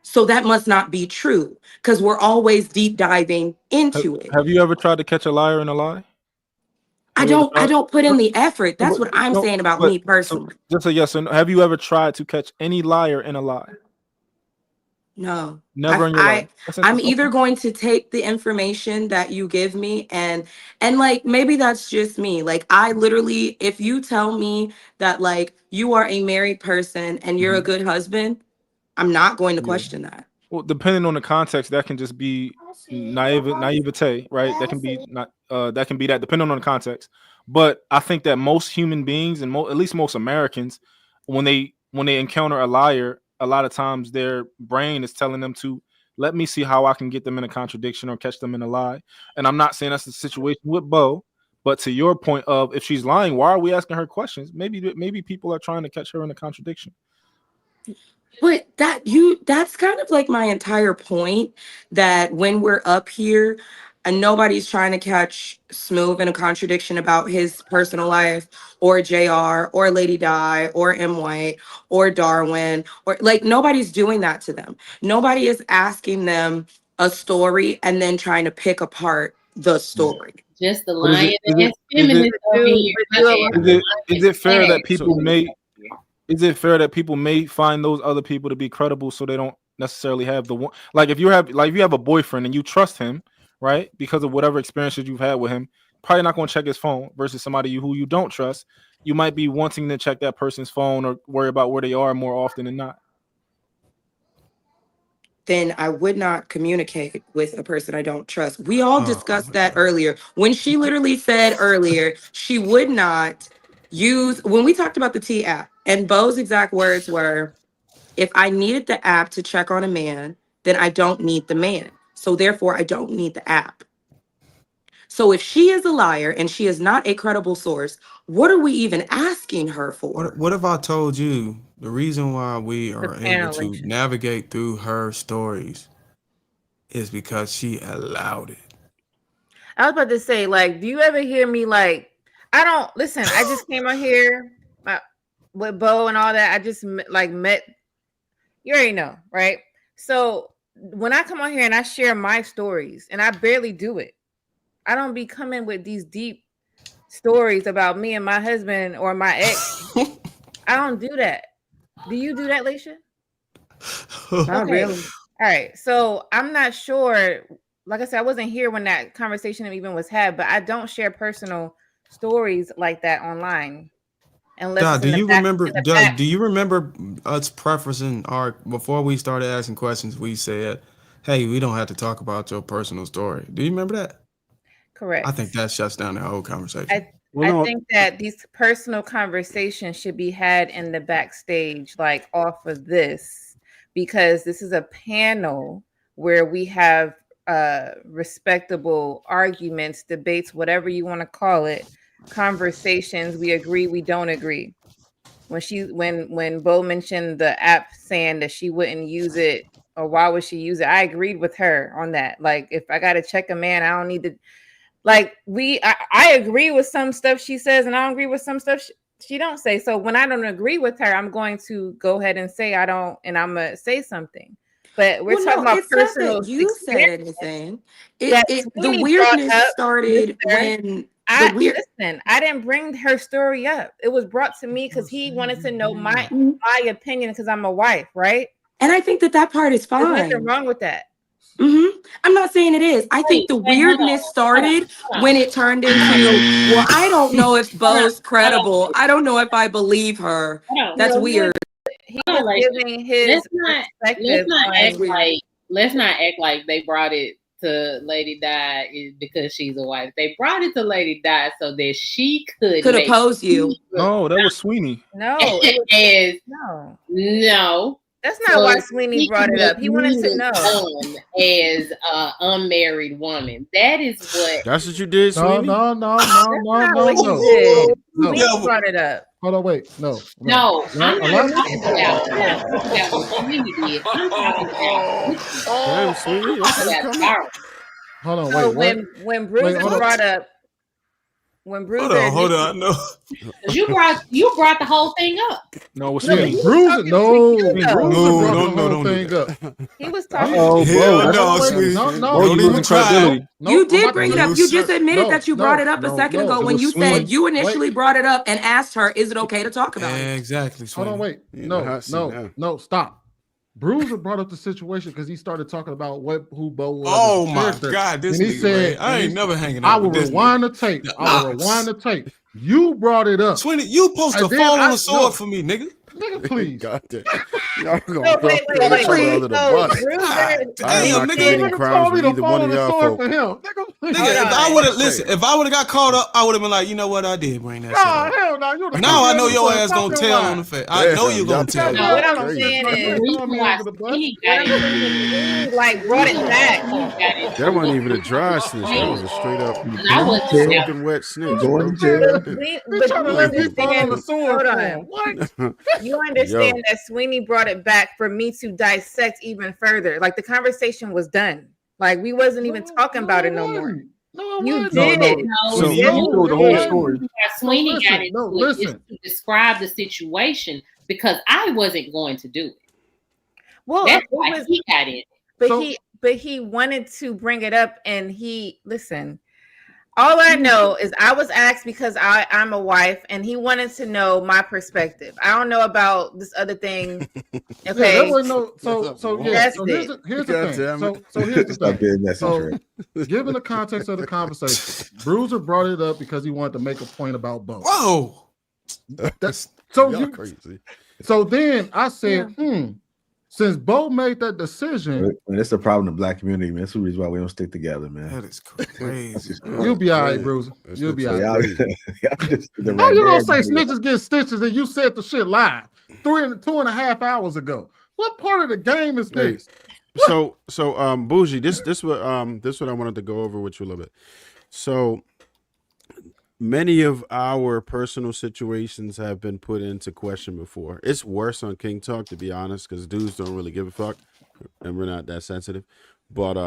So that must not be true because we're always deep diving into it. Have you ever tried to catch a liar in a lie? I don't put in the effort. That's what I'm No, saying about but me personally. just a yes or no. Have you ever tried to catch any liar in a lie? No. Never in your life. I'm either going to take the information that you give me and like maybe that's just me. Like I literally, if you tell me that like you are a married person and you're a good husband, I'm not going to question that. Well, depending on the context, that can just be naivete, right? That can be not that can be that depending on the context. But I think that most human beings and at least most Americans, when they encounter a liar, a lot of times their brain is telling them to let me see how I can get them in a contradiction or catch them in a lie. And I'm not saying that's the situation with Bo, but to your point of if she's lying, why are we asking her questions? Maybe people are trying to catch her in a contradiction. But that's kind of like my entire point, that when we're up here and nobody's trying to catch Smooth in a contradiction about his personal life or JR or Lady Di or M White or Darwin, or like nobody's doing that to them. Nobody is asking them a story and then trying to pick apart the story. Just the lying ass feminists over here. Is it fair that people is it fair that people may find those other people to be credible so they don't necessarily have the one, like if you have a boyfriend and you trust him, right, because of whatever experiences you've had with him, probably not going to check his phone, versus somebody who you don't trust, you might be wanting to check that person's phone or worry about where they are more often than not. Then I would not communicate with a person I don't trust. We all discussed that earlier. When she literally said earlier, she would not use, when we talked about the T app, and Bo's exact words were, if I needed the app to check on a man, then I don't need the man. So therefore, I don't need the app. So if she is a liar and she is not a credible source, what are we even asking her for? What if I told you the reason why we are able to navigate through her stories is because she allowed it? I was about to say, like, do you ever hear me like, I don't listen, I just came on here with Bo and all that. I just met, you already know, right? So when I come on here and I share my stories, and I barely do it, I don't be coming with these deep stories about me and my husband or my ex. I don't do that. Do you do that, Laisha? Not really. All right. So I'm not sure. Like I said, I wasn't here when that conversation even was had, but I don't share personal stories like that online. Unless do you remember us prefacing our, before we started asking questions, we said, hey, we don't have to talk about your personal story. Do you remember that? Correct. I think that shuts down the whole conversation. I think that these personal conversations should be had in the backstage, like off of this, because this is a panel where we have respectable arguments, debates, whatever you want to call it, conversations. We agree, we don't agree. When Bo mentioned the app saying that she wouldn't use it, or why would she use it, I agreed with her on that. Like, if I got to check a man, I don't need to. Like, I agree with some stuff she says, and I don't agree with some stuff she don't say. So when I don't agree with her, I'm going to go ahead and say I don't, and I'm gonna say something. But we're talking about personal. You said anything. The weirdness started when listen. I didn't bring her story up. It was brought to me because he wanted to know my opinion because I'm a wife, right? And I think that part is fine. There's nothing wrong with that. I'm not saying it is. I think the weirdness started when it turned into, well, I don't know if Bo's credible. I don't know if I believe her. That's weird. He was giving his perspective. Let's not act like they brought it to Lady Di is because she's a wife. They brought it to Lady Di so that she could oppose you. No, that was Sweeney. No, it was, no. That's not why Sweeney brought it up. He wanted to know. As an unmarried woman. That is what. That's what you did, Sweeney? That's not what he did. Sweeney brought it up. Hold on, wait. No. No, I'm A not lot- talking about what Sweeney did. I'm talking about Damn, Sweeney. Okay, come on. Hold on, So wait. when Bruiser hold on. brought up, when Bruiser, Hold on. No. You brought the whole thing up. No, it's No, Sweeney. he was Bruiser, talking to no. you, Bruiser though. brought Don't the whole do thing up. He was talking. Oh, Hell no, Wait, Sweeney. no, Don't you lose credibility. You did bring it up. You just admitted that you brought it up a no, second no, ago it when was you Sweeney. said you initially brought it up and asked her, is it okay to talk about it? Exactly. Hold on, wait. You in the hot seat now. Stop. Bruiser brought up the situation because he started talking about who Bo was. Oh as a my character. God, this and he nigga, said, man. I ain't never hanging I out will with this rewind the tape. I will rewind the tape. You brought it up. Sweeney, you supposed to And then fall on I- a sword no. for me, nigga. Nigga, please. God damn. Y'all gonna No, throw wait. each other under the So bus. Bruiser, I am Damn, not nigga. committing Nigga crimes told me with to either fall one on of the y'all sword folk. for him. Nigga, please. Nigga, if I would have got caught up, I would have been like, you know what, I did bring that shit Nah, up. hell no. You Now I know your ass gonna tell on the face. I know you gonna tell. No, what I'm Crazy. saying The is, reason why Sweeney got what I'm it. saying is, Sweeney like brought it back. That wasn't even a dry snitch. That was a straight up And I wasn't soaking wet snitch, Going bro. to jail. But trying to you let me fall on understand. the sword Hold for on. him. What? You understand Yo. that Sweeney brought it back for me to dissect even further. Like the conversation was done. Like we wasn't even talking about it no more. No, it You wasn't. did. No, Sweeney, Yes, you told the you whole did. story. Sweeney listen, got into no, it listen. just to describe the situation because I wasn't going to do it. Well, That's it why was, he got in. but he wanted to bring it up, and listen. All I know is I was asked because I'm a wife, and he wanted to know my perspective. I don't know about this other thing. Yeah, Okay, that wasn't no. So yeah. That's So here's the God thing. damn it. So here's the Stop thing. being messy, So, Trey. given the context of the conversation, Bruiser brought it up because he wanted to make a point about Bo. Whoa. That's so Y'all you. crazy. So then I said, since Bo made that decision, Man, that's the problem in the black community, man. That's the reason why we don't stick together, man. That is crazy. you'll be all right, Bruiser. That's You'll the be truth. all right. Y'all just the How right you gonna man. say snitches get stitches and you said the shit live 2.5 hours ago? What part of the game is Hey, this? so Bougie, this what I wanted to go over with you a little bit. So many of our personal situations have been put into question before. It's worse on King Talk, to be honest, because dudes don't really give a fuck, and we're not that sensitive. But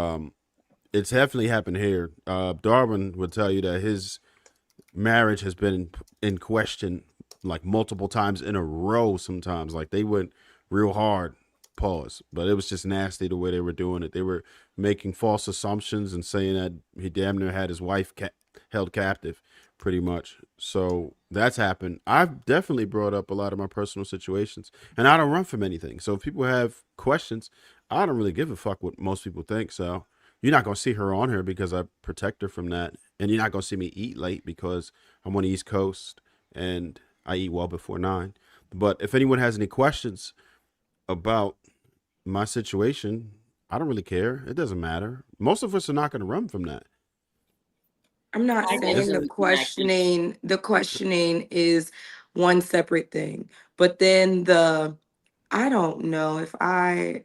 it's definitely happened here. Darwin would tell you that his marriage has been in question like multiple times in a row. Sometimes, like they went real hard. Pause. But it was just nasty the way they were doing it. They were making false assumptions and saying that he damn near had his wife held captive, pretty much. So that's happened. I've definitely brought up a lot of my personal situations, and I don't run from anything. So if people have questions, I don't really give a fuck what most people think. So you're not going to see her on here because I protect her from that. And you're not going to see me eat late because I'm on the East Coast and I eat well before 9. But if anyone has any questions about my situation, I don't really care. It doesn't matter. Most of us are not going to run from that. I'm not saying the questioning is one separate thing, but then I don't know if I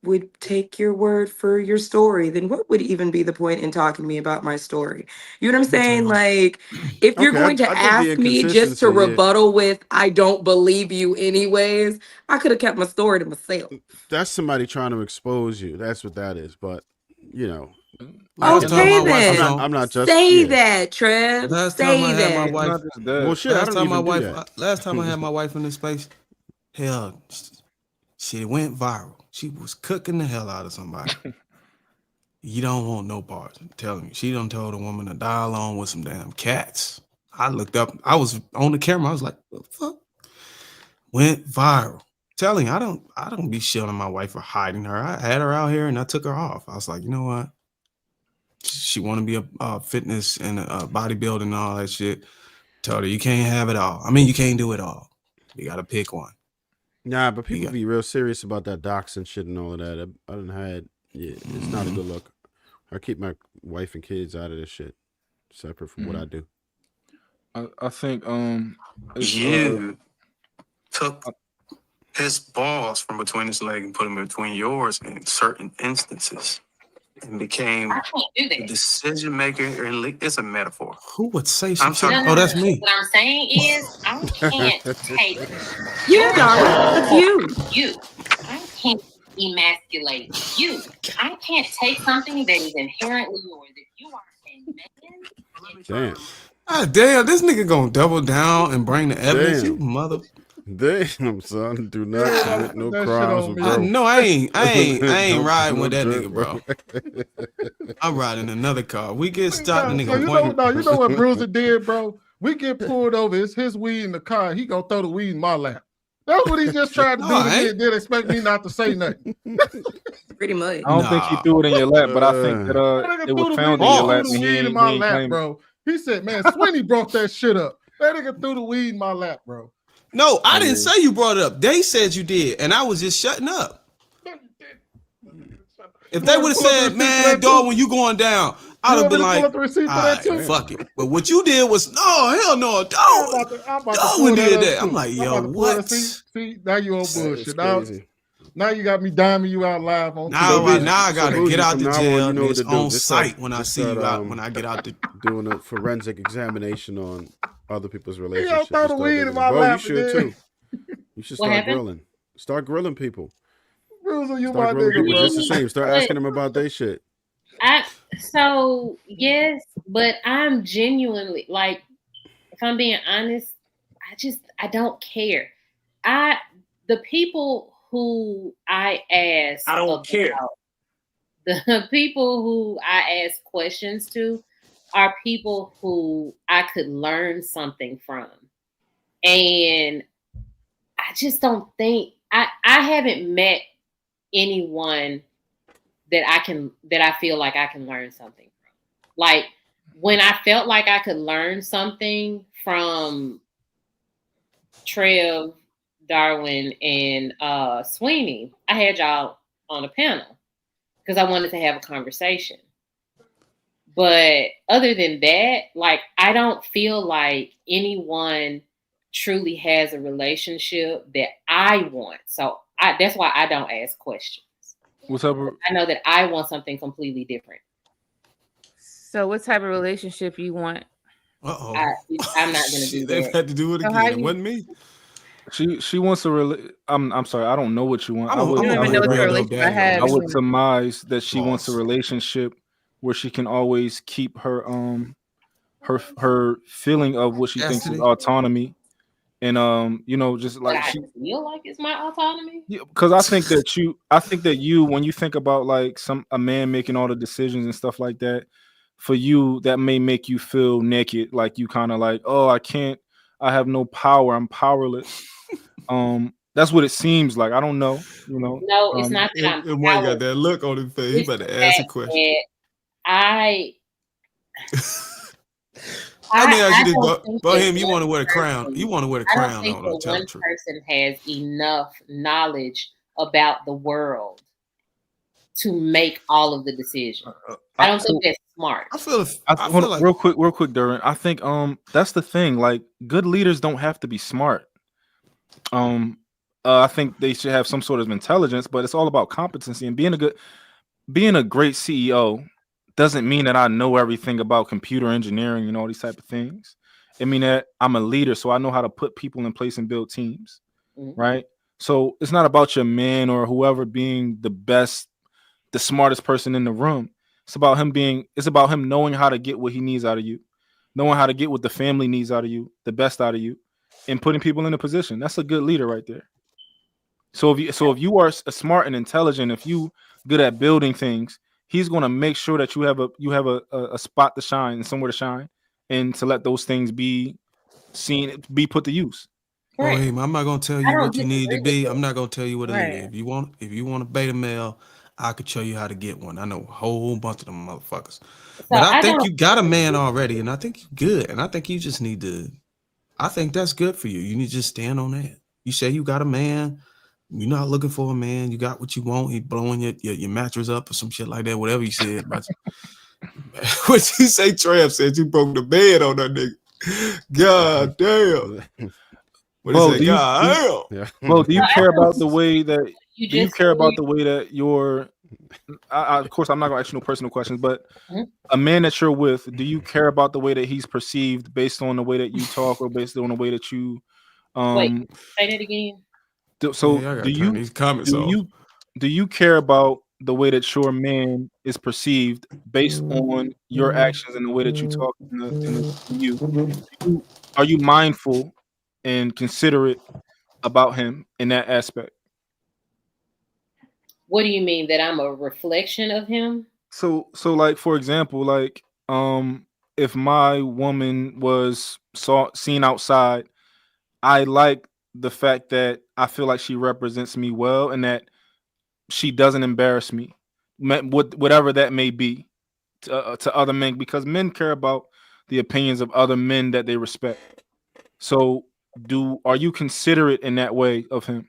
would take your word for your story, then what would even be the point in talking to me about my story? You know what I'm saying? Like, if you're Okay, going to I get the ask me just to inconsistency, yeah. rebuttal with, I don't believe you anyways, I could have kept my story to myself. That's somebody trying to expose you. That's what that is. But, you know. Okay, then. I'm not just say that, Trev. Last say time I had my that. wife, Well, shit, I last don't time my even do wife, that. last time I had my wife in this space, hell, she went viral. She was cooking the hell out of somebody. You don't want no parts. I'm telling you, she done told a woman to die alone with some damn cats. I looked up. I was on the camera. I was like, "What the fuck?" Went viral. Telling you, I don't be shielding my wife or hiding her. I had her out here and I took her off. I was like, you know what? She want to be a fitness and a bodybuilding and all that shit. Told her you can't have it all. I mean, you can't do it all. You got to pick one. Nah, but people be real serious about that doxing shit and all of that. I done had, yeah, it's not a good look. I keep my wife and kids out of this shit, separate from what I do. I think You took his balls from between his leg and put them between yours in certain instances and became the decision maker. It's a metaphor. Who would say some I'm shit? sorry. Oh, that's me. What I'm saying is, I can't take You, darling. It's you. you. I can't emasculate you. I can't take something that is inherently yours. If you are a man, Damn. Ah, damn, this nigga gonna double down and bring the evidence. You mother. Damn, son. Do not commit no that shit crimes on with me. bro. No, I ain't Don't riding do with no that dirt, nigga, bro. I'm riding another car. We get stopped, the So nigga you point. know what Bruiser did, bro? We get pulled over. It's his weed in the car. He gonna throw the weed in my lap. That's what he just tried to No, do to I me ain't. and did expect me not to say nothing. Pretty much. I don't think he threw it in your lap, but I think that That nigga it was threw the found weed, in your threw lap, the and he weed in ain't my lap, claim it. bro. He said, "Man, Sweeney brought that shit up." That nigga threw the weed in my lap, bro. No, I didn't say you brought it up. They said you did, and I was just shutting up. If they would have said, "Man, dog, when you going down," I'd have been like, pull up the receipt for that too? "Fuck it." But what you did was, no, hell no, dog. I'm about to Dog pull did that that. up I'm too. like, I'm yo, about to pull what? that. See, now you on That is bullshit. crazy. Now you got me diming you out live on Now, TV. now I gotta Bougie, get out from the now on, jail you know and what it's to do. on Just site start- when I just see start, you out. When I get out the doing a forensic examination on other people's He gonna relationships. throw and the stuff weed like in that. my Bo, lap. you should too. You should What start happened? grilling. Start grilling people. Bruiser, you Start my grilling nigga, people bro. just the same. Start asking them about their shit. So yes, but I'm genuinely like, if I'm being honest, I don't care. The people who I ask, I don't care. The people who I ask questions to are people who I could learn something from. And I just don't think I haven't met anyone that I feel like I can learn something from. Like when I felt like I could learn something from Trev, Darwin, and Sweeney, I had y'all on a panel because I wanted to have a conversation. But other than that, like I don't feel like anyone truly has a relationship that I want. So that's why I don't ask questions. What's up? I know that I want something completely different. So what type of relationship you want? Uh-oh. I'm not gonna do They've that. had to do it So again. how It you- wasn't me. She wants a I'm sorry, I don't know what you want. I'm a You don't even know what real the dope relationship I daddy. had. I would surmise that she wants a Boss. relationship where she can always keep her feeling of what she thinks is Chastity. autonomy, and just But like I she, feel like it's my autonomy. because I think that you when you think about like a man making all the decisions and stuff like that, for you that may make you feel naked, like you kind of like, oh, I have no power, I'm powerless. That's what it seems like. I don't know, No, it's not that I'm And Mike got powerless. that look on his face. He It's about to the ask a fact question. that Let me ask you this, don't think Bohem, that you want to one wear the crown. person- You want to wear the I don't crown think on, that tell the one truth. person has enough knowledge about the world to make all of the decisions. I don't think that's smart. I feel hold on, like real quick, Durin. I think that's the thing. Like good leaders don't have to be smart. I think they should have some sort of intelligence, but it's all about competency and being a great CEO doesn't mean that I know everything about computer engineering and all these type of things. I mean that I'm a leader, so I know how to put people in place and build teams, right? So it's not about your man or whoever being the best, the smartest person in the room. It's about him knowing how to get what he needs out of you, knowing how to get what the family needs out of you, the best out of you, and putting people in a position. That's a good leader right there. So if you are smart and intelligent, if you good at building things, he's going to make sure that you have a spot to shine and somewhere to shine, and to let those things be seen, be put to use. Bohem, I'm not gonna tell you what you need to be. I'm not gonna tell you what a Right. leader. If you want a beta male, I could show you how to get one. I know a whole bunch of them motherfuckers. But I think you got a man already, and I think you're good. And I think you just need to. I think that's good for you. You need to just stand on that. You say you got a man. You're not looking for a man. You got what you want. He blowing your mattress up or some shit like that. Whatever you said about what you say, Trav said you broke the bed on that nigga. God damn. What Bo, he say? God damn. Bo, do you No, I care know about the way that you do you just care about the way that you're of course I'm not gonna ask you no personal questions, but a man that you're with, do you care about the way that he's perceived based on the way that you talk or based on the way that you wait, say that again. so Yeah, I gotta turn these comments off. do you care about the way that your man is perceived based on your actions and the way that you talk are you mindful and considerate about him in that aspect? What do you mean, that I'm a reflection of him? So like for example, like if my woman was seen outside, I like the fact that I feel like she represents me well and that she doesn't embarrass me, whatever that may be to other men, because men care about the opinions of other men that they respect. So are you considerate in that way of him?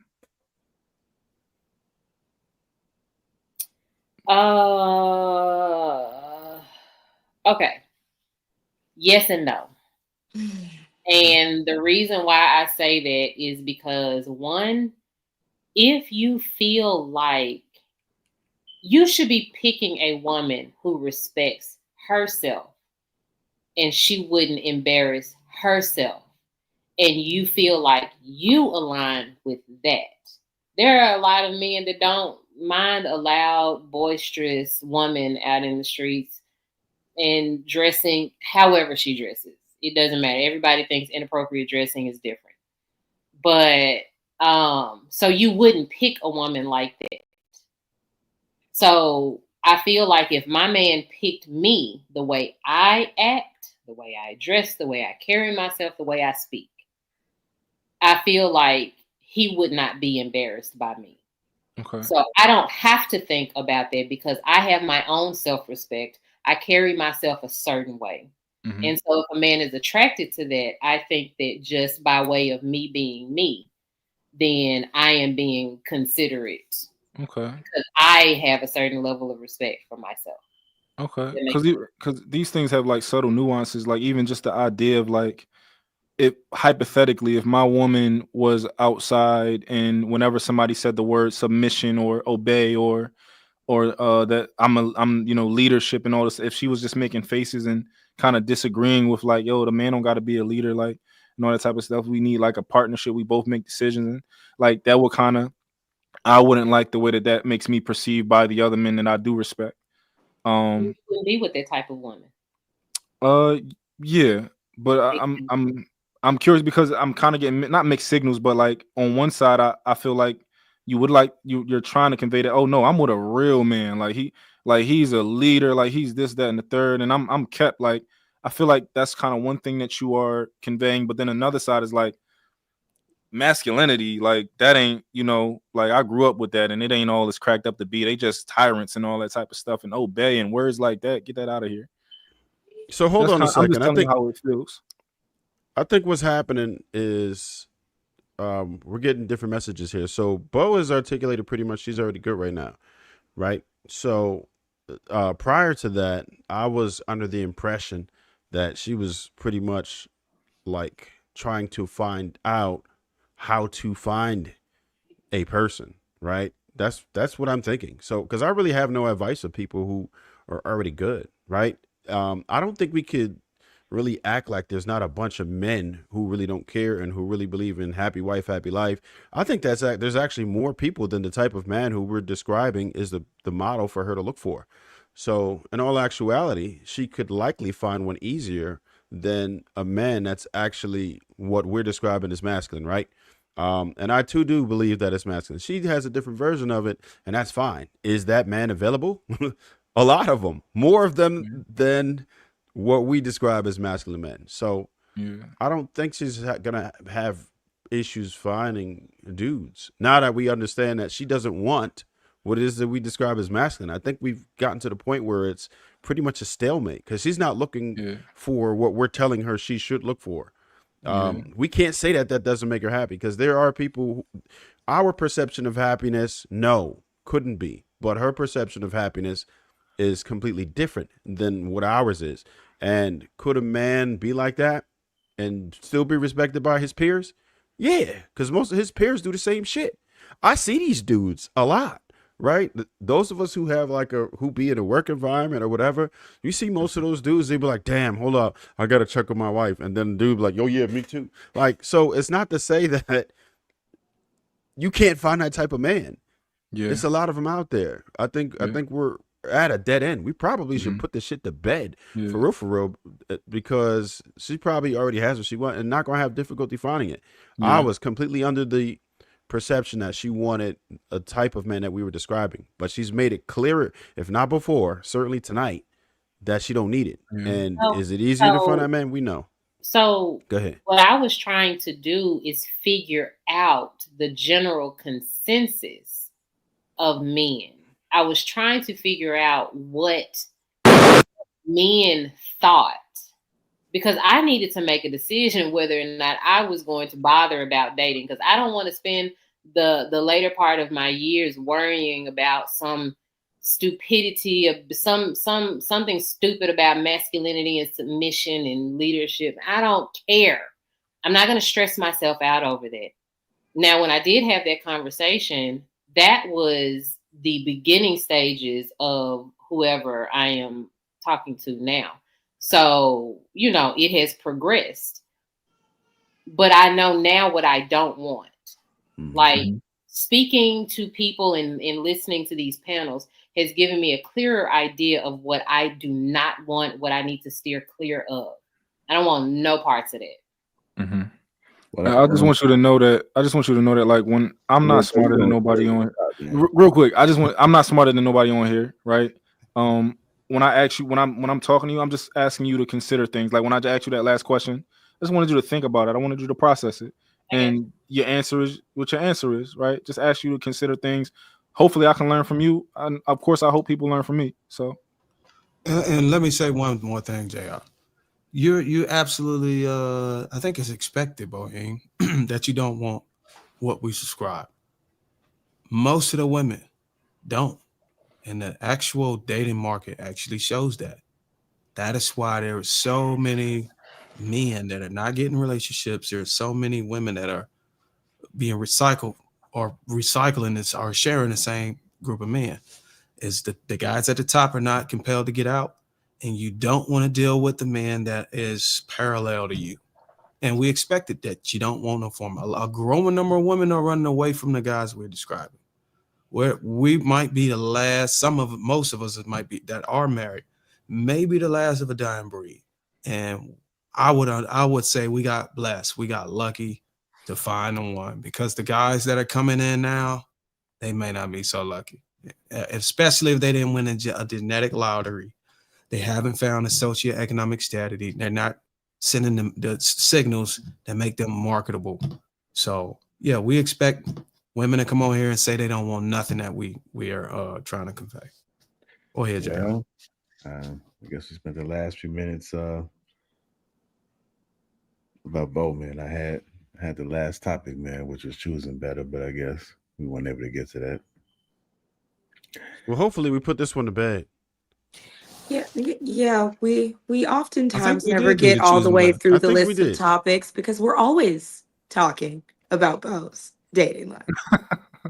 Okay. Yes and no. And the reason why I say that is because, one, if you feel like you should be picking a woman who respects herself and she wouldn't embarrass herself, and you feel like you align with that. There are a lot of men that don't mind a loud, boisterous woman out in the streets and dressing however she dresses. It doesn't matter. Everybody thinks inappropriate dressing is different. But so you wouldn't pick a woman like that. So I feel like if my man picked me, the way I act, the way I dress, the way I carry myself, the way I speak, I feel like he would not be embarrassed by me. Okay. So I don't have to think about that because I have my own self-respect. I carry myself a certain way. Mm-hmm. And so if a man is attracted to that, I think that just by way of me being me, then I am being considerate. Okay. Because I have a certain level of respect for myself. Okay. Because these things have like subtle nuances, like even just the idea of like, if hypothetically, if my woman was outside and whenever somebody said the word submission or obey or that I'm leadership and all this, if she was just making faces and kind of disagreeing with like, yo, the man don't got to be a leader, like, and all that type of stuff. We need like a partnership. We both make decisions, and like that would I wouldn't like the way that makes me perceived by the other men that I do respect. You wouldn't be with that type of woman. Yeah, but I'm curious because I'm kind of getting not mixed signals, but like on one side, I feel like you would like you're trying to convey that, oh no, I'm with a real man, like he's a leader, like he's this, that, and the third, and I'm kept, like I feel like that's kind of one thing that you are conveying, but then another side is like masculinity, like that ain't, like I grew up with that, and it ain't all it's cracked up to be. They just tyrants and all that type of stuff, and obey and words like that. Get that out of here. So hold on a second. I'm just telling you how it feels. I think what's happening is we're getting different messages here. So Bo has articulated pretty much she's already good right now, right? So prior to that, I was under the impression that she was pretty much like trying to find out how to find a person, right? That's what I'm thinking. So because I really have no advice of people who are already good, right? I don't think we could really act like there's not a bunch of men who really don't care and who really believe in happy wife, happy life. I think there's actually more people than the type of man who we're describing is the model for her to look for. So in all actuality, she could likely find one easier than a man that's actually what we're describing as masculine, right? And I too do believe that it's masculine. She has a different version of it, and that's fine. Is that man available? A lot of them, more of them than what we describe as masculine men. So I don't think she's gonna have issues finding dudes. Now that we understand that she doesn't want what it is that we describe as masculine, I think we've gotten to the point where it's pretty much a stalemate because she's not looking for what we're telling her she should look for. We can't say that doesn't make her happy because there are people our perception of happiness, no, couldn't be. But her perception of happiness is completely different than what ours is. And could a man be like that and still be respected by his peers? Yeah, because most of his peers do the same shit. I see these dudes a lot, right? Those of us who have who be in a work environment or whatever, you see most of those dudes, they be like, damn, hold up, I got to check with my wife. And then the dude be like, yo, yeah, me too. Like, so it's not to say that you can't find that type of man. Yeah. There's a lot of them out there. I think we're at a dead end. We probably should put this shit to bed for real, because she probably already has what she wants and not gonna have difficulty finding it. I was completely under the perception that she wanted a type of man that we were describing, but she's made it clearer, if not before, certainly tonight, that she don't need it. And is it easier to find that man? We know. So Go ahead. what I was trying to do is figure out the general consensus of men. I was trying to figure out what men thought, because I needed to make a decision whether or not I was going to bother about dating, because I don't want to spend the later part of my years worrying about some stupidity of something stupid about masculinity and submission and leadership. I don't care. I'm not going to stress myself out over that. Now, when I did have that conversation, that was the beginning stages of whoever I am talking to now. So, it has progressed. But I know now what I don't want. Like, speaking to people and listening to these panels has given me a clearer idea of what I do not want, what I need to steer clear of. I don't want no parts of that. I just want you to know that. Like, when I'm not smarter than nobody on real quick, I'm not smarter than nobody on here, right? When I ask you, when I'm talking to you, I'm just asking you to consider things. Like when I asked you that last question, I just wanted you to think about it. I wanted you to process it. And your answer is what your answer is, right? Just ask you to consider things. Hopefully I can learn from you. And of course, I hope people learn from me. So, and let me say one more thing, JR. You absolutely I think it's expected, Boheen, that you don't want what we subscribe. Most of the women don't. And the actual dating market actually shows that. That is why there are so many men that are not getting relationships. There are so many women that are being recycled or recycling this or sharing the same group of men. Is the guys at the top are not compelled to get out, and you don't want to deal with the man that is parallel to you. And we expected that you don't want no form. A growing number of women are running away from the guys we're describing. Where we might be the last, most of us might be that are married, maybe the last of a dying breed. And I would say we got blessed. We got lucky to find the one, because the guys that are coming in now, they may not be so lucky, especially if they didn't win a genetic lottery. They haven't found a socioeconomic status. They're not sending them the signals that make them marketable. So yeah, we expect women to come on here and say they don't want nothing that we are trying to convey. Go ahead, Jay. I guess we spent the last few minutes about Bo, man. I had the last topic, man, which was choosing better, but I guess we weren't able to get to that. Well, hopefully we put this one to bed. Yeah. We oftentimes never get all the way through the list of topics because we're always talking about Bo's dating life.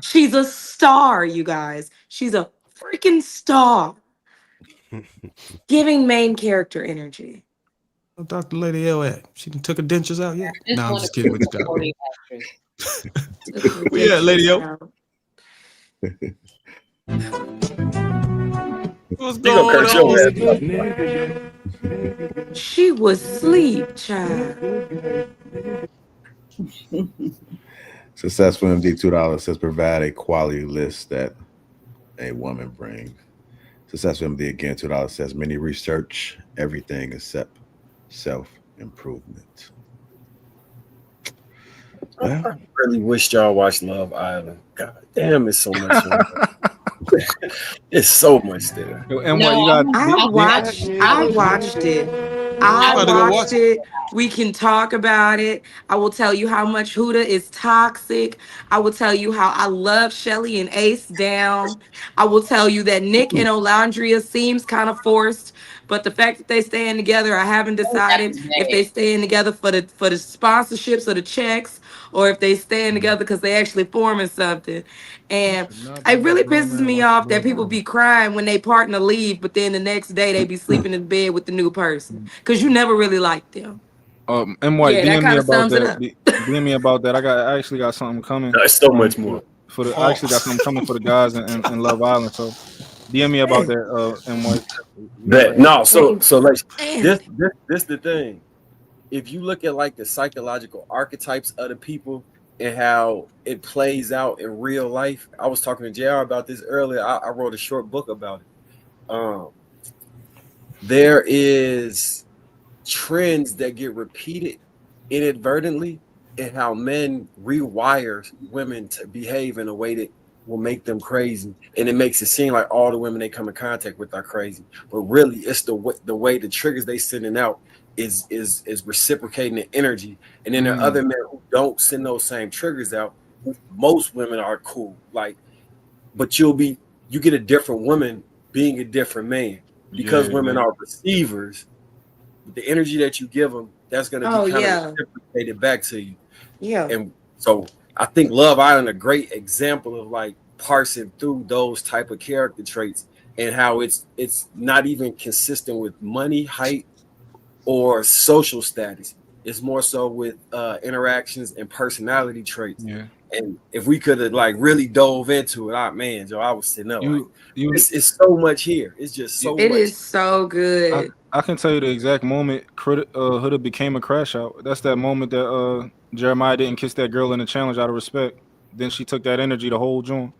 She's a star, you guys. She's a freaking star. Giving main character energy. Dr. Lady L at? She took her dentures out yet? No, I'm just kidding with you. Yeah, Lady L. What's going on? She was asleep, child. Successful MD $2 says provide a quality list that a woman brings. Successful MD again $2 says many research everything except self-improvement. I really wish y'all watched Love Island. God damn, it's so much fun. It's so much there. And what you got? I watched it. I watched it We can talk about it. I will tell you how much Huda is toxic. I will tell you how I love Shelly and Ace down. I will tell you that Nick and Olandria seems kind of forced, but the fact that they staying together, I haven't decided if they staying together for the sponsorships or the checks, or if they staying together because they actually forming something. And it really pisses me off that people be crying when they partner leave, but then the next day they be sleeping in bed with the new person because you never really liked them. And White, Yeah, that DM me kind of about sums it that. up. DM me about that. I actually got something coming. There's so much more. I actually got something coming for the guys in Love Island. So DM me about that. And White. That no, so like Damn. this the thing. If you look at like the psychological archetypes of the people and how it plays out in real life, I was talking to JR about this earlier. I wrote a short book about it. There is trends that get repeated inadvertently and how men rewire women to behave in a way that will make them crazy, and it makes it seem like all the women they come in contact with are crazy, but really it's the way the triggers they sending out is reciprocating the energy. And then there are other men who don't send those same triggers out. Most women are cool, like, but you get a different woman being a different man because women are receivers. The energy that you give them, that's going to be kind of reciprocated back to you. Yeah. And so I think Love Island a great example of like parsing through those type of character traits and how it's not even consistent with money, height, or social status. It's more so with interactions and personality traits. Yeah. And if we could have like really dove into it, man, Joe, I was sitting up like, it's so much here. It's just so It much. is so good. I can tell you the exact moment Huda became a crash out. That's that moment that Jeremiah didn't kiss that girl in the challenge out of respect. Then she took that energy the whole joint.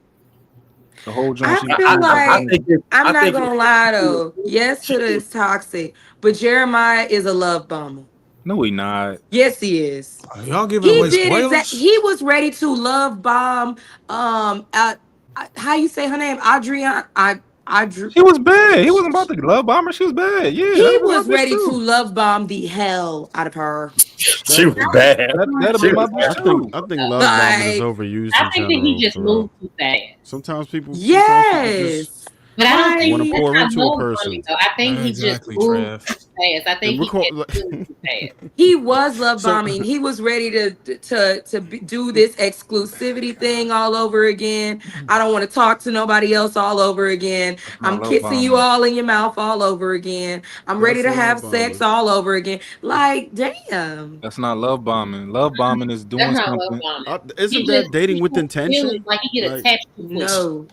The whole joint. I feel like I'm not gonna lie though. Yes, Huda is toxic, but Jeremiah is a love bomber. No, he not. Yes, he is. Y'all giving away spoilers? He was ready to love bomb. How you say her name? Adrian. She was bad. He wasn't about to love bomb her. She was bad. Yeah, he was ready to love bomb the hell out of her. She was bad. That'll be my bitch too. I think love bombing is overused. I think that he just moved too fast. Sometimes people. Yes. But I don't think want to he's pour not into a love person. bombing, though. I think he just moved too fast. I think he just moved too fast. He was love bombing. He was ready to do this exclusivity thing all over again. I don't want to talk to nobody else all over again. I'm kissing you all in your mouth all over again. I'm ready to have sex all over again. Like, damn. That's not love bombing. Love bombing is doing something. Isn't that dating with intention? Like he get attached to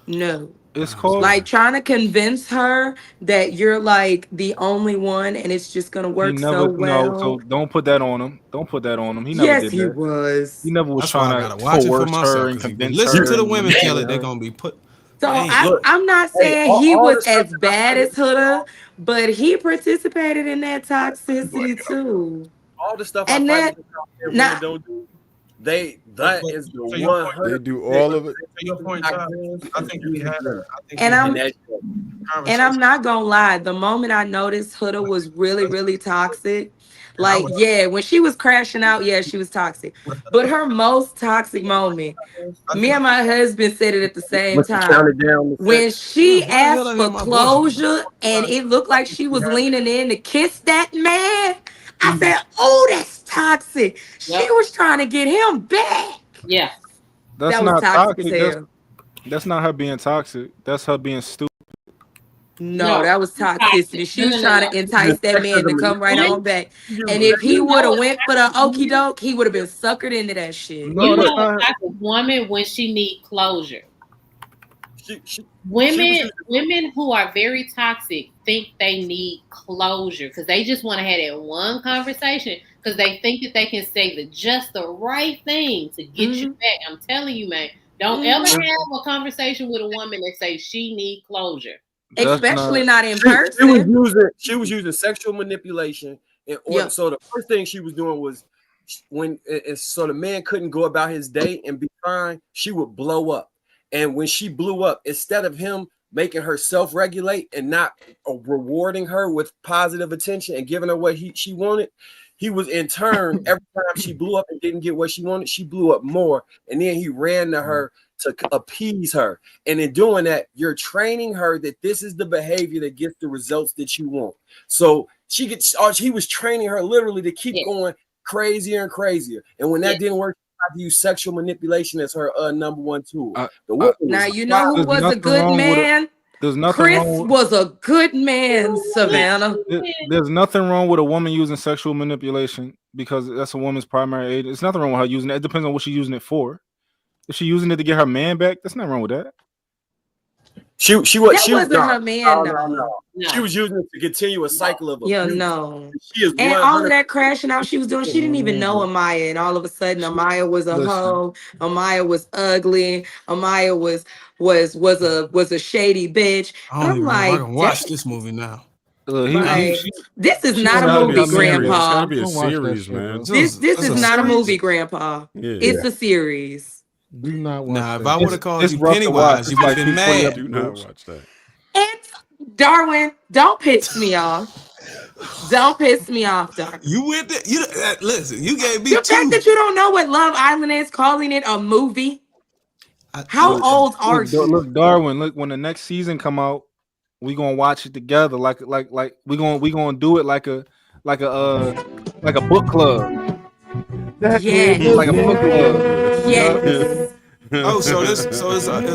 No. It's called like trying to convince her that you're like the only one and it's just gonna work so well. No, so don't put that on him. Don't put that on him. He never Yes, did he that. was. He never was That's why I trying gotta to watch it for coerce myself, her and 'cause if you convince listen her. to the women tell it, and- they're gonna be put. So look, I'm not saying he all was the stuff as bad as Huda, but he participated in that toxicity too. all the stuff And I that find women don't do. That is the To your 100. They do all of it. To your point, Charles, I think we had. And I'm not gonna lie, the moment I noticed Huda was really toxic, like when she was crashing out, she was toxic. But her most toxic moment, me and my husband said it at the same time. When she asked for closure and it looked like she was leaning in to kiss that man, I said, "Oh, that's toxic." She was trying to get him back. Yeah. That's That was not toxic as toxic. hell. That's not her being toxic. That's her being stupid. No, that was toxicity. She was trying to entice that man to come right on back. And if he would have went for the okie doke, he would have been suckered into that shit. You know a type of woman when she need closure. Women who are very toxic think they need closure because they just want to have that one conversation because they think that they can say just the right thing to get you back. I'm telling you, man, don't ever have a conversation with a woman that says she need closure. Especially not in person. She was using sexual manipulation in order. So the first thing she was doing was so the man couldn't go about his day and be fine, she would blow up. And when she blew up, instead of him making her self-regulate and not rewarding her with positive attention and giving her what she wanted, he was in turn, every time she blew up and didn't get what she wanted, she blew up more. And then he ran to her to appease her. And in doing that, you're training her that this is the behavior that gets the results that you want. So he was training her literally to keep going crazier and crazier. And when that didn't work, she tried to use sexual manipulation as her number one tool. Now you know who was a good man? There's nothing Chris wrong with, was a good man, Savannah. there's nothing wrong with a woman using sexual manipulation because that's a woman's primary aid. There's nothing wrong with her using it. It depends on what she's using it for. If she's using it to get her man back, there's nothing wrong with that. She was her man, no. She was using it to continue a cycle of abuse. Yeah, no. She is And all of that crashing out she was doing, she didn't even know Amaya. And all of a sudden, Amaya was a hoe. Amaya was ugly. Amaya was a shady bitch. I don't even know if I can watch "Dang." this movie now. This is not a movie, Grandpa. It's gotta be a series, man. This is not a movie, Grandpa. Yeah. It's a series. Do not watch Nah, if that. I would have called It's you rough to watch. Pennywise, you It's would like have been 20 mad. Do not watch that. And Darwin, don't piss me off. Don't piss me off, Darwin. You went there. Listen, you gave me The fact that you don't know what Love Island is, calling it a movie. How old are you? Look, Darwin. Look, when the next season come out, we gonna watch it together. Like we gonna do it like a book club. Yes. Like a book club. Yes. Oh, so it's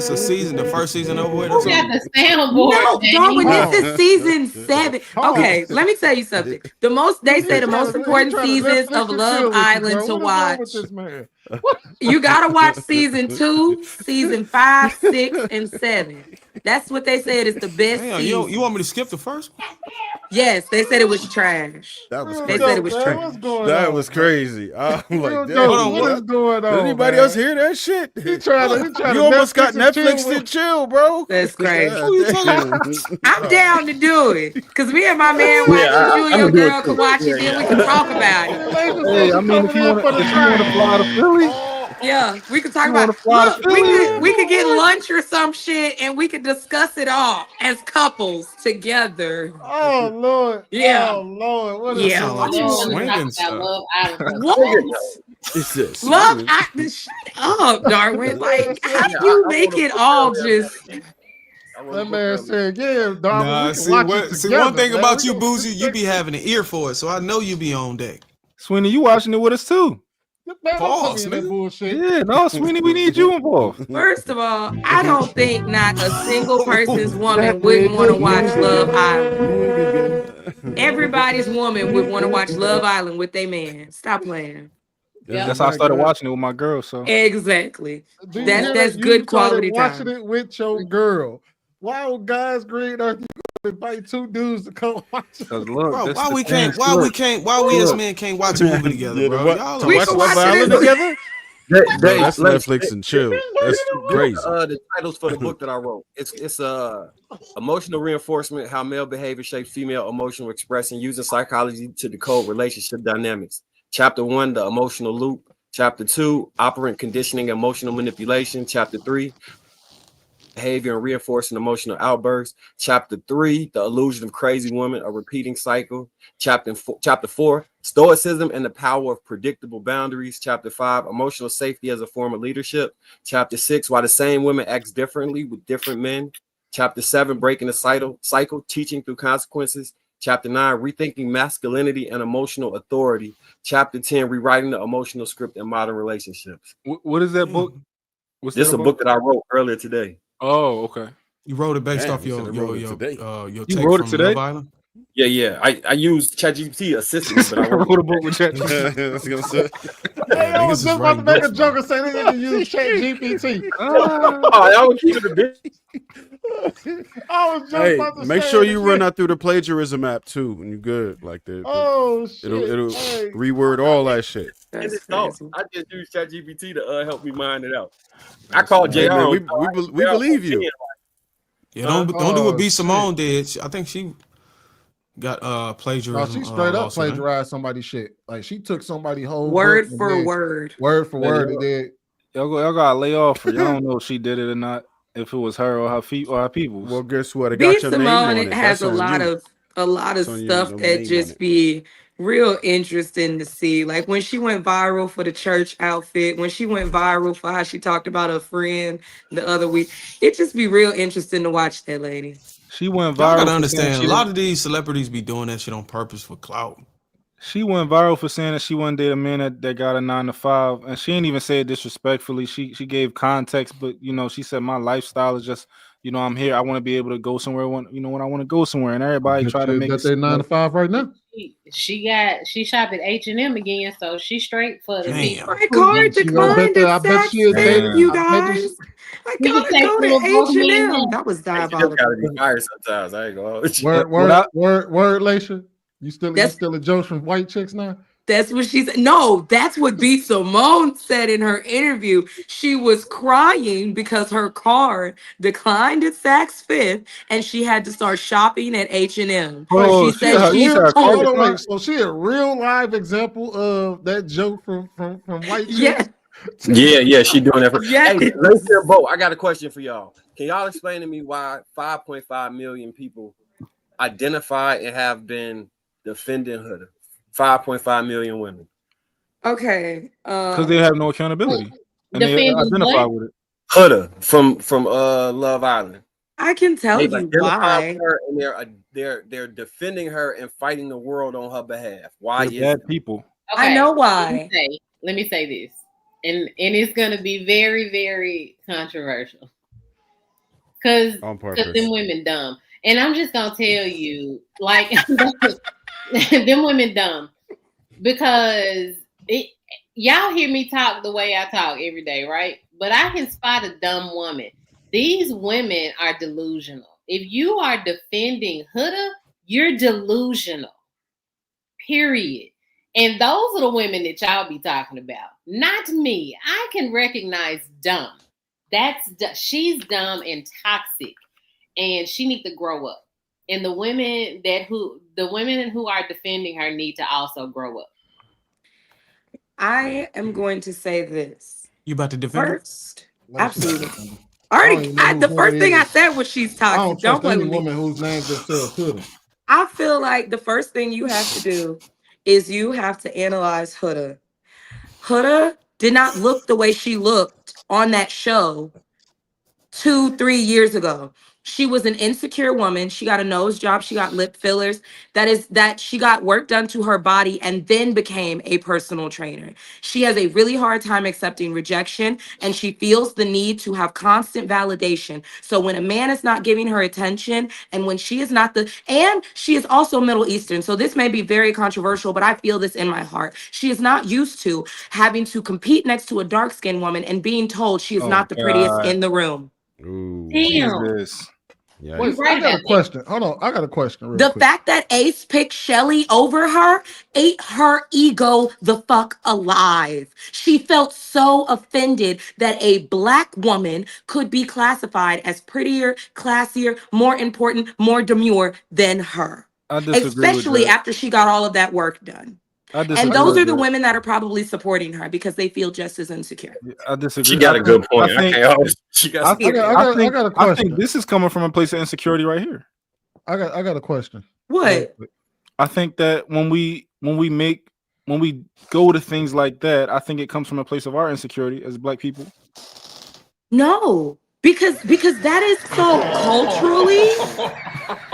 a season. The first season over with. Or Who got something? the soundboard? No, Danny? Darwin, this is season 7. Okay, let me tell you something. They say the most important seasons of Love Island to watch. You gotta watch season 2, season 5, 6, and 7. That's what they said is the best Damn, season. you want me to skip the first one? Yes, they said it was trash. That was They crazy. said it was trash. That was crazy. I'm like, damn, Hold on, what is going on? Did anybody else hear that shit? He tried to You almost got Netflix Netflix to chill, bro. That's crazy. God, damn. I'm down to do it. Because me and my man watch it. You and your girl can watch it, then we can talk about it. Hey, I mean, if you want to fly to Philly, Yeah, we could talk about look, we could get lunch or some shit and we could discuss it all as couples together. Oh Lord. Yeah. Oh Lord. What is Yeah. going I didn't on? want to talk about Love Island. What? It's this. Love Island. Shut up, Darwin. Like, how do you make it all just That man said, yeah, Darwin, Nah, we can see, watch what, it see together, one thing man. about We you, gonna- Boozy, you be having an ear for it, so I know you be on deck. Sweeney, you watching it with us too. Man, don't put Pause, me in that nigga. bullshit. Yeah, no, Sweeney, we need you involved. First of all, I don't think not a single person's woman wouldn't want to watch Love Island. Everybody's woman would want to watch Love Island with their man. Stop playing. That's how I started watching it with my girl. So Exactly. Do you That's hear that's that? good You started quality watching time. it with your girl. Why on God's green earth you gonna invite two dudes to come watch it? look, Bro, this why the we thing. can't? Why we as men can't watch a movie together, Yeah, bro? what- Y'all to are- watch can Love watch it Island in- together? They, Bro, that's let me- Netflix and chill. That's crazy. The titles for the book that I wrote. It's emotional reinforcement: how male behavior shapes female emotional expression, using psychology to decode relationship dynamics. Chapter 1, the emotional loop. Chapter 2, operant conditioning, emotional manipulation. Chapter 3, behavior and reinforcing emotional outbursts. Chapter 3, the illusion of crazy woman, a repeating cycle. Chapter 4, stoicism and the power of predictable boundaries. Chapter 5, emotional safety as a form of leadership. Chapter 6, why the same woman acts differently with different men. Chapter 7, breaking the cycle, teaching through consequences. Chapter 9, rethinking masculinity and emotional authority. Chapter 10, rewriting the emotional script in modern relationships. What is that book? What's This is that a book that I wrote earlier today. Oh, okay. You wrote it based Damn, off he said your he wrote it today. your You take wrote it from today? Love Island. Yeah. I used ChatGPT assistant, but I wrote wrote a book with I was gonna say. Hey, I was Niggas is just about to writing make a books, joke and say they need to use Chat GPT. I would keep it a bit. I was just Hey, about to make say sure it you again. run that through the plagiarism app too, when you good. Like Oh shit! it'll Hey. reword all that shit. I just used ChatGPT to help me mind it out. I called Hey, JR. man, we believe you. Yeah, don't do what B Simone did. I think she got No, plagiarism. she straight up lawsuit, eh? plagiarized somebody's shit. Like she took somebody's whole Word book and for then- word. word for Man, word. It did. Y'all gotta lay off her. Y'all don't know if she did it or not. If it was her or her people's. Well, guess what? It B got your name Simone on it. has That's a on lot you. of It's on you, stuff no that name just on it. be real interesting to see. Like when she went viral for the church outfit, when she went viral for how she talked about her friend the other week, it just be real interesting to watch that lady. She went Y'all gotta viral for saying understand, she a lot didn't. of these celebrities be doing that shit on purpose for clout. She went viral for saying that she wouldn't date a man that got a 9 to 5, and she didn't even say it disrespectfully. She gave context, but she said my lifestyle is just I'm here. I want to be able to go somewhere when I want to go somewhere, and everybody Bet try to you make bet it they seem 9 to like 5 right now. She shop at H&M again, so she's straight for the people. My card You know, declined at I bet Saks she'll date. Fifth, you I bet you. guys. I We can gotta take go little to broke men H&M. now. That was You gotta diabolical. be fired sometimes. I ain't gonna. Word, Laisha. You still a Joe from White Chicks now? That's what she said. No, that's what B. Simone said in her interview. She was crying because her card declined at Saks Fifth, and she had to start shopping at H&M. Wait, She she said a she's real. told. Hold on, wait. So she a real live example of that joke from White Chicks. Yeah, she doing that for. Yes. Hey, Lacey and Bo, I got a question for y'all. Can y'all explain to me why 5.5 million people identify and have been defending Huda? 5.5 million women. Okay. because they have no accountability and they Defending identify what? with it. Huda from Love Island. I can tell They've you identified why. with her and they're defending her and fighting the world on her behalf. Why They're is bad people. I know why. Let me say this, and it's gonna be very, very controversial, because On purpose. them women dumb, and I'm just gonna tell you, like, them women dumb, because y'all hear me talk the way I talk every day, right? But I can spot a dumb woman. These women are delusional. If you are defending Huda, you're delusional. Period. And those are the women that y'all be talking about. Not me. I can recognize dumb. She's dumb and toxic, and she needs to grow up. And the women who are defending her need to also grow up. I am going to say this. You about to defend her? First, absolutely. I don't even know The whose first woman thing I is. said was she's I toxic. don't Don't trust play any with me. woman whose name just says Huda. I feel like the first thing you have to do is you have to analyze Huda. Huda did not look the way she looked on that show 2-3 years ago. She was an insecure woman. She got a nose job. She got lip fillers. That she got work done to her body and then became a personal trainer. She has a really hard time accepting rejection, and she feels the need to have constant validation. So when a man is not giving her attention, and when she is not and she is also Middle Eastern. So this may be very controversial, but I feel this in my heart. She is not used to having to compete next to a dark-skinned woman and being told she is Oh not the prettiest God. in the room. Ooh. Jesus. Yeah. Wait, I got a question. Hold on, I got a question real The quick. fact that Ace picked Shelly over her ate her ego the fuck alive. She felt so offended that a black woman could be classified as prettier, classier, more important, more demure than her. I disagree with Especially that. after she got all of that work done. I And disagree those with are the that. women that are probably supporting her because they feel just as insecure. I disagree. She got a good point. I think, I can't always. She got. I got a question. I think this is coming from a place of insecurity right here. I got a question. What? I think that when we go to things like that, I think it comes from a place of our insecurity as Black people. No, because that is so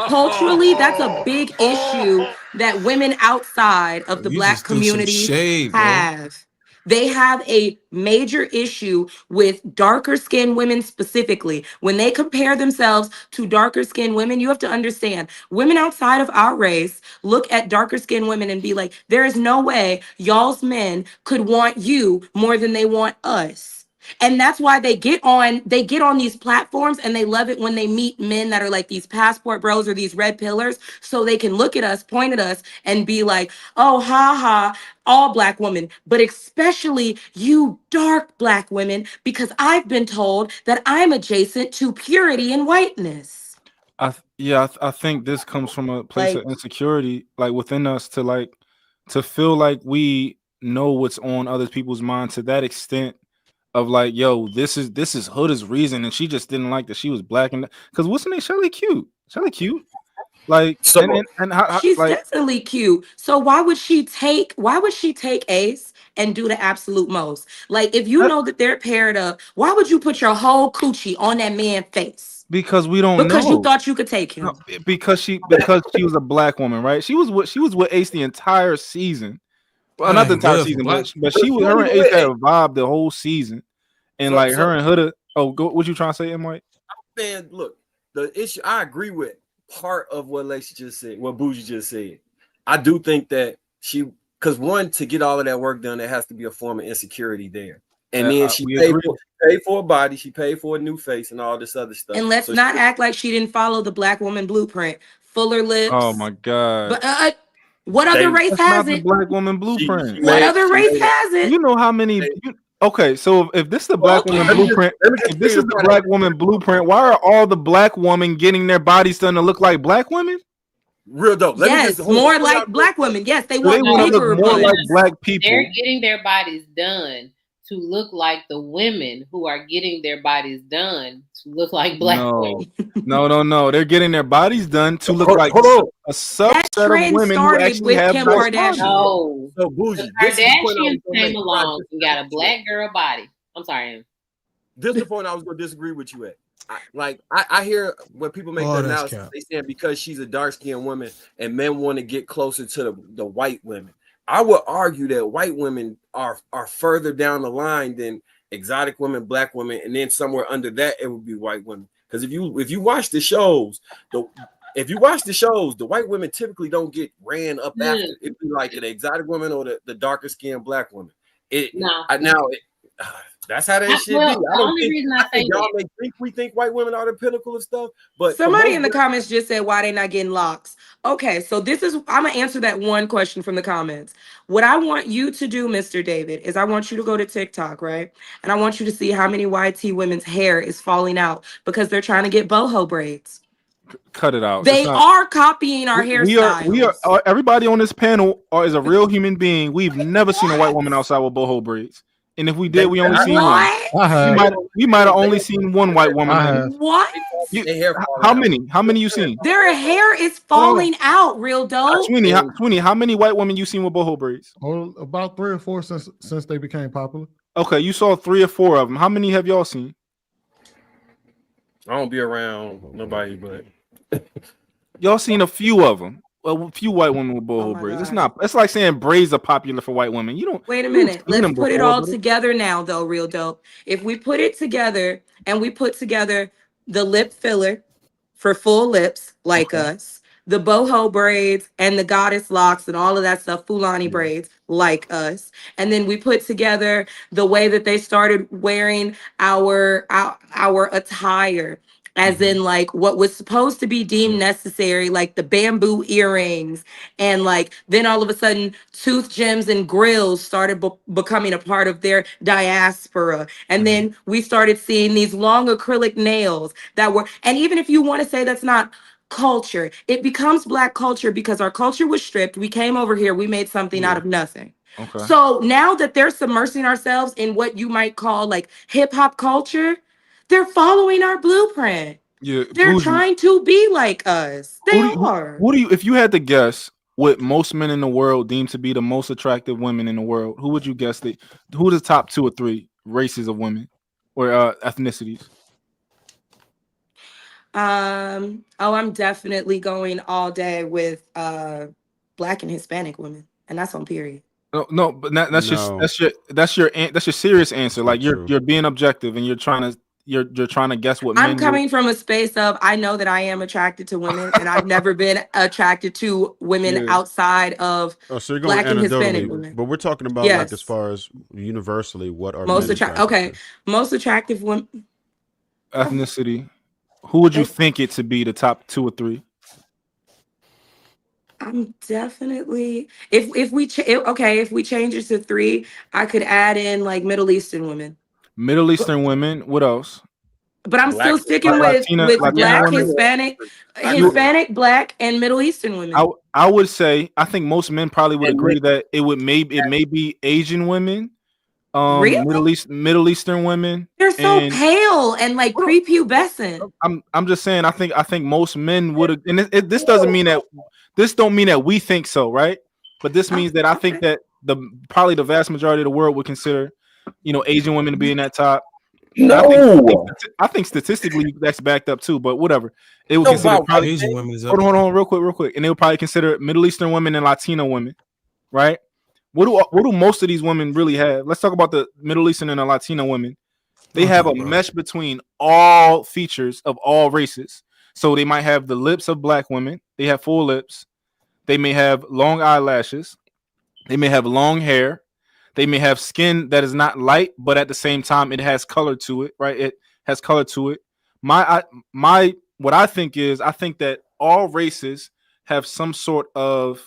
culturally that's a big issue that women outside of the You Black just threw some community shade, bro. have. They have a major issue with darker skinned women specifically. When they compare themselves to darker skinned women, you have to understand women outside of our race look at darker skinned women and be like, there is no way y'all's men could want you more than they want us. And that's why they get on these platforms and they love it when they meet men that are like these passport bros or these red pillars, so they can look at us, point at us, and be like, oh, ha ha, all Black women, but especially you dark Black women, because I've been told that I'm adjacent to purity and whiteness. I think this comes from a place of Like, insecurity, like within us, to feel like we know what's on other people's minds to that extent of like, yo, this is Huda's reason, and she just didn't like that she was Black, and because what's her name, Shelly cute. Like, So and how She's like definitely cute. So why would she take Ace and do the absolute most? Like if you that, know that they're paired up, why would you put your whole coochie on that man's face? because we don't Because you know. thought you could take No, him. because she was a black woman, right? She was with Ace the entire season. Well, not the Dang, entire good for season, black. but she was you her only and Ace with had eight. a vibe the whole season, and like So her and Huda. Oh, go, what you trying to say, M. White? man, look, the issue. I agree with part of what Lacey just said, what Bougie just said. I do think that because one, to get all of that work done, there has to be a form of insecurity there. And then she We paid agree. for a body, she paid for a new face, and all this other stuff. And let's So not act like she didn't follow the black woman blueprint. Fuller Oh lips. my god, But what other race that's has not the it? black woman she blueprint. What made other she race made it. has it? You know how many? Okay, so if this is the Well, black okay, woman let me blueprint, just if tell this you is the the part. black woman blueprint, why are all the black women getting their bodies done to look like black women? Real dope. Let me just Yes, hold on. more like black women. Yes, they So they want want to look bigger more like booties. black They're people. getting their bodies done to look like the women who are getting their bodies done to look like black women. No. They're getting their bodies done to look like Hold on. a That subset of trend women who started actually with have Kim nice Kardashian. bodies. No, So the Bougie, this is the point I was Kardashians gonna came make. along and got a black girl body. I'm sorry, Em. This is the point I was gonna disagree with you at. I hear when people make the that's analysis, cap. they saying because she's a dark-skinned woman and men want to get closer to the white women. I would argue that white women are further down the line than exotic women, black women, and then somewhere under that it would be white women. Because if you watch the shows, the white women typically don't get ran up after. It'd be like the exotic women or the darker skinned black women. That's how that shit be. I don't think y'all we think white women are the pinnacle of stuff, but Somebody in the comments just said why they not getting locks. Okay, so I'm gonna answer that one question from the comments. What I want you to do, Mr. David, is I want you to go to TikTok, right? And I want you to see how many YT women's hair is falling out because they're trying to get boho braids. Cut it out. They are copying our hairstyles. We are everybody on this panel is a real human being. We've never seen a white woman outside with boho braids. And if we did, we only seen one. We might have only seen one white woman. What? How many? How many you seen? Their hair is falling out, real dope. Sweeney, how many white women you seen with boho braids? Oh, about 3 or 4 since they became popular. Okay, you saw 3 or 4 of them. How many have y'all seen? I don't be around nobody, but y'all seen a few of them. Well, a few white women with boho braids. It's like saying braids are popular for white women. You don't wait a minute. Let's put it all together now, though, real dope. If we put it together and we put together the lip filler for full lips, like us, the boho braids and the goddess locks and all of that stuff, Fulani braids, like us, and then we put together the way that they started wearing our attire. As in, like, what was supposed to be deemed necessary, like the bamboo earrings, and like then all of a sudden, tooth gems and grills started becoming a part of their diaspora. And then we started seeing these long acrylic nails that were, and even if you want to say that's not culture, it becomes Black culture because our culture was stripped. We came over here, we made something out of nothing. Okay. So now that they're submersing ourselves in what you might call like hip hop culture, they're following our blueprint. Yeah, they're trying to be like us. They are. Who do you, if you had to guess what most men in the world deem to be the most attractive women in the world, who would you guess that? Who are the top 2 or 3 races of women or ethnicities? I'm definitely going all day with Black and Hispanic women, and that's on period. No, but that's your serious answer. Like you're being objective and you're trying to guess what I'm coming from a space of I know that I am attracted to women, and I've never been attracted to women outside of so you're going Black and Hispanic women. But we're talking about like as far as universally, what are most men attractive? Okay, most attractive women. Ethnicity. Who would you think it to be the top 2 or 3? I'm definitely if we change it to 3, I could add in like Middle Eastern women. Middle Eastern women. What else? But I'm still sticking with Black, women? Hispanic, Black, and Middle Eastern women. I would say I think most men probably would agree that it may be Asian women, Really? Middle Eastern women. They're so And pale and like prepubescent. I'm just saying. I think most men would have. And this doesn't mean that. This don't mean that we think so, right? But this means that I think that probably the vast majority of the world would consider, Asian women to be in that top. No, I think statistically that's backed up too, but whatever. They would consider probably Asian women is up. hold on, real quick, and they would probably consider Middle Eastern women and Latino women, right? What do most of these women really have? Let's talk about the Middle Eastern and the Latino women. They have a mesh between all features of all races. So they might have the lips of black women. They have full lips. They may have long eyelashes. They may have long hair. They may have skin that is not light, but at the same time, it has color to it, right? It has color to it. What I think that all races have some sort of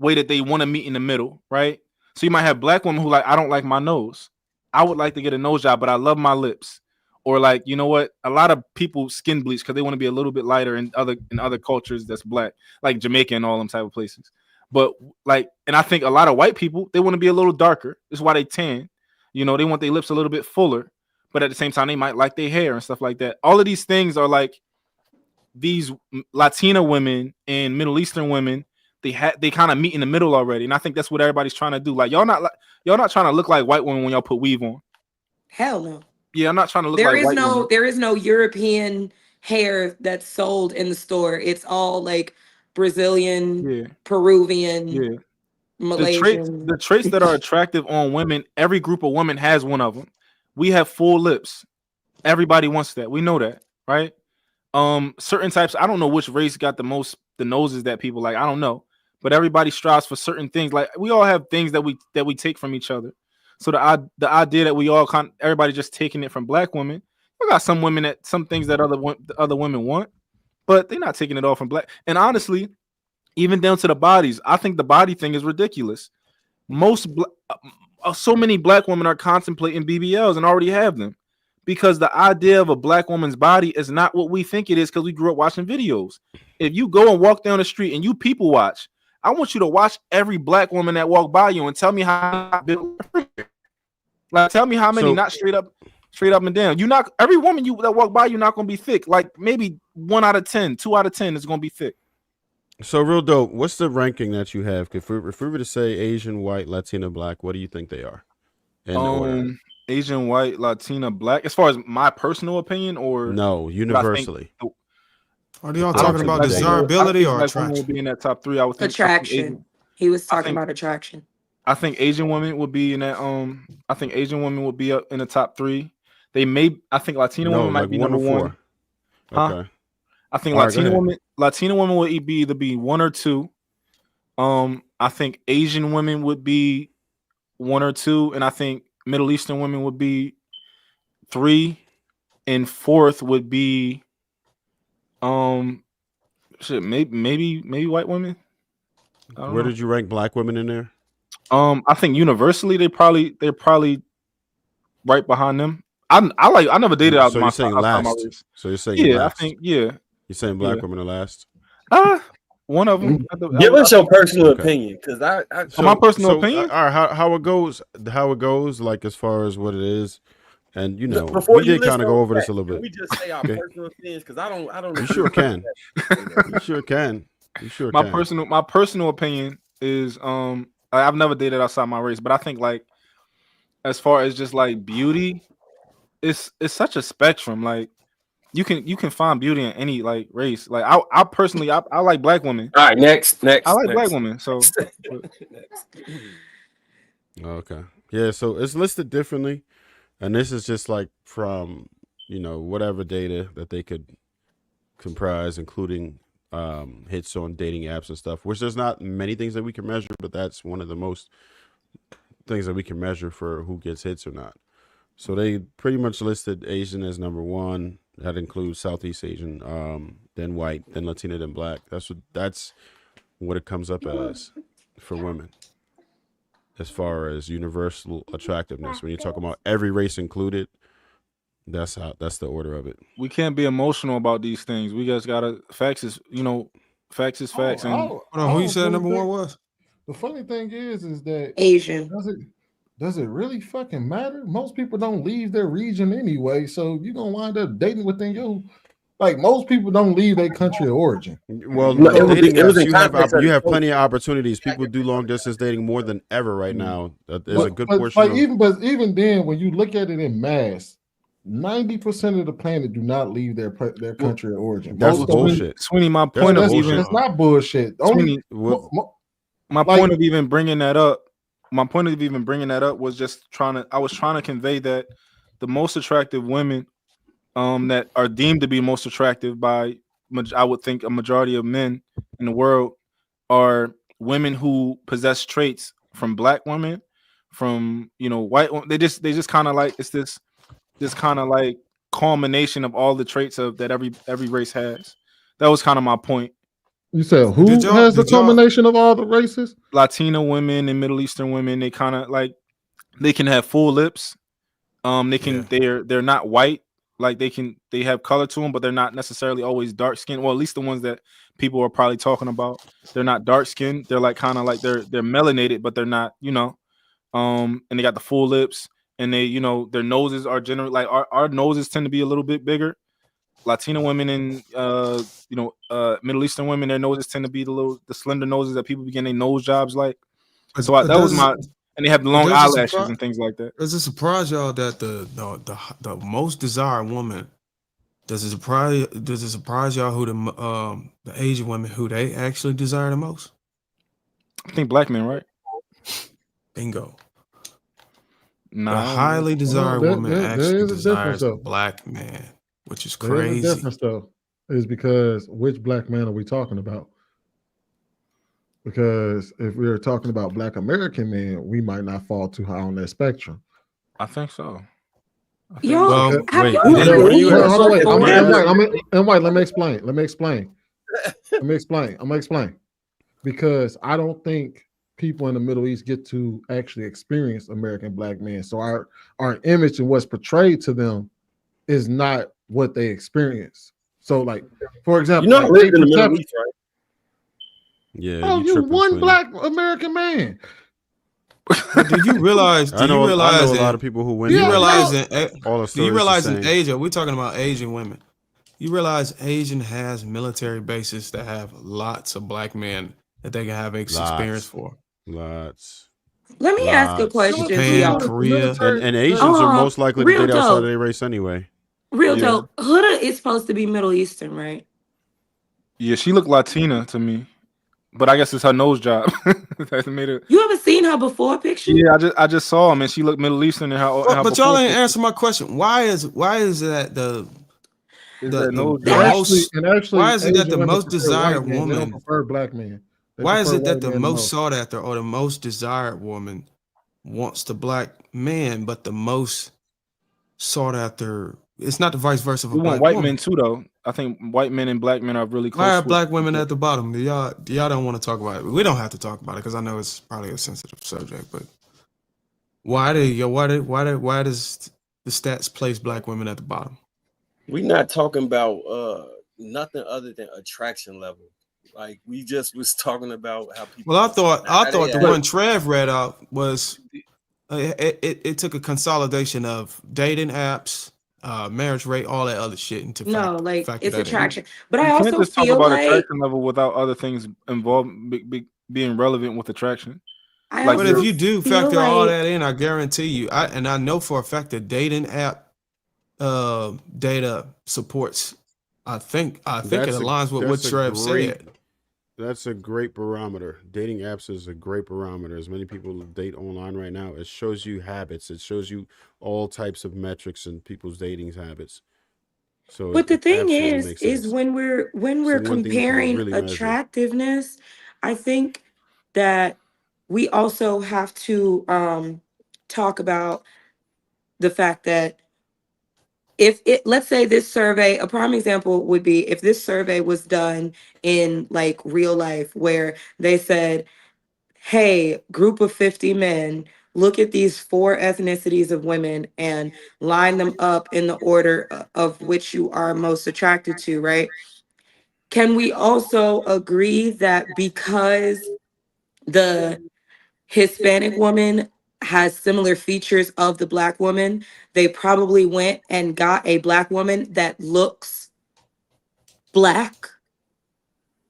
way that they want to meet in the middle, right? So you might have black women who I don't like my nose. I would like to get a nose job, but I love my lips. Or you know what? A lot of people skin bleach because they want to be a little bit lighter in other cultures that's black, like Jamaica and all them type of places. But and I think a lot of white people, they want to be a little darker. That's why they tan. They want their lips a little bit fuller, but at the same time, they might like their hair and stuff like that. All of these things are these Latina women and Middle Eastern women. They kind of meet in the middle already, and I think that's what everybody's trying to do. Y'all not trying to look like white women when y'all put weave on. Hell no. Yeah, I'm not trying to look like white women. There is no European hair that's sold in the store. It's all Brazilian, Peruvian, Malaysian. The traits that are attractive on women, every group of women has one of them. We have full lips. Everybody wants that. We know that, right? Certain types. I don't know which race got the noses that people like. I don't know, but everybody strives for certain things. We all have things that we take from each other. So the idea that we all everybody just taking it from black women. We got some women that some things that other women want, but they're not taking it all from black. And honestly, even down to the bodies, I think the body thing is ridiculous. So many black women are contemplating BBLs and already have them because the idea of a black woman's body is not what we think it is because we grew up watching videos. If you go and walk down the street and you people watch, I want you to watch every black woman that walk by you and tell me how tell me how many not straight up and down. Every woman that walk by you not gonna be thick. Maybe 1 out of 10, 2 out of 10 is gonna be thick. So real dope. What's the ranking that you have? If we were to say Asian, white, Latina, black, what do you think they are? In order. Asian, white, Latina, black. As far as my personal opinion, or no, universally. Are y'all talking about desirability or attraction? Would be in that top 3. I would think attraction. He was talking about attraction. I think Asian women would be in that. I think Asian women would be up in the top 3. They may. I think Latina women might be number 1. Okay. I think Latina women would either be 1 or 2. I think Asian women would be 1 or 2, and I think Middle Eastern women would be 3, and 4th would be maybe white women. Where did you rank black women in there? I think universally they're probably right behind them. I never dated out so my you're saying last. So you're saying yeah, last. I think yeah. You're saying black women are last. One of them. Give us your personal opinion, because my personal opinion. All right, how it goes, like as far as what it is, and we did kind of go over this a little bit. We just say our personal opinions, because I don't. You sure can. You sure can. My personal opinion is I've never dated outside my race, but I think as far as just beauty, it's such a spectrum. You can find beauty in any race. I personally I like black women. All right, next. I like black women. So okay, yeah. So it's listed differently, and this is just from whatever data that they could comprise, including hits on dating apps and stuff. Which there's not many things that we can measure, but that's one of the most things that we can measure for who gets hits or not. So they pretty much listed Asian as number 1. That includes Southeast Asian, then white, then Latina, then black. That's what it comes up as for women. As far as universal attractiveness, when you're talking about every race included, that's the order of it. We can't be emotional about these things. We just gotta facts is facts. Hold on, who you said number 1 was? The funny thing is that Asian. does it really fucking matter? Most people don't leave their region anyway, so you're gonna wind up dating within your like most people don't leave their country of origin. Well, No, with dating it was apps, in context of you the have post. plenty of opportunities. People do long distance dating more than ever right now. There's a good But portion of even then, when you look at it in mass, 90% of the planet do not leave their country of origin. that's Most of them, bullshit. Sweeney, my That's point of bullshit. even that's not bullshit. Sweeney, Only my like- point of even bringing that up. My point of even bringing that up was just I was trying to convey that the most attractive women, that are deemed to be most attractive by, I would think, a majority of men in the world, are women who possess traits from black women, from white. They just kind of like it's this kind of like culmination of all the traits of that every race has. That was kind of my point. You said who has the culmination of all the races? Latino women and Middle Eastern women, they kind of like they can have full lips. They can they're not white. Like they have color to them, but they're not necessarily always dark skinned. Well, at least the ones that people are probably talking about, they're not dark skinned. They're like kind of like they're melanated, but they're not, and they got the full lips, and they, their noses are generally like our noses tend to be a little bit bigger. Latino women and Middle Eastern women, their noses tend to be the slender noses that people begin their nose jobs like. So that was my, and they have the long eyelashes and things like that. Does it surprise y'all that the most desired woman? Does it surprise y'all who the Asian women who they actually desire the most? I think black men, right? Bingo. No, the highly desired woman actually desires a though. black man, which is There crazy. is a difference though, is because which black man are we talking about? Because if we're talking about black American men, we might not fall too high on that spectrum. I think so. Yo, have you Hold ever on, wait. before? Wait, let me explain. I'm gonna explain. Because I don't think people in the Middle East get to actually experience American black men. So our image and what's portrayed to them is not what they experience. So, like, for example, You know, I lived in the Middle East, right? Yeah. Oh, you one black American man. But do you realize? I know a lot of people who went. Do you realize in in Asia? We're talking about Asian women. You realize Asian has military bases that have lots of black men that they can have experience for. Lots. Let me ask a question to y'all. Korea, and Asians are most likely to date outside of their race anyway. Real dope. Huda is supposed to be Middle Eastern, right? Yeah, she looked Latina to me, but I guess it's her nose job. That made it. You ever seen her before picture? Yeah, I just saw him, and she looked Middle Eastern in her. But y'all ain't answer my question. Why is that the most? Why is it that the most desired woman? They don't prefer black men. Why is it that the most sought after or the most desired woman wants the black man, but the most sought after? It's not the vice versa. We want white men too, though. I think white men and black men are really close. Why are black women at the bottom? Do y'all don't want to talk about it? We don't have to talk about it because I know it's probably a sensitive subject. But why does the stats place black women at the bottom? We're not talking about nothing other than attraction level. Like we just was talking about how people. Well, I thought the one Trev read out was it took a consolidation of dating apps, marriage rate, all that other shit into it's attraction. But I You also can't just talk feel about like attraction level without other things involved being relevant with attraction. But if you do factor all that in, I guarantee you, I know for a fact that dating app data supports. I think it aligns with what Trev said. That's a great barometer. Dating apps is a great barometer. As many people date online right now, it shows you habits. It shows you all types of metrics in people's dating habits. So, but the thing is sense. when we're comparing really attractiveness, I think that we also have to talk about the fact that let's say this survey, a prime example would be if this survey was done in like real life where they said, hey, group of 50 men, look at these 4 ethnicities of women and line them up in the order of which you are most attracted to, right? Can we also agree that because the Hispanic woman has similar features of the Black woman, they probably went and got a Black woman that looks Black.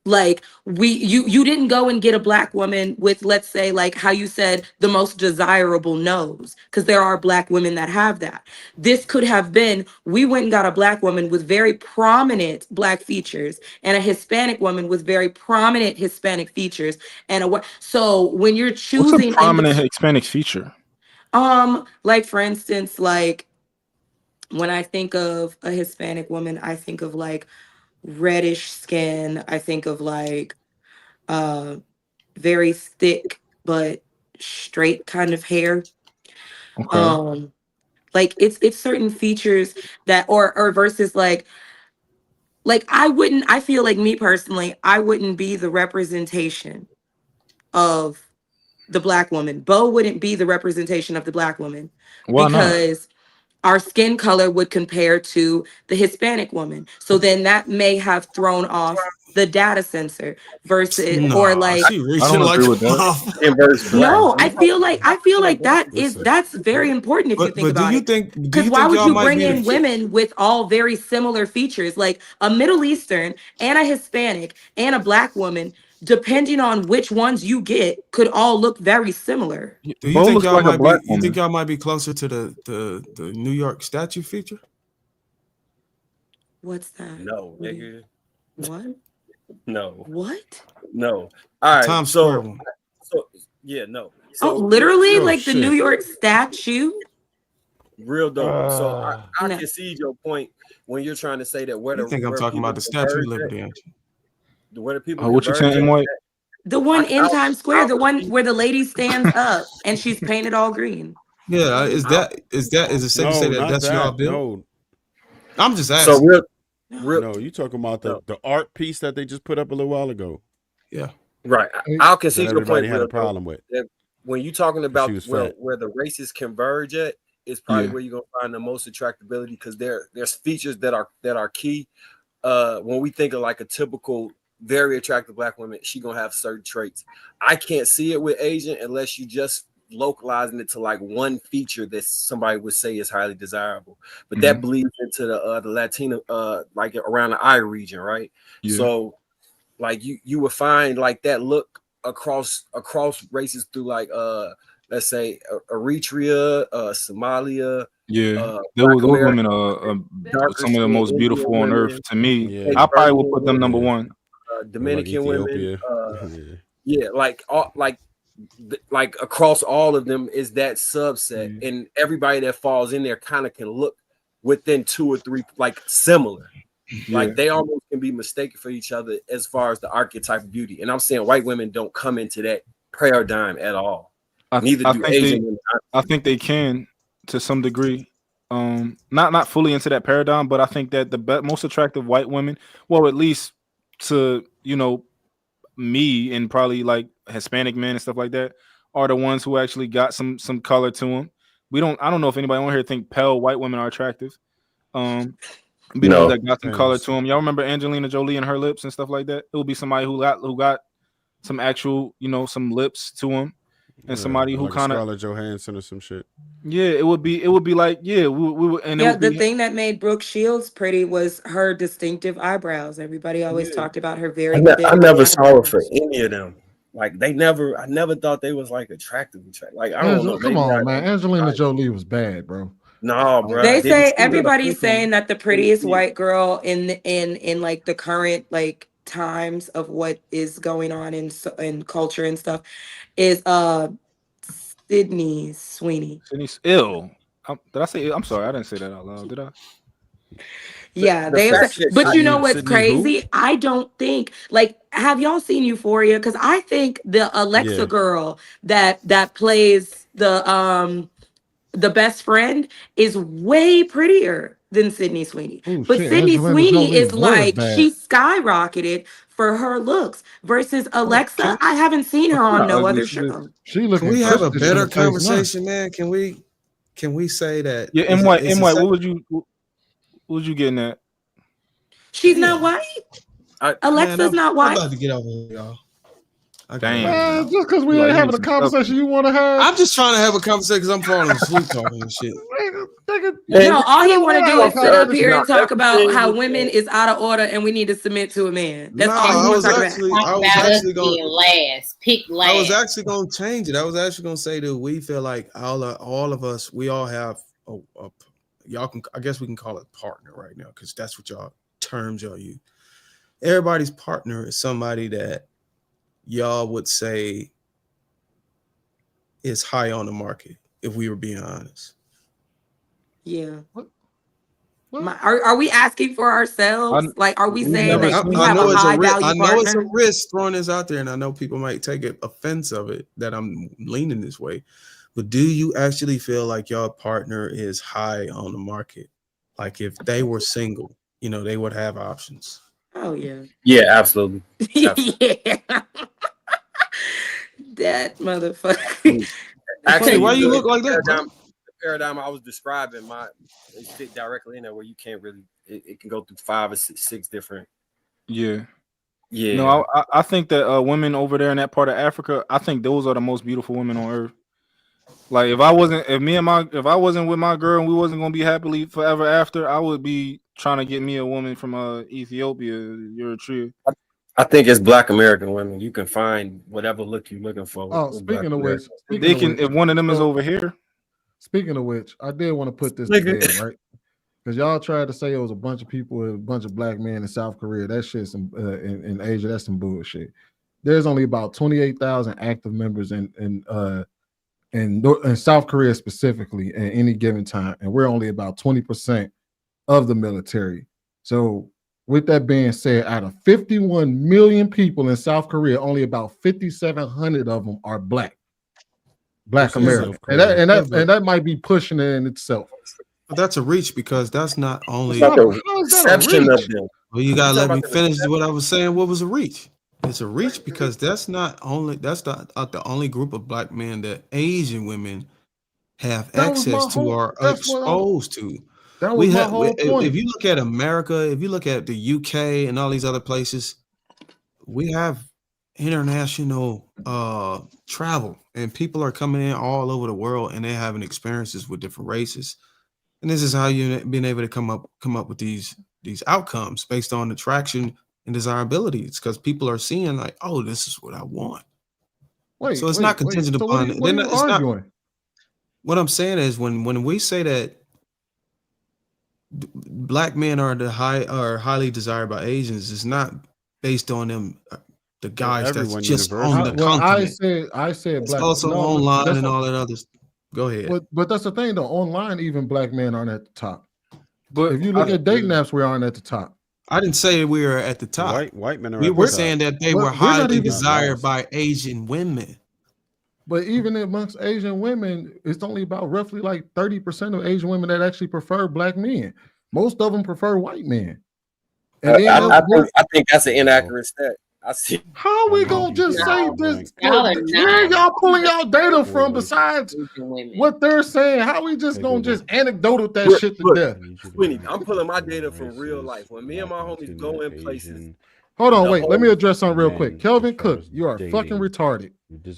Like you didn't go and get a Black woman with, let's say, like how you said, the most desirable nose, because there are Black women that have that. This could have been, we went and got a Black woman with very prominent Black features and a Hispanic woman with very prominent Hispanic features, and so when you're What's a choosing prominent Hispanic feature? like for instance, like when I think of a Hispanic woman, I think of like reddish skin. I think of like very thick but straight kind of hair. Okay. Like it's certain features that or versus like I feel like, me personally, I wouldn't be the representation of the Black woman. Bo wouldn't be the representation of the Black woman Why not? because our skin color would compare to the Hispanic woman. So then that may have thrown off the data sensor versus or No, like she reaching like a motherfucker. Inverse black. no, I feel like that's very important if you think But do about you it. think Because why would y'all you might bring be in women with all very similar features, like a Middle Eastern and a Hispanic and a Black woman, depending on which ones you get, could all look very similar. Do you Bo think looks y'all like a might be Black you think woman. y'all might be closer to the New York statue feature? What's that? No, nigga. What? No. What? No. All right. Times Square one. So yeah, no. Oh, So literally, Oh, like the New shit. York statue? real dope. So I No. concede your point when you're trying to say that where You think I'm where talking people about the Statue of converge Liberty, at, ain't you? where the people What you converge saying, at. White? The one in Times Square, I'll the one concede. where the lady stands up and she's painted all green. Yeah, is it safe to say No, that not that's y'all that. built? No, I'm just So asking. no, you talking about the art piece that they just put up a little while ago. Yeah. Right. I'll That concede your everybody point. had Real a problem with. that when you're talking 'Cause about she was fat. where the races converge at, is probably Yeah. where you're gonna find the most attractability because there's features that are key. When we think of like a typical very attractive Black woman, she gonna have certain traits. I can't see it with Asian unless you just localizing it to like one feature that somebody would say is highly desirable. But that bleeds into the Latino like around the eye region, right? Yeah. So like you would find like that look across races through like let's say Eritrea, Somalia, Yeah, Black those American, women are darker some of the skinned most Indian beautiful on earth women, to me. Yeah. I probably would Persian put them number women, one. Like Dominican women, Ethiopia. yeah, like all like across all of them is that subset, and everybody that falls in there kind of can look within two or three like similar. Yeah. Like they almost can be mistaken for each other as far as the archetype of beauty. And I'm saying white women don't come into that paradigm at all. Neither do Asian women. I think they can to some degree. Not fully into that paradigm, but I think that the most attractive white women, well, at least to me and probably like Hispanic men and stuff like that, are the ones who actually got some color to them. I don't know if anybody on here think pale white women are attractive. Be the ones that got some color to them. Y'all remember Angelina Jolie and her lips and stuff like that? It would be somebody who got some actual, some lips to them, and somebody who like kind of Scarlett Johansson or some shit. Yeah, it would be like we would, and it Yeah, would the be thing that made Brooke Shields pretty was her distinctive eyebrows. Everybody always talked about her very I thick never saw it for eyebrows. any of them. Like I never thought they was like attractive. Like I don't know. Come Maybe on, man. Angelina Jolie was bad, bro. No, bro. They say Didn't see her. everybody's saying that the prettiest see it. white girl in like the current like times of what is going on in culture and stuff is Sydney Sweeney. Sydney's ill. Did I say ill? I'm sorry, I didn't say that out loud. Did I? Yeah, The they have fact said, that but you know what's Sydney who? crazy? I don't think like have y'all seen Euphoria? Because I think the Alexa Yeah. girl that plays the best friend is way prettier than Sydney Sweeney. Oh But shit, Sydney Angelina Sweeney Jolie is was like bad. she skyrocketed for her looks versus Alexa. Can I haven't seen her She's on not no ugly. other She just show. She Can looking we have a Christian in better the face now. conversation, man? Can we say that? Yeah. is M it- White. is M it White. sa- What was you getting at? She's Damn. not white. I, Alexa's Man, not I'm white. about to get over here, y'all. Damn. Just because we ain't having a conversation you want to have. I'm just trying to have a conversation because I'm falling asleep talking and shit. No, all he want to do is sit up here Nah, and talk about everything how was women is out of order and we need to submit to a man. That's No, all he I want was to talk about. actually Being last, pick last. I was actually going to change it. I was actually going to say that we feel like all of us, we all have a y'all can, I guess we can call it partner right now because that's what y'all use. Everybody's partner is somebody that y'all would say is high on the market, if we were being honest. Yeah. Are we asking for ourselves? Are we saying that we I have know a it's high a value I know partner? it's a risk throwing this out there, and I know people might take offense of it that I'm leaning this way. But do you actually feel like your partner is high on the market? Like if they were single, they would have options. Oh yeah. Yeah, absolutely. Yeah. That motherfucker. Actually, why you look like that, bro? The paradigm I was describing, it fit directly in there where you can't really. It can go through 5 or 6 different. Yeah. Yeah. No, I think that women over there in that part of Africa, I think those are the most beautiful women on earth. Like if I wasn't with my girl and we wasn't gonna be happily forever after, I would be trying to get me a woman from Ethiopia, Eritrea. I think it's Black American women. You can find whatever look you're looking for. Oh, speaking of which, if one of them is over here. Speaking of which, I did want to put this to bed, right? Because y'all tried to say it was a bunch of people, a bunch of black men in South Korea. That shit's in Asia. That's some bullshit. There's only about 28,000 active members in South Korea specifically at any given time, and we're only about 20% of the military. So, with that being said, out of 51 million people in South Korea, only about 5,700 of them are black American, and that might be pushing it in itself. But that's a reach because that's not only How is that a reach? Well, you gotta let me finish what I was saying. What was a reach? It's a reach because that's not the only group of black men that Asian women have access to or are exposed to. That was my whole point. If you look at America, if you look at the UK and all these other places, we have international travel, and people are coming in all over the world, and they're having experiences with different races. And this is how you've been able to come up with these outcomes based on attraction and desirability. It's because people are seeing like, oh, this is what I want. So it's not contingent upon. What are you arguing? What I'm saying is when we say that black men are highly desired by Asians, it's not based on them. The guys that's just on the continent. I said it's black. Also online and all that others. Go ahead. But that's the thing though. Online, even black men aren't at the top. But if you look at dating apps, we aren't at the top. I didn't say we were at the top. White men are. We were saying that they were highly desired by Asian women. But even amongst Asian women, it's only about roughly like 30% of Asian women that actually prefer black men. Most of them prefer white men. And I think that's an inaccurate stat. I see. How are we gonna just say this? Where y'all pulling y'all data from besides what they're saying? How we just gonna just anecdotal that shit to death? Sweeney, I'm pulling my data from real life. When me and my homies go in places. Hold on, wait. Let me address something real quick. Kelvin Cook, you are fucking retarded.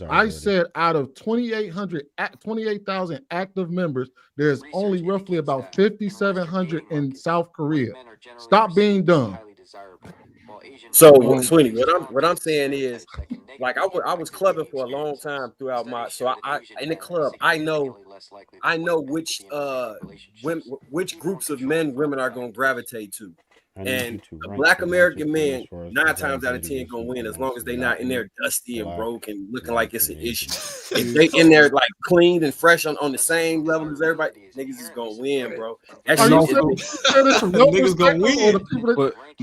I said out of 28,000 active members, there's only roughly about 5,700 in South Korea. Stop being dumb. So Sweeney, what I'm saying is, like I was clubbing for a long time throughout my. So I in the club, I know which groups of women are going to gravitate to. And a black American man, 9 times out of 10 gonna win as long as they not in there dusty and broke and looking like it's an issue. If they in there like clean and fresh on the same level as everybody, niggas is gonna win, bro. That shit niggas gonna win.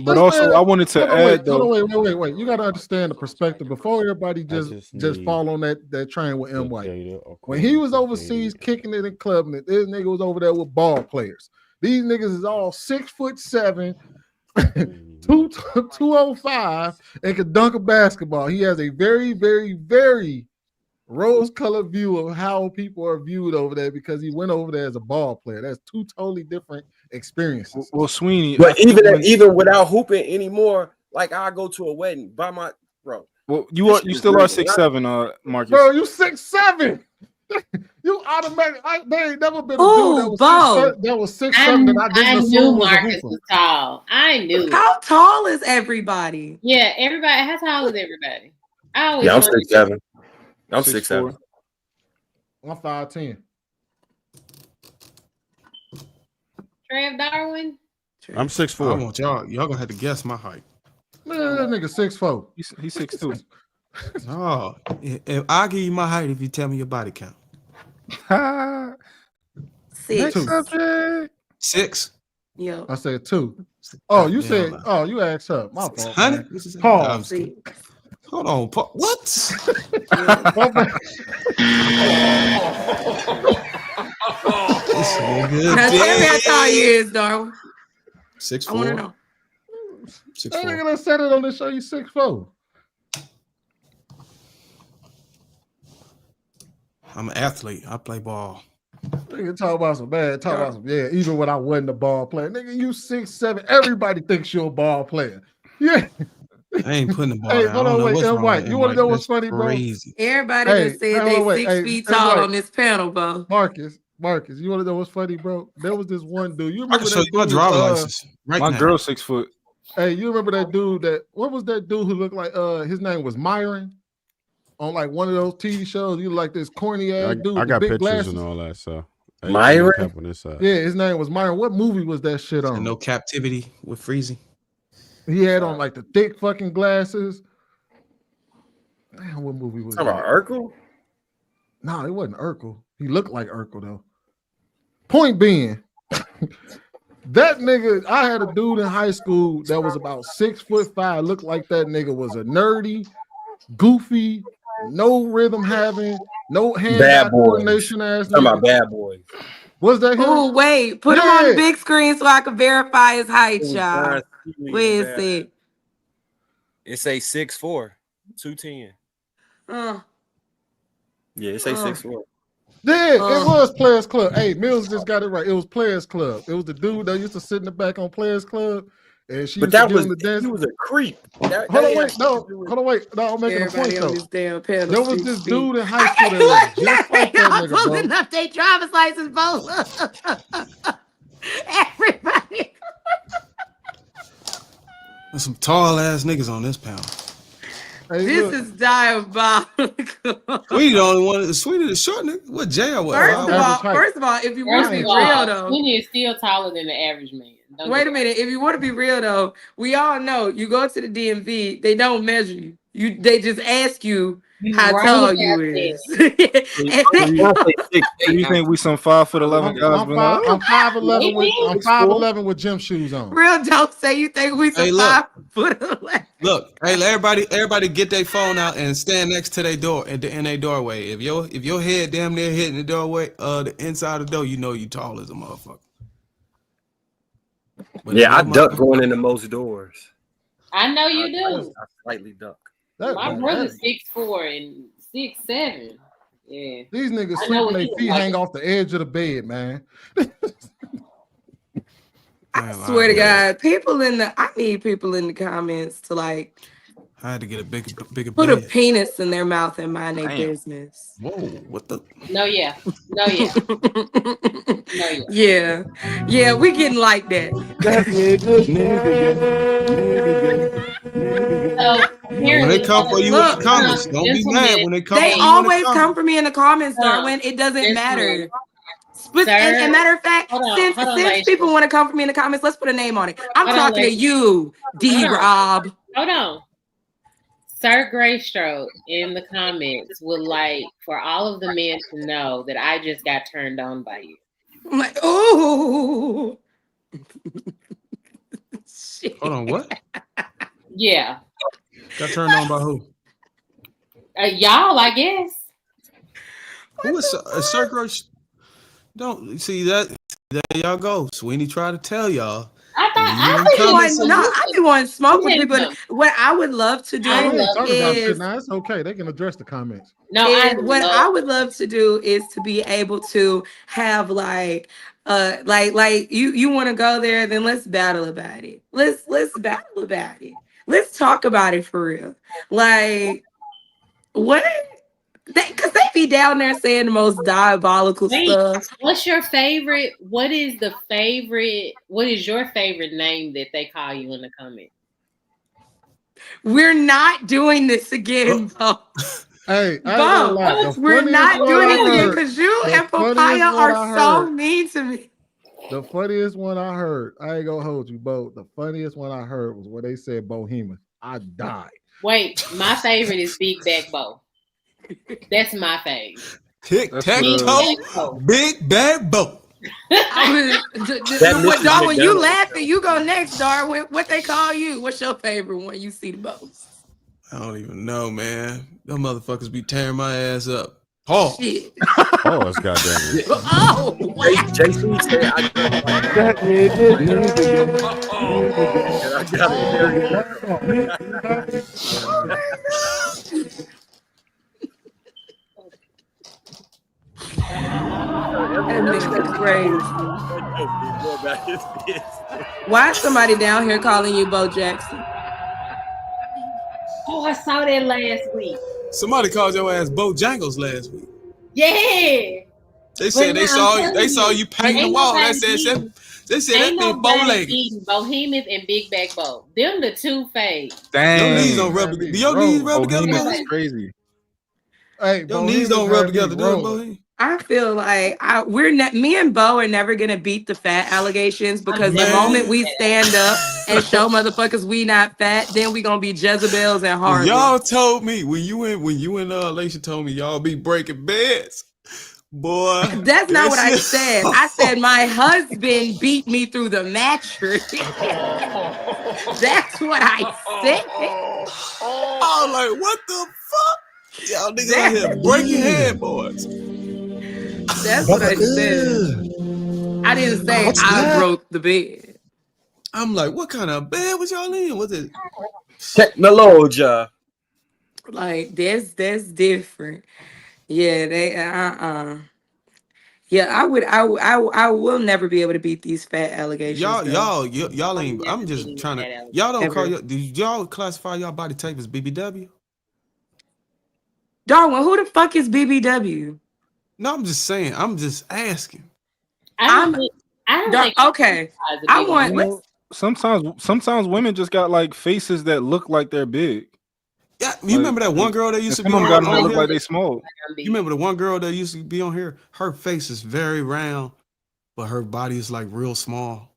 But also, I wanted to add though. Wait. You gotta understand the perspective before everybody just fall on that train with M. White. When he was overseas kicking it and clubbing it, this nigga was over there with ball players. These niggas is all 6'7". 205 and can dunk a basketball. He has a very, very, very rose-colored view of how people are viewed over there because he went over there as a ball player. That's 2 totally different experiences. Well, Sweeney, but even without hooping anymore, like I go to a wedding by my bro. Well, you still are 6'7", Marcus. Bro, you 6'7". You automatic. There ain't never been a dude that Oh, was Bo. 6'7", that was 6'7" that I didn't I knew assume was a Marcus hooper. was tall. I knew. How tall is everybody? Yeah, everybody. How tall is everybody? I always Yeah, I'm wondered. 6'7". I'm 6'4". 6'7". I'm 5'10". Trev Darwin. I'm I 6'4". want y'all gonna have to guess my height. Man, that nigga 6'4". He's 6'2". No, I'll give you my height if you tell me your body count. Next subject. 6. Yo. I said 2. Oh, you Goddamn said, lie. oh, you asked her. My fault, 600? man. I'm Pause. just kidding. Hold on. What? My bad. This nigga Now tell me how big. tall you is, Darwin. 6'4". I want to know. That nigga done said it on the show. You 6'4". I'm an athlete. I play ball. Nigga talk about some bad. Talk about some even when I wasn't a ball player. Nigga, you 6'7". Everybody thinks you're a ball player. Yeah. I ain't putting the ball Hey, down. hold I don't on, know wait, what's M. wrong White. with You M. want to White. know what's That's funny, bro? crazy. Everybody Hey, that said hold they on, wait. 6 Hey, feet M. tall White. on this panel, bro. Marcus, you want to know what's funny, bro? There was this one dude. You I remember can show that you my dude? driver's license right My now. girl 6 foot. Hey, you remember that dude what was that dude who looked like his name was Myron on like one of those TV shows? You like this corny ass dude I with got big pictures glasses. and all that, so Myron? cap on this side. Yeah, his name was Myron. What movie was that shit on? No Captivity with Freezy. He had on like the thick fucking glasses. Damn, what movie was Talking that? about Urkel? No, it wasn't Urkel. He looked like Urkel though. Point being, that nigga, I had a dude in high school that was about 6'5", looked like that nigga was a nerdy, goofy, no rhythm having, no hand-eye coordination ass Talking nigga. about Bad Boys. Was that him? Oh, wait. Put him on the Yeah. big screen so I can verify his height, It was y'all. John Seeley Where and is Bad- it? It say 6'4", 210. Yeah, it say 6'4". Yeah, it was Players Club. Hey, Mills just got it right. It was Players Club. It was the dude that used to sit in the back on Players Club, and she But used to that get was him to dance. he was a creep. Hold on, wait, no, I'm making a point Everybody though. on this damn panel. There was 6 this feet. dude in high school that looked just like that nigga, bro. Pulling up their driver's license, bro. Everybody. There's some tall ass niggas on this panel. Hey, This is diabolical. Sweetie the only one. Sweetie the short nigga. What Jay? What? First of all, if you want to be real though, Sweeney is still taller than the average man. Don't wait do a minute. If you want to be real though, we all know you go to the DMV, they don't measure you. They just ask you how right tall about you that. is. And So you think we some 5'11" guys? I'm 5'11" with 5'11" with gym shoes on. real don't say you think we some Hey, look. 5 foot away. Look, hey, everybody get their phone out and stand next to their door in their doorway. If your head damn near hitting the doorway, the inside of the door, you know you tall as a motherfucker. But Yeah, I duck going into most doors. I know you do. I slightly duck. My brother's 6'4" and 6'7". Yeah. These niggas I know sleeping, what their you feet like. hang off the edge of the bed, man. I swear to God, I need people in the comments to like I had to get a bigger put a bed. penis in their mouth and mind their Damn. business. Whoa, what the? No, yeah. No, yeah. No, yeah. Yeah, we getting like that. When they come for you in the comments, don't be mad when they come They for you in the always comments. come for me in the comments, Darwin. It doesn't matter. And matter of fact, since people want to come for me in the comments, let's put a name on it. I'm talking to you, D-Rob. Hold on. Sir Greystroke in the comments would like for all of the men to know that I just got turned on by you. I'm like, oh. Hold on, what? Yeah. Got turned on by who? Y'all, I guess. Who is Sir Grace? Don't see that. There y'all go. Sweeney tried to tell y'all. I be wanting to smoke with people. What I would love to do I ain't talking about shit is now. It's okay. They can address the comments. what I would love to do is to be able to have like you want to go there, then let's battle about it. Let's battle about it. Let's talk about it for real. Like, what? Because they be down there saying the most diabolical stuff. What's your favorite? What is your favorite name that they call you in the comments? We're not doing this again, Bo. Hey, I ain't gonna lie. Bo, we're not doing it again because you the and Papaya funniest one I are so heard. mean to me. The funniest one I heard, I ain't gonna hold you, Bo. The funniest one I heard was when they said Bohemian. I died. Wait, my favorite is Big Back Bo. That's my favorite. Tic-tac-toe, Big Bad Bo. Dog, when you laughing, you go next, Darwin. What they call you? What's your favorite one you see the most? I don't even know, man. Them motherfuckers be tearing my ass up. Oh, shit. Oh, that's goddamn it. Oh, JC said I That nigga crazy. Why is somebody down here calling you Bo Jackson? Oh, I saw that last week. Somebody called your ass Bojangles last week. Yeah. They said they saw you painting the wall. They said that big bow-legged. Bohemians and Big Back Bo. Them the two fades. Dang. Your knees don't rub together. Your knees rub together, Bohemians Bohemian? is crazy. Hey, your knees don't rub together, do it, Bohemian? I feel like me and Bo are never gonna beat the fat allegations because the moment we stand up and show motherfuckers we not fat, then we gonna be Jezebels and Harley. Y'all told me when you and Laisha told me y'all be breaking beds. Boy, that's not what I said. I said my husband beat me through the mattress. That's what I said. I was like, what the fuck? Y'all niggas out here breaking headboards. That's what I said. I didn't say I broke the bed. I'm like, what kind of bed was y'all in? Was it technology? Like that's different. Yeah, they Yeah, I will never be able to beat these fat allegations. Y'all ain't. I'm just trying to. Y'all don't call y'all. Do y'all classify y'all body type as BBW? Darwin, who the fuck is BBW? No, I'm just saying. I'm just asking. Okay. I want. Sometimes women just got like faces that look like they're big. Yeah, you remember that one girl that used to be on here? Look like they small. You remember the one girl that used to be on here? Her face is very round, but her body is like real small.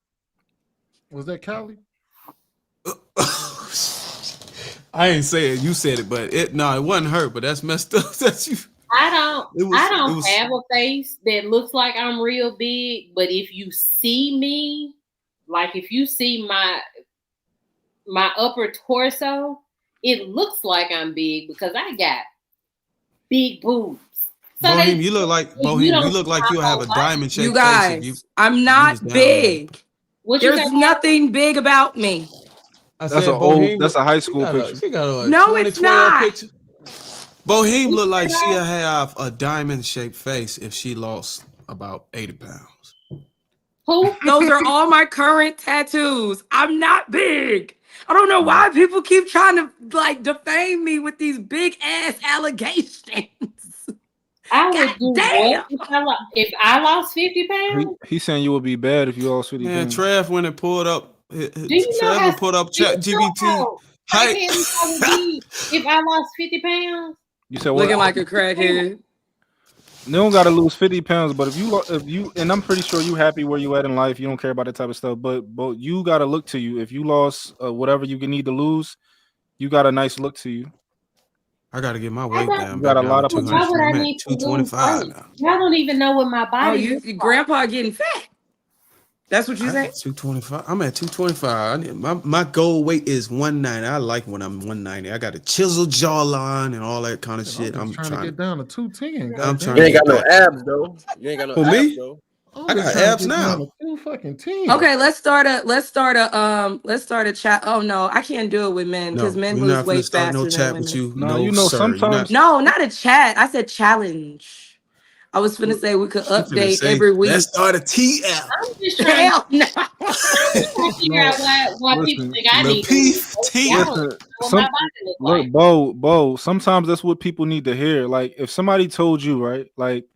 Was that Callie? I ain't saying you said it, but it wasn't her. But that's messed up. That's you. I don't have a face that looks like I'm real big, but if you see me, like if you see my upper torso, it looks like I'm big because I got big boobs. So Bohemian, you look like Bohemian. You look like you have a diamond shaped face. You guys, I'm not big. There's nothing big about me. That's a high school picture. No, it's not. Picture. Bohemian look like she'll have a diamond shaped face if she lost about 80 pounds. Who? Those are all my current tattoos. I'm not big. I don't know why people keep trying to like defame me with these big ass allegations. I would do what if I lost 50 pounds? He's saying you would be bad if you lost 50 pounds. Man, Trev went and pulled up. Trev pulled up ChatGPT. If I lost 50 pounds? You said looking like a crackhead. They don't gotta lose 50 pounds, but if you and I'm pretty sure you happy where you at in life, you don't care about that type of stuff. But you gotta look to you. If you lost whatever you need to lose, you got a nice look to you. I gotta get my weight down. You got a lot of Why would I need 225 now? Y'all don't even know what my body is. Your grandpa getting fat. That's what you say? 225. I'm at 225. My goal weight is 190. I like when I'm 190. I got a chiseled jawline and all that kind of shit. I'm trying to get down to 210. I'm trying. You ain't got no abs though. You ain't got no For abs me? though. I got abs now. Okay, let's start a chat. Oh no, I can't do it with men because men lose weight faster no than chat women. with you. No, you know sir, sometimes. No, not a chat. I said challenge. I was finna say we could She finna update say, every week. let's start a T app. I'm just trying Hell no. to figure out why people Listen, think I need to Lapeef lose weight. T. I don't listen, know what my body look look, like. Bo, sometimes that's what people need to hear. Like if somebody told you, right, like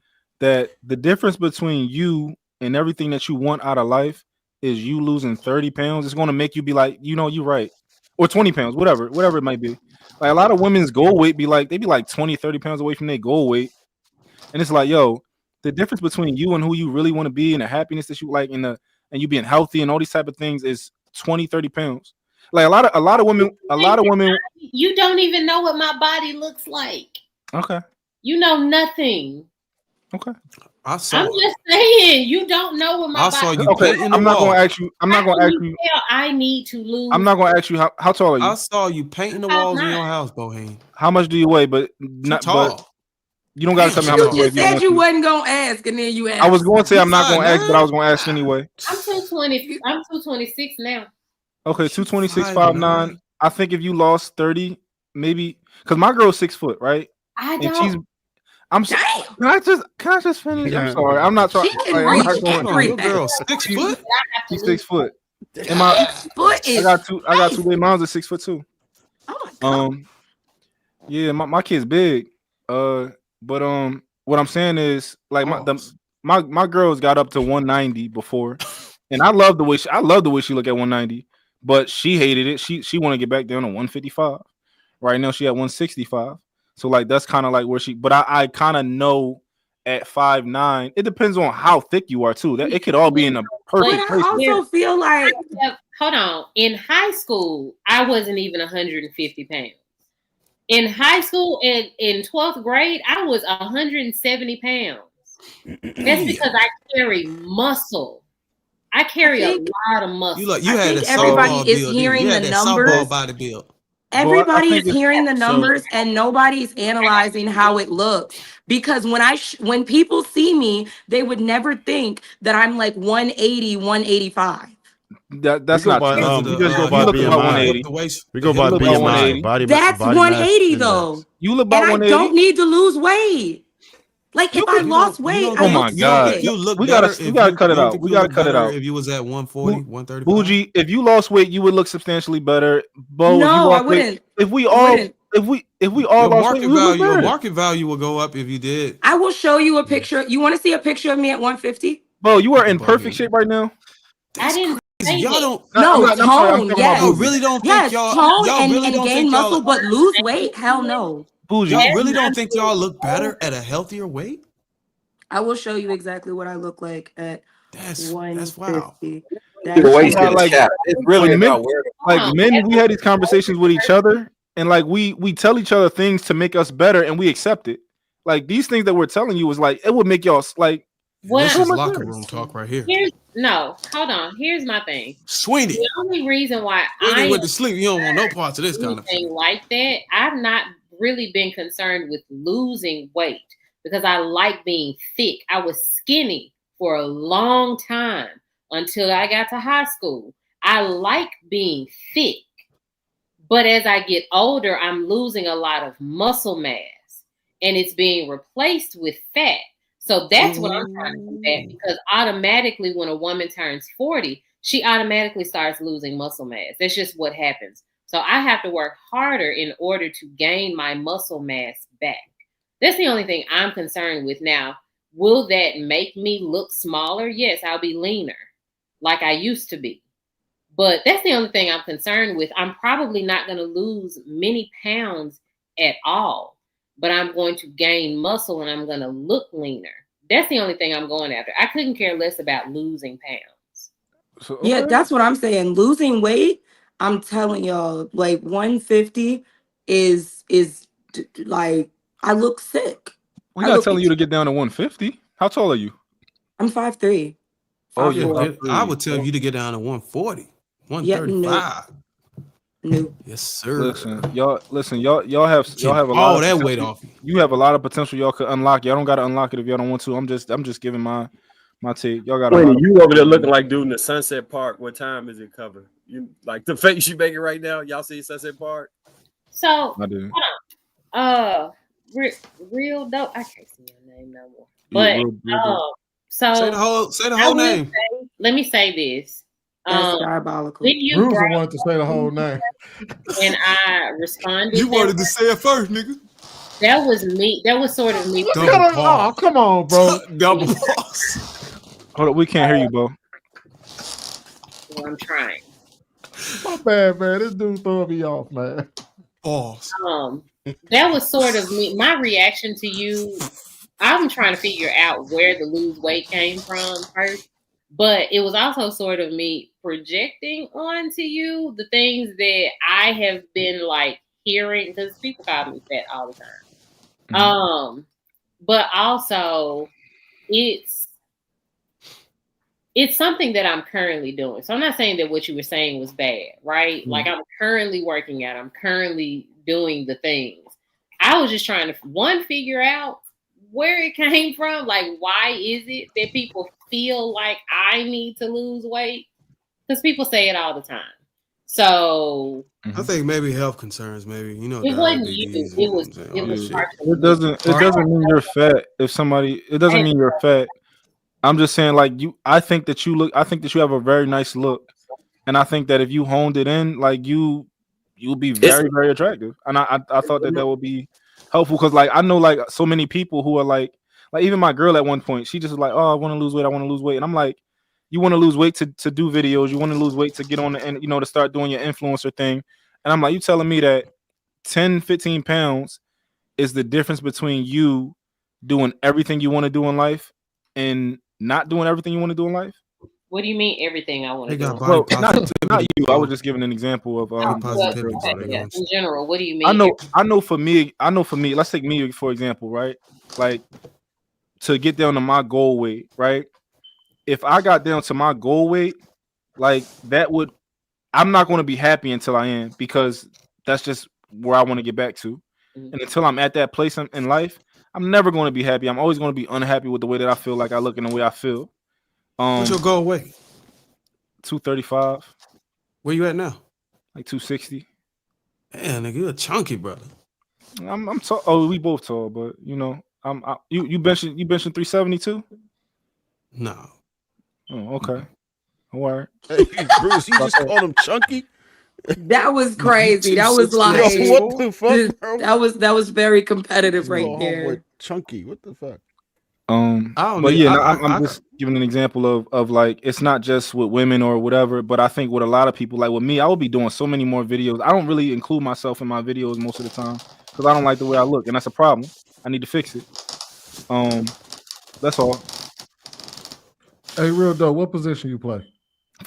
that the difference between you and everything that you want out of life is you losing 30 pounds, it's gonna make you be like, you know, you're right. Or 20 pounds, whatever it might be. Like a lot of women's goal weight be like, they be like 20, 30 pounds away from their goal weight. And it's like, yo, the difference between you and who you really want to be and the happiness that you like and you being healthy and all these type of things is 20, 30 pounds. Like a lot of women. You don't even know what my body looks like. Okay. You know nothing. Okay. I saw. I'm just saying, you don't know what my I body. saw you Okay. painting the I'm not wall. gonna ask you. I'm not gonna ask you. I need to lose. I'm not gonna ask you how tall are you. I saw you painting the walls in your house, Bohane. How much do you weigh? But not tall. But you don't gotta tell me how much You you weigh. just said you wasn't gonna ask, and then you asked. I was going to say I'm not gonna ask, but I was gonna ask anyway. I'm 220. I'm 226 now. Okay, 226, 5'9". I think if you lost 30, maybe because my girl's 6 foot, right? I And don't. I'm sorry. Can I just finish? I'm sorry. I'm not trying. She can I'm reach not going. everything. Your girl 6 foot. She's 6 foot. And my foot is I got two baby moms at 6 foot too. Oh my god. Yeah, my kid's big. But what I'm saying is like my girls got up to 190 before, and I love the way she look at 190, but she hated it. She want to get back down to 155. Right now she at 165. So like that's kind of like where she. But I kind of know at 5'9", it depends on how thick you are too. That it could all be in a perfect place. I also feel like hold on. In high school, I wasn't even 150 pounds. In high school, in 12th grade, I was 170 pounds. That's because I carry muscle. I carry a lot of muscle. You had a everybody is build, hearing you the had that numbers. softball body build. Everybody is hearing the numbers, and nobody's analyzing how it looks. Because when people see me, they would never think that I'm like 180, 185. That's not true. We just go by BMI. We go by BMI. Body That's body 180 mass though. index. You look about and 180. I don't need to lose weight. Like if I lost weight, oh my god, you look we better. gotta cut it out. We gotta cut it out. If you was at 140, 135. Bougie, if you lost weight, you would look substantially better. Bo, no, if you lost I wouldn't. Weight, if we all lost weight, we would look better. Your market value will go up if you did. I will show you a picture. You want to see a picture of me at 150? Bo, you are in perfect shape right now. I didn't. Y'all don't. No, tone. Yes. You really don't think y'all. Tone Y'all and, really and don't gain think muscle, y'all. but lose weight? Hell no. Bougie. Y'all really don't think y'all look better at a healthier weight? I will show you exactly what I look like at That's 150. wow. The waist is capped. It's really about where. Like men, we had these conversations with each other, and like we tell each other things to make us better, and we accept it. Like these things that we're telling you is like it would make y'all like. This is locker room talk right here. Hold on. Here's my thing. Sweeney. The only reason why I went to sleep, you don't want no parts of this kind of thing like that. I've not really been concerned with losing weight because I like being thick. I was skinny for a long time until I got to high school. I like being thick, but as I get older, I'm losing a lot of muscle mass, and it's being replaced with fat. So that's what I'm trying to combat, because automatically when a woman turns 40, she automatically starts losing muscle mass. That's just what happens. So I have to work harder in order to gain my muscle mass back. That's the only thing I'm concerned with. Now, will that make me look smaller? Yes, I'll be leaner like I used to be. But that's the only thing I'm concerned with. I'm probably not going to lose many pounds at all, but I'm going to gain muscle and I'm going to look leaner. That's the only thing I'm going after. I couldn't care less about losing pounds. So, okay. Yeah, that's what I'm saying. Losing weight, I'm telling y'all, like 150 is like, I look sick. We're not telling you to get down to 150. How tall are you? I'm 5'3". Oh yeah, I would tell you to get down to 140, 135. No. Yes, sir. Listen, y'all have a lot all of that potential. weight off you. You have a lot of potential y'all could unlock. Y'all don't gotta unlock it if y'all don't want to. I'm just giving my take. Y'all got you over there looking like dude in the Sunset Park. What time is it cover? You like the face you making right now? Y'all see Sunset Park? So I do. Hold on. Real dope. I can't see your name no more. But so say the whole name. Let me say this. That's diabolical. When you Bruiser brought wanted to say the whole name. and I responded, You wanted to say it first, nigga. That was me. That was sort of me. Oh, come on, bro. Double pause. Hold on, we can't hear you, bro. Well, I'm trying. My bad, man. This dude throwing me off, man. Pause. That was sort of me. My reaction to you. I'm trying to figure out where the lose weight came from first, but it was also sort of me projecting onto you the things that I have been like hearing because people call me fat all the time. But also it's something that I'm currently doing. So I'm not saying that what you were saying was bad, right? Like I'm currently working out. I'm currently doing the things. I was just trying to figure out where it came from. Like, why is it that people feel like I need to lose weight? Because people say it all the time. So I think maybe health concerns. Maybe it wasn't you. It was It doesn't mean you're fat. It doesn't mean you're fat. I'm just saying, like I think that you have a very nice look, and I think that if you honed it in, like you'll be very, very attractive. And I thought that would be helpful because, like, I know like so many people who are like even my girl at one point, she just was like, oh, I want to lose weight, and I'm like, you want to lose weight to do videos, you want to lose weight to get on and to start doing your influencer thing, and I'm like, you telling me that 10-15 pounds is the difference between you doing everything you want to do in life and not doing everything you want to do in life? What do you mean everything I want to do? Well, not you. I was just giving an example of in general. What do you mean? I know for me, let's take me for example, right? Like to get down to my goal weight, right? If I got down to my goal weight, like I'm not going to be happy until I am, because that's just where I want to get back to. And until I'm at that place in life, I'm never going to be happy. I'm always going to be unhappy with the way that I feel like I look and the way I feel. What's your goal weight? 235. Where you at now? Like 260. Man, nigga, you're a chunky brother. I'm tall. Oh, we both tall, but you benching 372? No. Oh, okay. All right. Hey, Bruce, you just called him chunky? That was crazy. That was like, what the fuck, bro? That was very competitive right there. Chunky, what the fuck? I'm just giving an example of like, it's not just with women or whatever, but I think with a lot of people, like with me, I will be doing so many more videos. I don't really include myself in my videos most of the time because I don't like the way I look, and that's a problem. I need to fix it. That's all. Hey, real dope, what position you play?